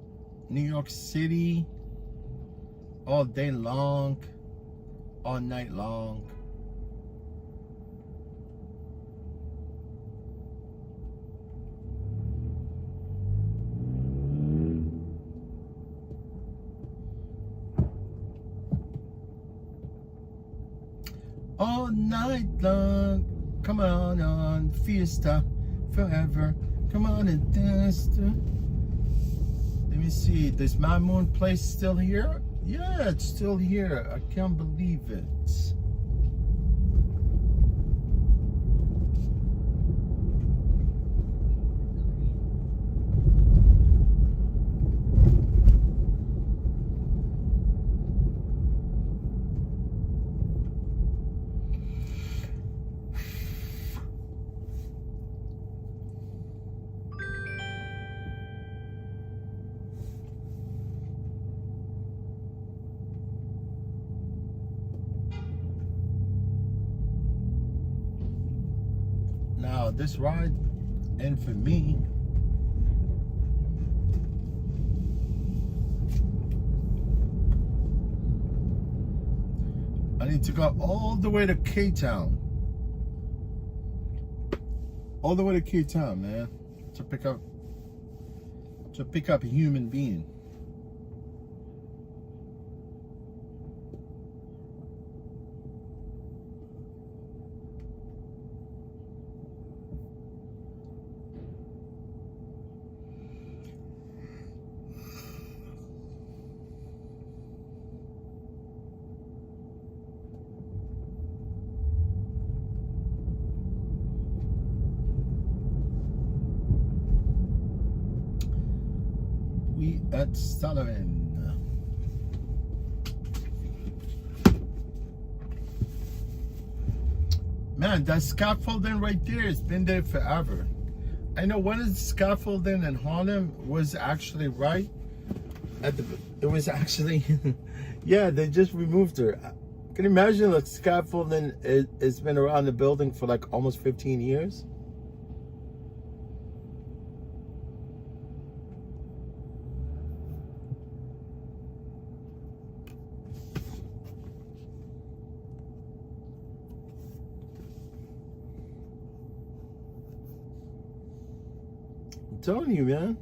S1: New York City all day long, all night long. All night long, come on, fiesta forever. Come on and dance. Let me see, is my moon place still here? Yeah, it's still here. I can't believe it. Now this ride, and for me, I need to go all the way to K-Town. All the way to K-Town, man, to pick up a human being. We at Sullivan. Man, that scaffolding right there has been there forever. I know one of the scaffolding in Harlem was actually right at the. It was actually, yeah, they just removed her. Can you imagine like scaffolding? It's been around the building for like almost 15 years. I'm telling you, man.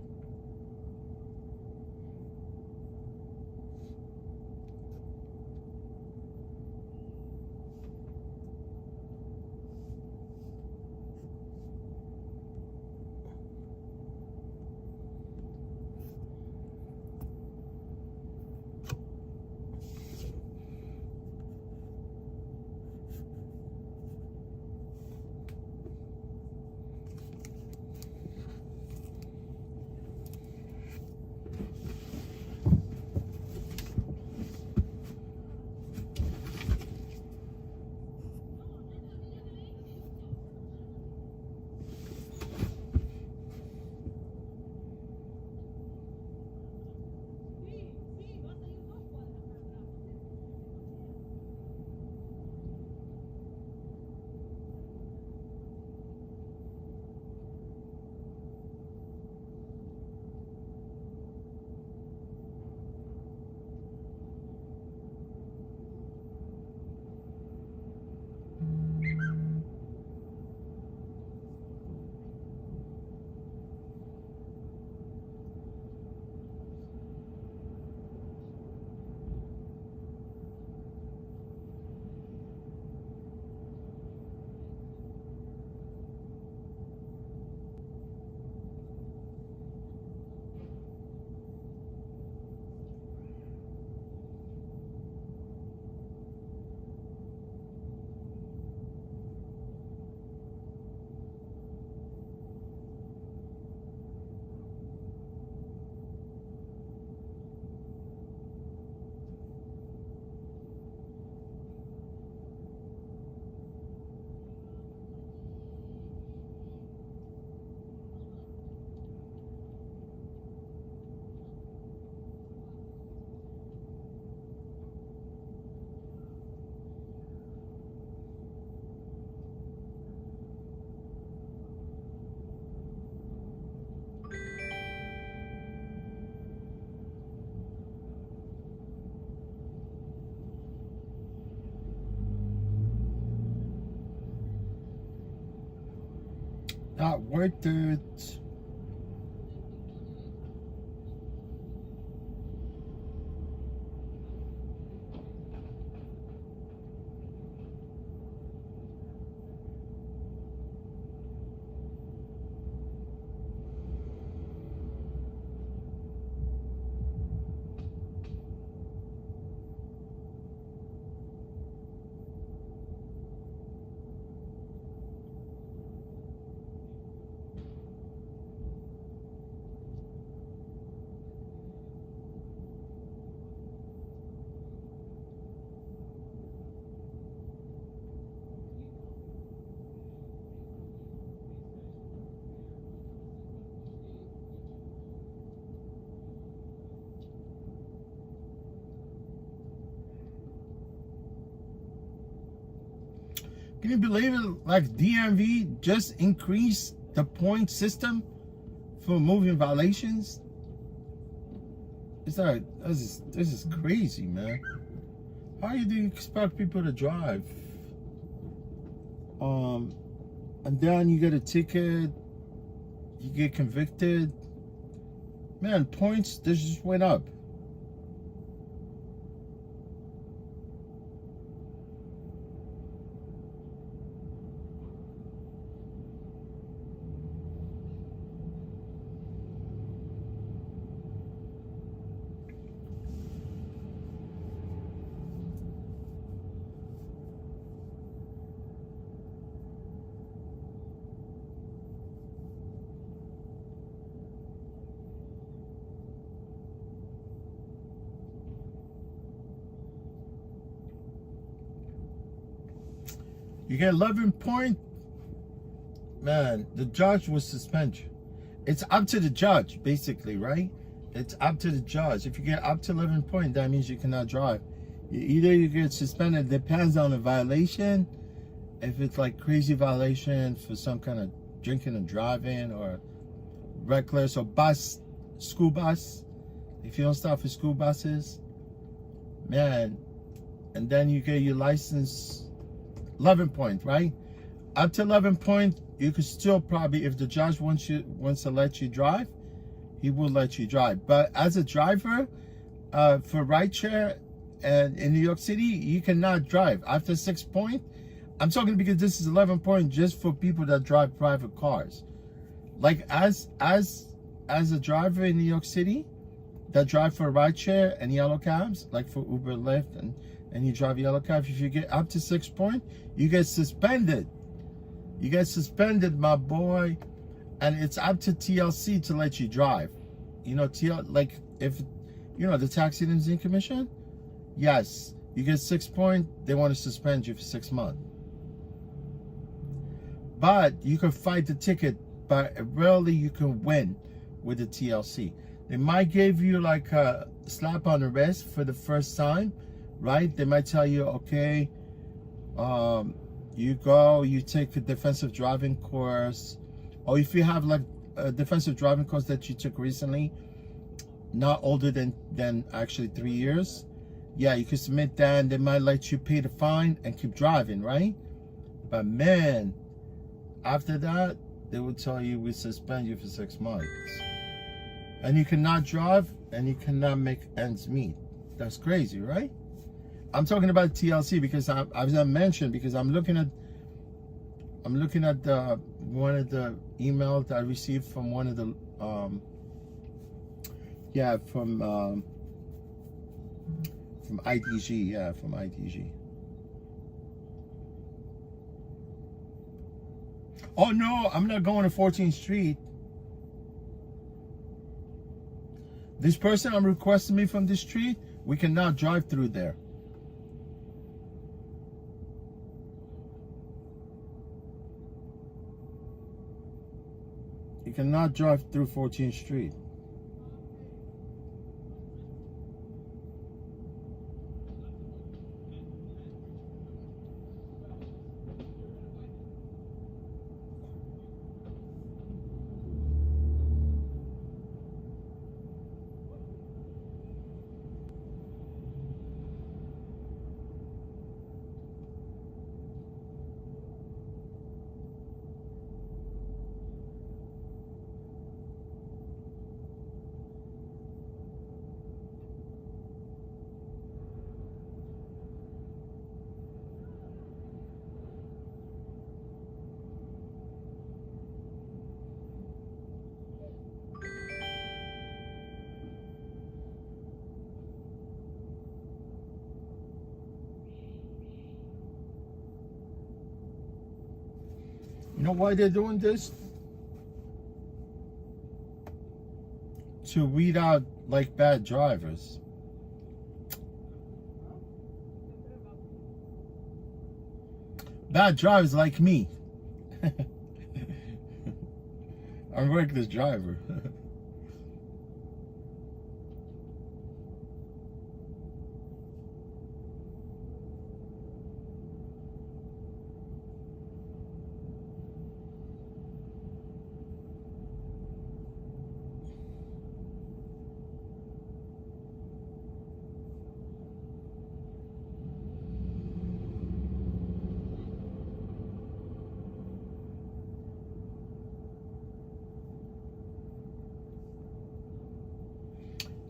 S1: not worth it. Can you believe it? Like DMV just increased the point system for moving violations. It's like this is crazy, man. How do you expect people to drive? And then you get a ticket, you get convicted. Man, points they just went up. You get 11 point, man, the judge will suspend you. It's up to the judge, basically, right? It's up to the judge. If you get up to 11 point, that means you cannot drive. Either you get suspended, depends on the violation. If it's like crazy violation for some kind of drinking and driving or reckless or bus, school bus. If you don't stop for school buses, man, and then you get your license 11 point, right? Up to 11 point, you could still probably, if the judge wants to let you drive, he will let you drive. But as a driver, for rideshare and in New York City, you cannot drive after 6 point. I'm talking because this is 11 point just for people that drive private cars. Like as a driver in New York City that drive for rideshare and yellow cabs, like for Uber, Lyft, and you drive yellow cabs, if you get up to 6 point, you get suspended. You get suspended, my boy. And it's up to TLC to let you drive. You know, like if, you know, the Taxi Limousine Commission, yes, you get 6 point, they want to suspend you for 6 months. But you can fight the ticket, but rarely you can win with the TLC. They might give you like a slap on the wrist for the first time, right? They might tell you, okay, you take a defensive driving course, or if you have like a defensive driving course that you took recently, not older than actually 3 years, yeah, you can submit that and they might let you pay the fine and keep driving, right? But man, after that, they will tell you we suspend you for 6 months. And you cannot drive and you cannot make ends meet. That's crazy, right? I'm talking about TLC because as I mentioned, because I'm looking at the one of the emails that I received from one of the from IDG, from IDG. Oh no, I'm not going to 14th Street. This person I'm requesting me from this street, we cannot drive through there. You cannot drive through 14th Street. You know why they're doing this? To weed out like bad drivers. Bad drivers like me. I'm a reckless driver.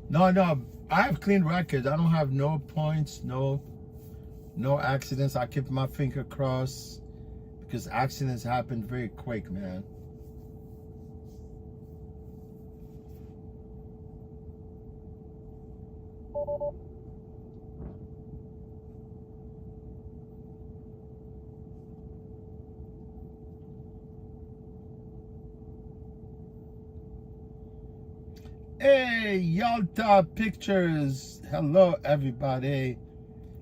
S1: No, I have clean records. I don't have no points, no accidents. I keep my finger crossed because accidents happen very quick, man. Hey, Yalta Pictures. Hello, everybody.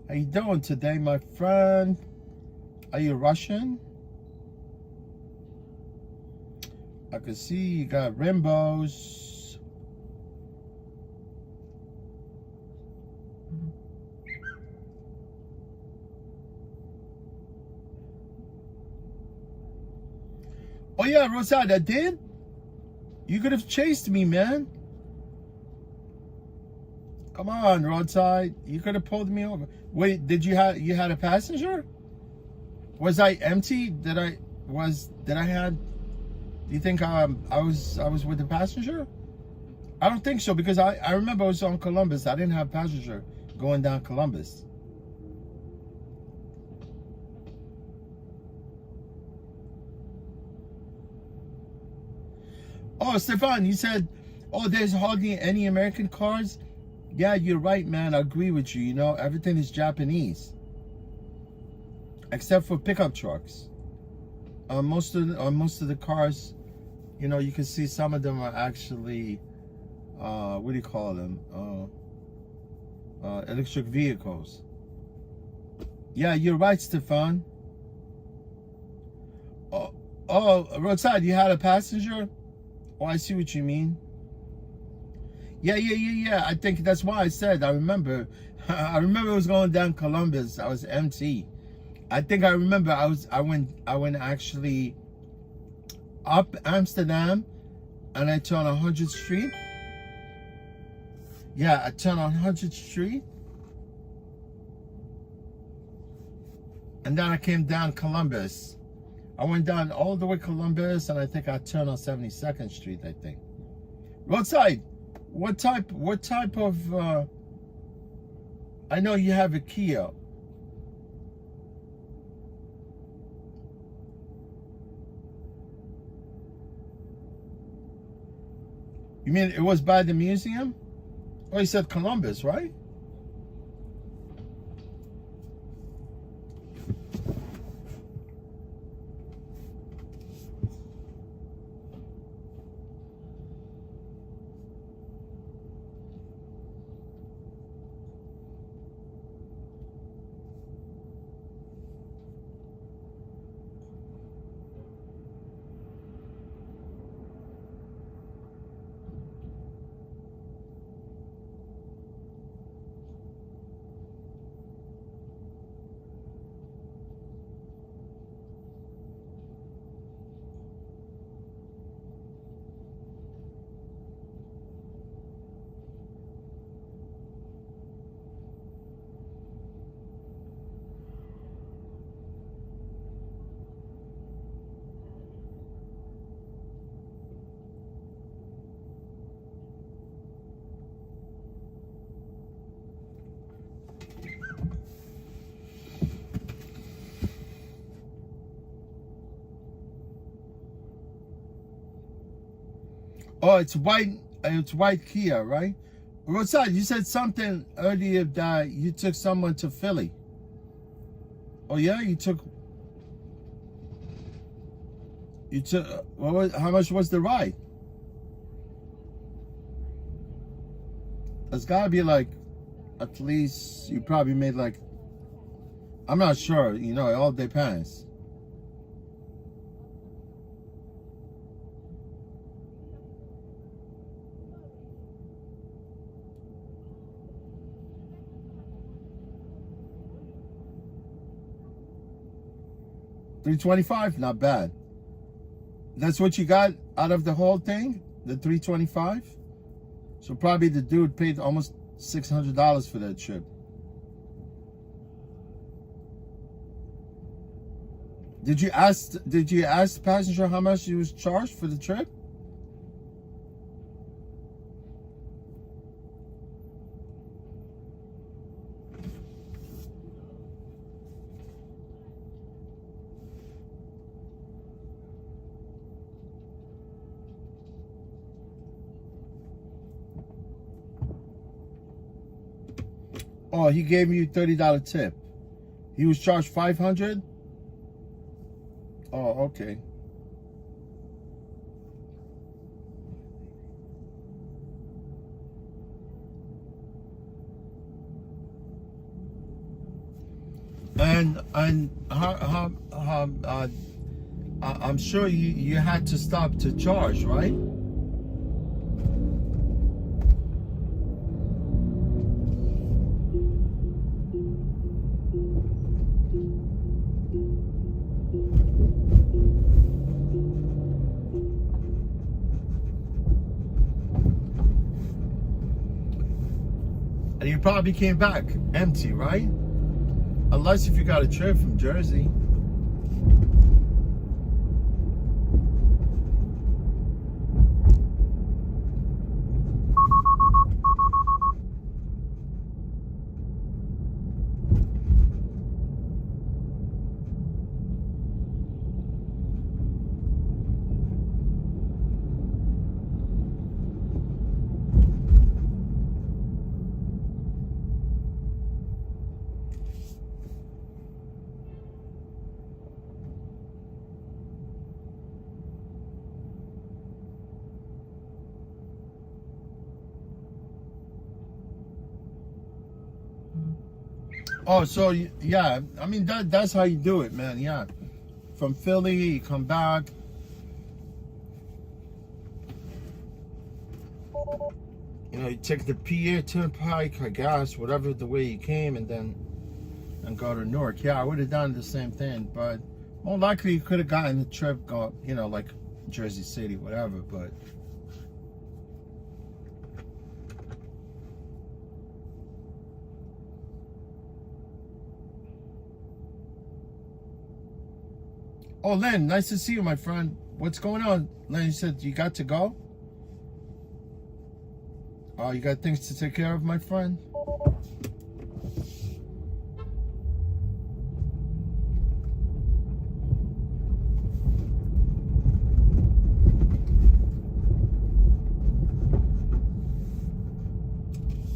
S1: How you doing today, my friend? Are you Russian? I can see you got rainbows. Oh yeah, Rosada, did? You could have chased me, man. Come on, roadside. You could have pulled me over. Wait, did you had a passenger? Was I empty? Did I have? Do you think I was with the passenger? I don't think so because I remember I was on Columbus. I didn't have passenger going down Columbus. Oh, Stefan, you said, oh, there's hardly any American cars. Yeah, you're right, man. I agree with you. You know, everything is Japanese, except for pickup trucks. Most of the cars, you know, you can see some of them are actually, what do you call them? Electric vehicles. Yeah, you're right, Stefan. Oh, roadside, you had a passenger? Oh, I see what you mean. Yeah. I think that's why I said. I remember it was going down Columbus. I was empty. I think I remember I went actually up Amsterdam, and I turned on 100th Street. Yeah, I turned on 100th Street, and then I came down Columbus. I went down all the way Columbus, and I think I turned on 72nd Street. I think. Roadside. What type of, I know you have a Kia. You mean it was by the museum? Oh, you said Columbus, right? Oh, it's white. It's white Kia, right? Roadside, you said something earlier that you took someone to Philly. Oh yeah, you took. You took how much was the ride? It's gotta be like, at least you probably made like, I'm not sure, you know, it all depends. $325, not bad. That's what you got out of the whole thing, the $325. So probably the dude paid almost $600 for that trip. Did you ask the passenger how much he was charged for the trip? Oh, he gave you $30 tip. He was charged $500. Oh, okay. And how I'm sure you had to stop to charge, right? And you probably came back empty, right? Unless if you got a trip from Jersey. Oh, so yeah, I mean that's how you do it, man. Yeah, from Philly, you come back. You know, you take the PA Turnpike, I guess, whatever the way you came, and go to Newark. Yeah, I would have done the same thing, but more likely you could have gotten the trip, you know, like Jersey City, whatever. But oh, Len, nice to see you, my friend. What's going on? Len, you said you got to go? Oh, you got things to take care of, my friend?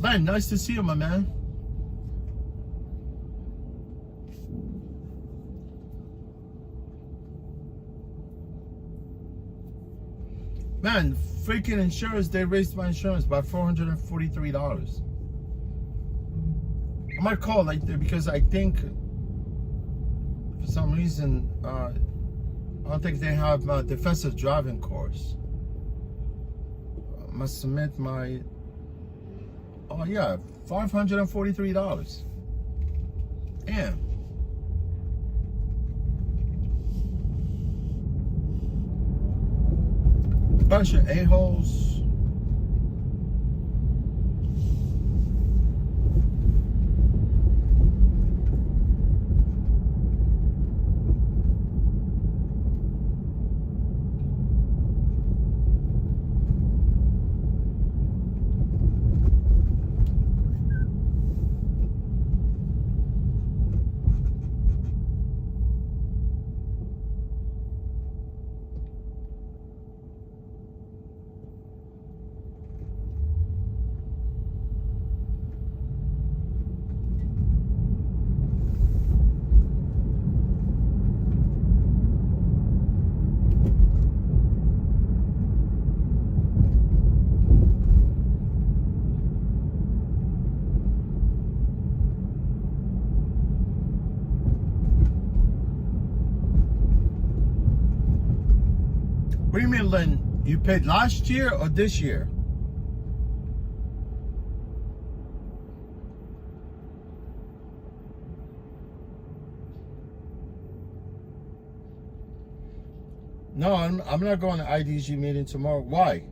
S1: Len, nice to see you, my man. Man, freaking insurance, they raised my insurance by $443. I might call like because I think for some reason I don't think they have a defensive driving course. I must submit my, oh yeah, $543. Damn. Bunch of a-holes. Maryland, you paid last year or this year? No, I'm not going to IDG meeting tomorrow. Why?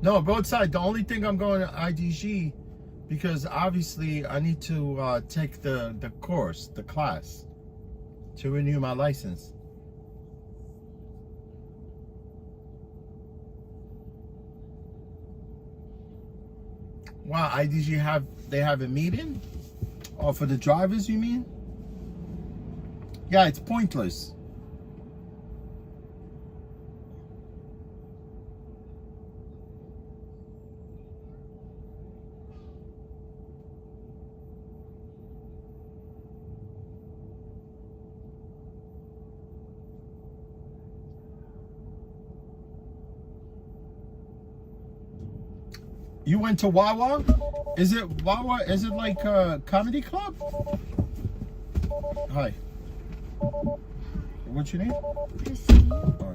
S1: No, Roadside, the only thing I'm going to IDG because obviously I need to take the course, the class, to renew my license. Wow, IDG they have a meeting? Oh, for the drivers, you mean? Yeah, it's pointless. You went to Wawa? Is it Wawa? Is it like a comedy club? Hi. What's your name?
S7: Christine.
S1: All right.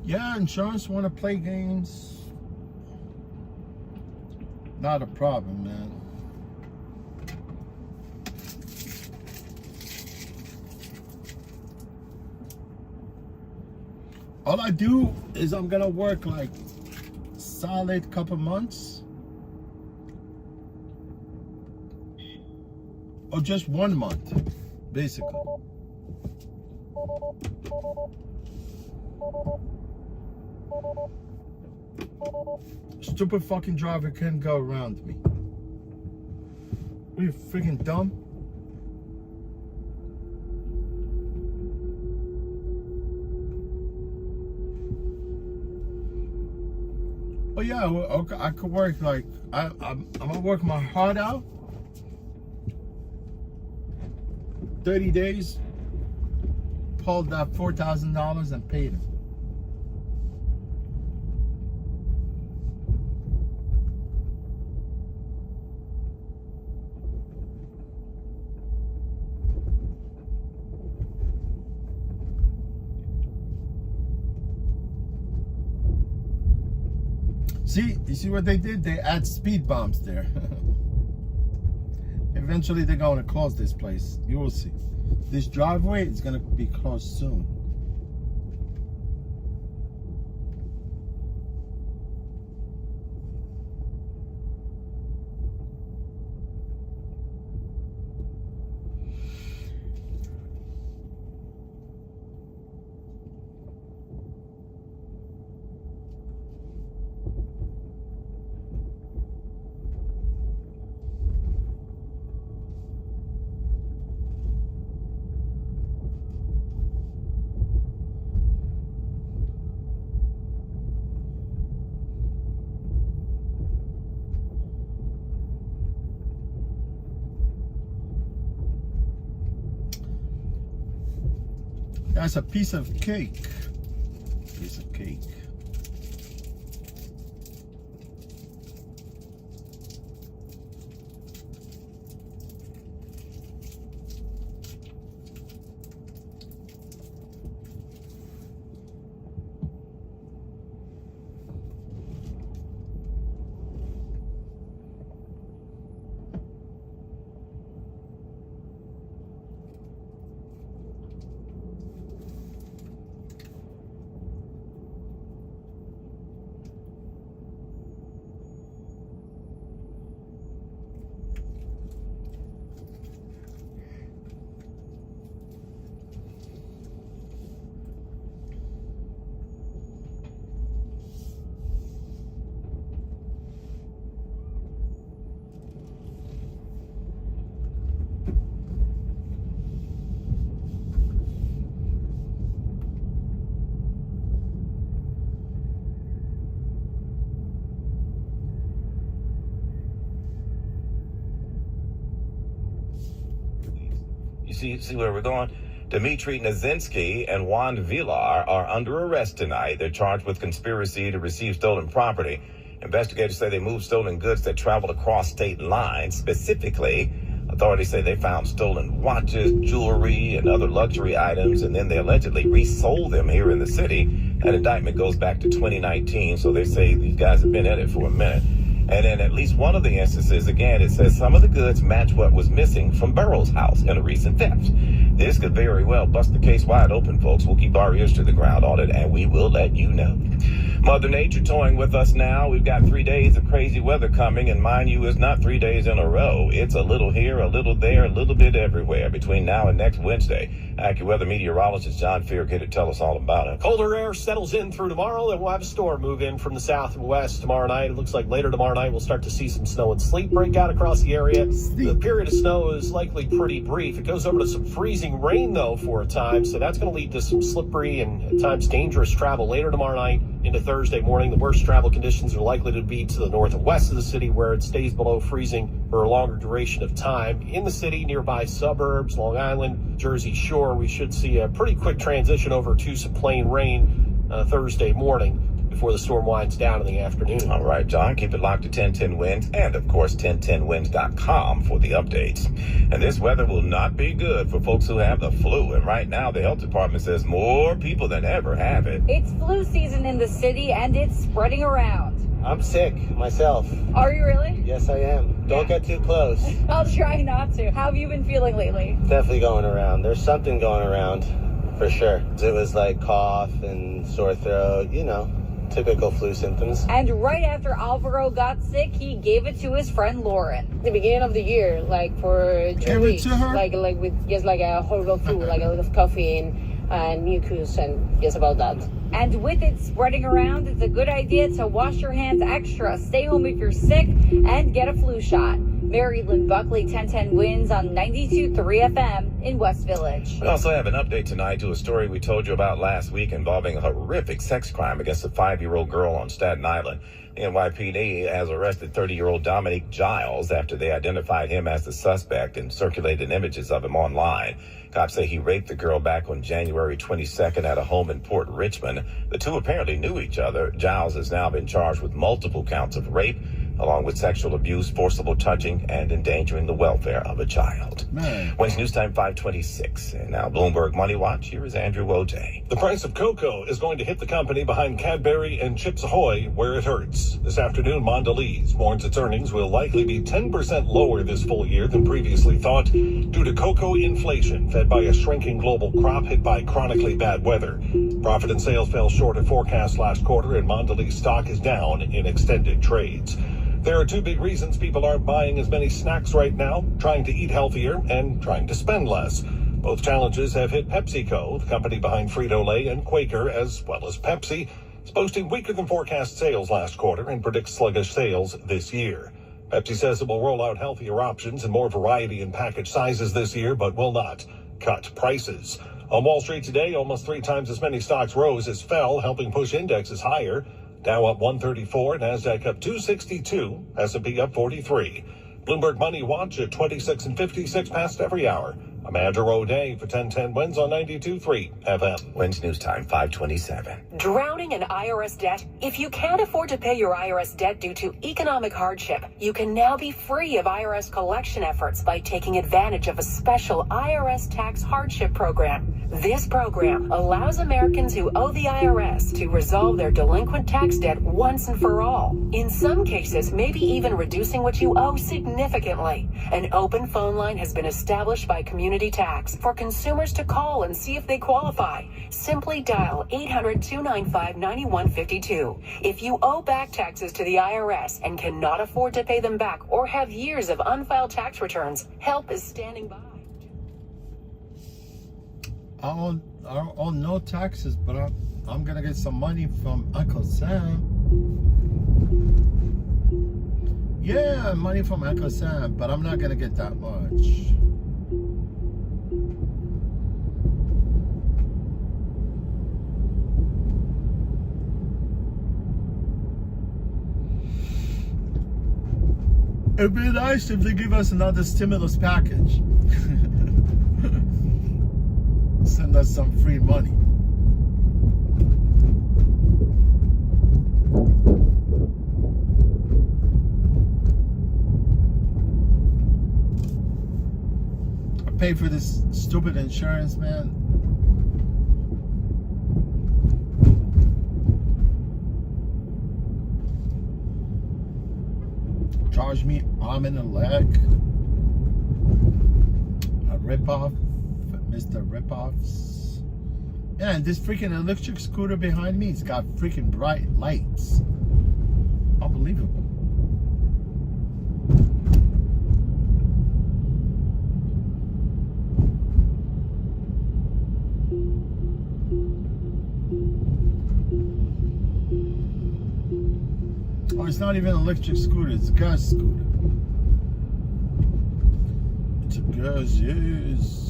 S1: Yeah, insurance want to play games. Not a problem, man. All I do is I'm gonna work like solid couple months, or just 1 month, basically. Stupid fucking driver can't go around me. Are you freaking dumb? Oh yeah, okay, I could work like I'm gonna work my heart out. 30 days, pulled that $4,000 and paid him. See, you see what they did? They add speed bumps there. Eventually they're going to close this place. You will see. This driveway is going to be closed soon. That's a piece of cake. Piece of cake.
S16: You see where we're going? Dmitry Nazinski and Juan Villar are under arrest tonight. They're charged with conspiracy to receive stolen property. Investigators say they moved stolen goods that traveled across state lines. Specifically, authorities say they found stolen watches, jewelry, and other luxury items, and then they allegedly resold them here in the city. That indictment goes back to 2019, so they say these guys have been at it for a minute. And in at least one of the instances, again, it says some of the goods match what was missing from Burrow's house in a recent theft. This could very well bust the case wide open, folks. We'll keep our ears to the ground on it, and we will let you know. Mother Nature toying with us now. We've got 3 days of crazy weather coming, and mind you, it's not 3 days in a row. It's a little here, a little there, a little bit everywhere between now and next Wednesday. AccuWeather meteorologist John Fear here to tell us all about it.
S7: Colder air settles in through tomorrow, and we'll have a storm move in from the south and west tomorrow night. It looks like later tomorrow night we'll start to see some snow and sleet break out across the area. The period of snow is likely pretty brief. It goes over to some freezing rain, though, for a time, so that's going to lead to some slippery and at times dangerous travel later tomorrow night into Thursday morning. The worst travel conditions are likely to be to the north and west of the city, where it stays below freezing for a longer duration of time. In the city, nearby suburbs, Long Island, Jersey Shore, we should see a pretty quick transition over to some plain rain Thursday morning before the storm winds down in the afternoon.
S16: All right, John, keep it locked to 1010 Winds and, of course, 1010winds.com for the updates. And this weather will not be good for folks who have the flu. And right now, the health department says more people than ever have it.
S20: It's flu season in the city, and it's spreading around.
S22: I'm sick myself.
S20: Are you really?
S22: Yes, I am. Don't get too close.
S20: I'll try not to. How have you been feeling lately?
S22: Definitely going around. There's something going around, for sure. It was like cough and sore throat, typical flu symptoms.
S20: And right after Alvaro got sick, he gave it to his friend Lauren.
S21: The beginning of the year, like for 2 weeks, like with just like a horrible flu, like a lot of coughing and mucus and just about that.
S20: And with it spreading around, it's a good idea to wash your hands extra, stay home if you're sick, and get a flu shot. Mary Lynn Buckley, 1010 Winds on 92.3 FM in West Village.
S16: We also have an update tonight to a story we told you about last week involving a horrific sex crime against a 5-year-old girl on Staten Island. The NYPD has arrested 30-year-old Dominique Giles after they identified him as the suspect and circulated images of him online. Cops say he raped the girl back on January 22nd at a home in Port Richmond. The two apparently knew each other. Giles has now been charged with multiple counts of rape, along with sexual abuse, forcible touching, and endangering the welfare of a child. Wednesday News Time 526. And now Bloomberg Money Watch. Here is Andrew Woj.
S23: The price of cocoa is going to hit the company behind Cadbury and Chips Ahoy where it hurts. This afternoon, Mondelez warns its earnings will likely be 10% lower this full year than previously thought due to cocoa inflation fed by a shrinking global crop hit by chronically bad weather. Profit and sales fell short of forecast last quarter, and Mondelez stock is down in extended trades. There are two big reasons people aren't buying as many snacks right now: trying to eat healthier and trying to spend less. Both challenges have hit PepsiCo, the company behind Frito-Lay and Quaker, as well as Pepsi. It's posting weaker than forecast sales last quarter and predicts sluggish sales this year. Pepsi says it will roll out healthier options and more variety in package sizes this year, but will not cut prices. On Wall Street today, almost 3 times as many stocks rose as fell, helping push indexes higher. Dow up 134, NASDAQ up 262, S&P up 43. Bloomberg Money Watch at 26 and 56 past every hour. I'm Andrew O'Day for 1010 Winds on 92.3 FM.
S16: Wednesday News Time 527.
S24: Drowning in IRS debt? If you can't afford to pay your IRS debt due to economic hardship, you can now be free of IRS collection efforts by taking advantage of a special IRS tax hardship program. This program allows Americans who owe the IRS to resolve their delinquent tax debt once and for all. In some cases, maybe even reducing what you owe significantly. An open phone line has been established by Community Tax for consumers to call and see if they qualify. Simply dial 800-295-9152. If you owe back taxes to the IRS and cannot afford to pay them back or have years of unfiled tax returns, help is standing by.
S1: I owe no taxes, but I'm gonna get some money from Uncle Sam. Yeah, money from Uncle Sam, but I'm not gonna get that much. It'd be nice if they give us another stimulus package. Send us some free money. I pay for this stupid insurance, man. Charge me arm and a leg. A rip-off. Mr. Rip-Offs. Yeah, and this freaking electric scooter behind me, it's got freaking bright lights. Unbelievable. Oh, it's not even an electric scooter, it's a gas scooter. It's a gas, yes.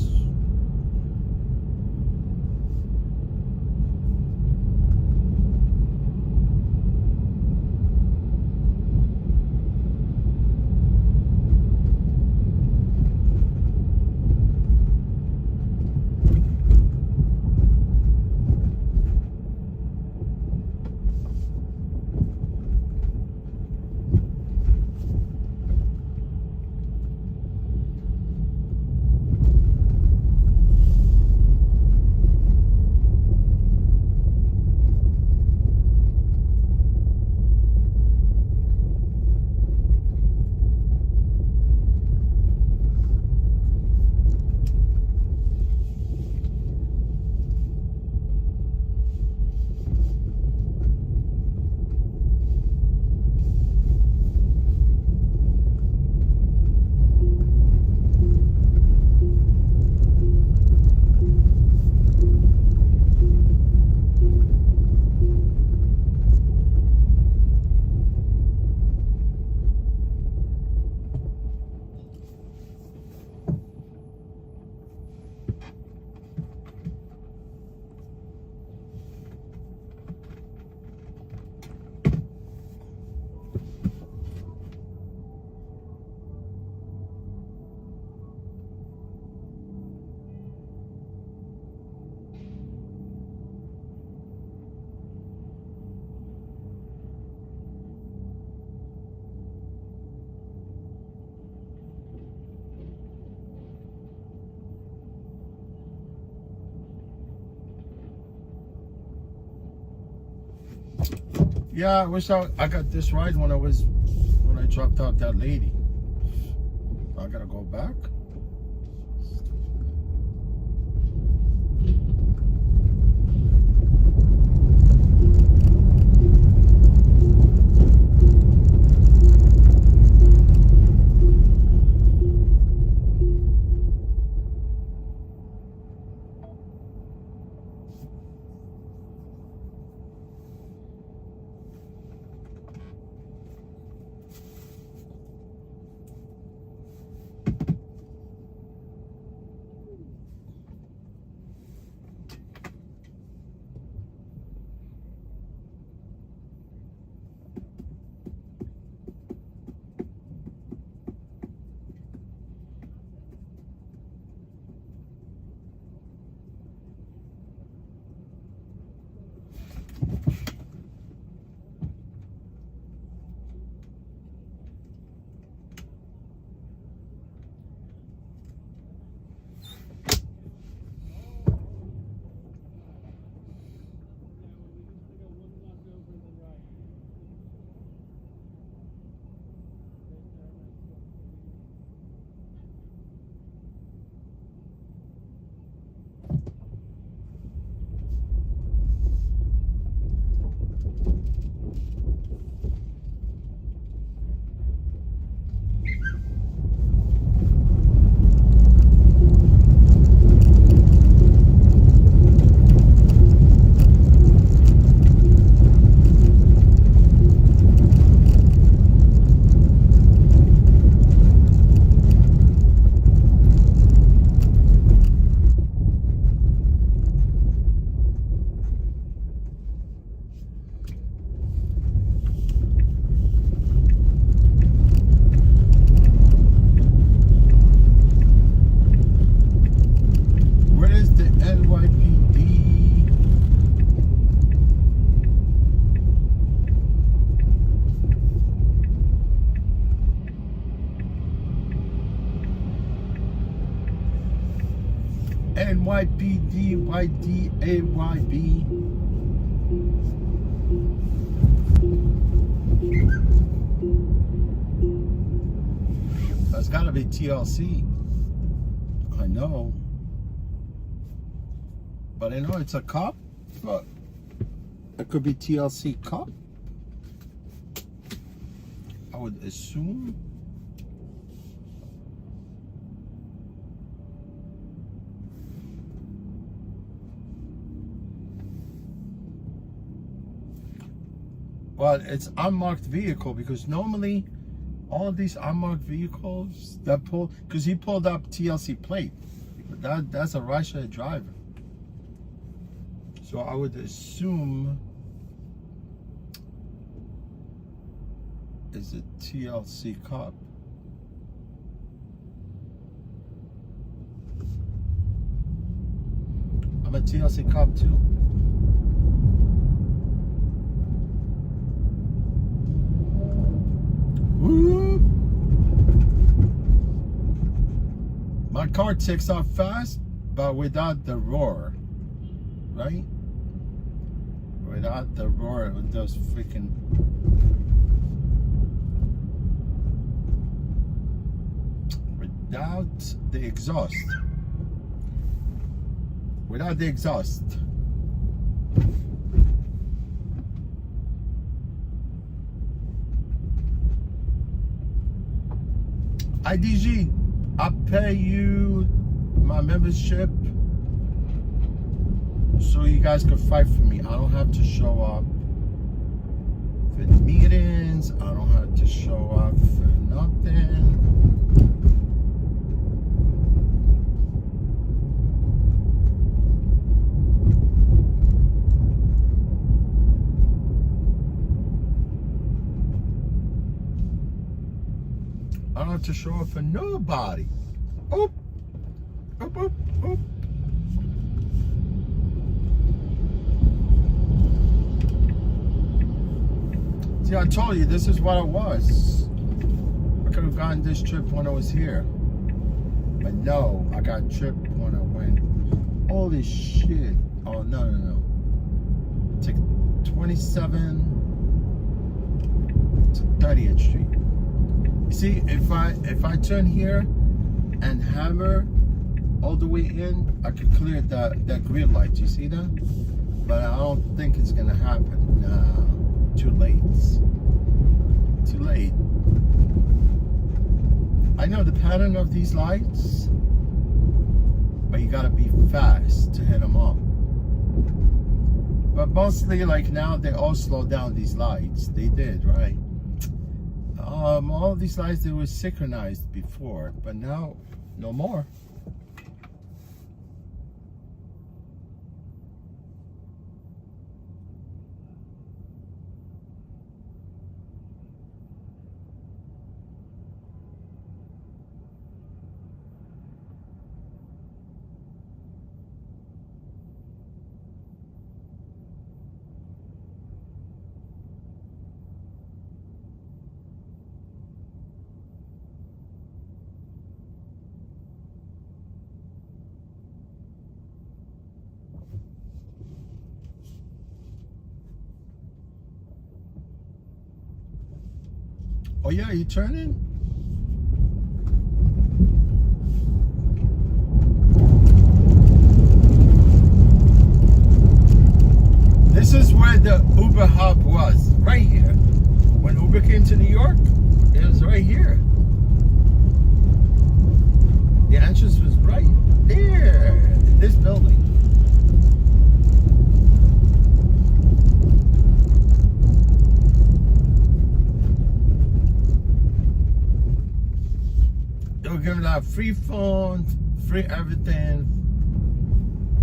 S1: Yeah, I wish I got this ride when I dropped out that lady. I gotta go back. NYPDYDAYB. That's gotta be TLC. I know. But I know it's a cop. But it could be TLC cop. I would assume. Well, it's unmarked vehicle because normally all these unmarked vehicles that pull, because he pulled up TLC plate, but that's a Russia driver. So I would assume it's a TLC cop. I'm a TLC cop too. Woo! My car takes off fast, but without the roar, right? Without the roar of those freaking. Without the exhaust. Without the exhaust. IDG, I'll pay you my membership so you guys can fight for me. I don't have to show up for the meetings. I don't have to show up for nothing. I don't have to show up for nobody. Oop. Oop, oop, oop. See, I told you this is what it was. I could have gotten this trip when I was here. But no, I got tripped when I went. Holy shit. Oh, no. Take 27 to 30th Street. You see, if I turn here and hammer all the way in, I could clear that green light. You see that? But I don't think it's gonna happen. No, too late. Too late. I know the pattern of these lights, but you gotta be fast to hit them all. But mostly, like now, they all slow down these lights. They did, right? All of these lights, they were synchronized before, but now, no more. Oh yeah, you turning? This is where the Uber hub was, right here. When Uber came to New York, it was right here. The entrance was right there, in this building. They were giving out free phones, free everything,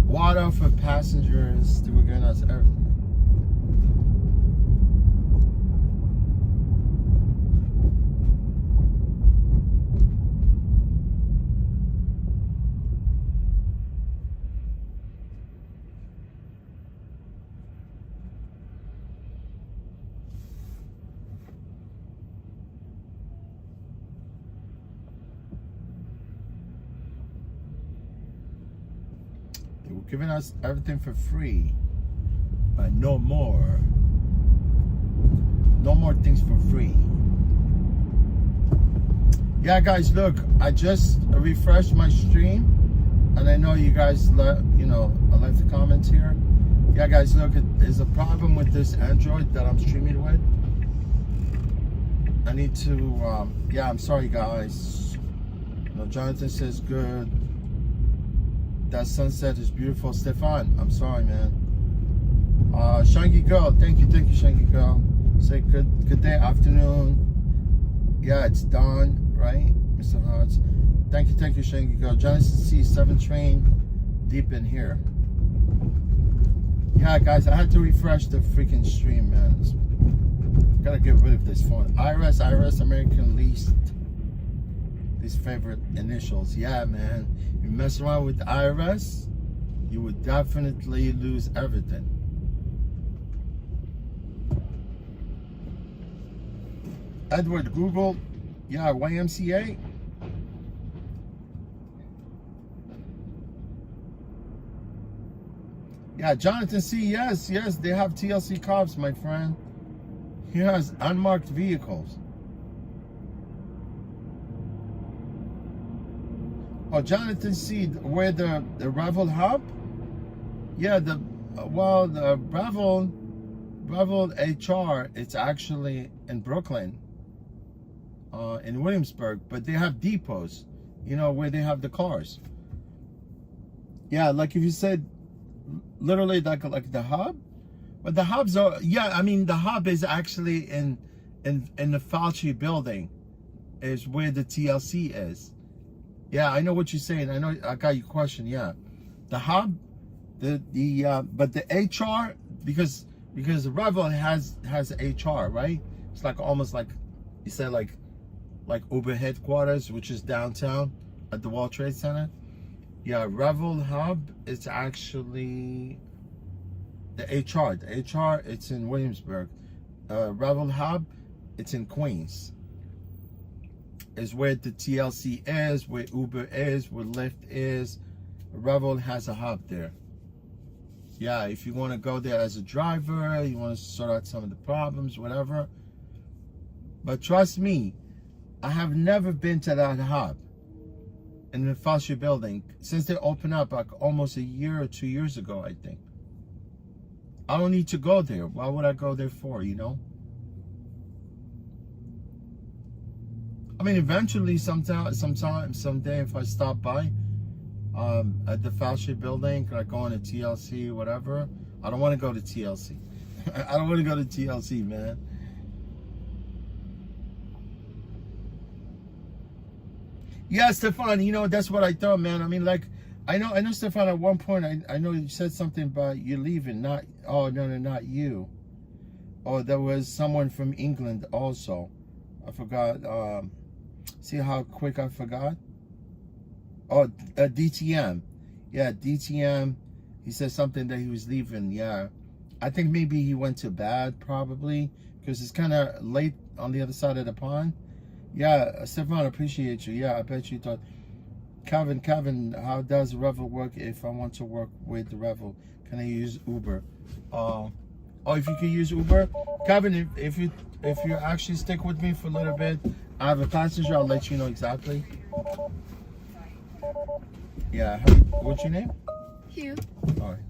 S1: water for passengers. They were giving us everything. giving us everything for free. But no more. No more things for free. Yeah, guys, look, I just refreshed my stream, and I know you guys left the comments here. Yeah, guys, look, there's a problem with this Android that I'm streaming with. I need to, yeah, I'm sorry, guys. Jonathan says good. That sunset is beautiful. Stefan, I'm sorry, man. Shangy Girl, thank you, Shangy Girl. Say good day, afternoon. Yeah, it's dawn, right, Mr. Hodge? Thank you, Shangy Girl. Jonathan C, 7 train deep in here. Yeah, guys, I had to refresh the freaking stream, man. Gotta get rid of this phone. IRS, American Least. These favorite initials. Yeah, man. You mess around with the IRS, you would definitely lose everything. Edward, Google. Yeah, YMCA. Yeah, Jonathan C. Yes, they have TLC cops, my friend. He has unmarked vehicles. Oh, Jonathan C. Where the Revel hub? Yeah, the Revel HR. It's actually in Brooklyn, in Williamsburg, but they have depots. Where they have the cars. Yeah, like if you said. Literally like the hub, but the hubs are, yeah, I mean the hub is actually in the Fauci building is where the TLC is. Yeah, I know what you're saying. I know I got your question. Yeah, the hub, but the HR, because the Revel has HR, right? It's like almost like you said, like Uber headquarters, which is downtown at the World Trade Center. Yeah, Revel Hub, it's actually the HR. The HR, it's in Williamsburg. Revel Hub, it's in Queens. It's where the TLC is, where Uber is, where Lyft is. Revel has a hub there. Yeah, if you want to go there as a driver, you want to sort out some of the problems, whatever. But trust me, I have never been to that hub. In the Fauci building, since they opened up like almost a year or 2 years ago, I think. I don't need to go there. Why would I go there for, I mean, eventually, someday, if I stop by at the Fauci building, can I go on a TLC, whatever? I don't want to go to TLC. I don't want to go to TLC, man. Yeah, Stefan, that's what I thought, man. I mean, like, I know, Stefan, at one point, I know you said something about you leaving, no, not you. Oh, there was someone from England also. I forgot, see how quick I forgot? Oh, DTM. Yeah, DTM, he said something that he was leaving, yeah. I think maybe he went to bed, probably, because it's kind of late on the other side of the pond. Yeah, Stefan, appreciate you. Yeah, I bet you thought. Kevin, how does Revel work if I want to work with the Revel? Can I use Uber? If you can use Uber? Kevin, if you actually stick with me for a little bit, I have a passenger, I'll let you know exactly. Yeah, what's your name?
S2: Hugh.
S1: All right.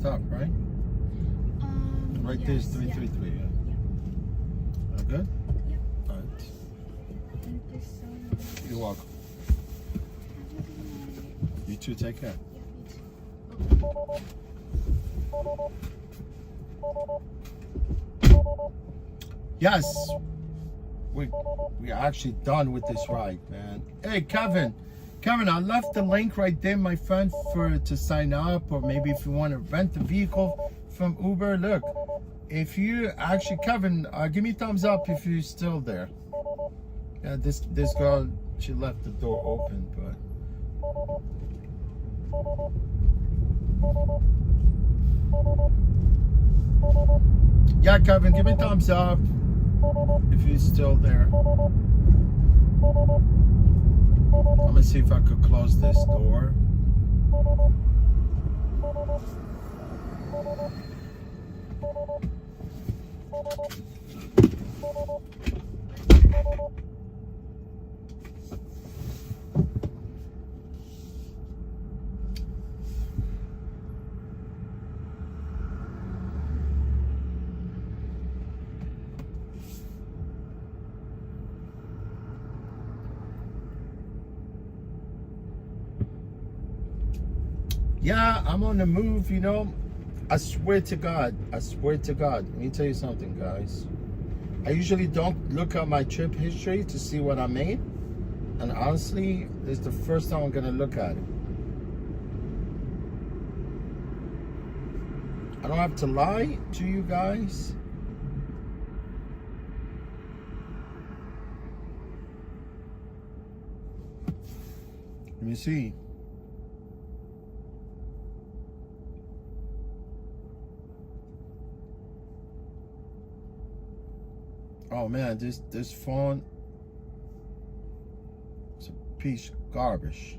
S1: stop, right? Right there's 333. Yeah. All good?
S2: Yep.
S1: All right.
S2: Thank you so much.
S1: You're welcome. You too. Take care. Yes, we are actually done with this ride, man. Hey, Kevin, I left the link right there, my friend, to sign up, or maybe if you want to rent the vehicle from Uber. Look, if you actually, Kevin, give me a thumbs up if you're still there. Yeah, this girl, she left the door open, but. Yeah, Kevin, give me a thumbs up if you're still there. I'm gonna see if I could close this door. Yeah, I'm on the move, you know. I swear to God. Let me tell you something, guys. I usually don't look at my trip history to see what I made. And honestly, this is the first time I'm gonna look at it. I don't have to lie to you guys. Let me see. Oh man, this phone, it's a piece of garbage.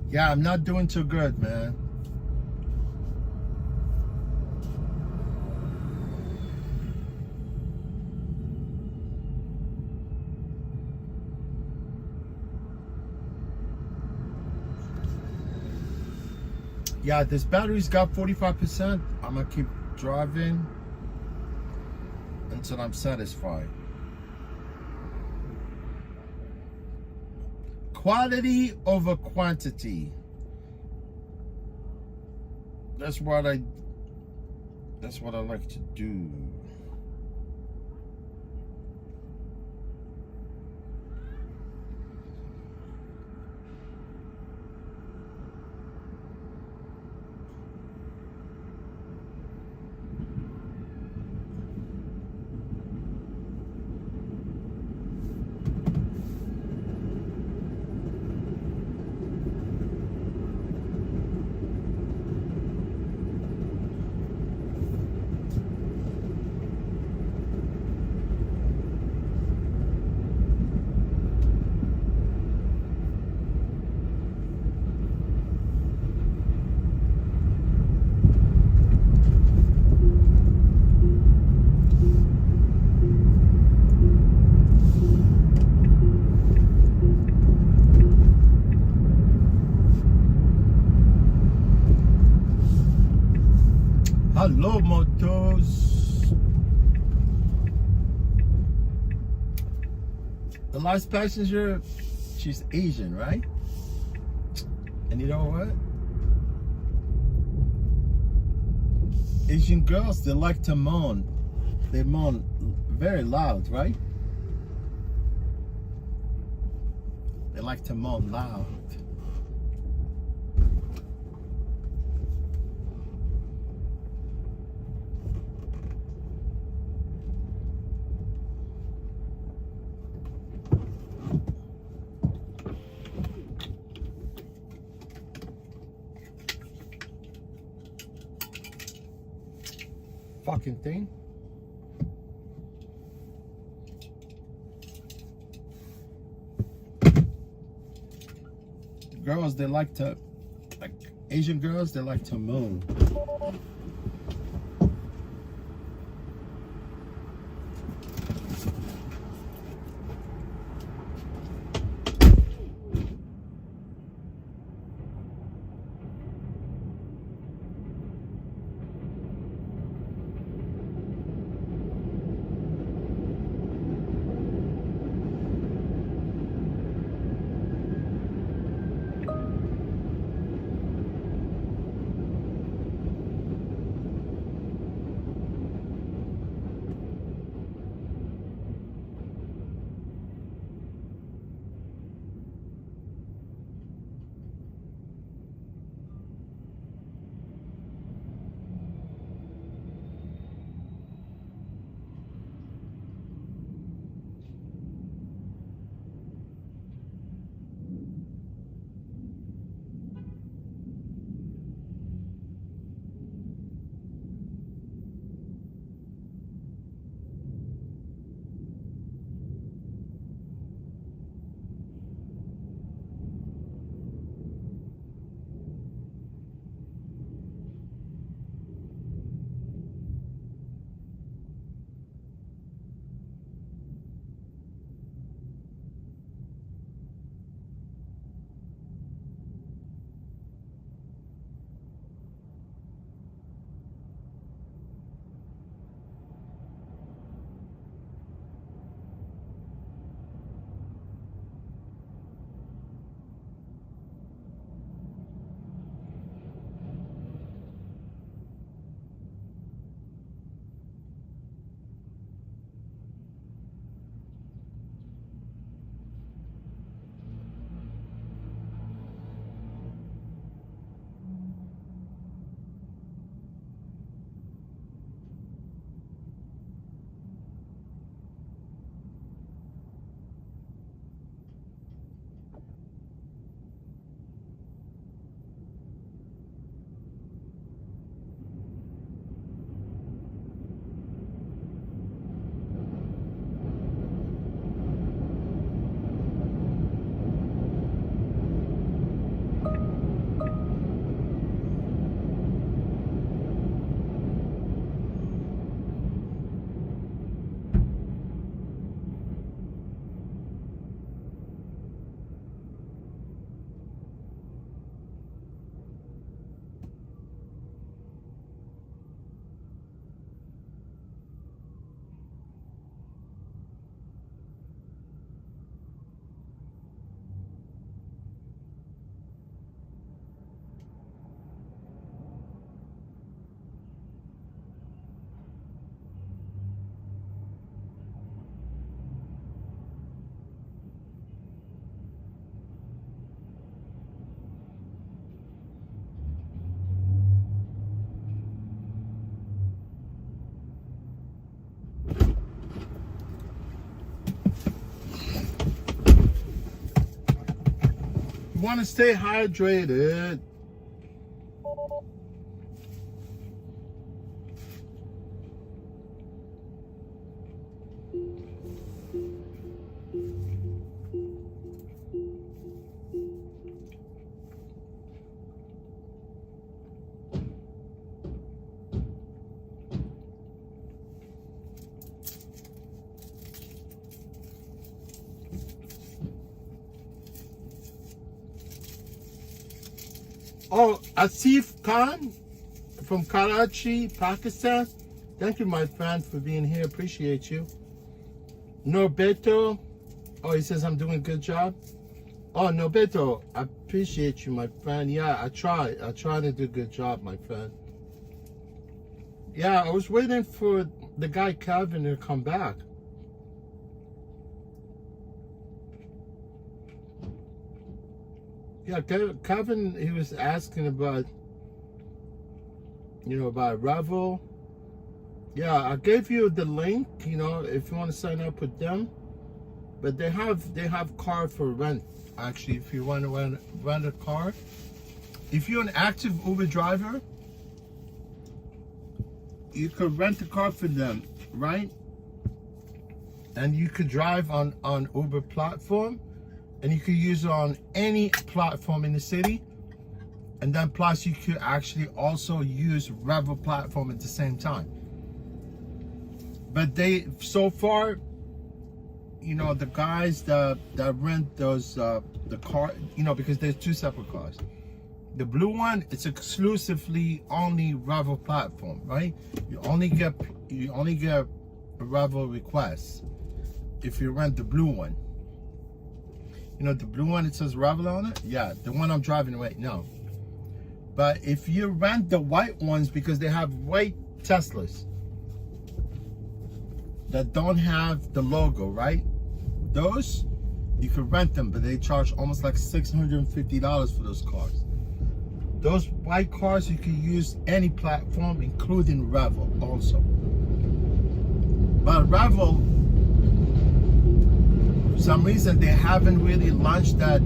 S1: Yeah, I'm not doing too good, man. Yeah, this battery's got 45%. I'm gonna keep driving until I'm satisfied. Quality over quantity. That's what I like to do. Hello, motos. The last passenger, she's Asian, right? And you know what? Asian girls, they like to moan. They moan very loud, right? They like to moan loud. Fucking thing. girls, they like to, like Asian girls, they like to moan. Want to stay hydrated. Oh, Asif Khan from Karachi, Pakistan. Thank you, my friend, for being here. Appreciate you. Norberto. Oh, he says I'm doing a good job. Oh, Norberto, I appreciate you, my friend. Yeah, I try to do a good job, my friend. Yeah, I was waiting for the guy Calvin to come back. Yeah, Kevin, he was asking about, about Revel. Yeah, I gave you the link, if you want to sign up with them. But they have car for rent, actually, if you want to rent a car. If you're an active Uber driver, you could rent a car for them, right? And you could drive on Uber platform. and you could use it on any platform in the city. And then plus you could actually also use Revel platform at the same time. But they, so far, you know, the guys that rent those, the car, you know, because there's 2 separate cars. The blue one, it's exclusively only Revel platform, right? You only get a Revel request if you rent the blue one. You know, the blue one, it says Revel on it? Yeah, the one I'm driving right now. But if you rent the white ones, because they have white Teslas that don't have the logo, right? Those, you can rent them, but they charge almost like $650 for those cars. Those white cars, you can use any platform, including Revel also. But Revel, for some reason, they haven't really launched that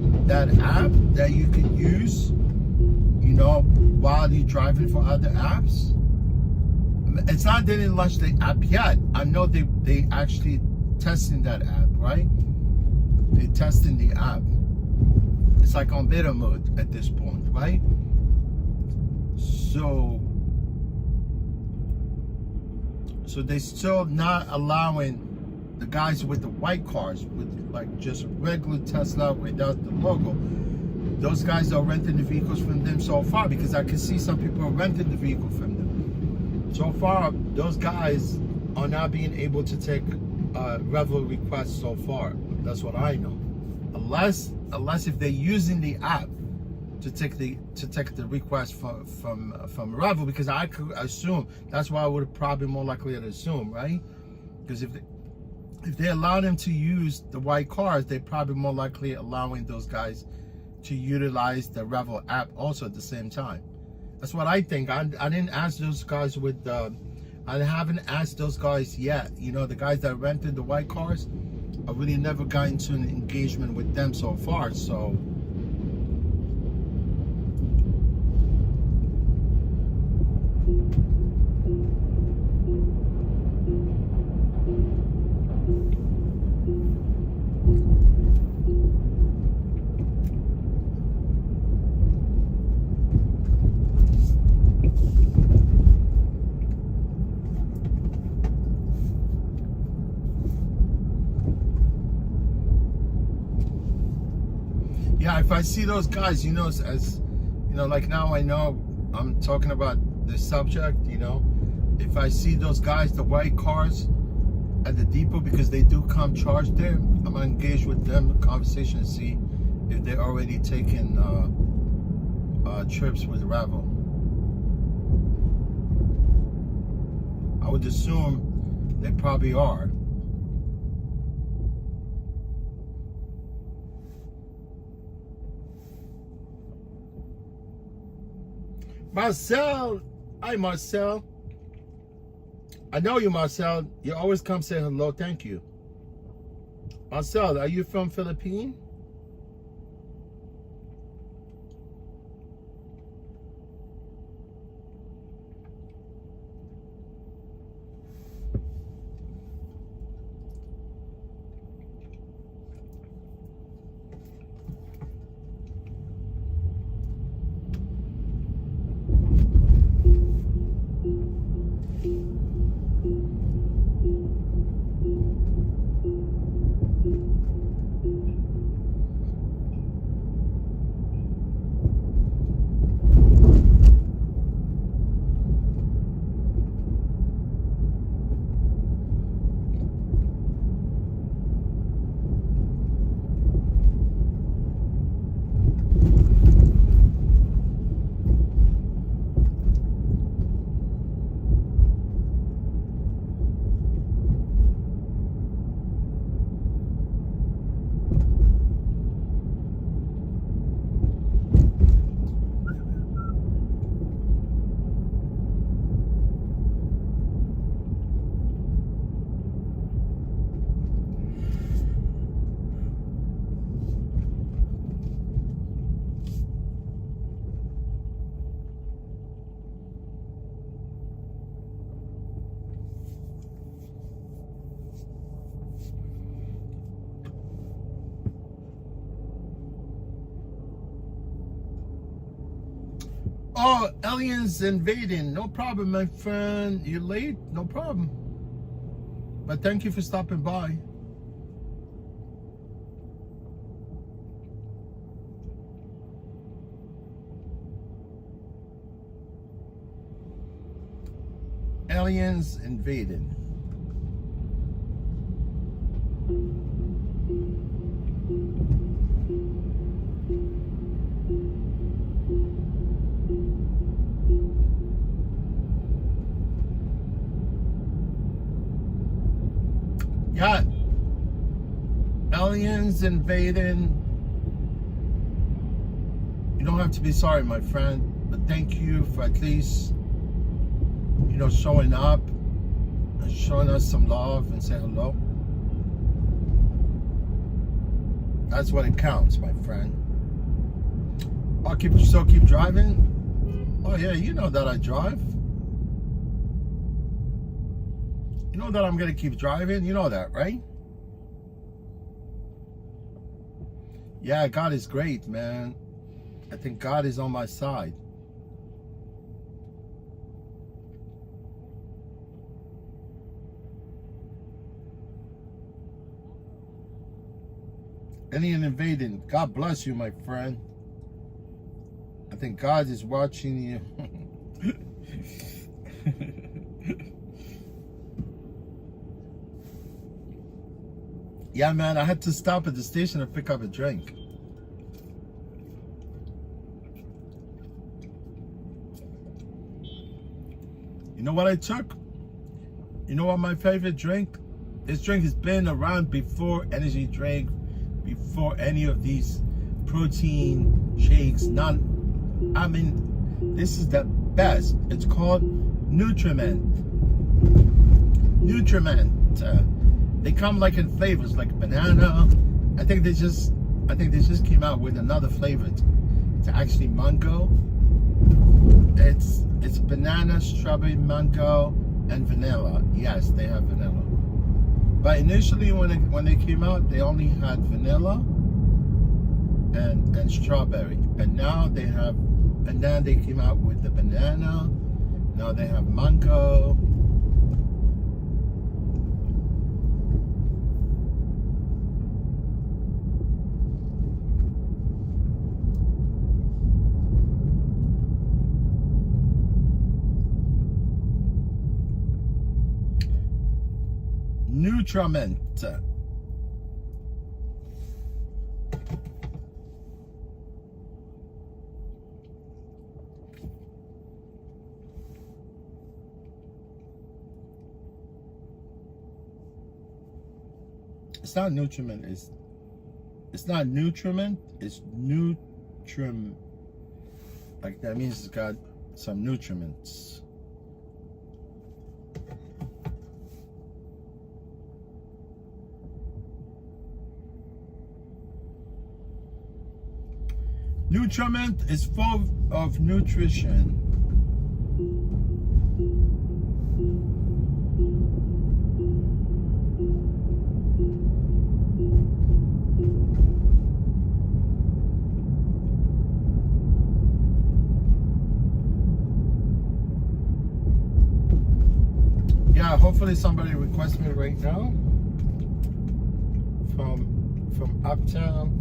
S1: app that you can use, you know, while you're driving for other apps. It's not they didn't launch the app yet. I know they actually testing that app, right? They're testing the app. It's like on beta mode at this point, right? So they still not allowing the guys with the white cars, with like just regular Tesla without the logo. Those guys are renting the vehicles from them so far, because I can see some people are renting the vehicle from them. So far, those guys are not being able to take Revel requests so far. That's what I know. Unless if they're using the app to take the request from Revel, because I could assume that's why I would probably more likely to assume, right? Because if they allow them to use the white cars, they probably more likely allowing those guys to utilize the Revel app also at the same time. That's what I think. I didn't ask those guys with I haven't asked those guys yet. You know, the guys that rented the white cars, I really never got into an engagement with them so far. So yeah, if I see those guys, you know, as you know, like now I know I'm talking about the subject, you know, if I see those guys, the white cars at the depot, because they do come charged there, I'm gonna engage with them in conversation and see if they're already taking trips with Revel. I would assume they probably are. Marcel, hi Marcel. I know you, Marcel. You always come say hello. Thank you. Marcel, are you from Philippines? Oh, aliens invading. No problem, my friend. You're late? No problem. But thank you for stopping by. Aliens invading. Yeah. Aliens invading. You don't have to be sorry, my friend, but thank you for at least, you know, showing up and showing us some love and say hello. That's what it counts, my friend. I'll keep driving. Oh yeah, you know that I drive. You know that I'm gonna keep driving. You know that, right? Yeah, God is great, man. I think God is on my side. Alien invading. God bless you, my friend. I think God is watching you. Yeah, man, I had to stop at the station to pick up a drink. You know what I took? You know what my favorite drink? This drink has been around before energy drink, before any of these protein shakes. None. I mean, this is the best. It's called Nutriment. Nutriment. They come like in flavors, like banana. I think they just came out with another flavor. It's actually mango. It's banana, strawberry, mango, and vanilla. Yes, they have vanilla. But initially, when they came out, they only had vanilla and strawberry. But now they have, and then they came out with the banana. Now they have mango. Nutriment. It's not nutriment. It's not nutriment. It's nutrim. Like that means it's got some nutriments. Nutriment is full of nutrition. Yeah, hopefully somebody requests me right now from Uptown.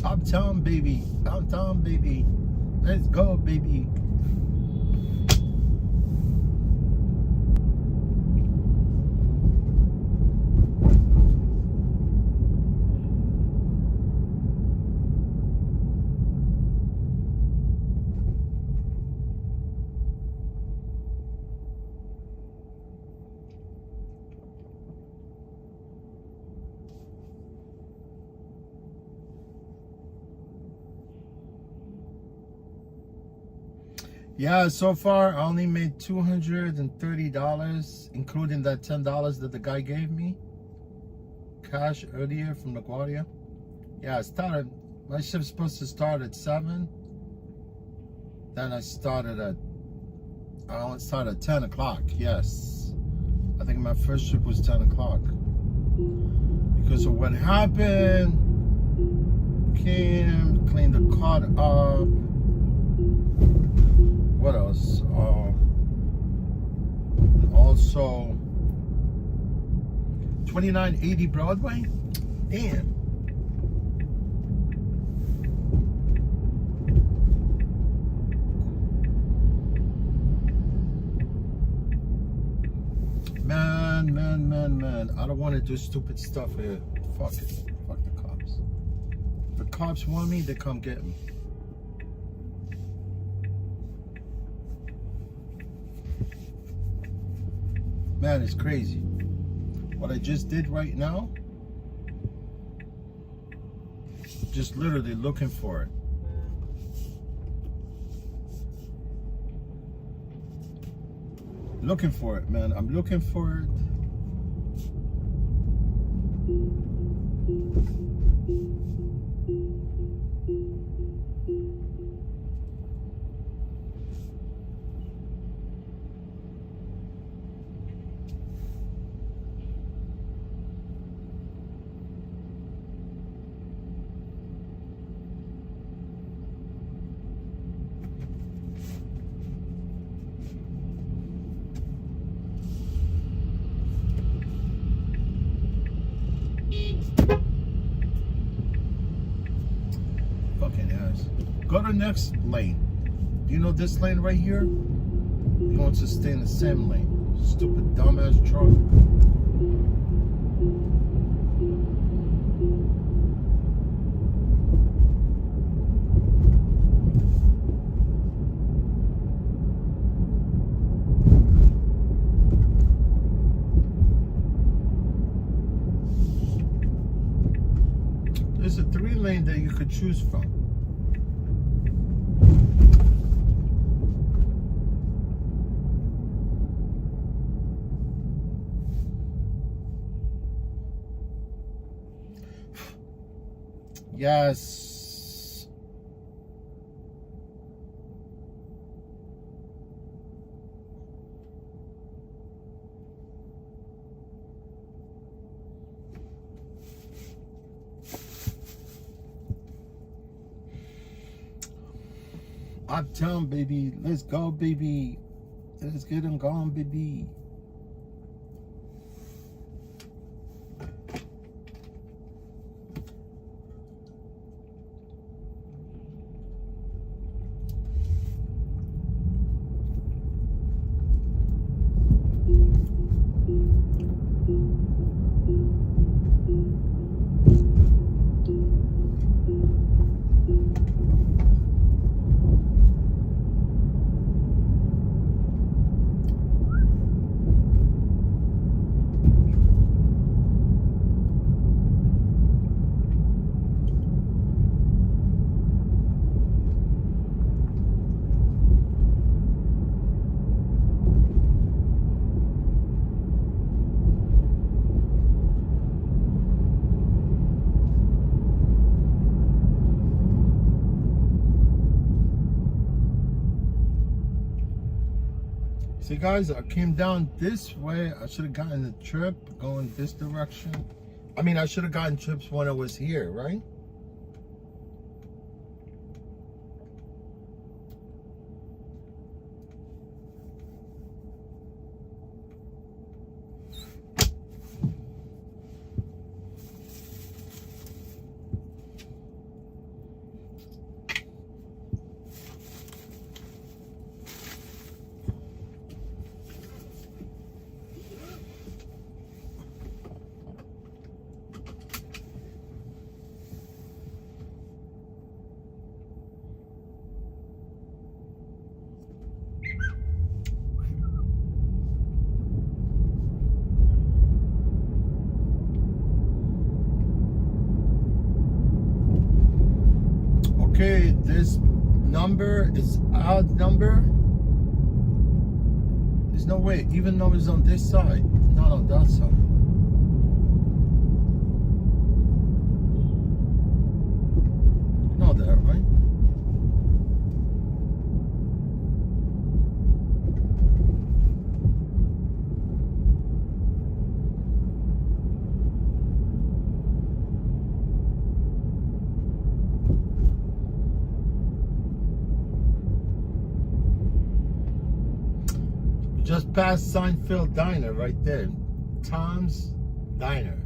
S1: Uptown, baby. Downtown, baby. Let's go, baby. Yeah, so far I only made $230, including that $10 that the guy gave me cash earlier from LaGuardia. Yeah, I started, my shift's supposed to start at 7. Then I started at 10 o'clock, yes. I think my first shift was 10 o'clock. Because of what happened, came, cleaned the car up. So 2980 Broadway? Damn. Man. I don't want to do stupid stuff here. Fuck it. Fuck the cops. If the cops want me, they come get me. Man, it's crazy. What I just did right now, just literally looking for it. Looking for it, man. I'm looking for it. Fucking ass. Go to next lane. Do you know this lane right here? He wants to stay in the same lane. Stupid dumbass truck. There's a 3-lane that you could choose from. Yes. Uptown, baby. Let's go, baby. Let's get them going, baby. See guys, I came down this way. I should have gotten the trip going this direction. I mean, I should have gotten trips when I was here, right? Okay, this number is odd number. There's no way. Even numbers on this side, not on that side. You know that, right? Just past Seinfeld Diner right there. Tom's Diner.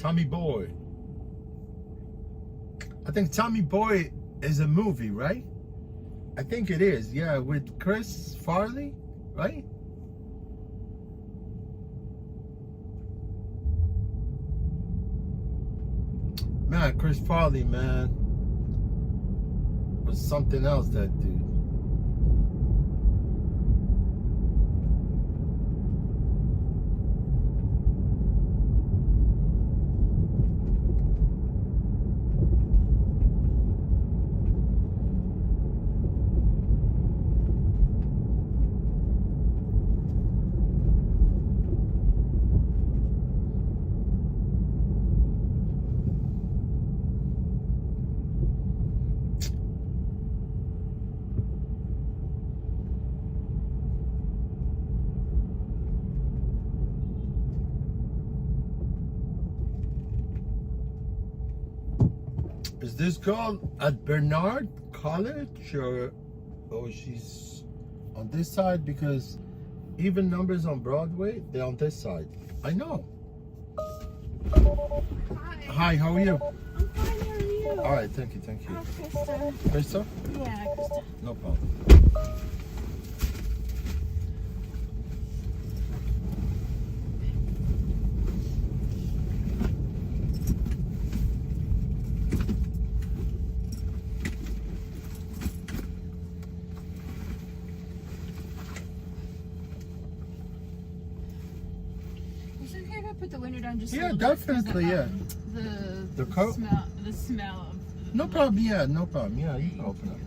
S1: Tommy Boy. I think Tommy Boy is a movie, right? I think it is, yeah, with Chris Farley, right? Man, Chris Farley, man, was something else, that dude. Is this girl at Bernard College or she's on this side? Because even numbers on Broadway, they're on this side. I know. Hi, how are you?
S2: I'm fine, how are you?
S1: All right, thank you.
S2: Krista.
S1: Krista?
S2: Yeah, Krista.
S1: No problem.
S2: Is it okay if I put the window down just
S1: Yeah,
S2: a little bit?
S1: definitely, yeah.
S2: The
S1: coat?
S2: the smell of
S1: No problem, yeah, no problem. Yeah, you can open it.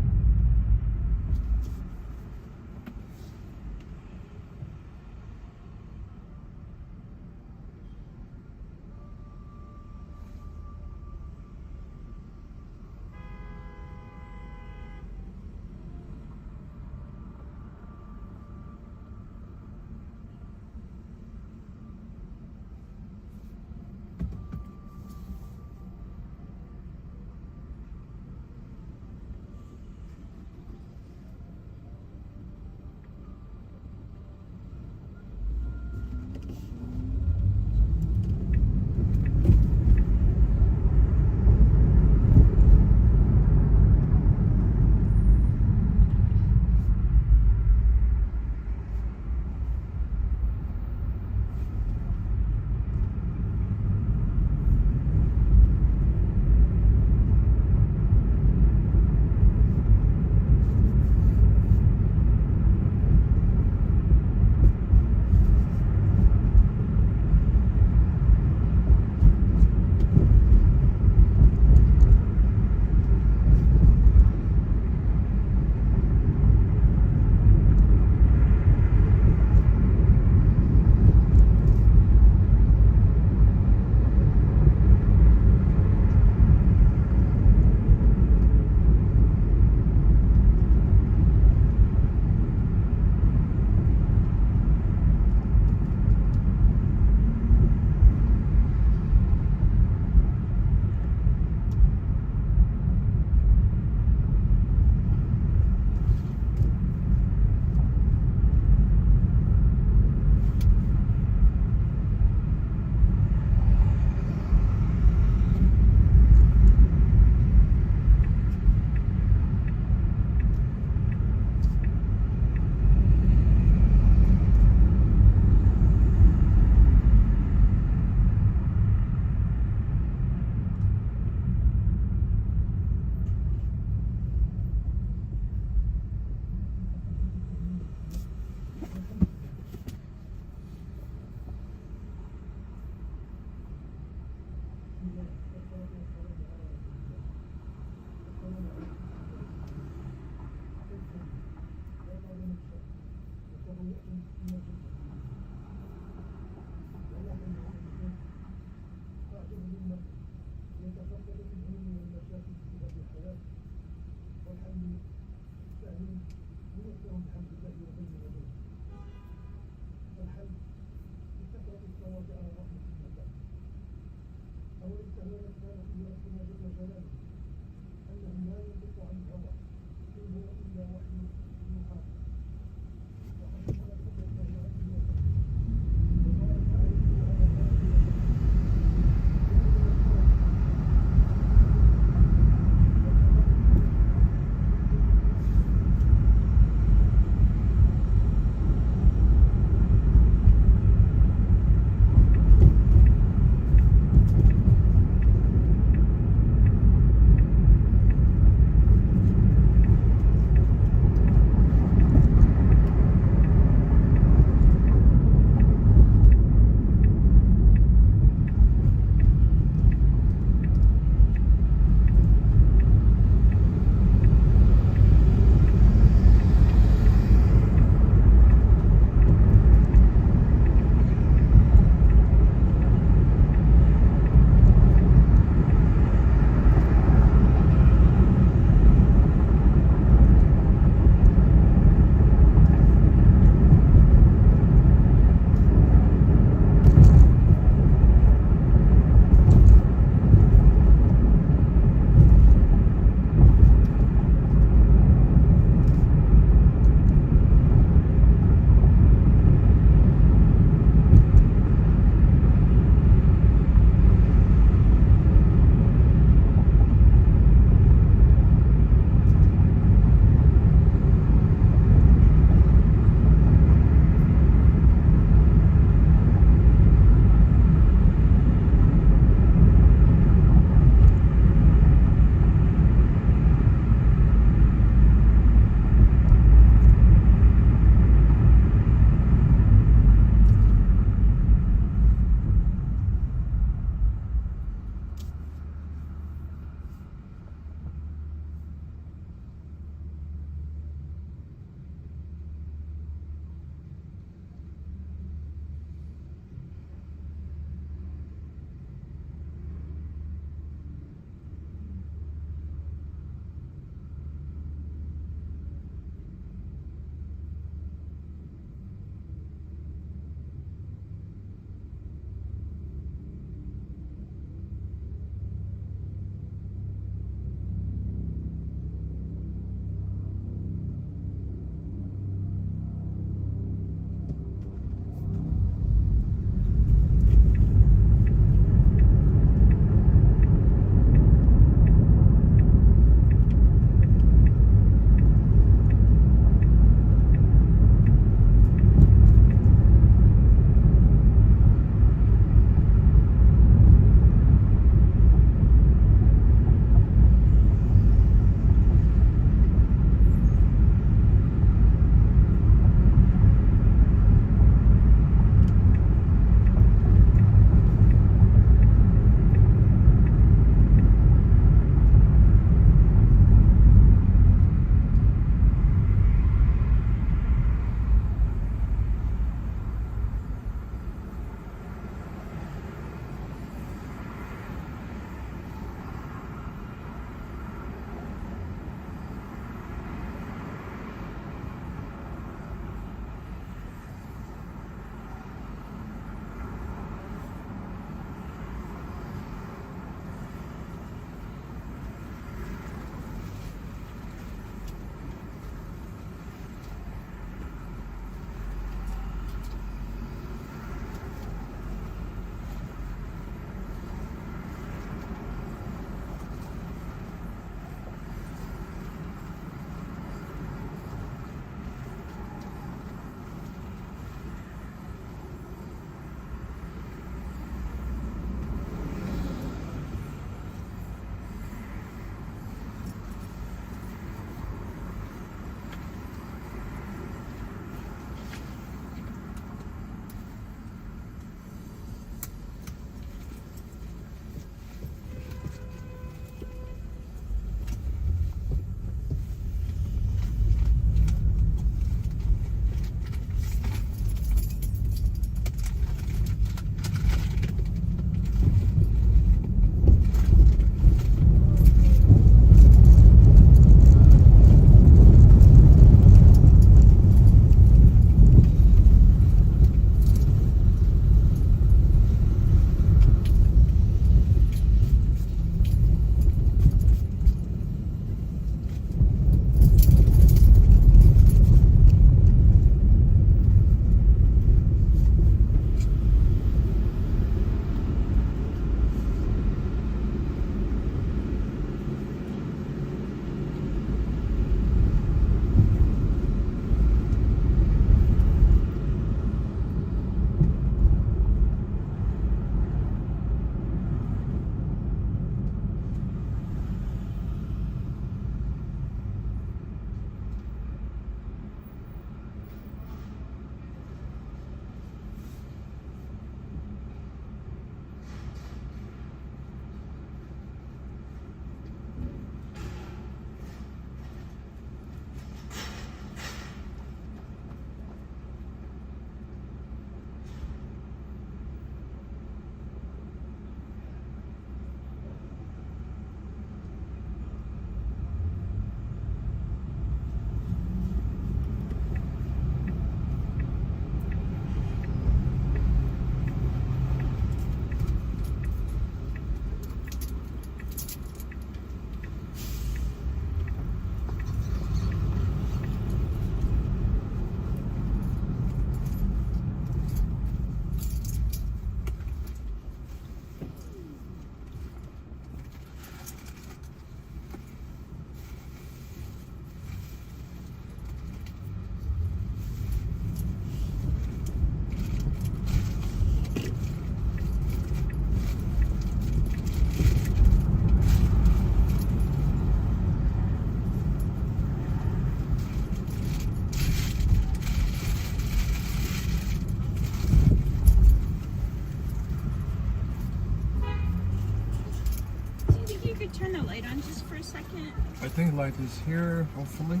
S5: could turn the light on just for a second.
S4: I think light is here, hopefully.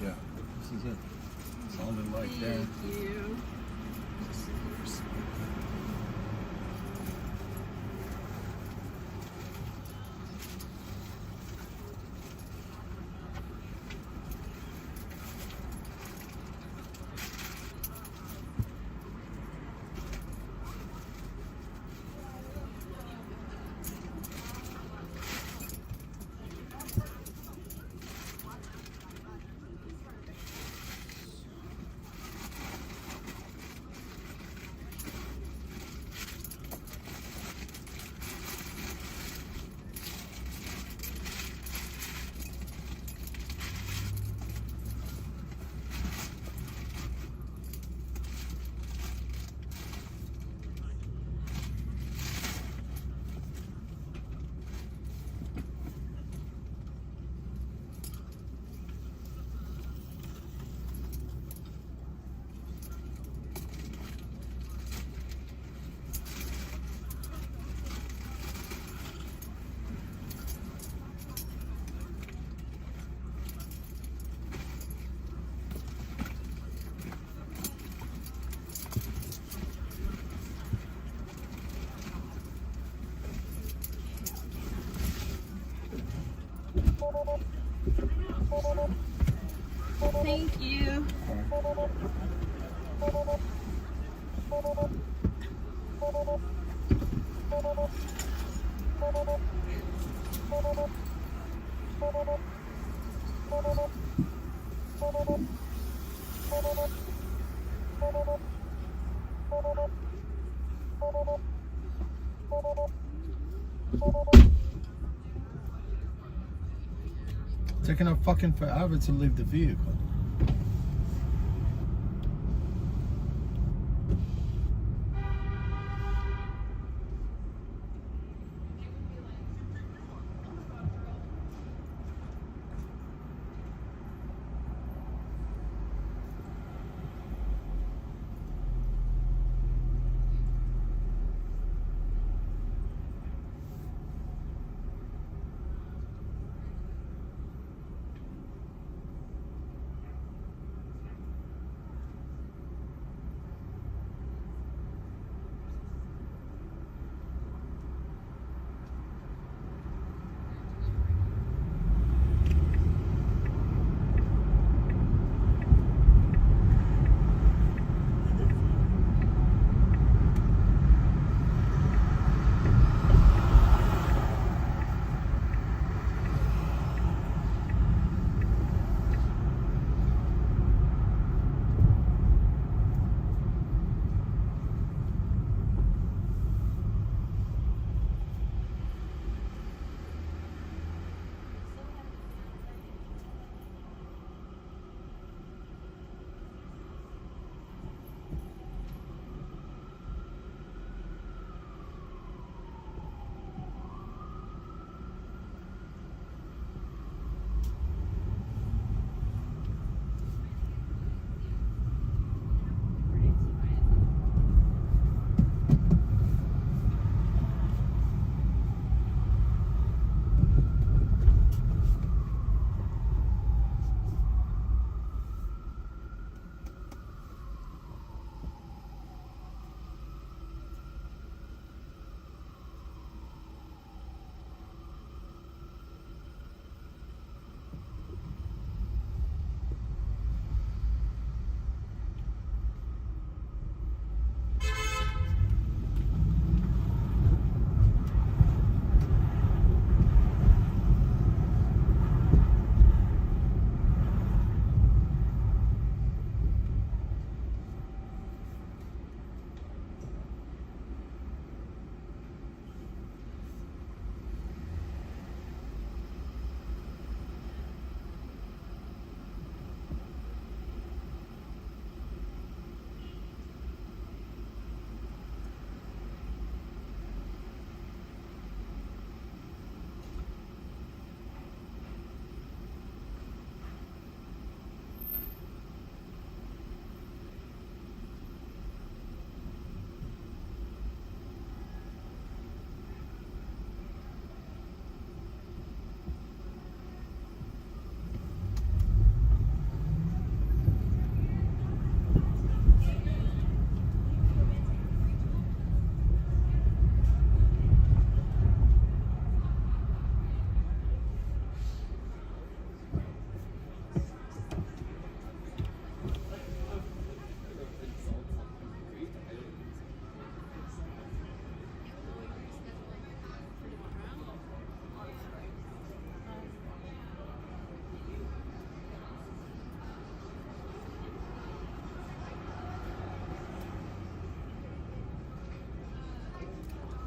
S4: Yeah, this is it. Solid light there.
S5: Thank you. Thank you.
S1: Taking up fucking forever to leave the vehicle.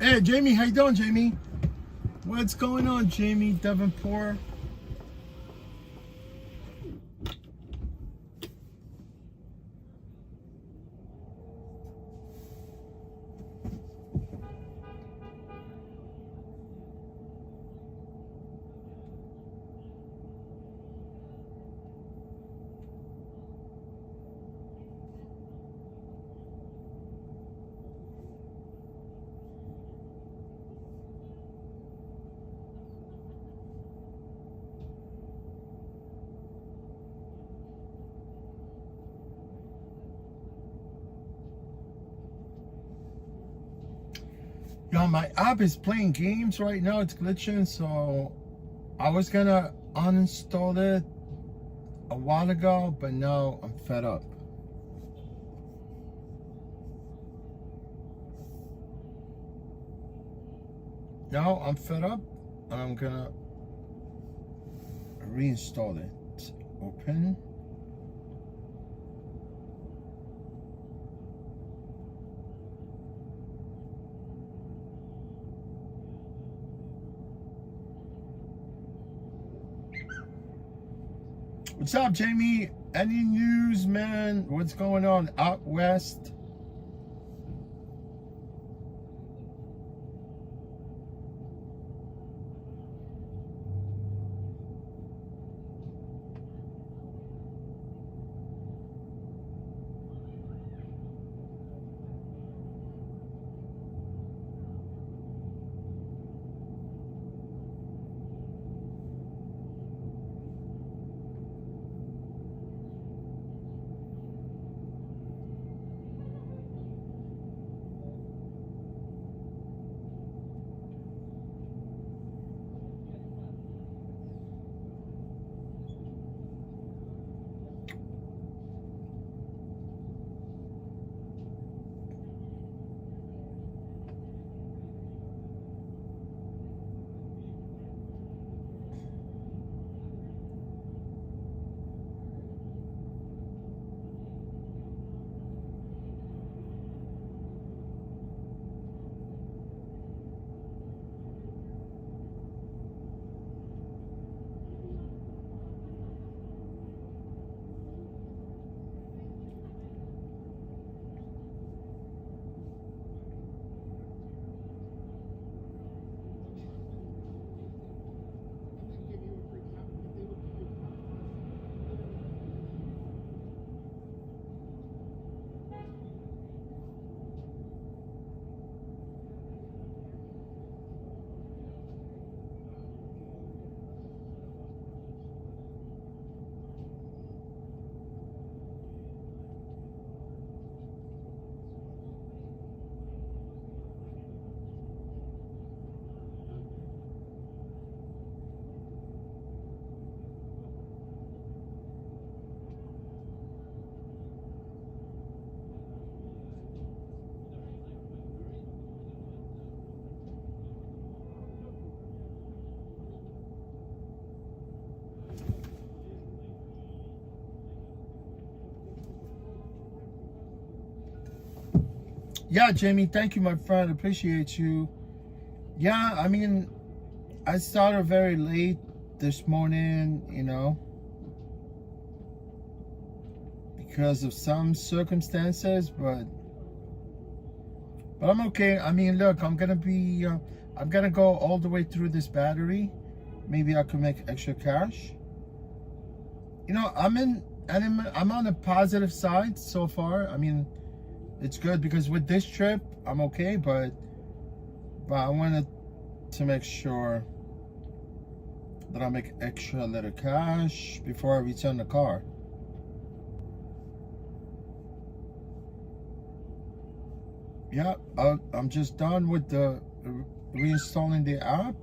S1: Hey, Jamie, how you doing, Jamie? What's going on, Jamie Davenport? Yo, my app is playing games right now. It's glitching, so I was gonna uninstall it a while ago, but now I'm fed up. Now I'm fed up, and I'm gonna reinstall it. Open. What's up, Jamie? Any news, man? What's going on out west? Yeah, Jamie, thank you, my friend. Appreciate you. Yeah, I mean, I started very late this morning, you know, because of some circumstances, but I'm okay. I mean, look, I'm gonna go all the way through this battery. Maybe I could make extra cash. You know, I'm on the positive side so far. I mean, it's good because with this trip I'm okay, but I wanted to make sure that I make extra little cash before I return the car. Yeah, I'm just done with the reinstalling the app.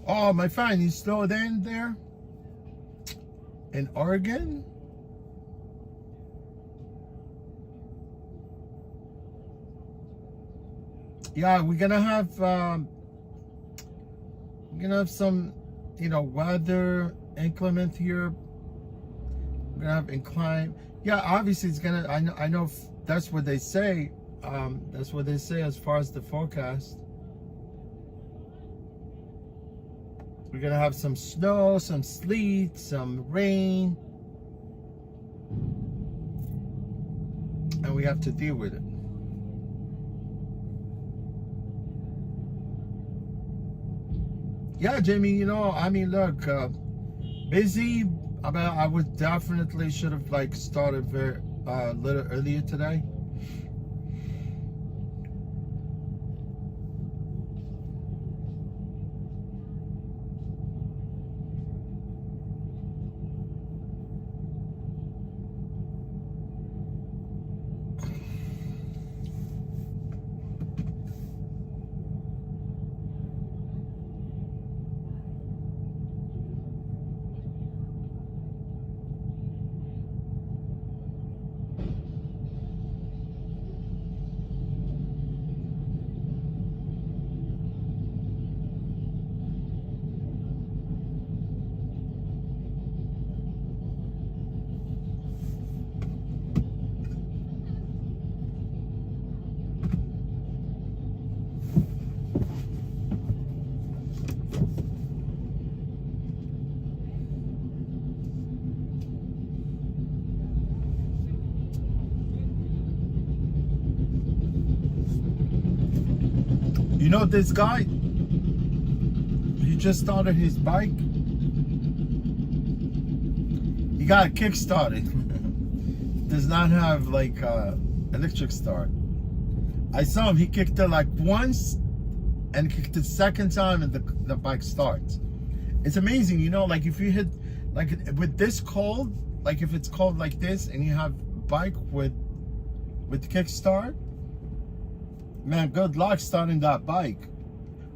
S1: Oh, my friend, you snowed in there? In Oregon? Yeah, we're gonna have some, you know, weather inclement here. We're gonna have incline. Yeah, obviously it's gonna. I know that's what they say. That's what they say as far as the forecast. We're gonna have some snow, some sleet, some rain, and we have to deal with it. Yeah, Jamie, you know, I mean, look, busy. I would definitely should have like started very little earlier today. You know this guy? He just started his bike. He got a kick-started. Does not have like electric start. I saw him. He kicked it like once, and kicked it second time, and the bike starts. It's amazing, you know. Like if you hit, like with this cold, like if it's cold like this, and you have bike with kickstart. Man, good luck starting that bike.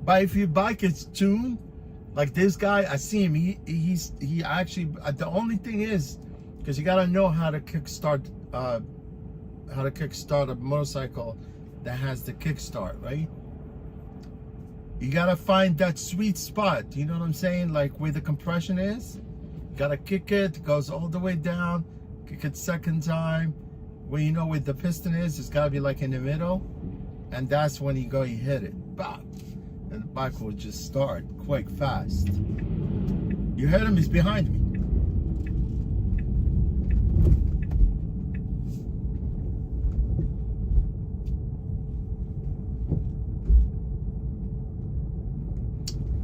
S1: But if your bike is tuned, like this guy, I see him. He actually. The only thing is, because you gotta know how to kickstart a motorcycle that has the kickstart, right? You gotta find that sweet spot. You know what I'm saying? Like where the compression is. You gotta kick it. It goes all the way down. Kick it second time. Where you know where the piston is, it's gotta be like in the middle. And that's when you hit it. Bop. And the bike will just start quick, fast. You heard him? He's behind me.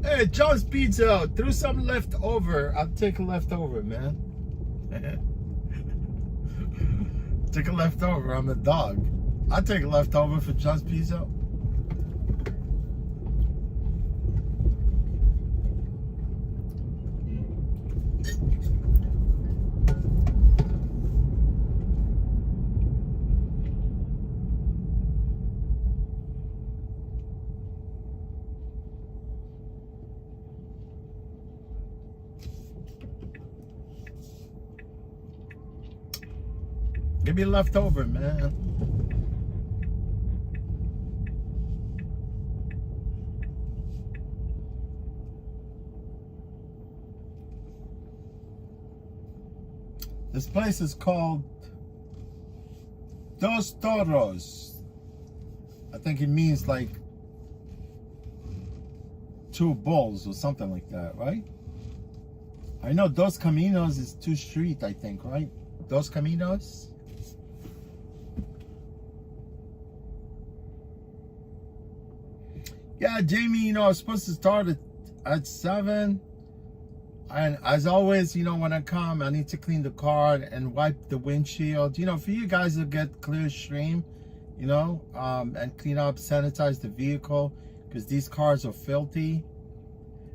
S1: Hey, John's Pizza, threw some left over. I'll take a leftover, man. Take a leftover. I'm a dog. I'll take a leftover for John's Pizza. Give me a leftover, man. This place is called Dos Toros. I think it means like two bulls or something like that, right? I know Dos Caminos is two street, I think, right? Dos Caminos. Yeah, Jamie, you know, I was supposed to start at 7. And as always, you know, when I come, I need to clean the car and wipe the windshield. You know, for you guys to get clear stream, you know, and clean up, sanitize the vehicle, because these cars are filthy.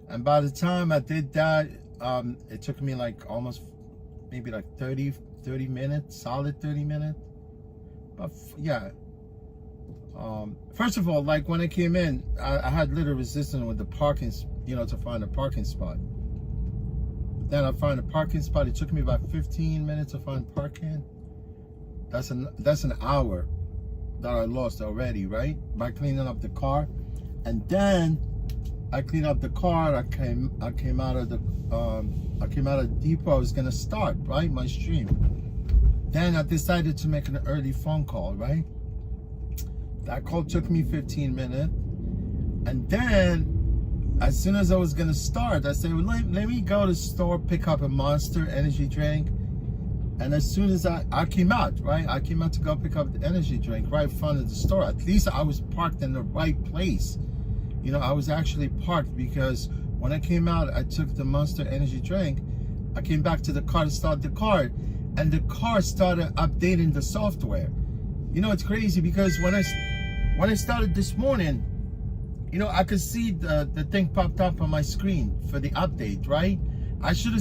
S1: And by the time I did that, it took me like almost maybe like 30 minutes, solid 30 minutes. But yeah, First of all, like when I came in, I had little resistance with the parking, you know, to find a parking spot. Then I find a parking spot. It took me about 15 minutes to find parking. That's an hour that I lost already, right? By cleaning up the car. And then I cleaned up the car. I came out of the depot. I was gonna start, right, my stream. Then I decided to make an early phone call, right? That call took me 15 minutes. And then as soon as I was gonna start, I said, well, let me go to the store, pick up a Monster energy drink. And as soon as I came out, right? I came out to go pick up the energy drink right in front of the store. At least I was parked in the right place. You know, I was actually parked because when I came out, I took the Monster energy drink. I came back to the car to start the car, and the car started updating the software. You know, it's crazy because when I started this morning, you know, I could see the thing popped up on my screen for the update, right? I should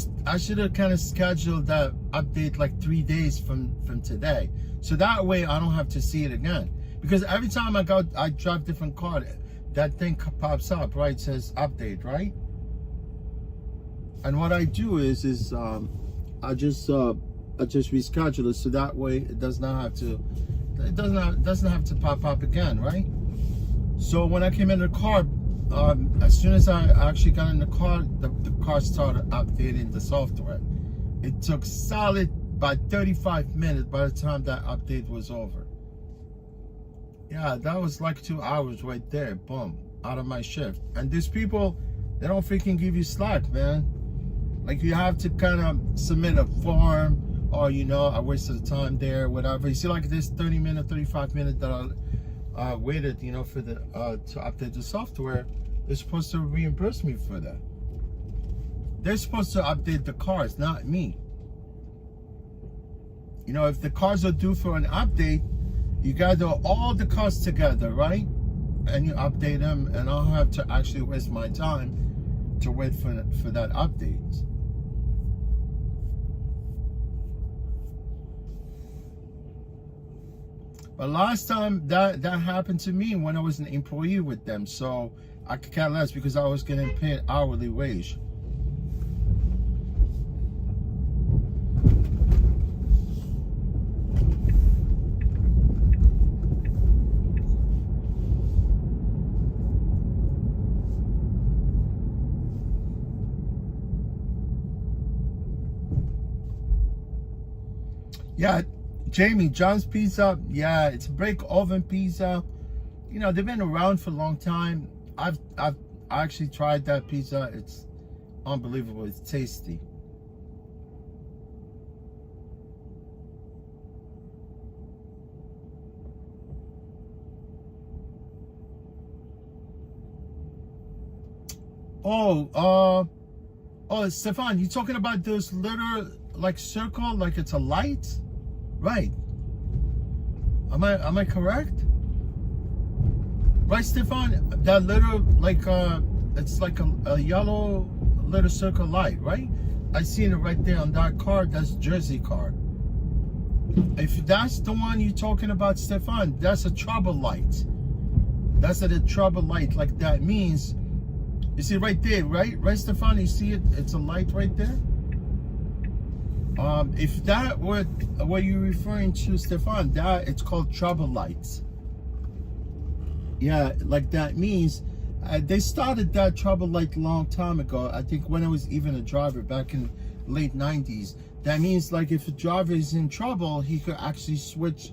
S1: have kind of scheduled that update like 3 days from today, so that way I don't have to see it again. Because every time I drive different car, that thing pops up, right? It says update, right? And what I do is I just reschedule it, so that way it doesn't have to pop up again, right? So when I came in the car, as soon as I actually got in the car started updating the software. It took solid about 35 minutes by the time that update was over. Yeah, that was like 2 hours right there, boom, out of my shift. And these people, they don't freaking give you slack, man. Like, you have to kind of submit a form, or, you know, I wasted the time there, whatever. You see, like this 35 minutes that I waited, you know, for the to update the software. They're supposed to reimburse me for that. They're supposed to update the cars, not me. You know, if the cars are due for an update, you gather all the cars together, right? And you update them, and I don't have to actually waste my time to wait for that update. But last time that happened to me when I was an employee with them, so I could care less because I was getting paid hourly wage. Yeah, Jamie, John's Pizza, yeah, it's a brick oven pizza. You know, they've been around for a long time. I actually tried that pizza. It's unbelievable. It's tasty. Oh, Stefan, you talking about those little like circle, like it's a light? Right. Am I correct? Right, Stefan? That little, like, it's like a yellow little circle light, right? I seen it right there on that car. That's Jersey car. If that's the one you're talking about, Stefan, that's a trouble light. That's a trouble light. Like, that means, you see right there, right? Right, Stefan? You see it? It's a light right there. If that what you're referring to, Stefan, that it's called trouble lights. Yeah, like that means they started that trouble light a long time ago. I think when I was even a driver back in late 90s. That means like if a driver is in trouble, he could actually switch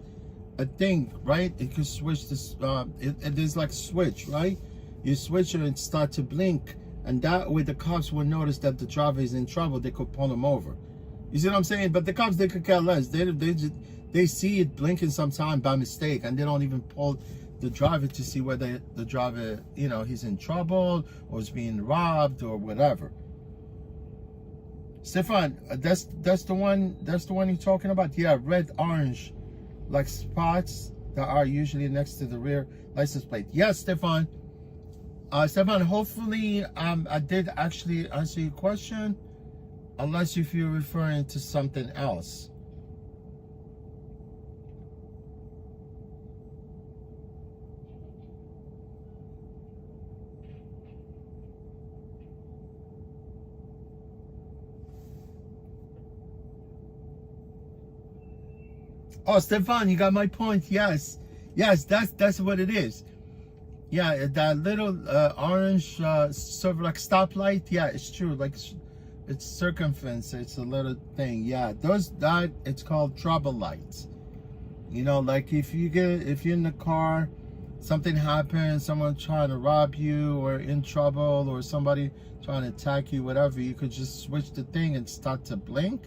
S1: a thing, right? It could switch this. There's like a switch, right? You switch it and start to blink, and that way the cops will notice that the driver is in trouble. They could pull him over. You see what I'm saying? But the cops, they could care less. They see it blinking sometime by mistake, and they don't even pull the driver to see whether the driver, you know, he's in trouble or is being robbed or whatever. Stefan, that's the one you're talking about? Yeah, red, orange, like spots that are usually next to the rear license plate. Yes, Stefan. Stefan, hopefully I did actually answer your question. Unless if you're referring to something else. Oh, Stefan, you got my point. Yes, that's what it is. Yeah, that little orange sort of like stoplight. Yeah, it's true. Like it's circumference. It's a little thing. Yeah, that it's called trouble lights. You know, like if you're in the car, something happens, someone trying to rob you or in trouble or somebody trying to attack you, whatever, you could just switch the thing and start to blink,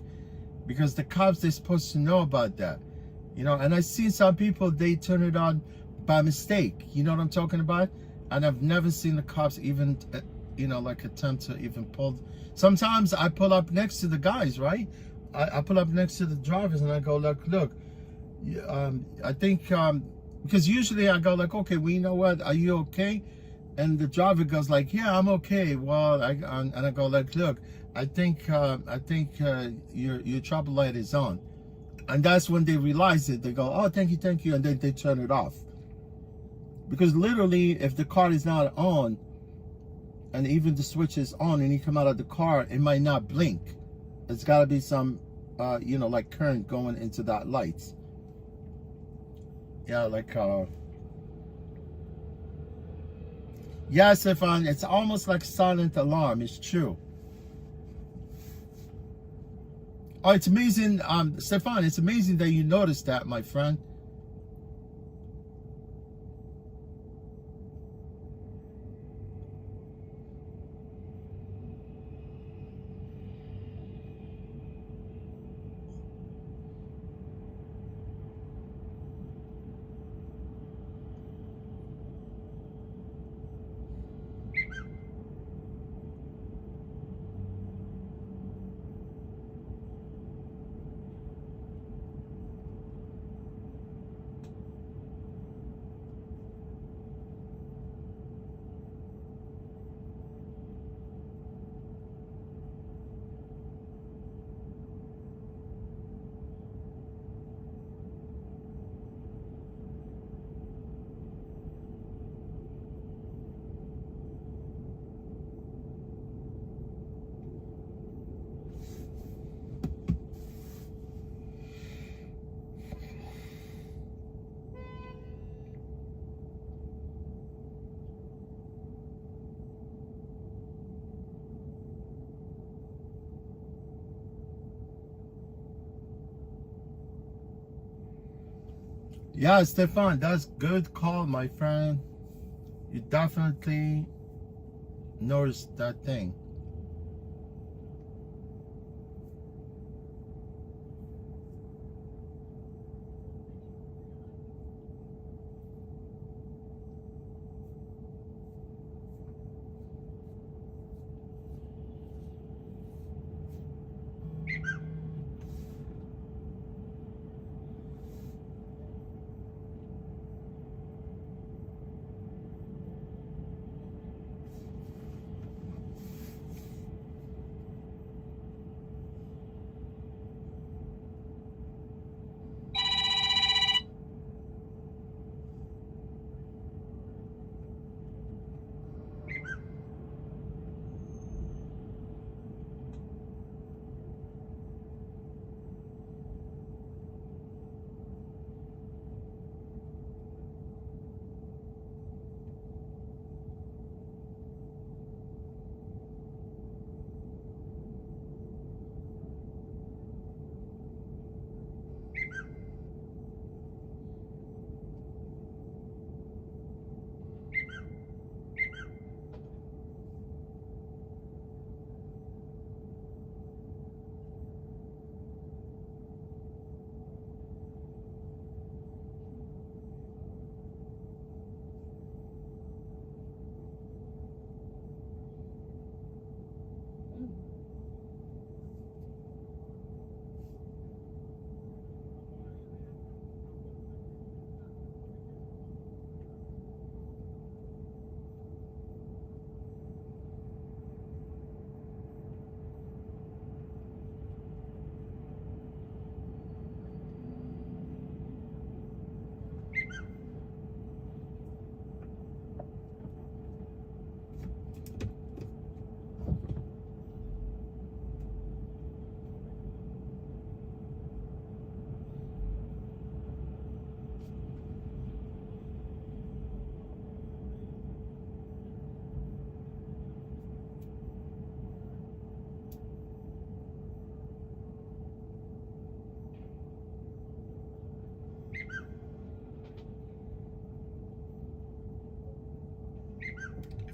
S1: because the cops, they're supposed to know about that. You know, and I've seen some people, they turn it on by mistake. You know what I'm talking about? And I've never seen the cops even, you know, like attempt to even pull. Sometimes I pull up next to the guys, right? I pull up next to the drivers and I go, look, I think, because usually I go like, okay, well, you know what? Are you okay? And the driver goes like, yeah, I'm okay. Well, and I go like, look, I think your trouble light is on. And that's when they realize it. They go, oh, thank you. And then they turn it off. Because literally, if the car is not on, and even the switch is on, and you come out of the car, it might not blink. It's got to be some, you know, like current going into that light. Yeah, like, yeah, Stefan, it's almost like silent alarm. It's true. Oh, it's amazing, Stefan, it's amazing that you noticed that, my friend. Yeah, Stefan, that's good call, my friend. You definitely noticed that thing.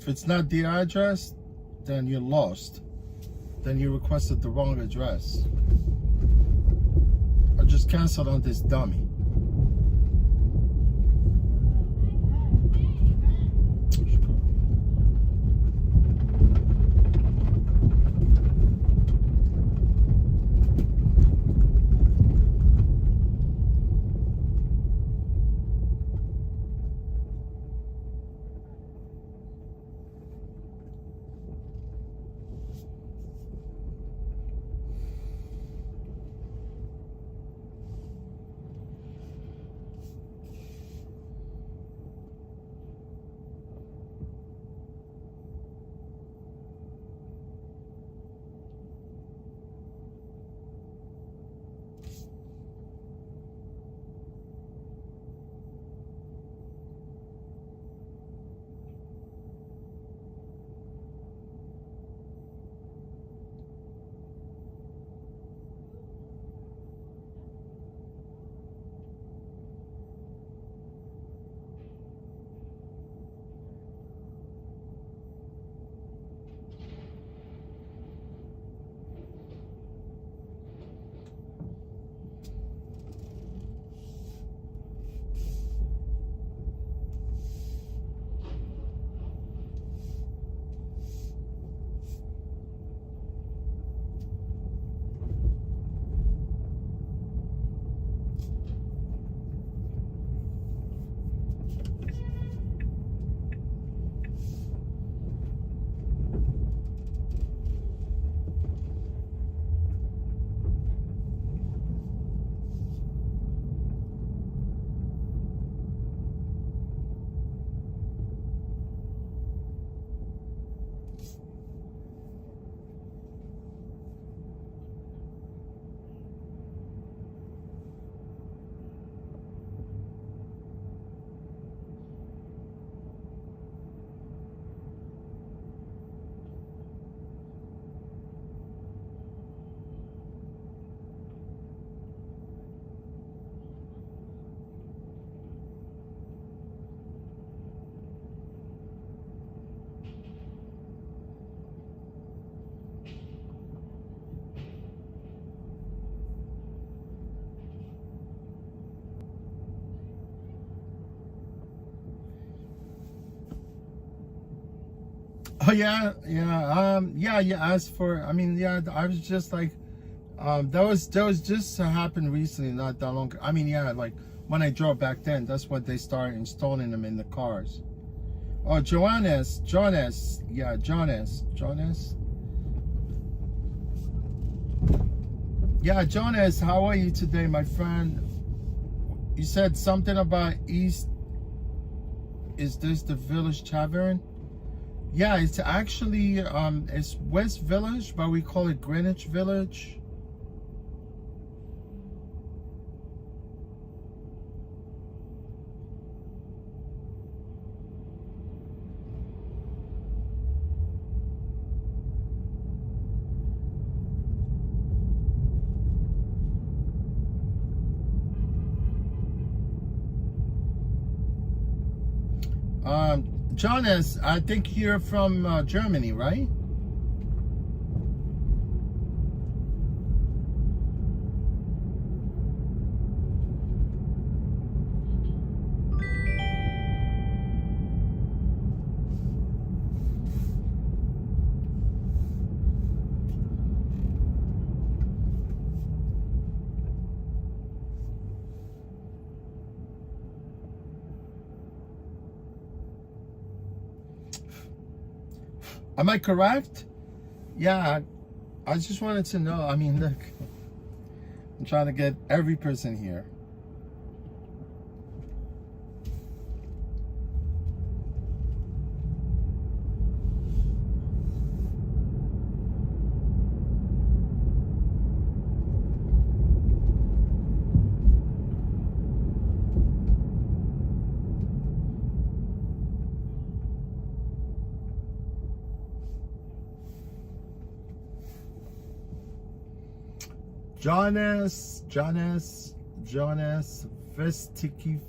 S1: If it's not the address, then you're lost. Then you requested the wrong address. I just canceled on this dummy. Oh yeah, yeah. You asked for. I mean, yeah. I was just like, that was just happened recently, not that long. I mean, yeah, like when I drove back then, that's what they started installing them in the cars. Oh, Joannes, yeah, Jonas. Yeah, Jonas, how are you today, my friend? You said something about East. Is this the Village Tavern? Yeah, it's actually, it's West Village, but we call it Greenwich Village. Jonas, I think you're from Germany, right? Am I correct? Yeah, I just wanted to know. I mean, look, I'm trying to get every person here. Jonas Vestificus.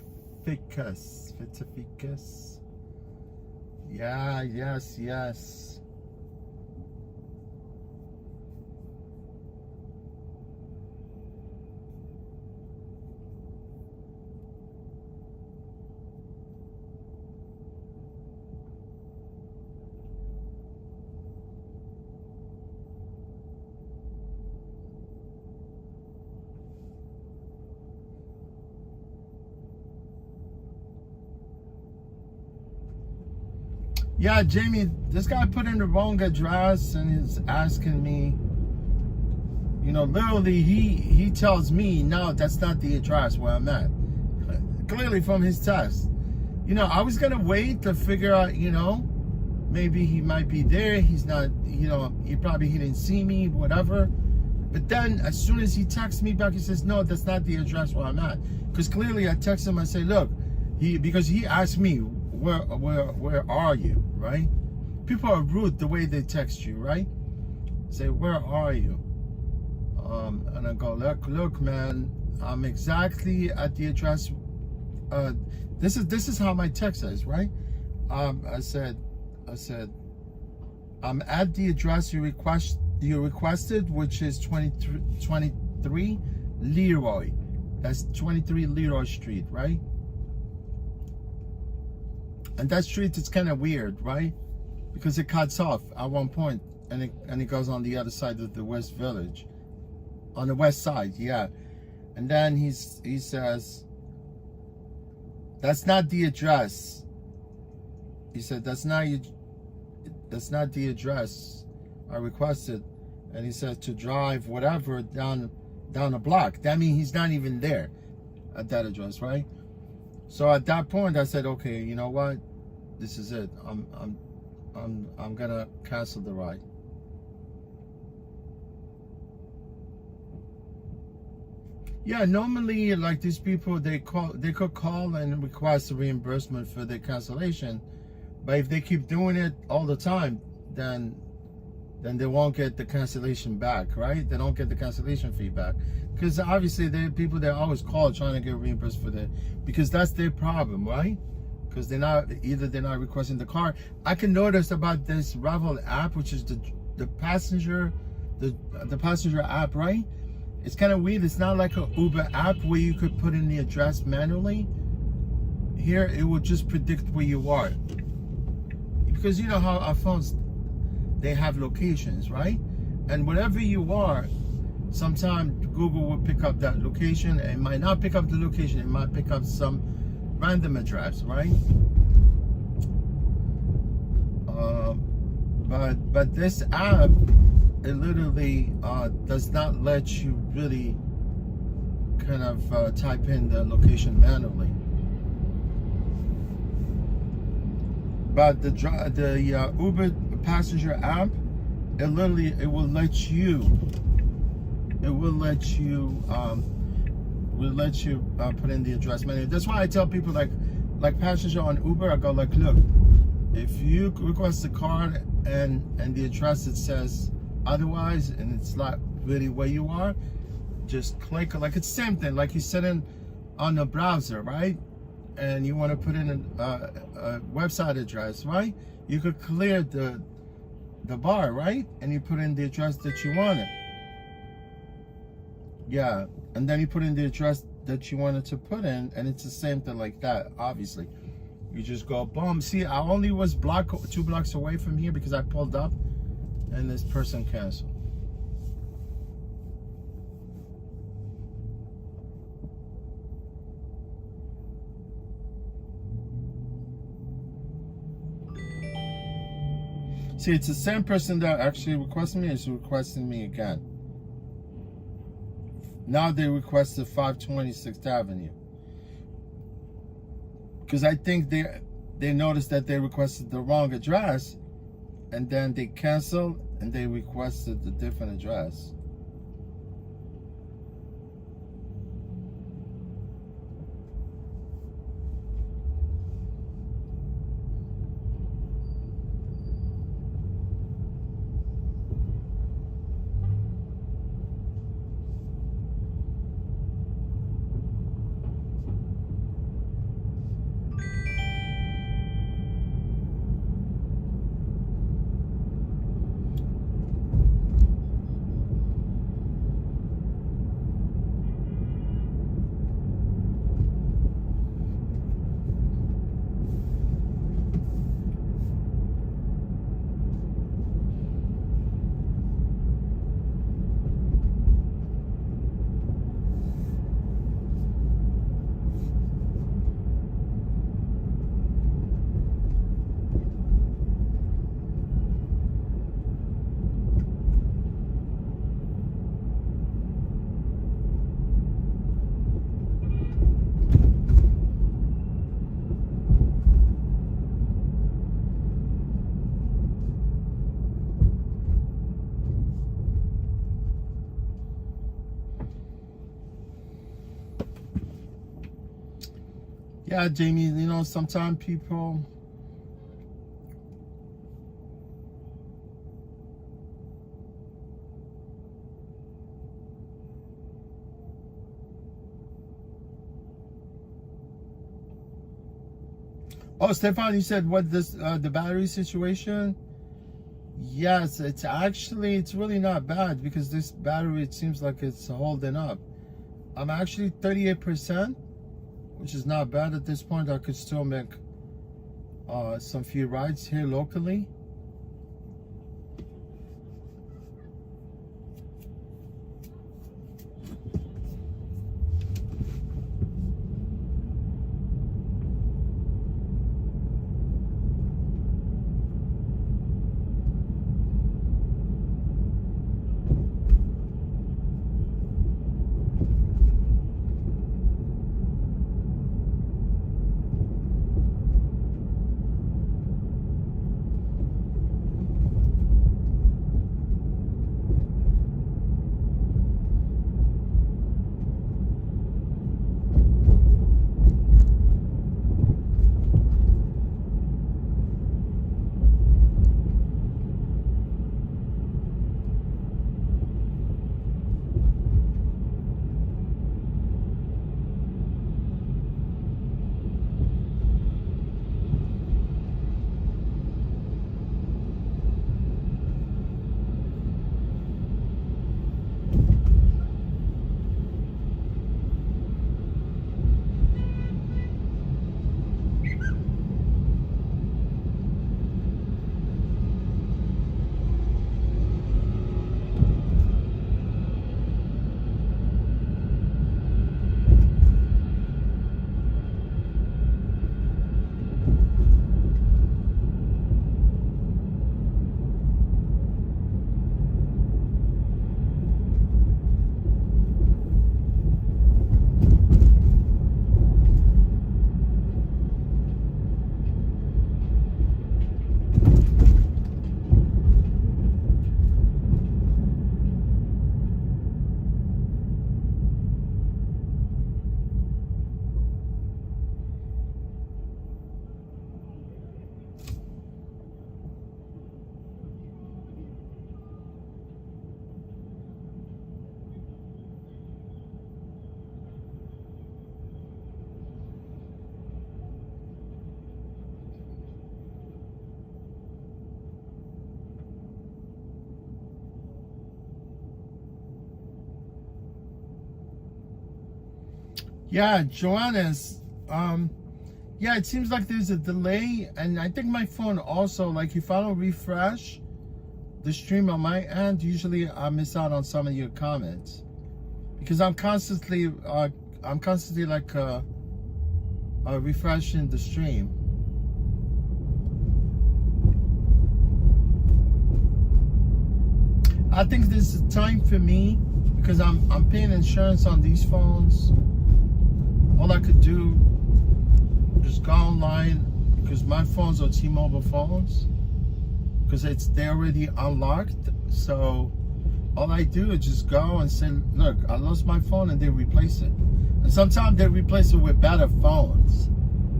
S1: Yeah, yes. Yeah, Jamie, this guy put in the wrong address and is asking me, you know, literally he tells me, no, that's not the address where I'm at. Clearly from his text. You know, I was gonna wait to figure out, you know, maybe he might be there, he's not, you know, he didn't see me, whatever. But then as soon as he texts me back, he says, no, that's not the address where I'm at. Because clearly I text him, I say, look, because he asked me, where are you, right? People are rude the way they text you, right? Say, where are you? And I go, look, man, I'm exactly at the address. This is how my text is, right? I said, I'm at the address you requested, which is 23 Leroy. That's 23 Leroy Street, right? And that street is kind of weird, right? Because it cuts off at one point and it goes on the other side of the West Village. On the west side, yeah. And then he says, that's not the address. He said, that's not the address I requested. And he said to drive whatever down a block. That means he's not even there at that address, right? So at that point I said, okay, you know what? This is it. I'm gonna cancel the ride. Yeah, normally like these people, they could call and request a reimbursement for their cancellation, but if they keep doing it all the time, then they won't get the cancellation back, right? They don't get the cancellation fee back, because obviously they're people that always call trying to get reimbursed for that, because that's their problem, right? Because they're not requesting the car. I can notice about this Revel app, which is the passenger app, right? It's kind of weird. It's not like an Uber app where you could put in the address manually. Here it will just predict where you are, because you know how our phones, they have locations, right? And wherever you are, sometimes Google will pick up that location. It might not pick up the location. It might pick up some random address, right? But this app, it literally does not let you really kind of type in the location manually. But the Uber passenger app, it will let you put in the address manually. That's why I tell people like passenger on Uber, I go like, look, if you request a car and the address it says otherwise and it's not really where you are, just click. Like it's the same thing, like you sit in on the browser, right? And you want to put in a website address, right? You could clear the bar, right? And you put in the address that you wanted. Yeah, and then you put in the address that you wanted to put in, and it's the same thing like that, obviously. You just go, boom. See, I only was 2 blocks away from here because I pulled up, and this person canceled. See, it's the same person that actually requested me is requesting me again. Now they requested 526th Avenue. Because I think they noticed that they requested the wrong address, and then they canceled and they requested a different address. Yeah, Jamie, you know, sometimes people... Oh, Stefan, you said what this the battery situation? Yes, it's really not bad because this battery, it seems like it's holding up. I'm actually 38%, which is not bad at this point. I could still make some few rides here locally. Yeah, Joanna's, yeah, it seems like there's a delay, and I think my phone also, like if I don't refresh the stream on my end, usually I miss out on some of your comments because I'm constantly like refreshing the stream. I think this is time for me because I'm paying insurance on these phones. All I could do is go online because my phones are T-Mobile phones because they're already unlocked. So all I do is just go and say, look, I lost my phone, and they replace it. And sometimes they replace it with better phones.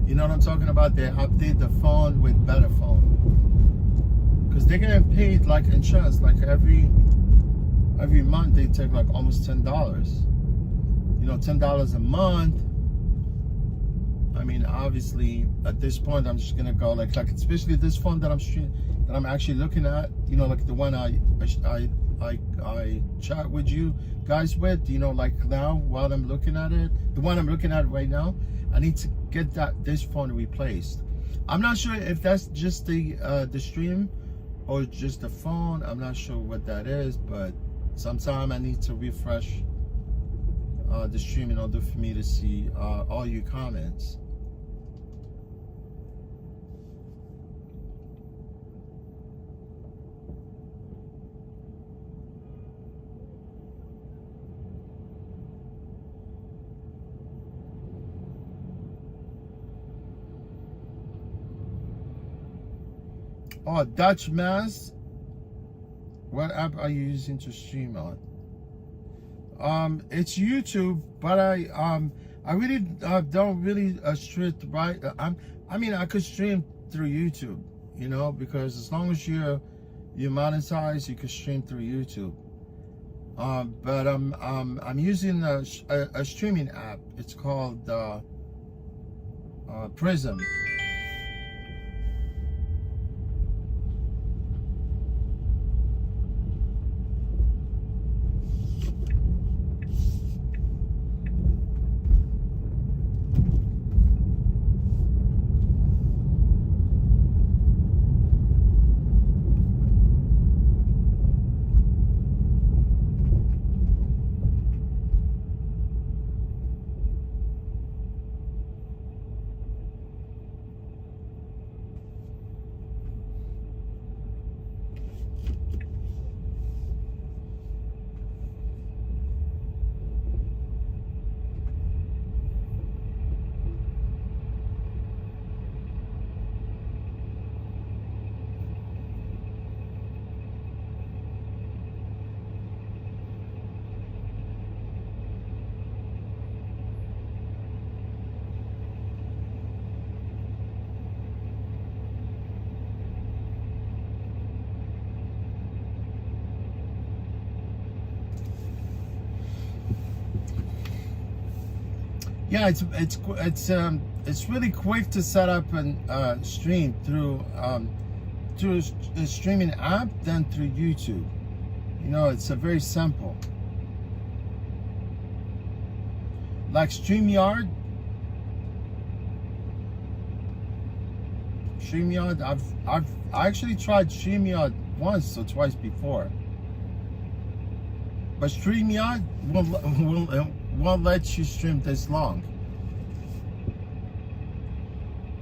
S1: You know what I'm talking about? They update the phone with better phone because they're getting paid like insurance. Like every month they take like almost $10. You know, $10 a month. I mean, obviously, at this point, I'm just gonna go like especially this phone that I'm actually looking at. You know, like the one I chat with you guys with. You know, like now while I'm looking at it, the one I'm looking at right now, I need to get this phone replaced. I'm not sure if that's just the stream or just the phone. I'm not sure what that is, but sometime I need to refresh the stream in order for me to see all your comments. Oh, Dutch Mass. What app are you using to stream on? It's YouTube, but I really don't really stream right. I mean, I could stream through YouTube, you know, because as long as you're monetized, you can stream through YouTube. But I'm using a streaming app. It's called Prism. Yeah, it's really quick to set up and stream through a streaming app than through YouTube. You know, it's a very simple. Like StreamYard. I've actually tried StreamYard once or twice before. But StreamYard won't let you stream this long.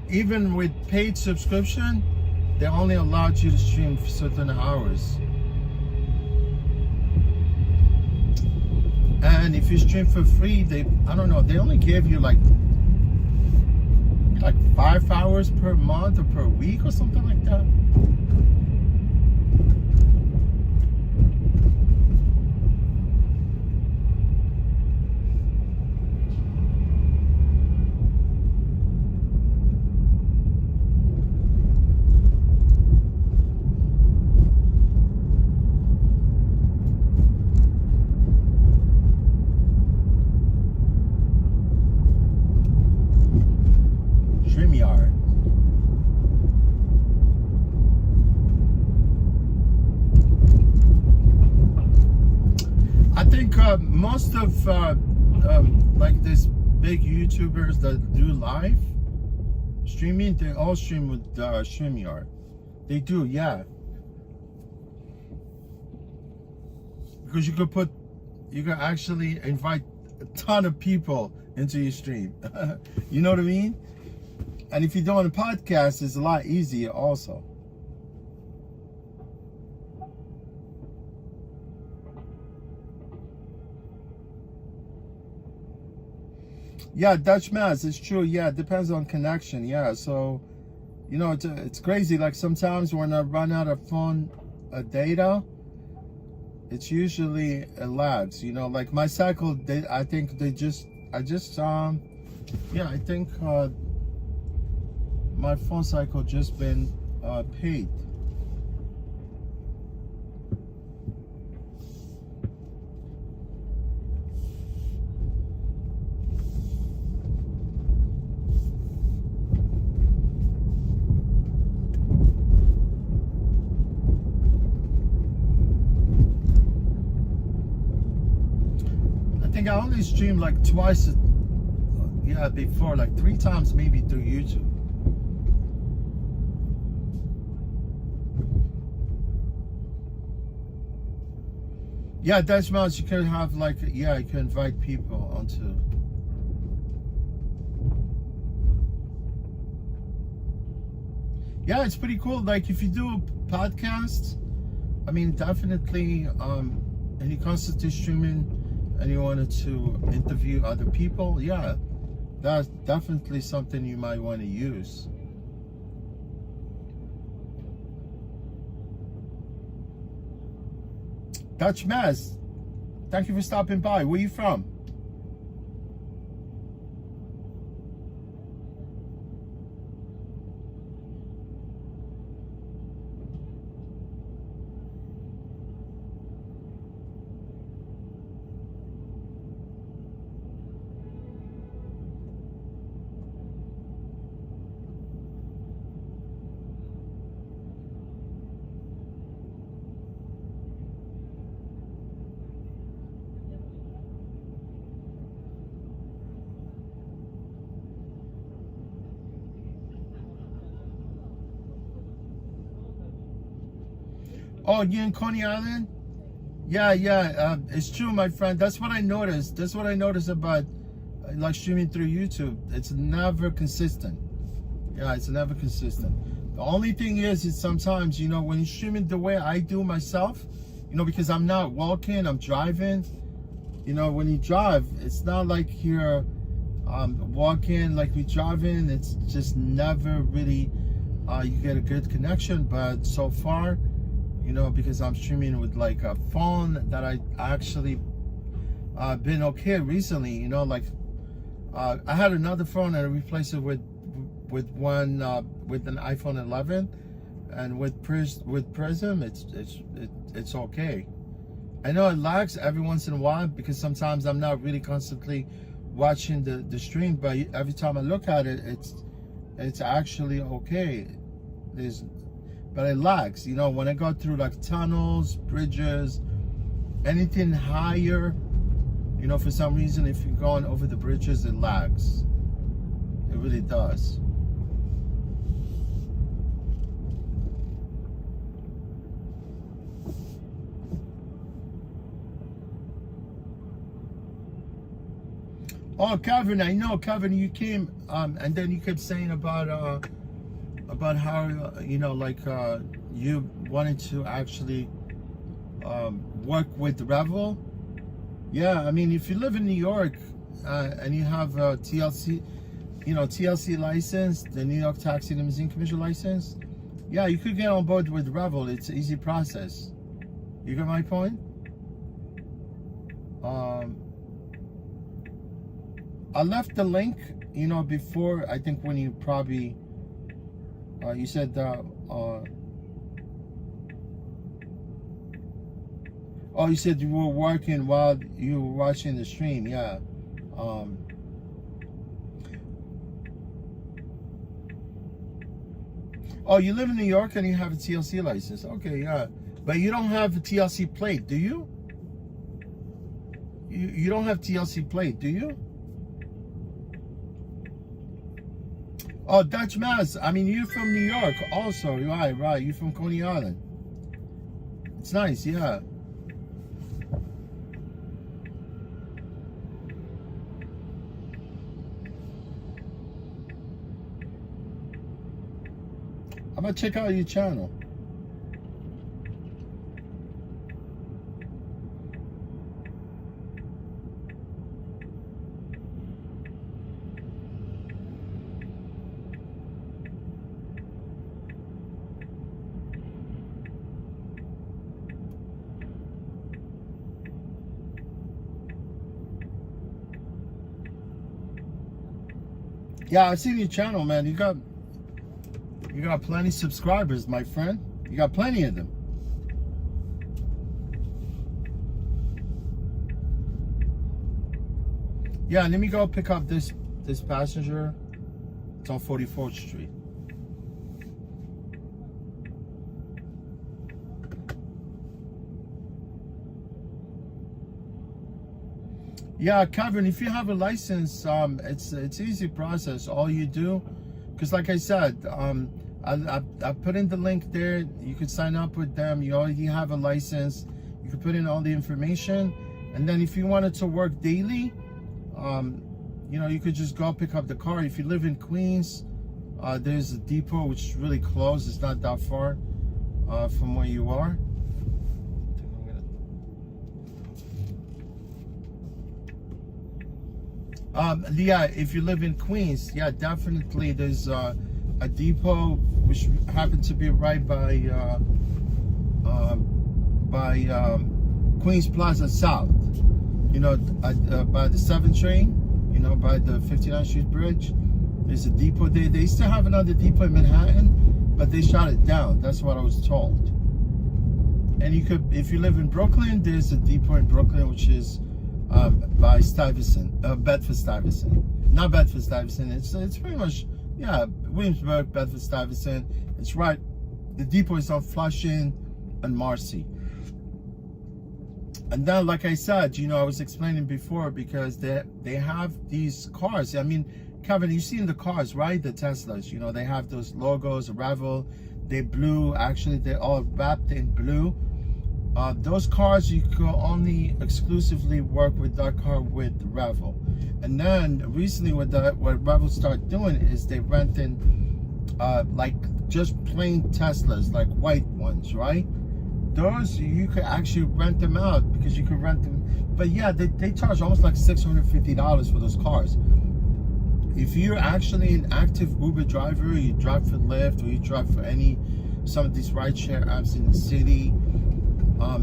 S1: Even with paid subscription, they only allowed you to stream for certain hours. And if you stream for free, they only give you like 5 hours per month or per week or something like that. Most of like these big YouTubers that do live streaming, they all stream with StreamYard. They do, yeah. Because you can actually invite a ton of people into your stream. You know what I mean? And if you're doing a podcast, it's a lot easier also. Yeah, Dutch Mass, it's true. Yeah, it depends on connection. Yeah, so, you know, it's crazy. Like sometimes when I run out of phone data, it's usually it lags. You know, like my cycle, I think my phone cycle just been paid. I only streamed like twice, before, like 3 times maybe through YouTube. Yeah, Dutch Mouse, you can have like, you can invite people onto. Yeah, it's pretty cool. Like if you do podcasts, I mean, definitely, and you constantly streaming, and you wanted to interview other people, yeah, that's definitely something you might want to use. Dutch Maz, thank you for stopping by. Where are you from? Oh, you in Coney Island? Yeah, it's true, my friend. That's what I noticed. That's what I noticed about like streaming through YouTube. It's never consistent. Yeah, it's never consistent. The only thing is sometimes, you know, when you're streaming the way I do myself, you know, because I'm not walking, I'm driving. You know, when you drive, it's not like you're walking, like we driving. It's just never really, you get a good connection. But so far, you know, because I'm streaming with like a phone that I actually been okay recently, you know, like I had another phone and I replaced it with one with an iPhone 11, and with Prism it's okay. I know it lags every once in a while because sometimes I'm not really constantly watching the stream, but every time I look at it, it's actually okay. But it lags, you know, when I go through like tunnels, bridges, anything higher, you know, for some reason, if you're going over the bridges, it lags. It really does. Oh, Kevin, I know, Kevin, you came, and then you kept saying about how, you know, like, you wanted to actually work with Revel. Yeah, I mean, if you live in New York and you have a TLC, you know, TLC license, the New York Taxi Limousine Commission license, yeah, you could get on board with Revel. It's an easy process. You get my point? I left the link, you know, before, I think when you probably, you said, oh, you said you were working while you were watching the stream, yeah. Oh, you live in New York and you have a TLC license. Okay, yeah. But you don't have a TLC plate, do you? You don't have TLC plate, do you? Oh, Dutch Mass. I mean, you're from New York also. Right. You're from Coney Island. It's nice, yeah. I'm gonna check out your channel. Yeah, I've seen your channel, man. You got plenty of subscribers, my friend. You got plenty of them. Yeah, let me go pick up this passenger. It's on 44th Street. Yeah, Kevin, if you have a license, it's easy process. All you do, because like I said, I put in the link there. You could sign up with them. You already have a license. You could put in all the information, and then if you wanted to work daily, you know, you could just go pick up the car. If you live in Queens, there's a depot which is really close. It's not that far from where you are. Yeah, if you live in Queens, yeah, definitely there's a depot which happens to be right by Queens Plaza South. You know, by the 7 train, you know, by the 59th Street Bridge. There's a depot there. They used to have another depot in Manhattan, but they shut it down. That's what I was told. And you could, if you live in Brooklyn, there's a depot in Brooklyn which is by Stuyvesant, Bedford-Stuyvesant. Not Bedford-Stuyvesant, it's pretty much, yeah, Williamsburg, Bedford-Stuyvesant. It's right, the depot is on Flushing and Marcy. And then, like I said, you know, I was explaining before, because they have these cars. I mean, Kevin, you've seen the cars, right? The Teslas, you know, they have those logos, Revel. They blue. Actually, they're all wrapped in blue. Those cars you could only exclusively work with that car with Revel. And then recently what Revel started doing is they renting like just plain Teslas, like white ones, right? Those you could actually rent them out because you could rent them. But yeah, they charge almost like $650 for those cars. If you're actually an active Uber driver, you drive for Lyft or you drive for some of these rideshare apps in the city,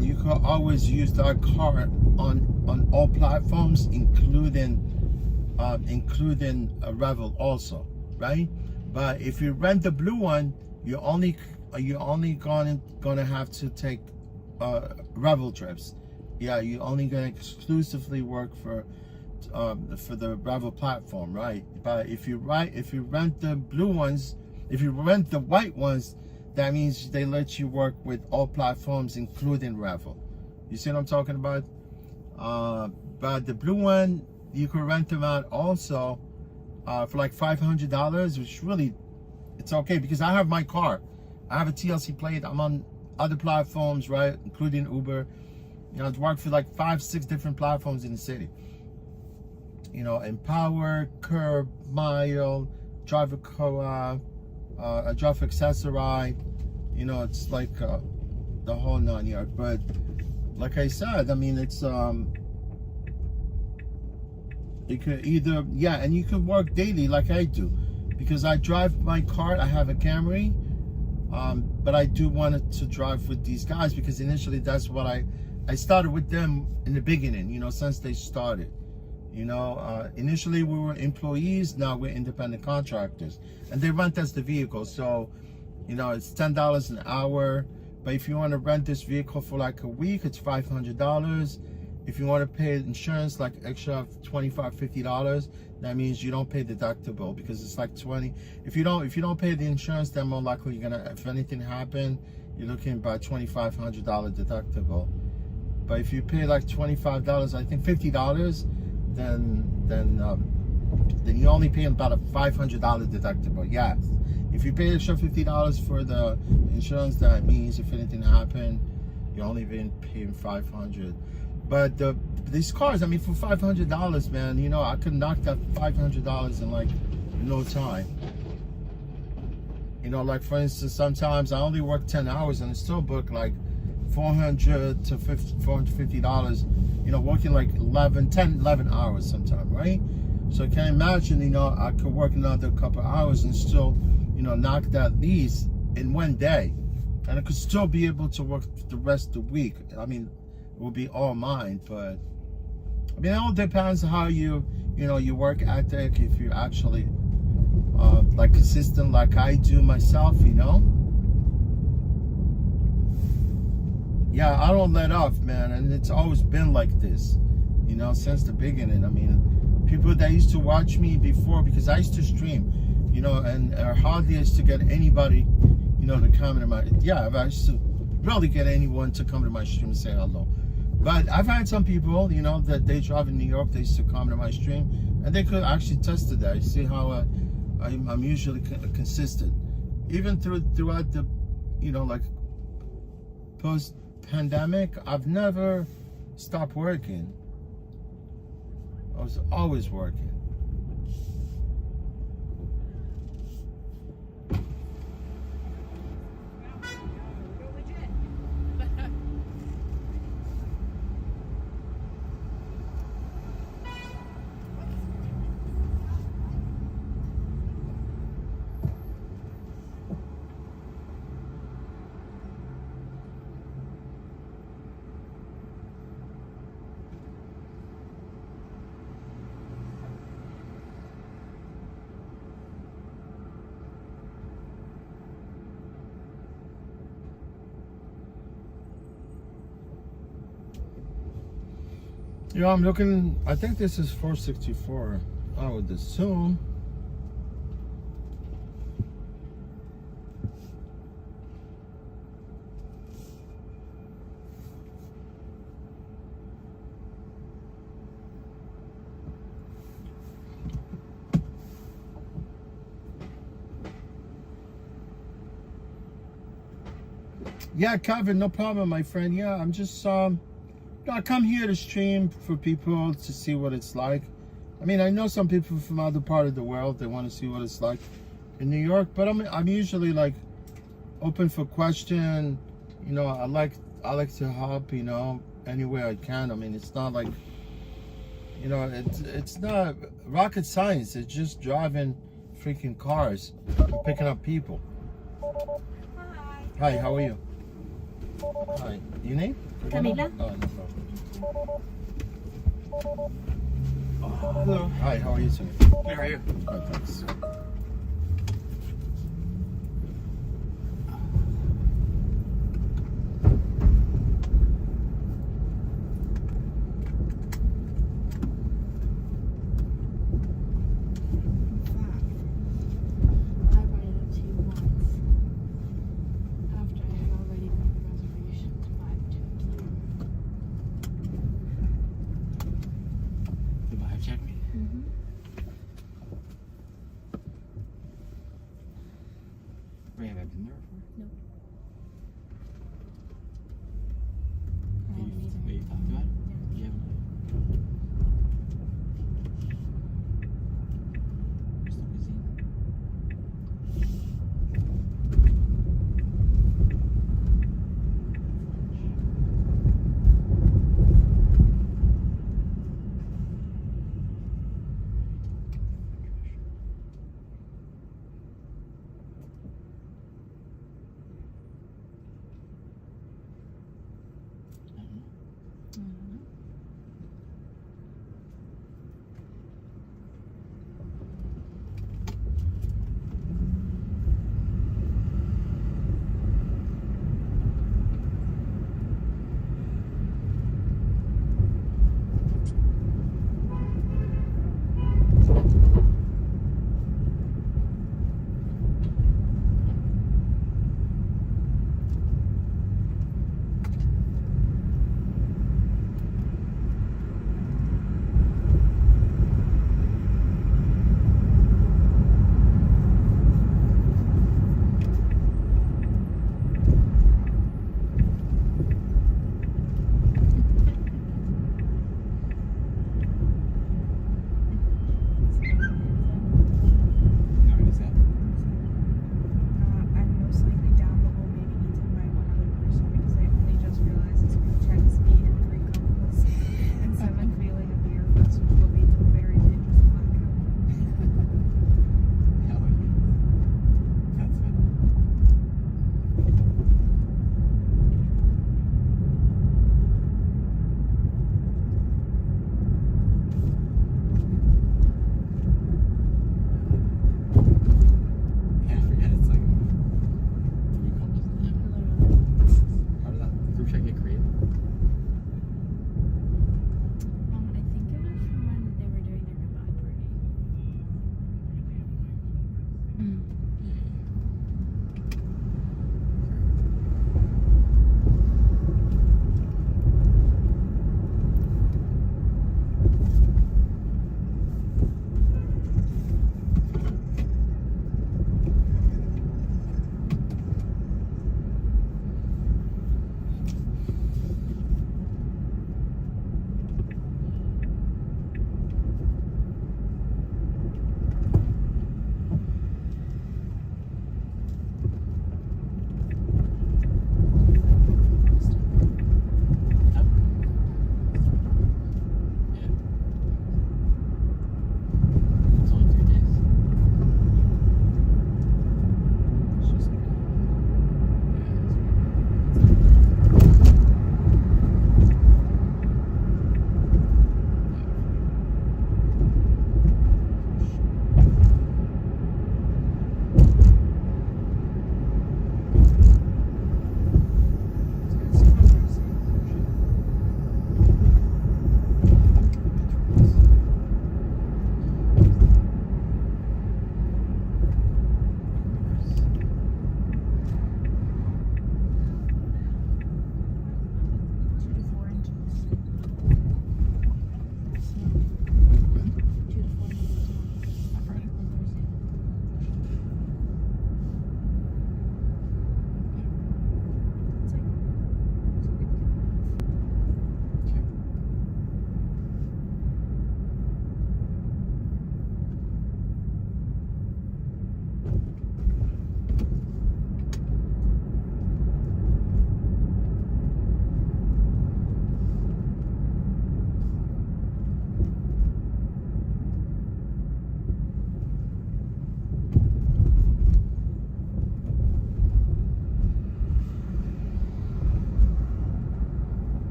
S1: you can always use that car on all platforms, including Revel also, right? But if you rent the blue one, you're only gonna have to take Revel trips. Yeah, you're only gonna exclusively work for the Revel platform, right? But if you rent the blue ones, if you rent the white ones, that means they let you work with all platforms, including Revel. You see what I'm talking about? But the blue one, you can rent them out also for like $500, which really, it's okay because I have my car. I have a TLC plate. I'm on other platforms, right? Including Uber. You know, I've worked for like 5-6 different platforms in the city. You know, Empower, Curb, Mile, Driver Co-op, Driver Accessorize. You know, it's like the whole 9 yards. But like I said, I mean, it's you could either, yeah, and you could work daily like I do, because I drive my car. I have a Camry, but I do want to drive with these guys because initially that's what I started with them in the beginning. You know, since they started. You know, initially we were employees. Now we're independent contractors, and they rent us the vehicle. So, you know, it's $10 an hour. But if you want to rent this vehicle for like a week, it's $500. If you want to pay insurance, like extra $25-$50, that means you don't pay deductible because it's like 20. If you don't pay the insurance, then more likely you're gonna, if anything happen, you're looking about $2,500 deductible. But if you pay like $25, I think $50, then you only pay about a $500 deductible. Yes. If you pay extra $50 for the insurance, that means if anything happened, you're only paying $500. But these cars, I mean, for $500, man, you know, I could knock that $500 in like no time. You know, like for instance, sometimes I only work 10 hours and I still book like $400 to $450. You know, working like 11 hours sometimes, right? So I can imagine, you know, I could work another couple hours and still, you know, knock that lease in one day. And I could still be able to work the rest of the week. I mean, it will be all mine, but I mean, it all depends how you know, your work ethic, if you're actually like consistent like I do myself, you know. Yeah, I don't let off, man, and it's always been like this, you know, since the beginning. I mean, people that used to watch me before, because I used to stream, you know, and hardly used to get anybody, you know, to come to my, yeah, I used to rarely get anyone to come to my stream and say hello. But I've had some people, you know, that they drive in New York, they used to come to my stream, and they could actually test to that. You see how I'm usually consistent, even throughout the, you know, like post-pandemic. I've never stopped working. I was always working. You know, I'm looking, I think this is 464, I would assume. Yeah, Kevin, no problem, my friend. Yeah, I'm just I come here to stream for people to see what it's like. I mean, I know some people from other part of the world, they want to see what it's like in New York, but I'm usually like open for question. You know, I like to help, you know, any way I can. I mean, it's not like, you know, it's not rocket science. It's just driving freaking cars and picking up people. Hi, how are you? Hi, your name?
S5: Camila.
S1: Oh, no problem.
S4: Hello.
S1: Hi, how are you, sir?
S4: Good, how are you?
S1: Good, thanks.
S4: The vibe check me. Wait, have I been there before?
S5: No.
S4: Wait, you talked about it? Yeah. Where's the cuisine?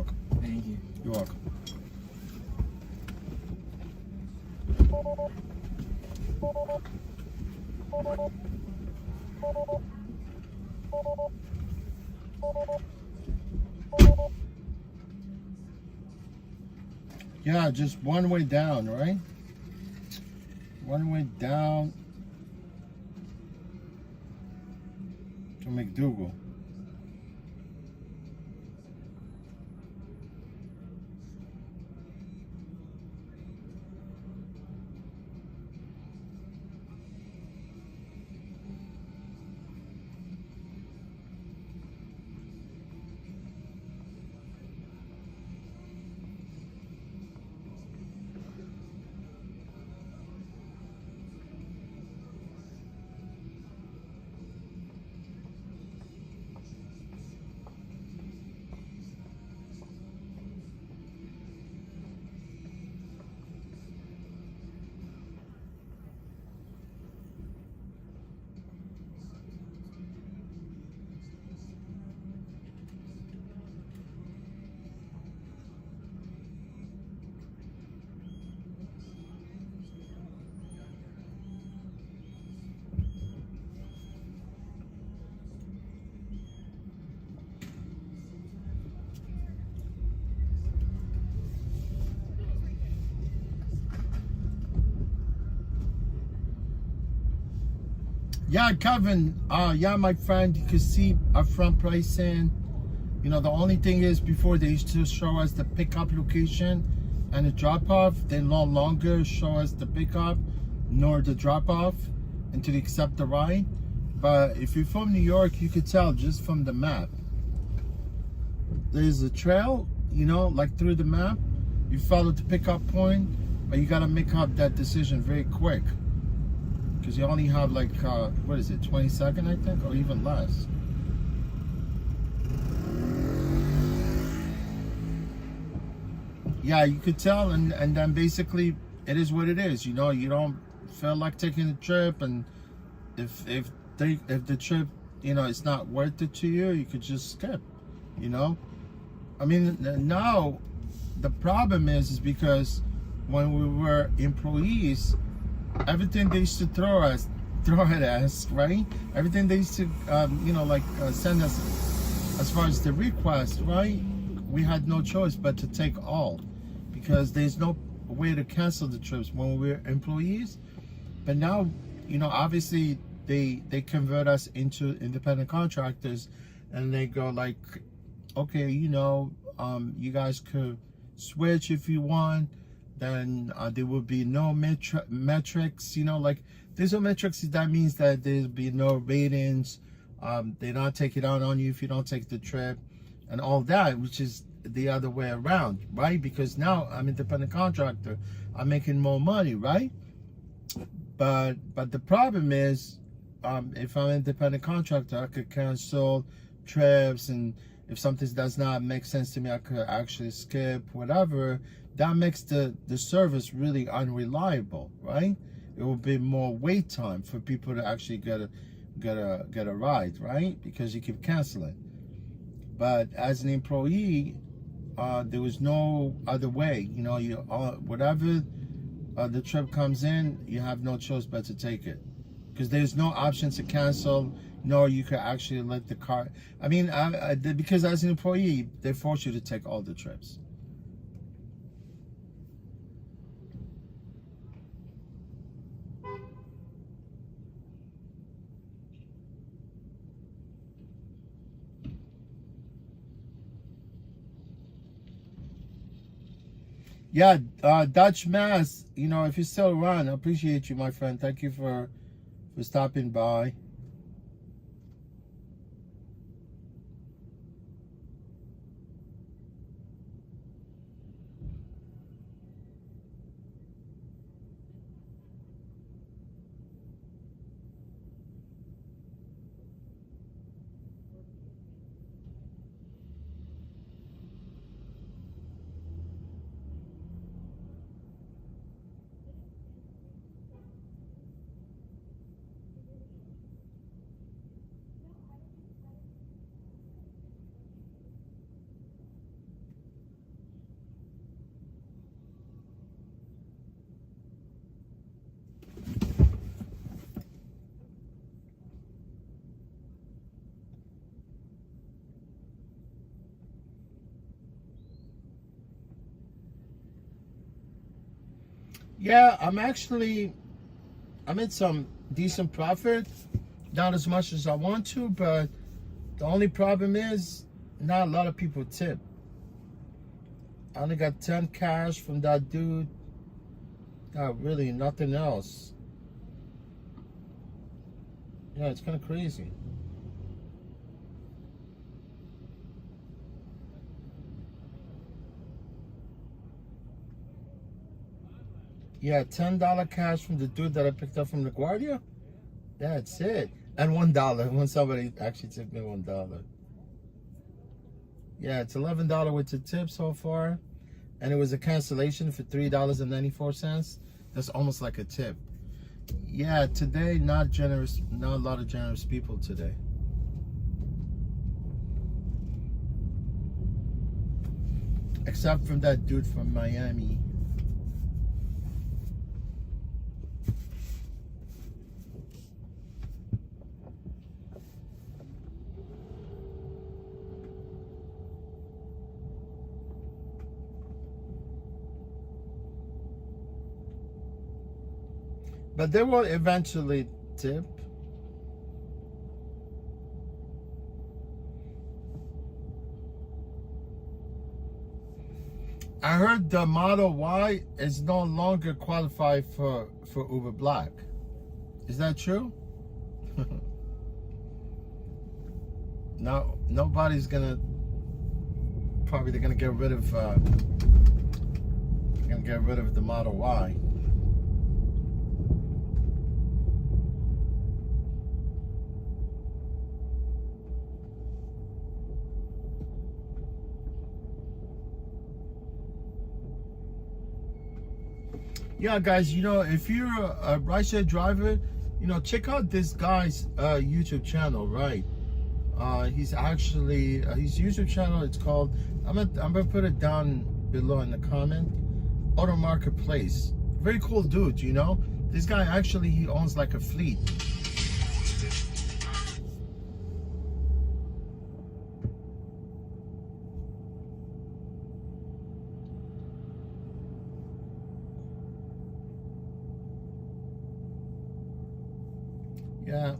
S1: welcome.
S4: Thank you.
S1: You're welcome. Yeah, just one way down, right? One way down to McDougal. Yeah, Kevin, yeah, my friend, you can see upfront pricing. You know, the only thing is before they used to show us the pickup location and the drop off, they no longer show us the pickup nor the drop off until you accept the ride. But if you're from New York, you could tell just from the map. There's a trail, you know, like through the map. You follow the pickup point, but you gotta make up that decision very quick. Because you only have like, what is it, 20 seconds, I think, or even less. Yeah, you could tell, and then basically it is what it is. You know, you don't feel like taking the trip, and if the trip, you know, it's not worth it to you, you could just skip. You know, I mean, now the problem is because when we were employees, everything they used to throw at us, right? Everything they used to, you know, like send us as far as the request, right? We had no choice but to take all, because there's no way to cancel the trips when we're employees. But now, you know, obviously they convert us into independent contractors, and they go like, okay, you know, you guys could switch if you want. Then there will be no metrics, you know, like there's no metrics. That means that there'll be no ratings. They not take it out on you if you don't take the trip and all that, which is the other way around, right? Because now I'm independent contractor, I'm making more money, right? But the problem is, if I'm an independent contractor, I could cancel trips, and if something does not make sense to me, I could actually skip, whatever. That makes the service really unreliable, right? It will be more wait time for people to actually get a ride, right? Because you keep canceling. But as an employee, there was no other way. You know, you whatever the trip comes in, you have no choice but to take it, because there's no option to cancel, nor you can actually let the car. I mean, because as an employee, they force you to take all the trips. Yeah, Dutch Mass, you know, if you're still around, I appreciate you, my friend. Thank you for stopping by. Yeah, I made some decent profit. Not as much as I want to, but the only problem is not a lot of people tip. I only got 10 cash from that dude. Not really, nothing else. Yeah, it's kind of crazy. Yeah, $10 cash from the dude that I picked up from the Guardia. That's it. And $1 when somebody actually tipped me $1. Yeah, it's $11 with the tip so far. And it was a cancellation for $3.94. That's almost like a tip. Yeah, today not generous, not a lot of generous people today. Except from that dude from Miami. But they will eventually tip. I heard the Model Y is no longer qualified for Uber Black. Is that true? No, nobody's gonna. Probably they're gonna get rid of. The Model Y. Yeah, guys, you know, if you're a rideshare driver, you know, check out this guy's YouTube channel, right? He's actually his YouTube channel. It's called. I'm gonna put it down below in the comment. Auto Marketplace. Very cool dude, you know. This guy actually he owns like a fleet. Yeah.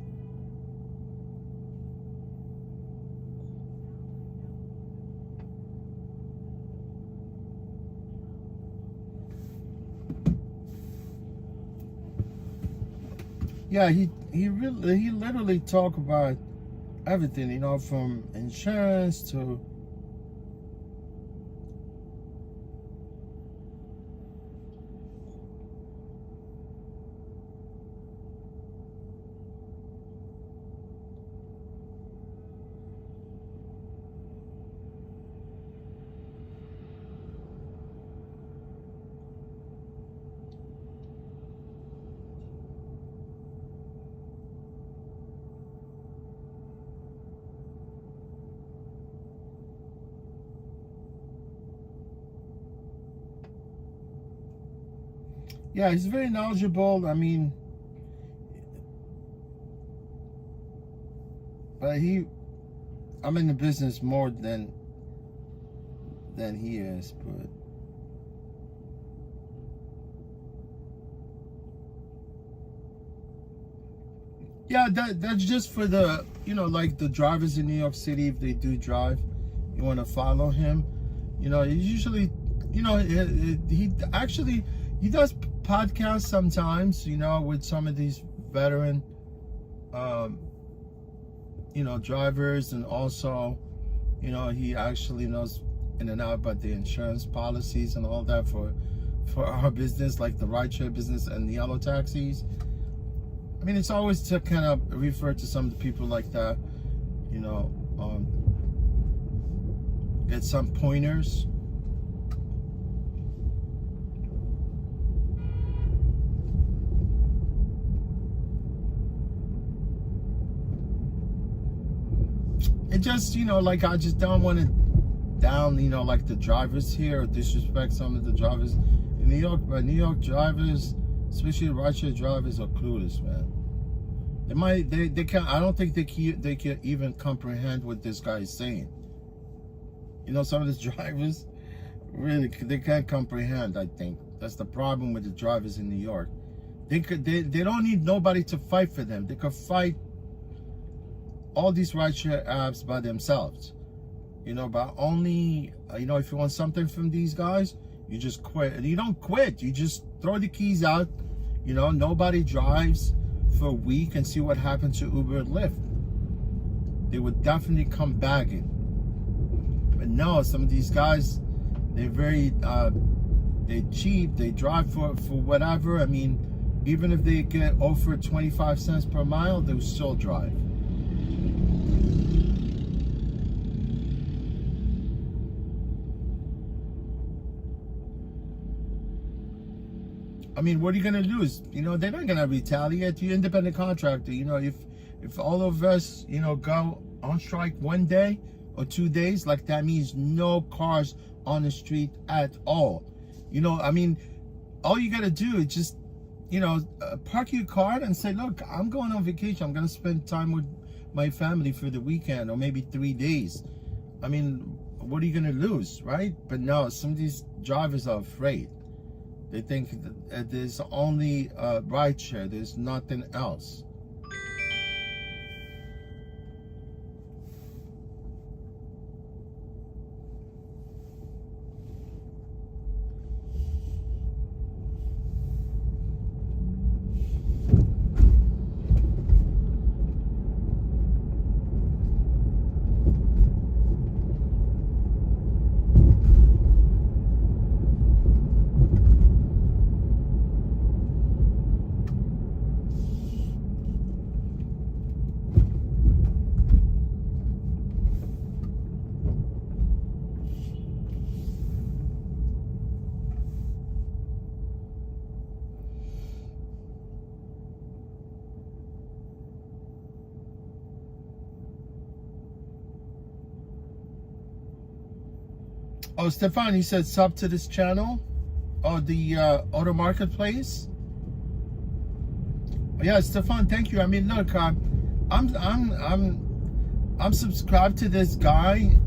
S1: Yeah, he literally talk about everything, you know, from insurance to yeah, he's very knowledgeable. I mean, but I'm in the business more than he is, but yeah, that's just for the, you know, like the drivers in New York City, if they do drive, you want to follow him. You know, he usually, you know, he does podcasts sometimes, you know, with some of these veteran, you know, drivers, and also, you know, he actually knows in and out about the insurance policies and all that for our business, like the rideshare business and the yellow taxis. I mean, it's always to kind of refer to some of the people like that, you know, get some pointers. It just, you know, like, I just don't want to down, you know, like the drivers here, or disrespect some of the drivers in New York. But New York drivers, especially rideshare drivers, are clueless, man. They can't. I don't think they can even comprehend what this guy is saying. You know, some of these drivers really, they can't comprehend, I think. That's the problem with the drivers in New York. They don't need nobody to fight for them. They could fight all these rideshare apps by themselves. You know, but only, you know, if you want something from these guys, you just quit. And you don't quit. You just throw the keys out. You know, nobody drives for a week and see what happens to Uber and Lyft. They would definitely come bagging. But no, some of these guys, they're very, they're cheap. They drive for whatever. I mean, even if they get offered 25 cents per mile, they'll still drive. I mean, what are you gonna do? Is, you know, they're not gonna retaliate. You're independent contractor. You know, if all of us, you know, go on strike one day or 2 days, like that means no cars on the street at all. You know, I mean, all you gotta do is just, you know, park your car and say, look, I'm going on vacation. I'm gonna spend time with my family for the weekend or maybe 3 days. I mean, what are you gonna lose, right? But no, some of these drivers are afraid. They think that there's only rideshare. There's nothing else. Oh, Stefan, he said sub to this channel, or the auto marketplace. Yeah, Stefan, thank you. I mean, look, I'm subscribed to this guy.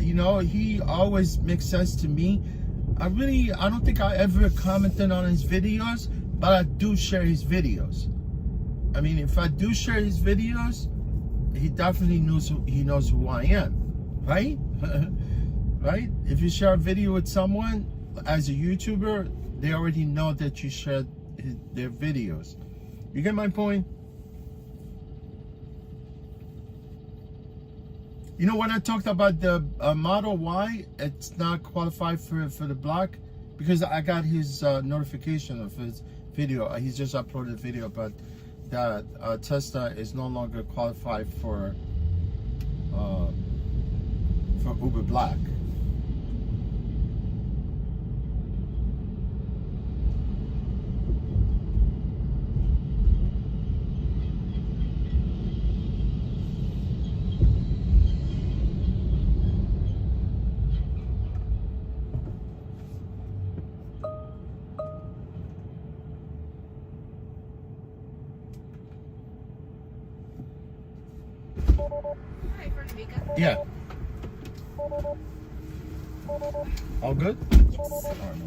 S1: You know, he always makes sense to me. I don't think I ever commented on his videos, but I do share his videos. I mean, if I do share his videos, he definitely knows who I am, right? Right? If you share a video with someone as a YouTuber, they already know that you shared their videos. You get my point? You know, when I talked about the Model Y, it's not qualified for the black because I got his notification of his video. He's just uploaded a video, but that Tesla is no longer qualified for Uber Black. Yeah. All good? Yes. All right, no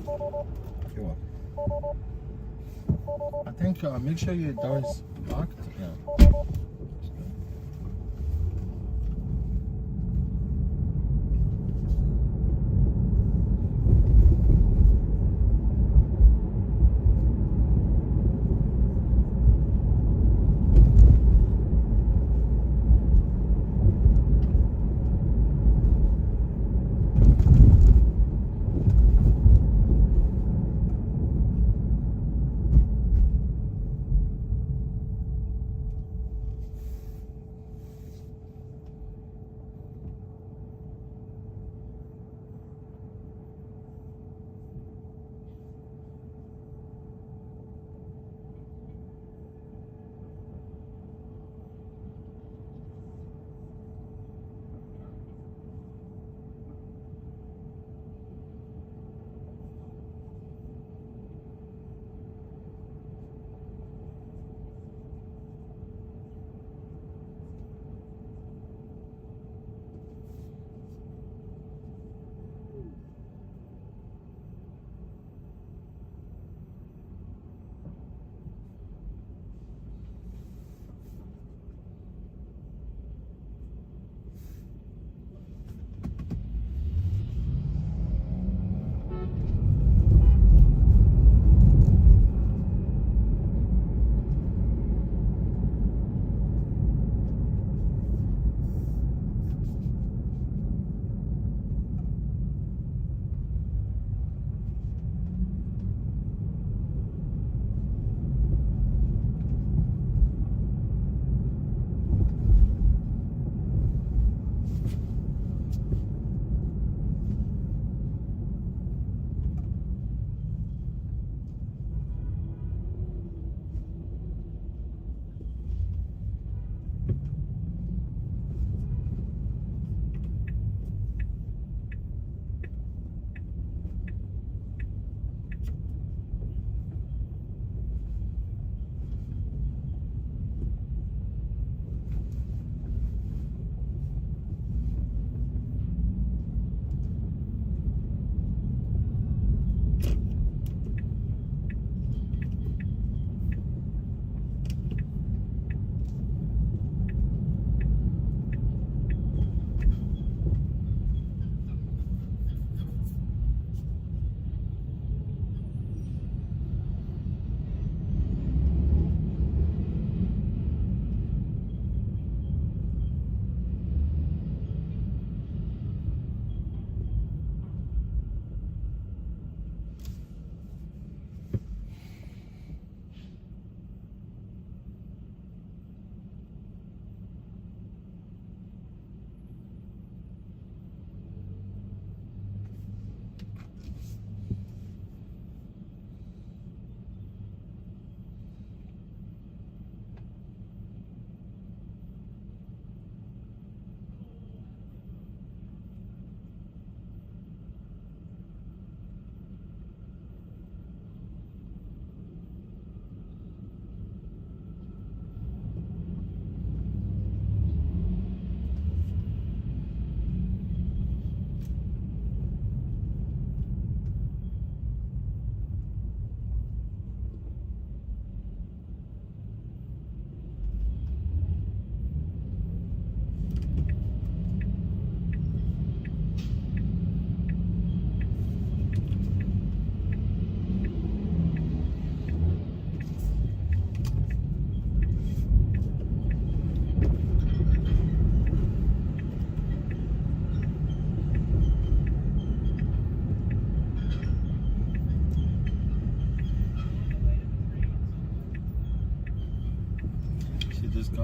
S1: problem. You're welcome. I think make sure your door is locked. Yeah.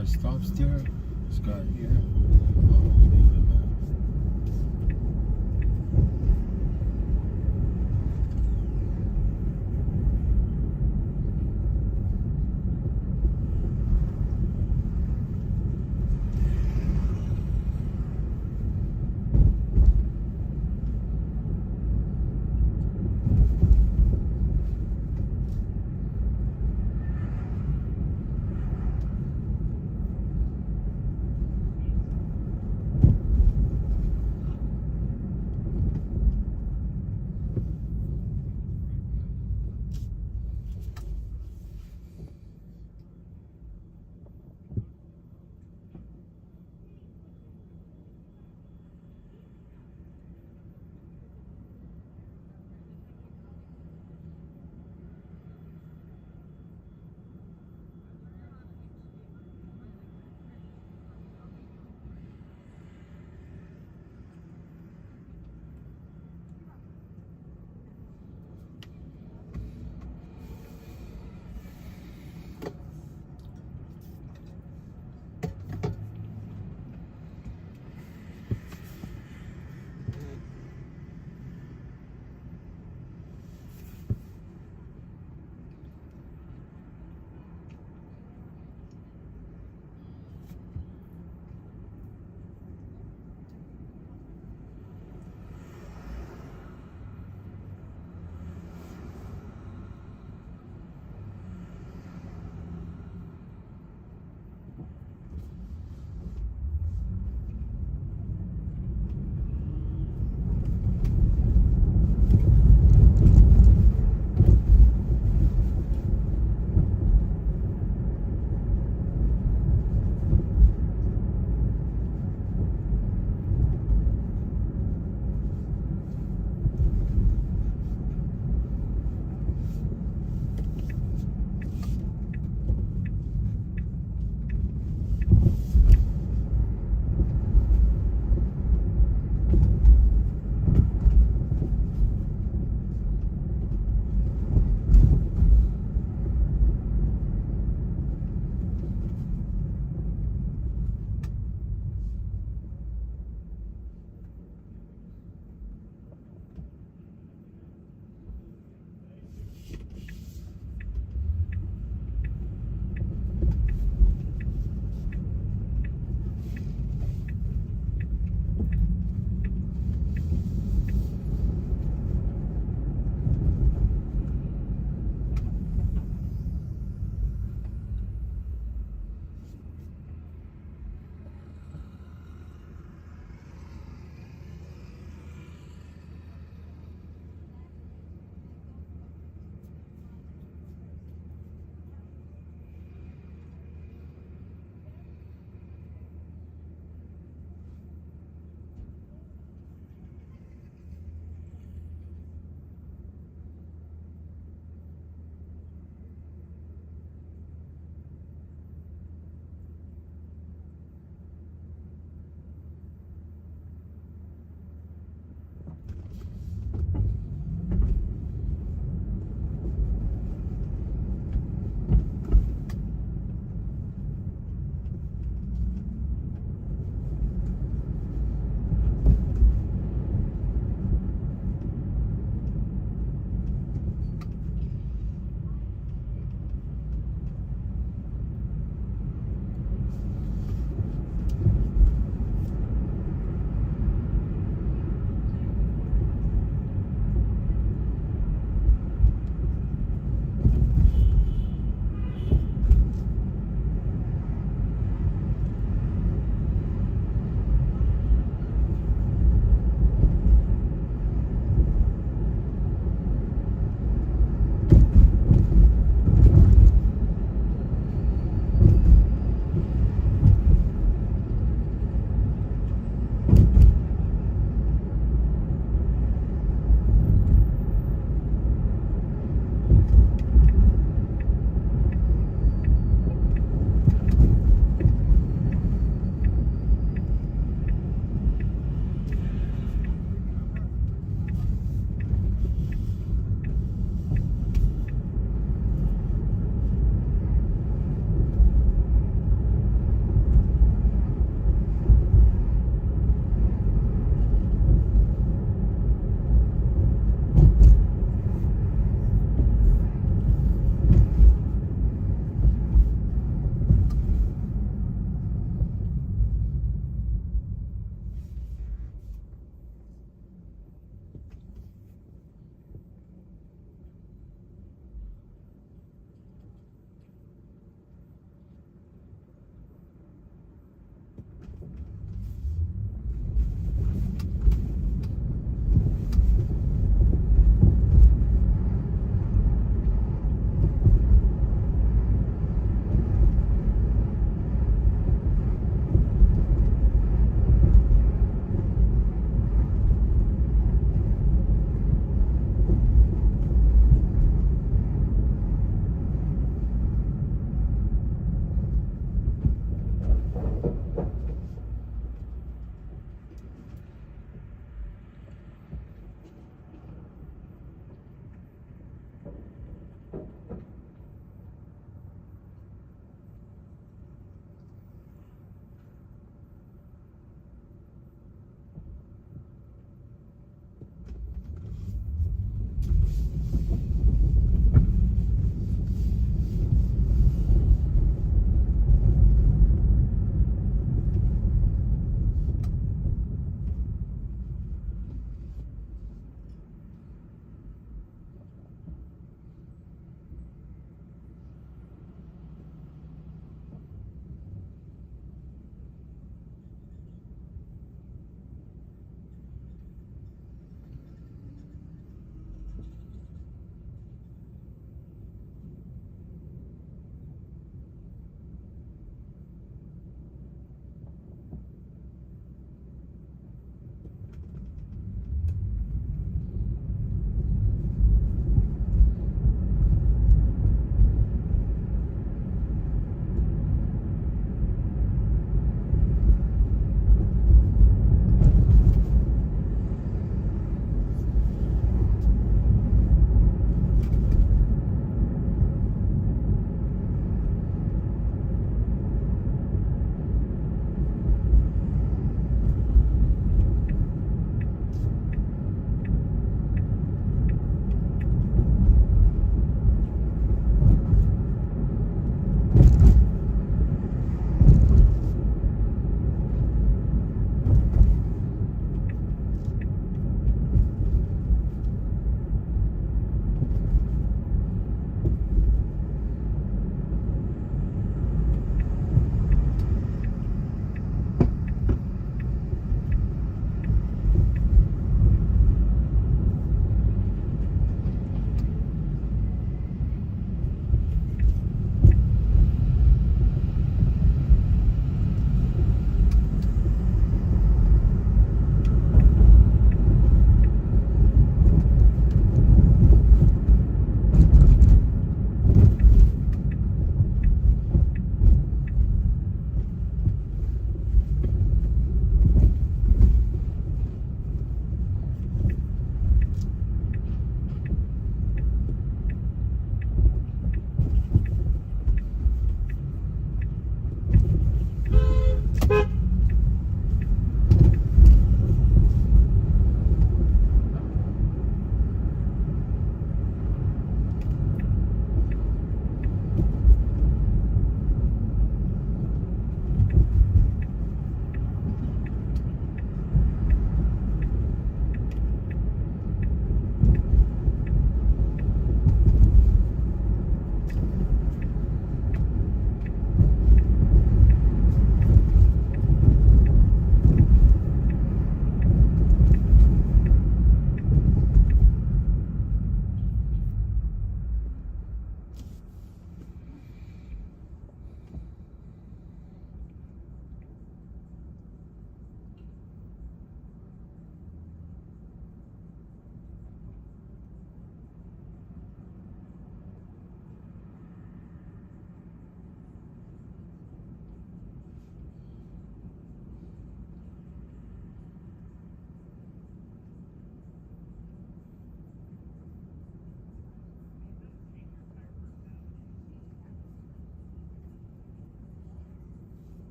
S1: car stops there. This guy here.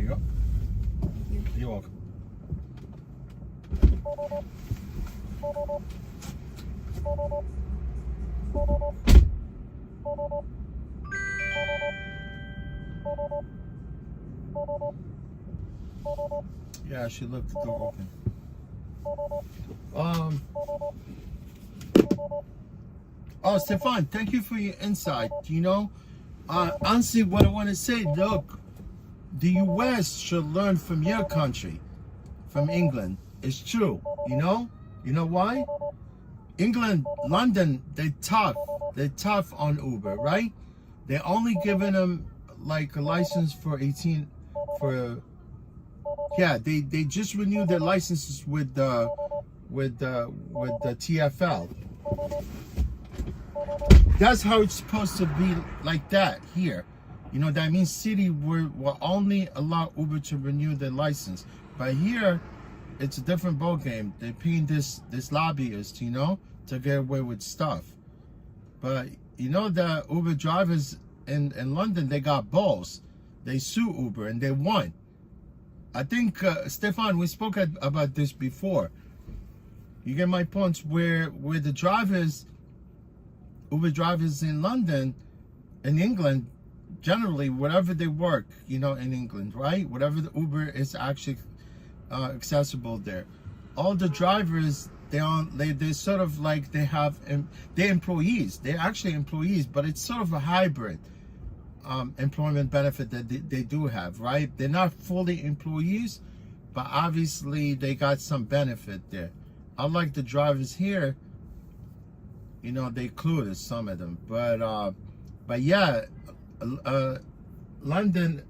S1: you go. You're welcome. Yeah, she left the door open. Oh, Stefan, thank you for your insight. You know, honestly, what I want to say, look, the U.S. should learn from your country, from England. It's true, you know? You know why? England, London, they're tough. They're tough on Uber, right? They're only giving them like a license for 18, yeah, they just renewed their licenses with the TFL. That's how it's supposed to be, like that here. You know, that means city will only allow Uber to renew their license. But here, it's a different ball game. They're paying this lobbyist, you know, to get away with stuff. But you know that Uber drivers in London, they got balls. They sue Uber and they won. I think, Stefan, we spoke about this before. You get my points, where the drivers, Uber drivers in London, in England, generally, wherever they work, you know, in England, right? Whatever the Uber is actually accessible there. All the drivers, they sort of like, they're employees. They're actually employees, but it's sort of a hybrid employment benefit that they do have, right? They're not fully employees, but obviously they got some benefit there. Unlike the drivers here, you know, they clueless, some of them. But yeah, London,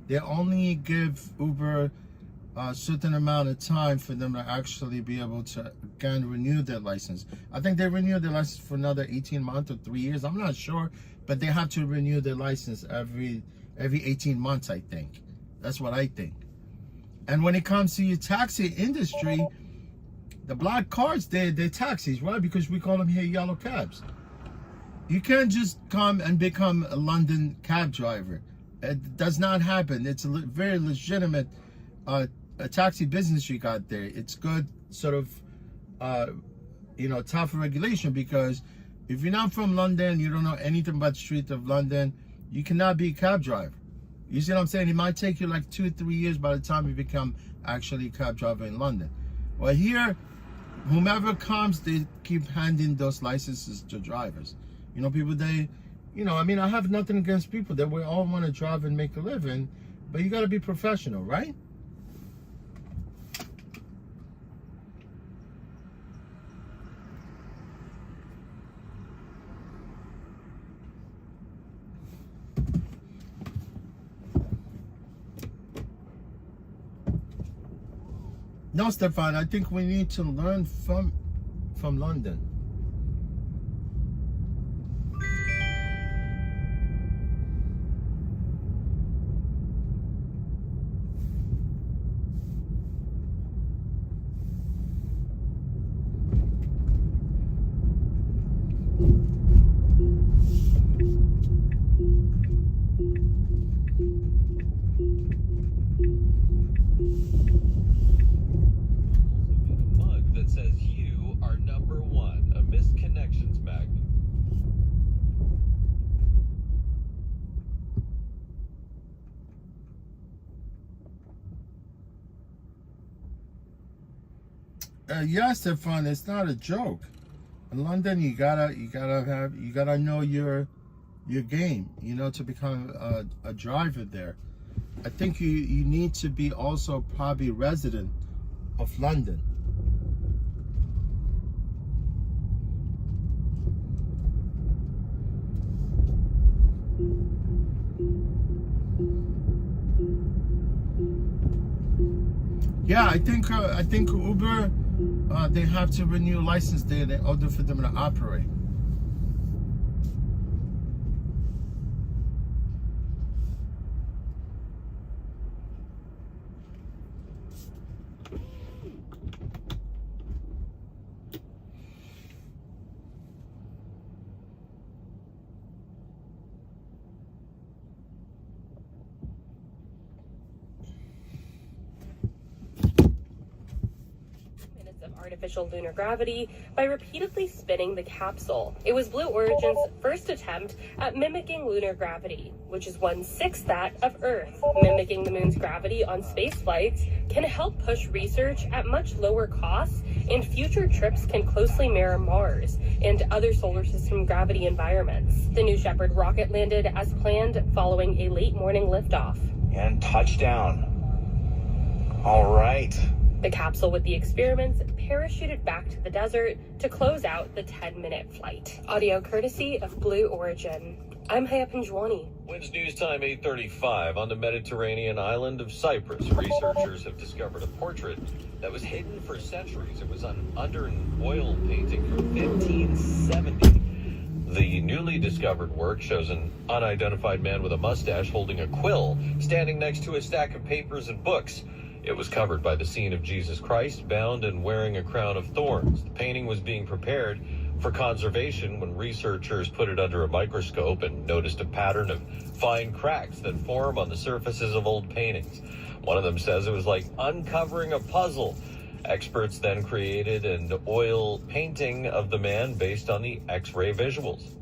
S1: they only give Uber a certain amount of time for them to actually be able to again renew their license. I think they renew their license for another 18 months or 3 years. I'm not sure, but they have to renew their license every 18 months, I think. That's what I think. And when it comes to your taxi industry, the black cars, they're taxis, right? Because we call them here yellow cabs. You can't just come and become a London cab driver. It does not happen. It's a very legitimate a taxi business you got there. It's good, sort of, you know, tough regulation, because if you're not from London, you don't know anything about the streets of London, you cannot be a cab driver. You see what I'm saying? It might take you like 2 or 3 years by the time you become actually a cab driver in London. Well, here, whomever comes, they keep handing those licenses to drivers. You know, people, you know, I mean, I have nothing against people that we all want to drive and make a living, but you got to be professional, right? No, Stefan, I think we need to learn from London. Yeah, Stefan, it's not a joke. In London, you gotta know your game, you know, to become a driver there. I think you need to be also probably resident of London. Yeah, I think Uber, they have to renew license there in order for them to operate.
S6: artificial lunar gravity by repeatedly spinning the capsule. It was Blue Origin's first attempt at mimicking lunar gravity, which is 1/6 that of Earth. Mimicking the moon's gravity on space flights can help push research at much lower costs, and future trips can closely mirror Mars and other solar system gravity environments. The New Shepard rocket landed as planned following a late morning liftoff.
S8: And touchdown. All right.
S6: The capsule with the experiments parachuted back to the desert to close out the 10-minute flight. Audio courtesy of Blue Origin. I'm Haya Pinjwani.
S7: Winds News Time 8:35 on the Mediterranean island of Cyprus. Researchers have discovered a portrait that was hidden for centuries. It was under an oil painting from 1570. The newly discovered work shows an unidentified man with a mustache holding a quill, standing next to a stack of papers and books. It was covered by the scene of Jesus Christ, bound and wearing a crown of thorns. The painting was being prepared for conservation when researchers put it under a microscope and noticed a pattern of fine cracks that form on the surfaces of old paintings. One of them says it was like uncovering a puzzle. Experts then created an oil painting of the man based on the X-ray visuals.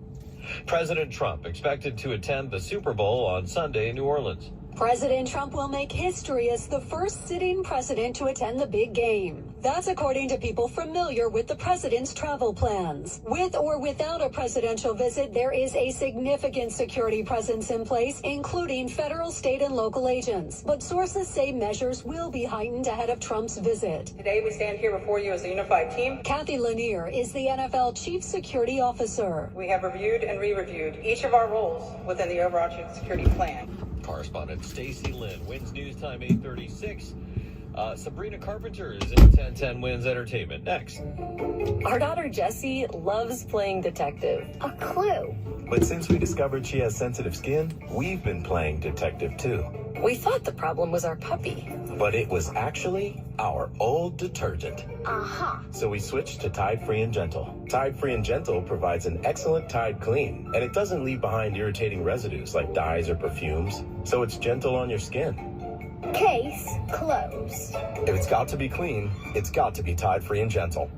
S7: President Trump expected to attend the Super Bowl on Sunday in New Orleans.
S9: President Trump will make history as the first sitting president to attend the big game. That's according to people familiar with the president's travel plans. With or without a presidential visit, there is a significant security presence in place, including federal, state, and local agents. But sources say measures will be heightened ahead of Trump's visit.
S11: Today we stand here before you as a unified team.
S9: Kathy Lanier is the NFL Chief Security Officer.
S11: We have reviewed and re-reviewed each of our roles within the overarching security plan.
S7: Correspondent Stacy Lynn. Winds News Time 8:36. Sabrina Carpenter is in 1010 Wins Entertainment. Next.
S24: Our daughter Jessie loves playing detective. A clue.
S25: But since we discovered she has sensitive skin, we've been playing detective too.
S24: We thought the problem was our puppy.
S25: But it was actually our old detergent.
S24: Aha.
S25: So we switched to Tide Free and Gentle. Tide Free and Gentle provides an excellent Tide clean, and it doesn't leave behind irritating residues like dyes or perfumes, so it's gentle on your skin.
S9: Case closed.
S25: If it's got to be clean, it's got to be Tide Free and Gentle.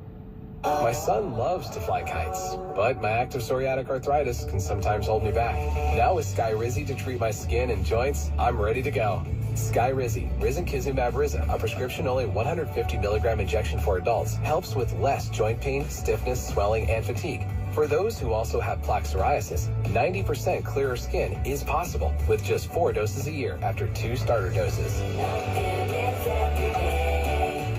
S26: My son loves to fly kites, but my active psoriatic arthritis can sometimes hold me back. Now with Skyrizi to treat my skin and joints, I'm ready to go. Skyrizi, Risankizumab Riza, a prescription-only 150 milligram injection for adults, helps with less joint pain, stiffness, swelling, and fatigue. For those who also have plaque psoriasis, 90% clearer skin is possible with just 4 doses a year after 2 starter doses.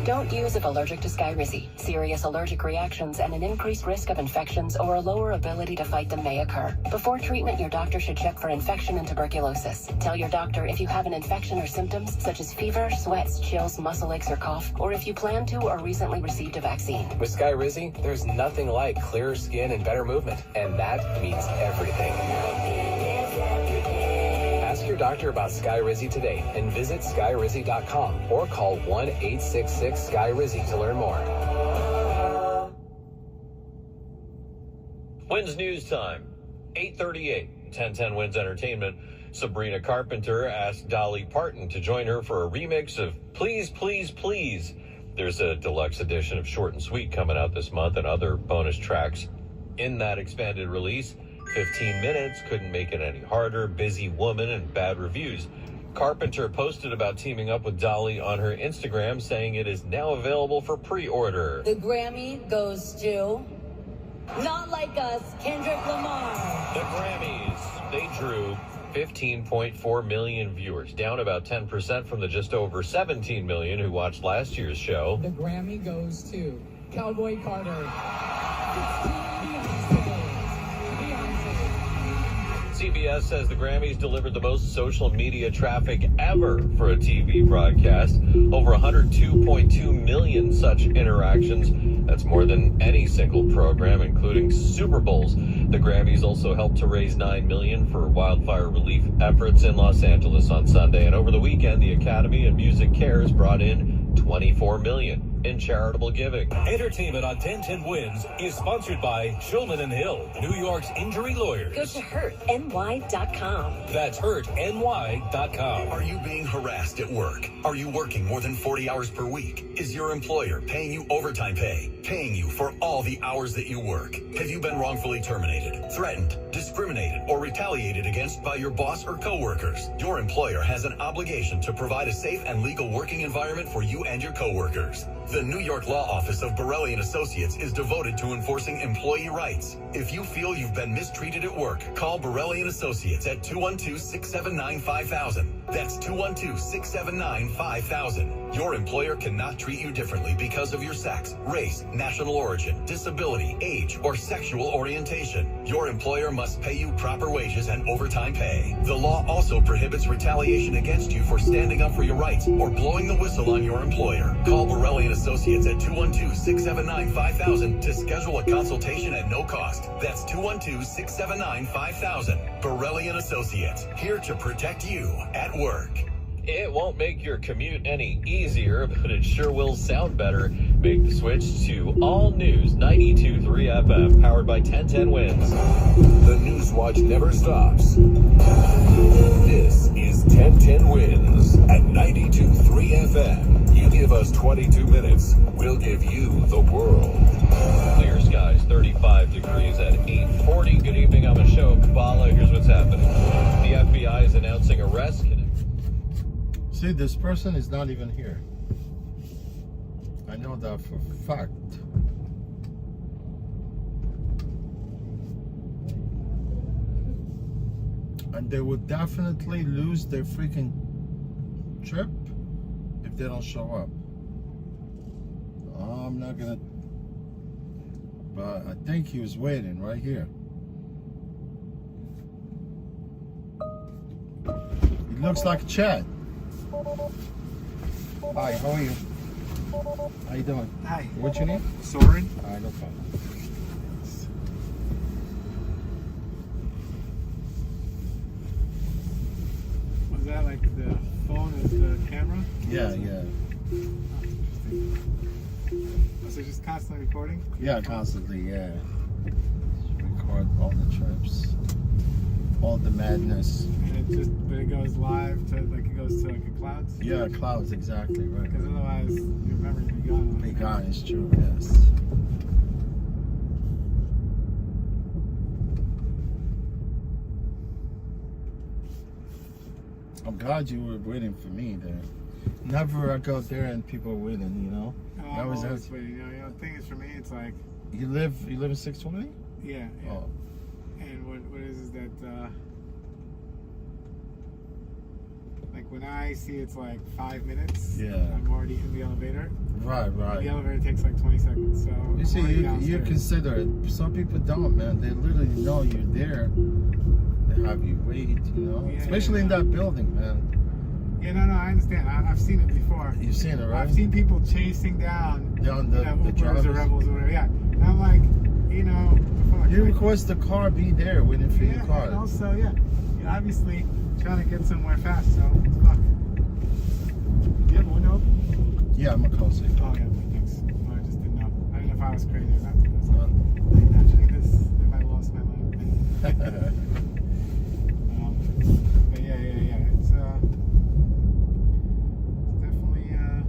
S24: Don't use if allergic to Skyrizi. Serious allergic reactions and an increased risk of infections or a lower ability to fight them may occur. Before treatment, your doctor should check for infection and tuberculosis. Tell your doctor if you have an infection or symptoms such as fever, sweats, chills, muscle aches, or cough, or if you plan to or recently received a vaccine.
S26: With Skyrizi, there's nothing like clearer skin and better movement, and that means everything. Ask your doctor about Skyrizi today and visit Skyrizi.com or call 1-866-SKY-RIZZI to learn more.
S7: Wins News Time 8:38. 1010 Wins Entertainment. Sabrina Carpenter asked Dolly Parton to join her for a remix of Please, Please, Please. There's a deluxe edition of Short and Sweet coming out this month and other bonus tracks. In that expanded release, 15 Minutes, Couldn't Make It Any Harder, Busy Woman, and Bad Reviews. Carpenter posted about teaming up with Dolly on her Instagram, saying it is now available for pre-order.
S9: The Grammy goes to Not Like Us, Kendrick Lamar.
S7: The Grammys, they drew 15.4 million viewers, down about 10% from the just over 17 million who watched last year's show.
S27: The Grammy goes to Cowboy Carter.
S7: CBS says the Grammys delivered the most social media traffic ever for a TV broadcast. Over 102.2 million such interactions. That's more than any single program, including Super Bowls. The Grammys also helped to raise $9 million for wildfire relief efforts in Los Angeles on Sunday. And over the weekend, the Academy of Music Cares brought in $24 million. in charitable giving.
S23: Entertainment on 1010 Wins is sponsored by Shulman and Hill, New York's injury lawyers.
S9: Go to hurtny.com.
S23: That's hurtny.com.
S12: Are you being harassed at work? Are you working more than 40 hours per week? Is your employer paying you overtime pay? Paying you for all the hours that you work? Have you been wrongfully terminated, threatened, discriminated, or retaliated against by your boss or coworkers? Your employer has an obligation to provide a safe and legal working environment for you and your coworkers. The New York Law Office of Borelli & Associates is devoted to enforcing employee rights. If you feel you've been mistreated at work, call Borelli & Associates at 212-679-5000. That's 212-679-5000. Your employer cannot treat you differently because of your sex, race, national origin, disability, age, or sexual orientation. Your employer must pay you proper wages and overtime pay. The law also prohibits retaliation against you for standing up for your rights or blowing the whistle on your employer. Call Borelli & Associates at 212-679-5000 to schedule a consultation at no cost. That's 212-679-5000. Borelli & Associates, here to protect you at work.
S7: It won't make your commute any easier, but it sure will sound better. Make the switch to All News 92.3 FM, powered by 1010 Wins.
S23: The News Watch never stops. This is 1010 Wins at 92.3 FM. You give us 22 minutes, we'll give you the world.
S7: Clear skies, 35 degrees at 8:40. Good evening, I'm Ashok Kabbalah. Here's what's happening. The FBI is announcing arrests.
S1: See, this person is not even here. I know that for a fact. And they will definitely lose their freaking trip if they don't show up. I'm not gonna, but I think he was waiting right here. It looks like Chad. Hi, how are you? How you doing?
S4: Hi.
S1: What's your name?
S4: Soren.
S1: All right, no problem.
S4: Was that like the phone is the camera?
S1: Yeah, yeah.
S4: So it's just constantly recording?
S1: Yeah, constantly, yeah. Record all the trips, all the madness.
S4: And it just, but it goes live to, like it goes to like a clouds?
S1: Yeah, clouds, exactly, right.
S4: Because otherwise, your memory would be gone.
S1: Be gone, it's true, yes. I'm glad you were waiting for me there. Never I go there and people are waiting, you know?
S4: Oh, I'm always waiting. You know, the thing is for me, it's like...
S1: You live in 620?
S4: Yeah, yeah.
S1: Oh.
S4: And what is that, like when I see it's like 5 minutes,
S1: yeah,
S4: I'm already in the elevator.
S1: Right, right.
S4: And the elevator takes like 20 seconds, so...
S1: You see, you consider it. Some people don't, man. They literally know you're there. They have you wait, you know?
S4: Yeah,
S1: especially in that building, man.
S4: Yeah, no, I understand. I've seen it before.
S1: You've seen it, right?
S4: I've seen people chasing down
S1: the
S4: Ubers or Revels or whatever, yeah. And I'm like, you know...
S1: You request the car be there waiting for your car.
S4: And also, yeah, obviously trying to get somewhere fast, so it's fun. Do you have a window open?
S1: Yeah, I'm a closer.
S4: Oh, yeah, thanks. Oh, I just didn't know. I didn't know if I was crazy or not. Like, naturally, if I lost my mind. But yeah. It's definitely, yeah.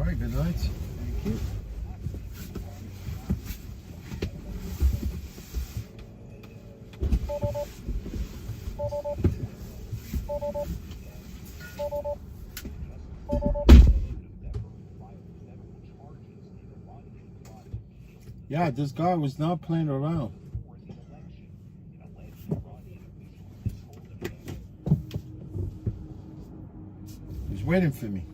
S1: right, good night.
S4: Thank you.
S1: Yeah, this guy was not playing around. He's waiting for me.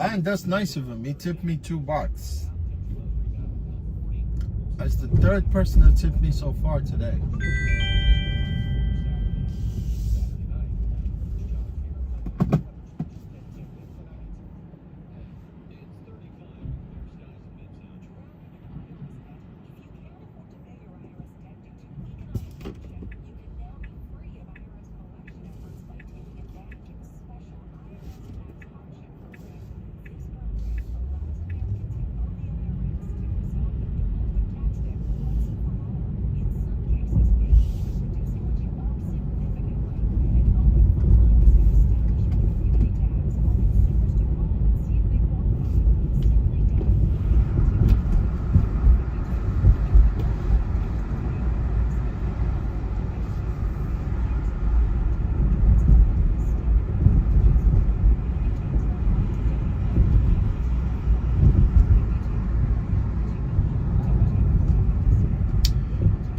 S1: And that's nice of him. He tipped me $2. That's the third person that tipped me so far today.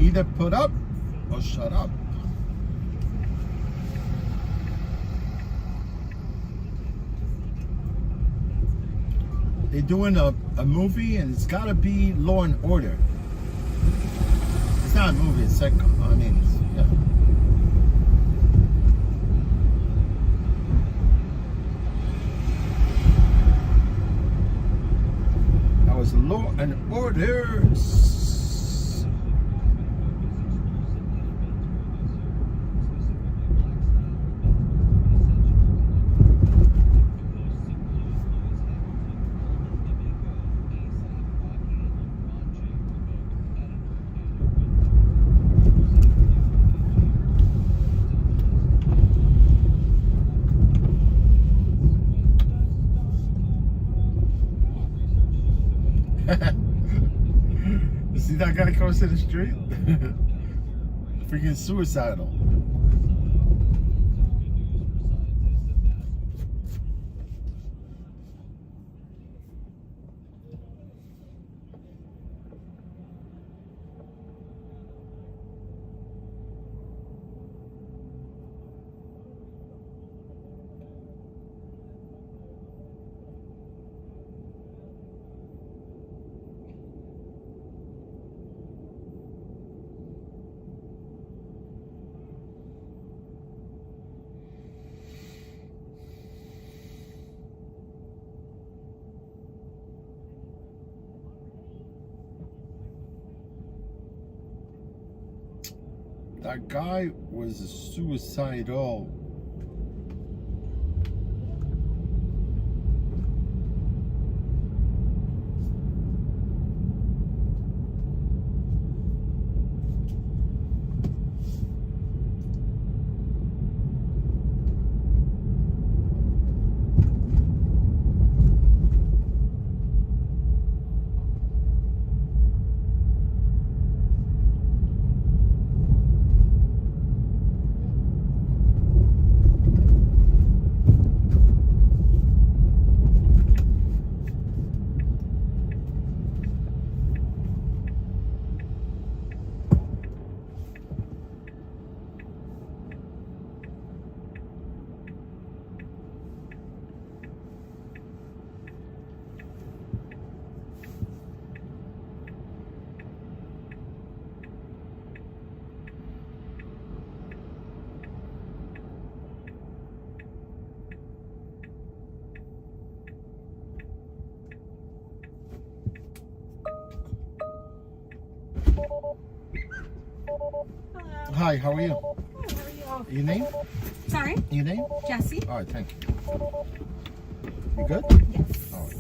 S1: Either put up or shut up. They're doing a movie and it's gotta be Law and Order. It's not a movie, it's sitcom. I mean, yeah. That was Law and Order. You see that guy cross in the street? Freaking suicidal. that guy was suicidal. Hi, how are you?
S5: Good, how are you?
S1: Your name?
S5: Sorry?
S1: Your name?
S5: Jessie.
S1: All right, thank you. You good?
S5: Yes.
S1: All right.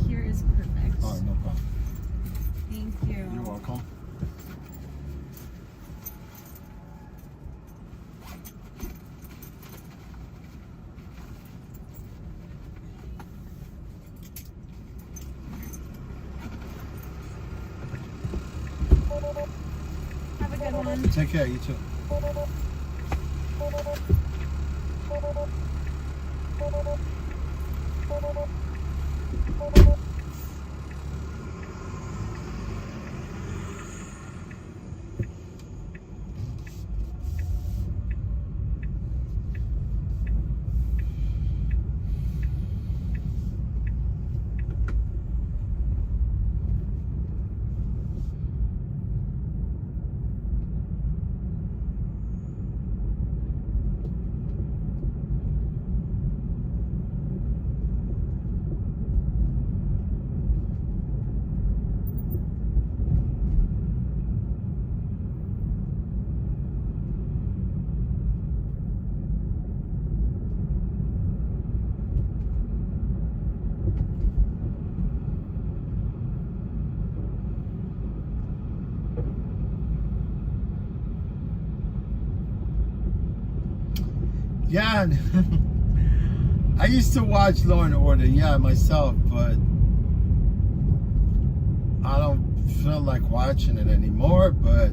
S5: here is perfect.
S1: Oh, no problem.
S5: Thank you.
S1: You're welcome.
S5: Have a good one.
S1: Take care, you too. Yeah, I used to watch Law and Order, yeah, myself, but I don't feel like watching it anymore, but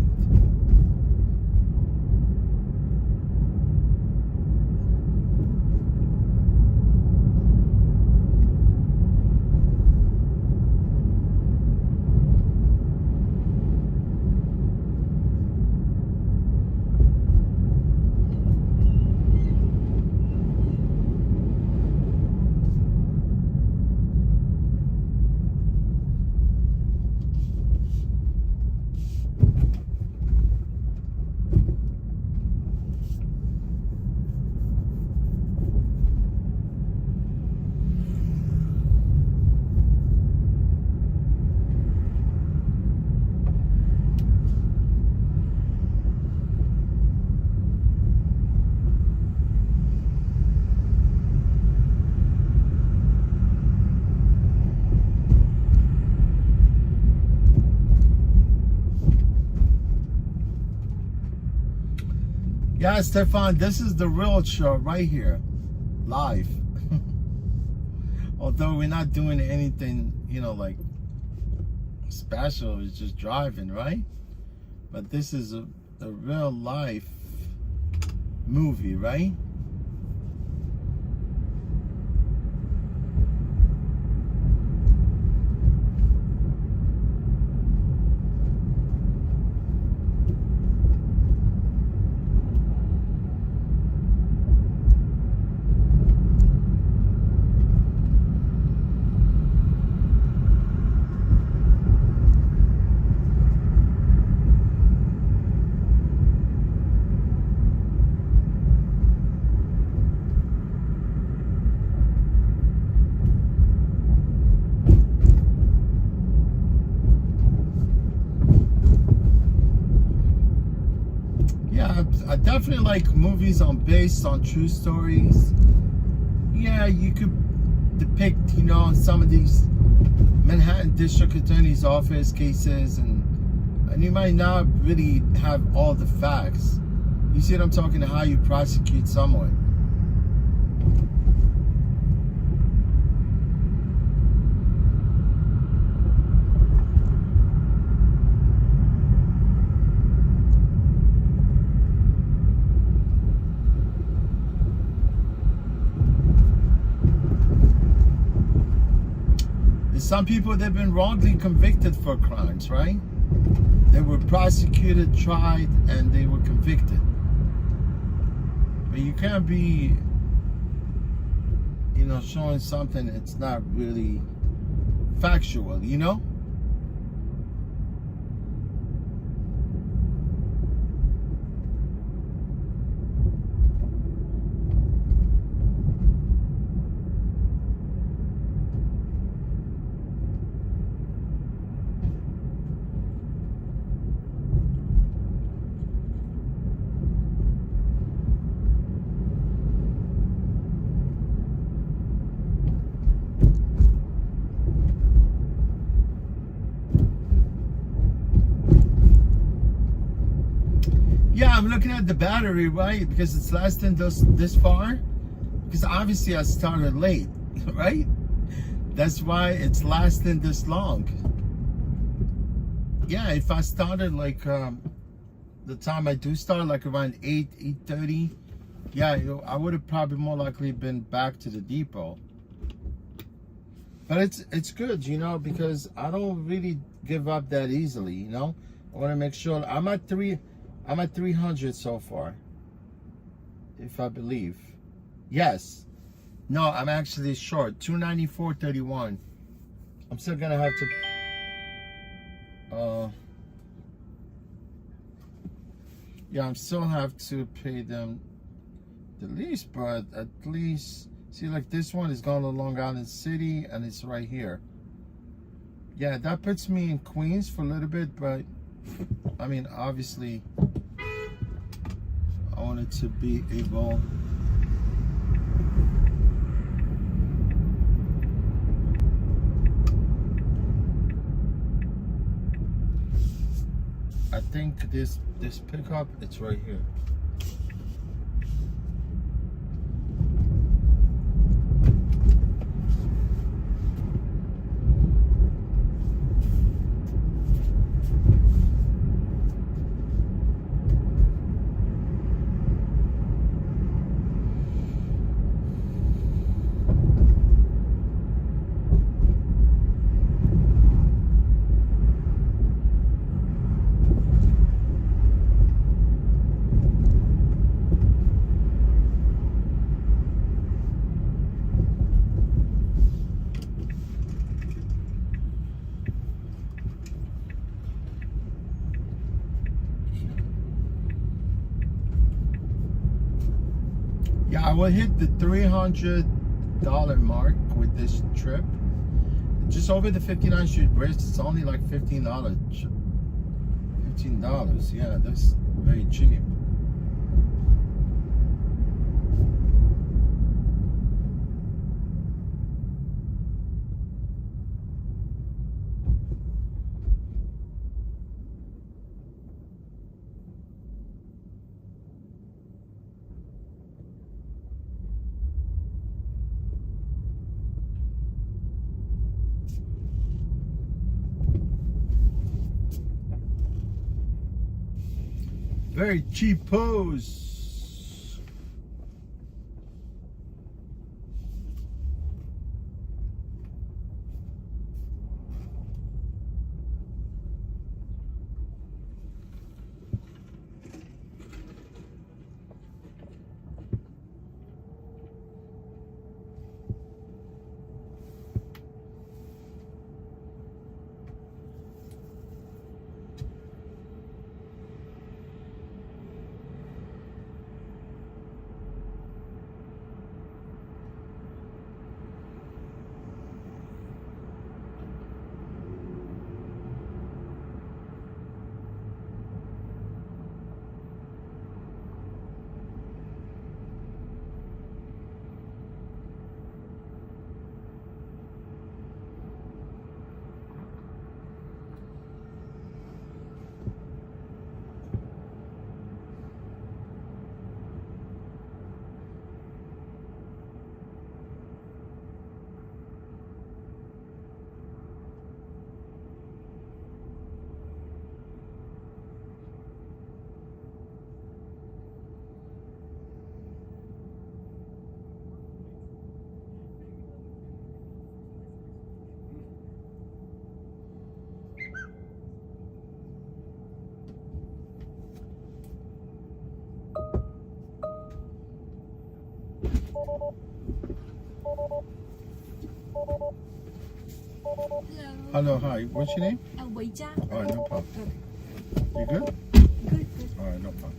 S1: yeah, Stefan, this is the real show right here, live. Although we're not doing anything, you know, like special, it's just driving, right? But this is a real life movie, right? I definitely like movies based on true stories. Yeah, you could depict, you know, some of these Manhattan District Attorney's Office cases, and you might not really have all the facts. You see what I'm talking to, how you prosecute someone. Some people, they've been wrongly convicted for crimes, right? They were prosecuted, tried, and they were convicted. But you can't be, you know, showing something that's not really factual, you know? Yeah, I'm looking at the battery, right? Because it's lasting this far. Because obviously I started late, right? That's why it's lasting this long. Yeah, if I started like the time I do start, like around 8:30, yeah, I would have probably more likely been back to the depot. But it's good, you know, because I don't really give up that easily, you know. I want to make sure I'm at 300 so far, if I believe. Yes. No, I'm actually short. 294.31. I'm still gonna have to. Yeah, I'm still have to pay them the lease, but at least see, like this one is going to Long Island City, and it's right here. Yeah, that puts me in Queens for a little bit, but I mean, obviously, I wanted to be able. I think this pickup, it's right here. Yeah, I will hit the $300 mark with this trip. Just over the 59th Street Bridge, it's only like $15. $15, yeah, that's very cheap. Very cheap pose. Hello, hi. What's your name?
S5: Weija.
S1: All right, no problem. You good?
S5: Good.
S1: All right, no problem.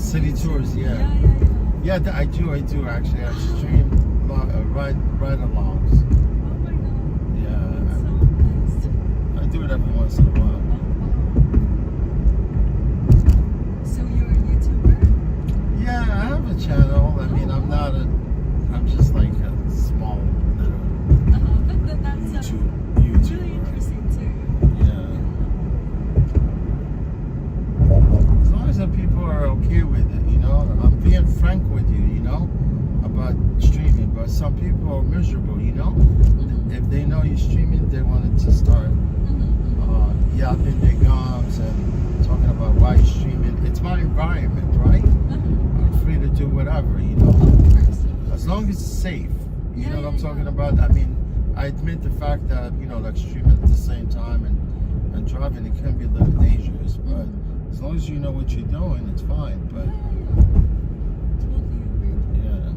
S1: City tours, yeah. Yeah, I do actually. I stream ride-alongs.
S5: Oh my god.
S1: Yeah.
S5: That's so nice.
S1: I do it every once in a while.
S5: So you're a YouTuber?
S1: Yeah, I have a channel. I mean, I'm just like a small little
S5: But that's
S1: YouTuber.
S5: really interesting too.
S1: Yeah. As long as the people are okay with it, you know. I'm being frank with you, you know, about streaming. But some people are miserable, you know. If they know you're streaming, they wanted to start yapping their gums and talking about why you're streaming. It's my environment, right? I'm free to do whatever, you know. As long as it's safe. You know what I'm talking about? I mean, I admit the fact that, you know, like streaming at the same time and driving, it can be a little dangerous, but as long as you know what you're doing, it's fine. But yeah.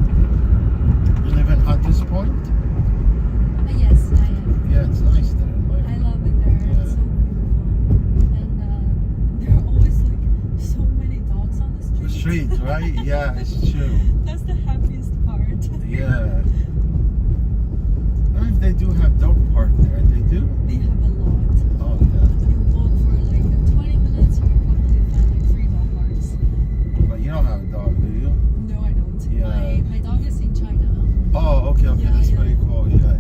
S1: You live in Hunters Point?
S5: Yes, I am.
S1: Yeah, it's nice there.
S5: I love it there. It's so beautiful. And there are always like so many dogs on the street.
S1: The street, right? Yeah, it's true.
S5: That's the happiest part.
S1: Yeah. I don't know if they do have dog park there. They do?
S5: They have a lot.
S1: Oh, yeah.
S5: You walk for like 20 minutes, you probably find like 3 dog parks.
S1: But you don't have a dog, do you?
S5: No, I don't.
S1: Yeah.
S5: My dog is in China.
S1: Oh, okay,
S5: Yeah,
S1: that's
S5: yeah.
S1: pretty cool. Yeah.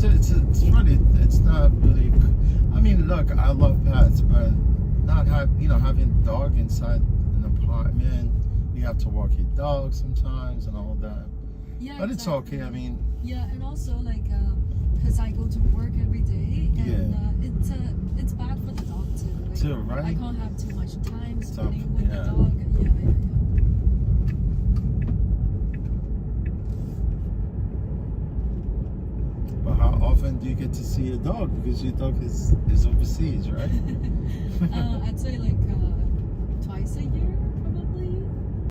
S1: It's funny. It's not really. I mean, look, I love pets, but not having a dog inside an apartment. You have to walk your dog sometimes and all that.
S5: Yeah,
S1: But it's okay. I mean,
S5: Yeah, and also like because I go to work every day, and it's bad for the dog too. Like,
S1: Too, right?
S5: I can't have too much time
S1: Tough,
S5: spending with
S1: yeah.
S5: the dog. Yeah.
S1: but how often do you get to see your dog? Because your dog is overseas, right?
S5: I'd say like twice a year.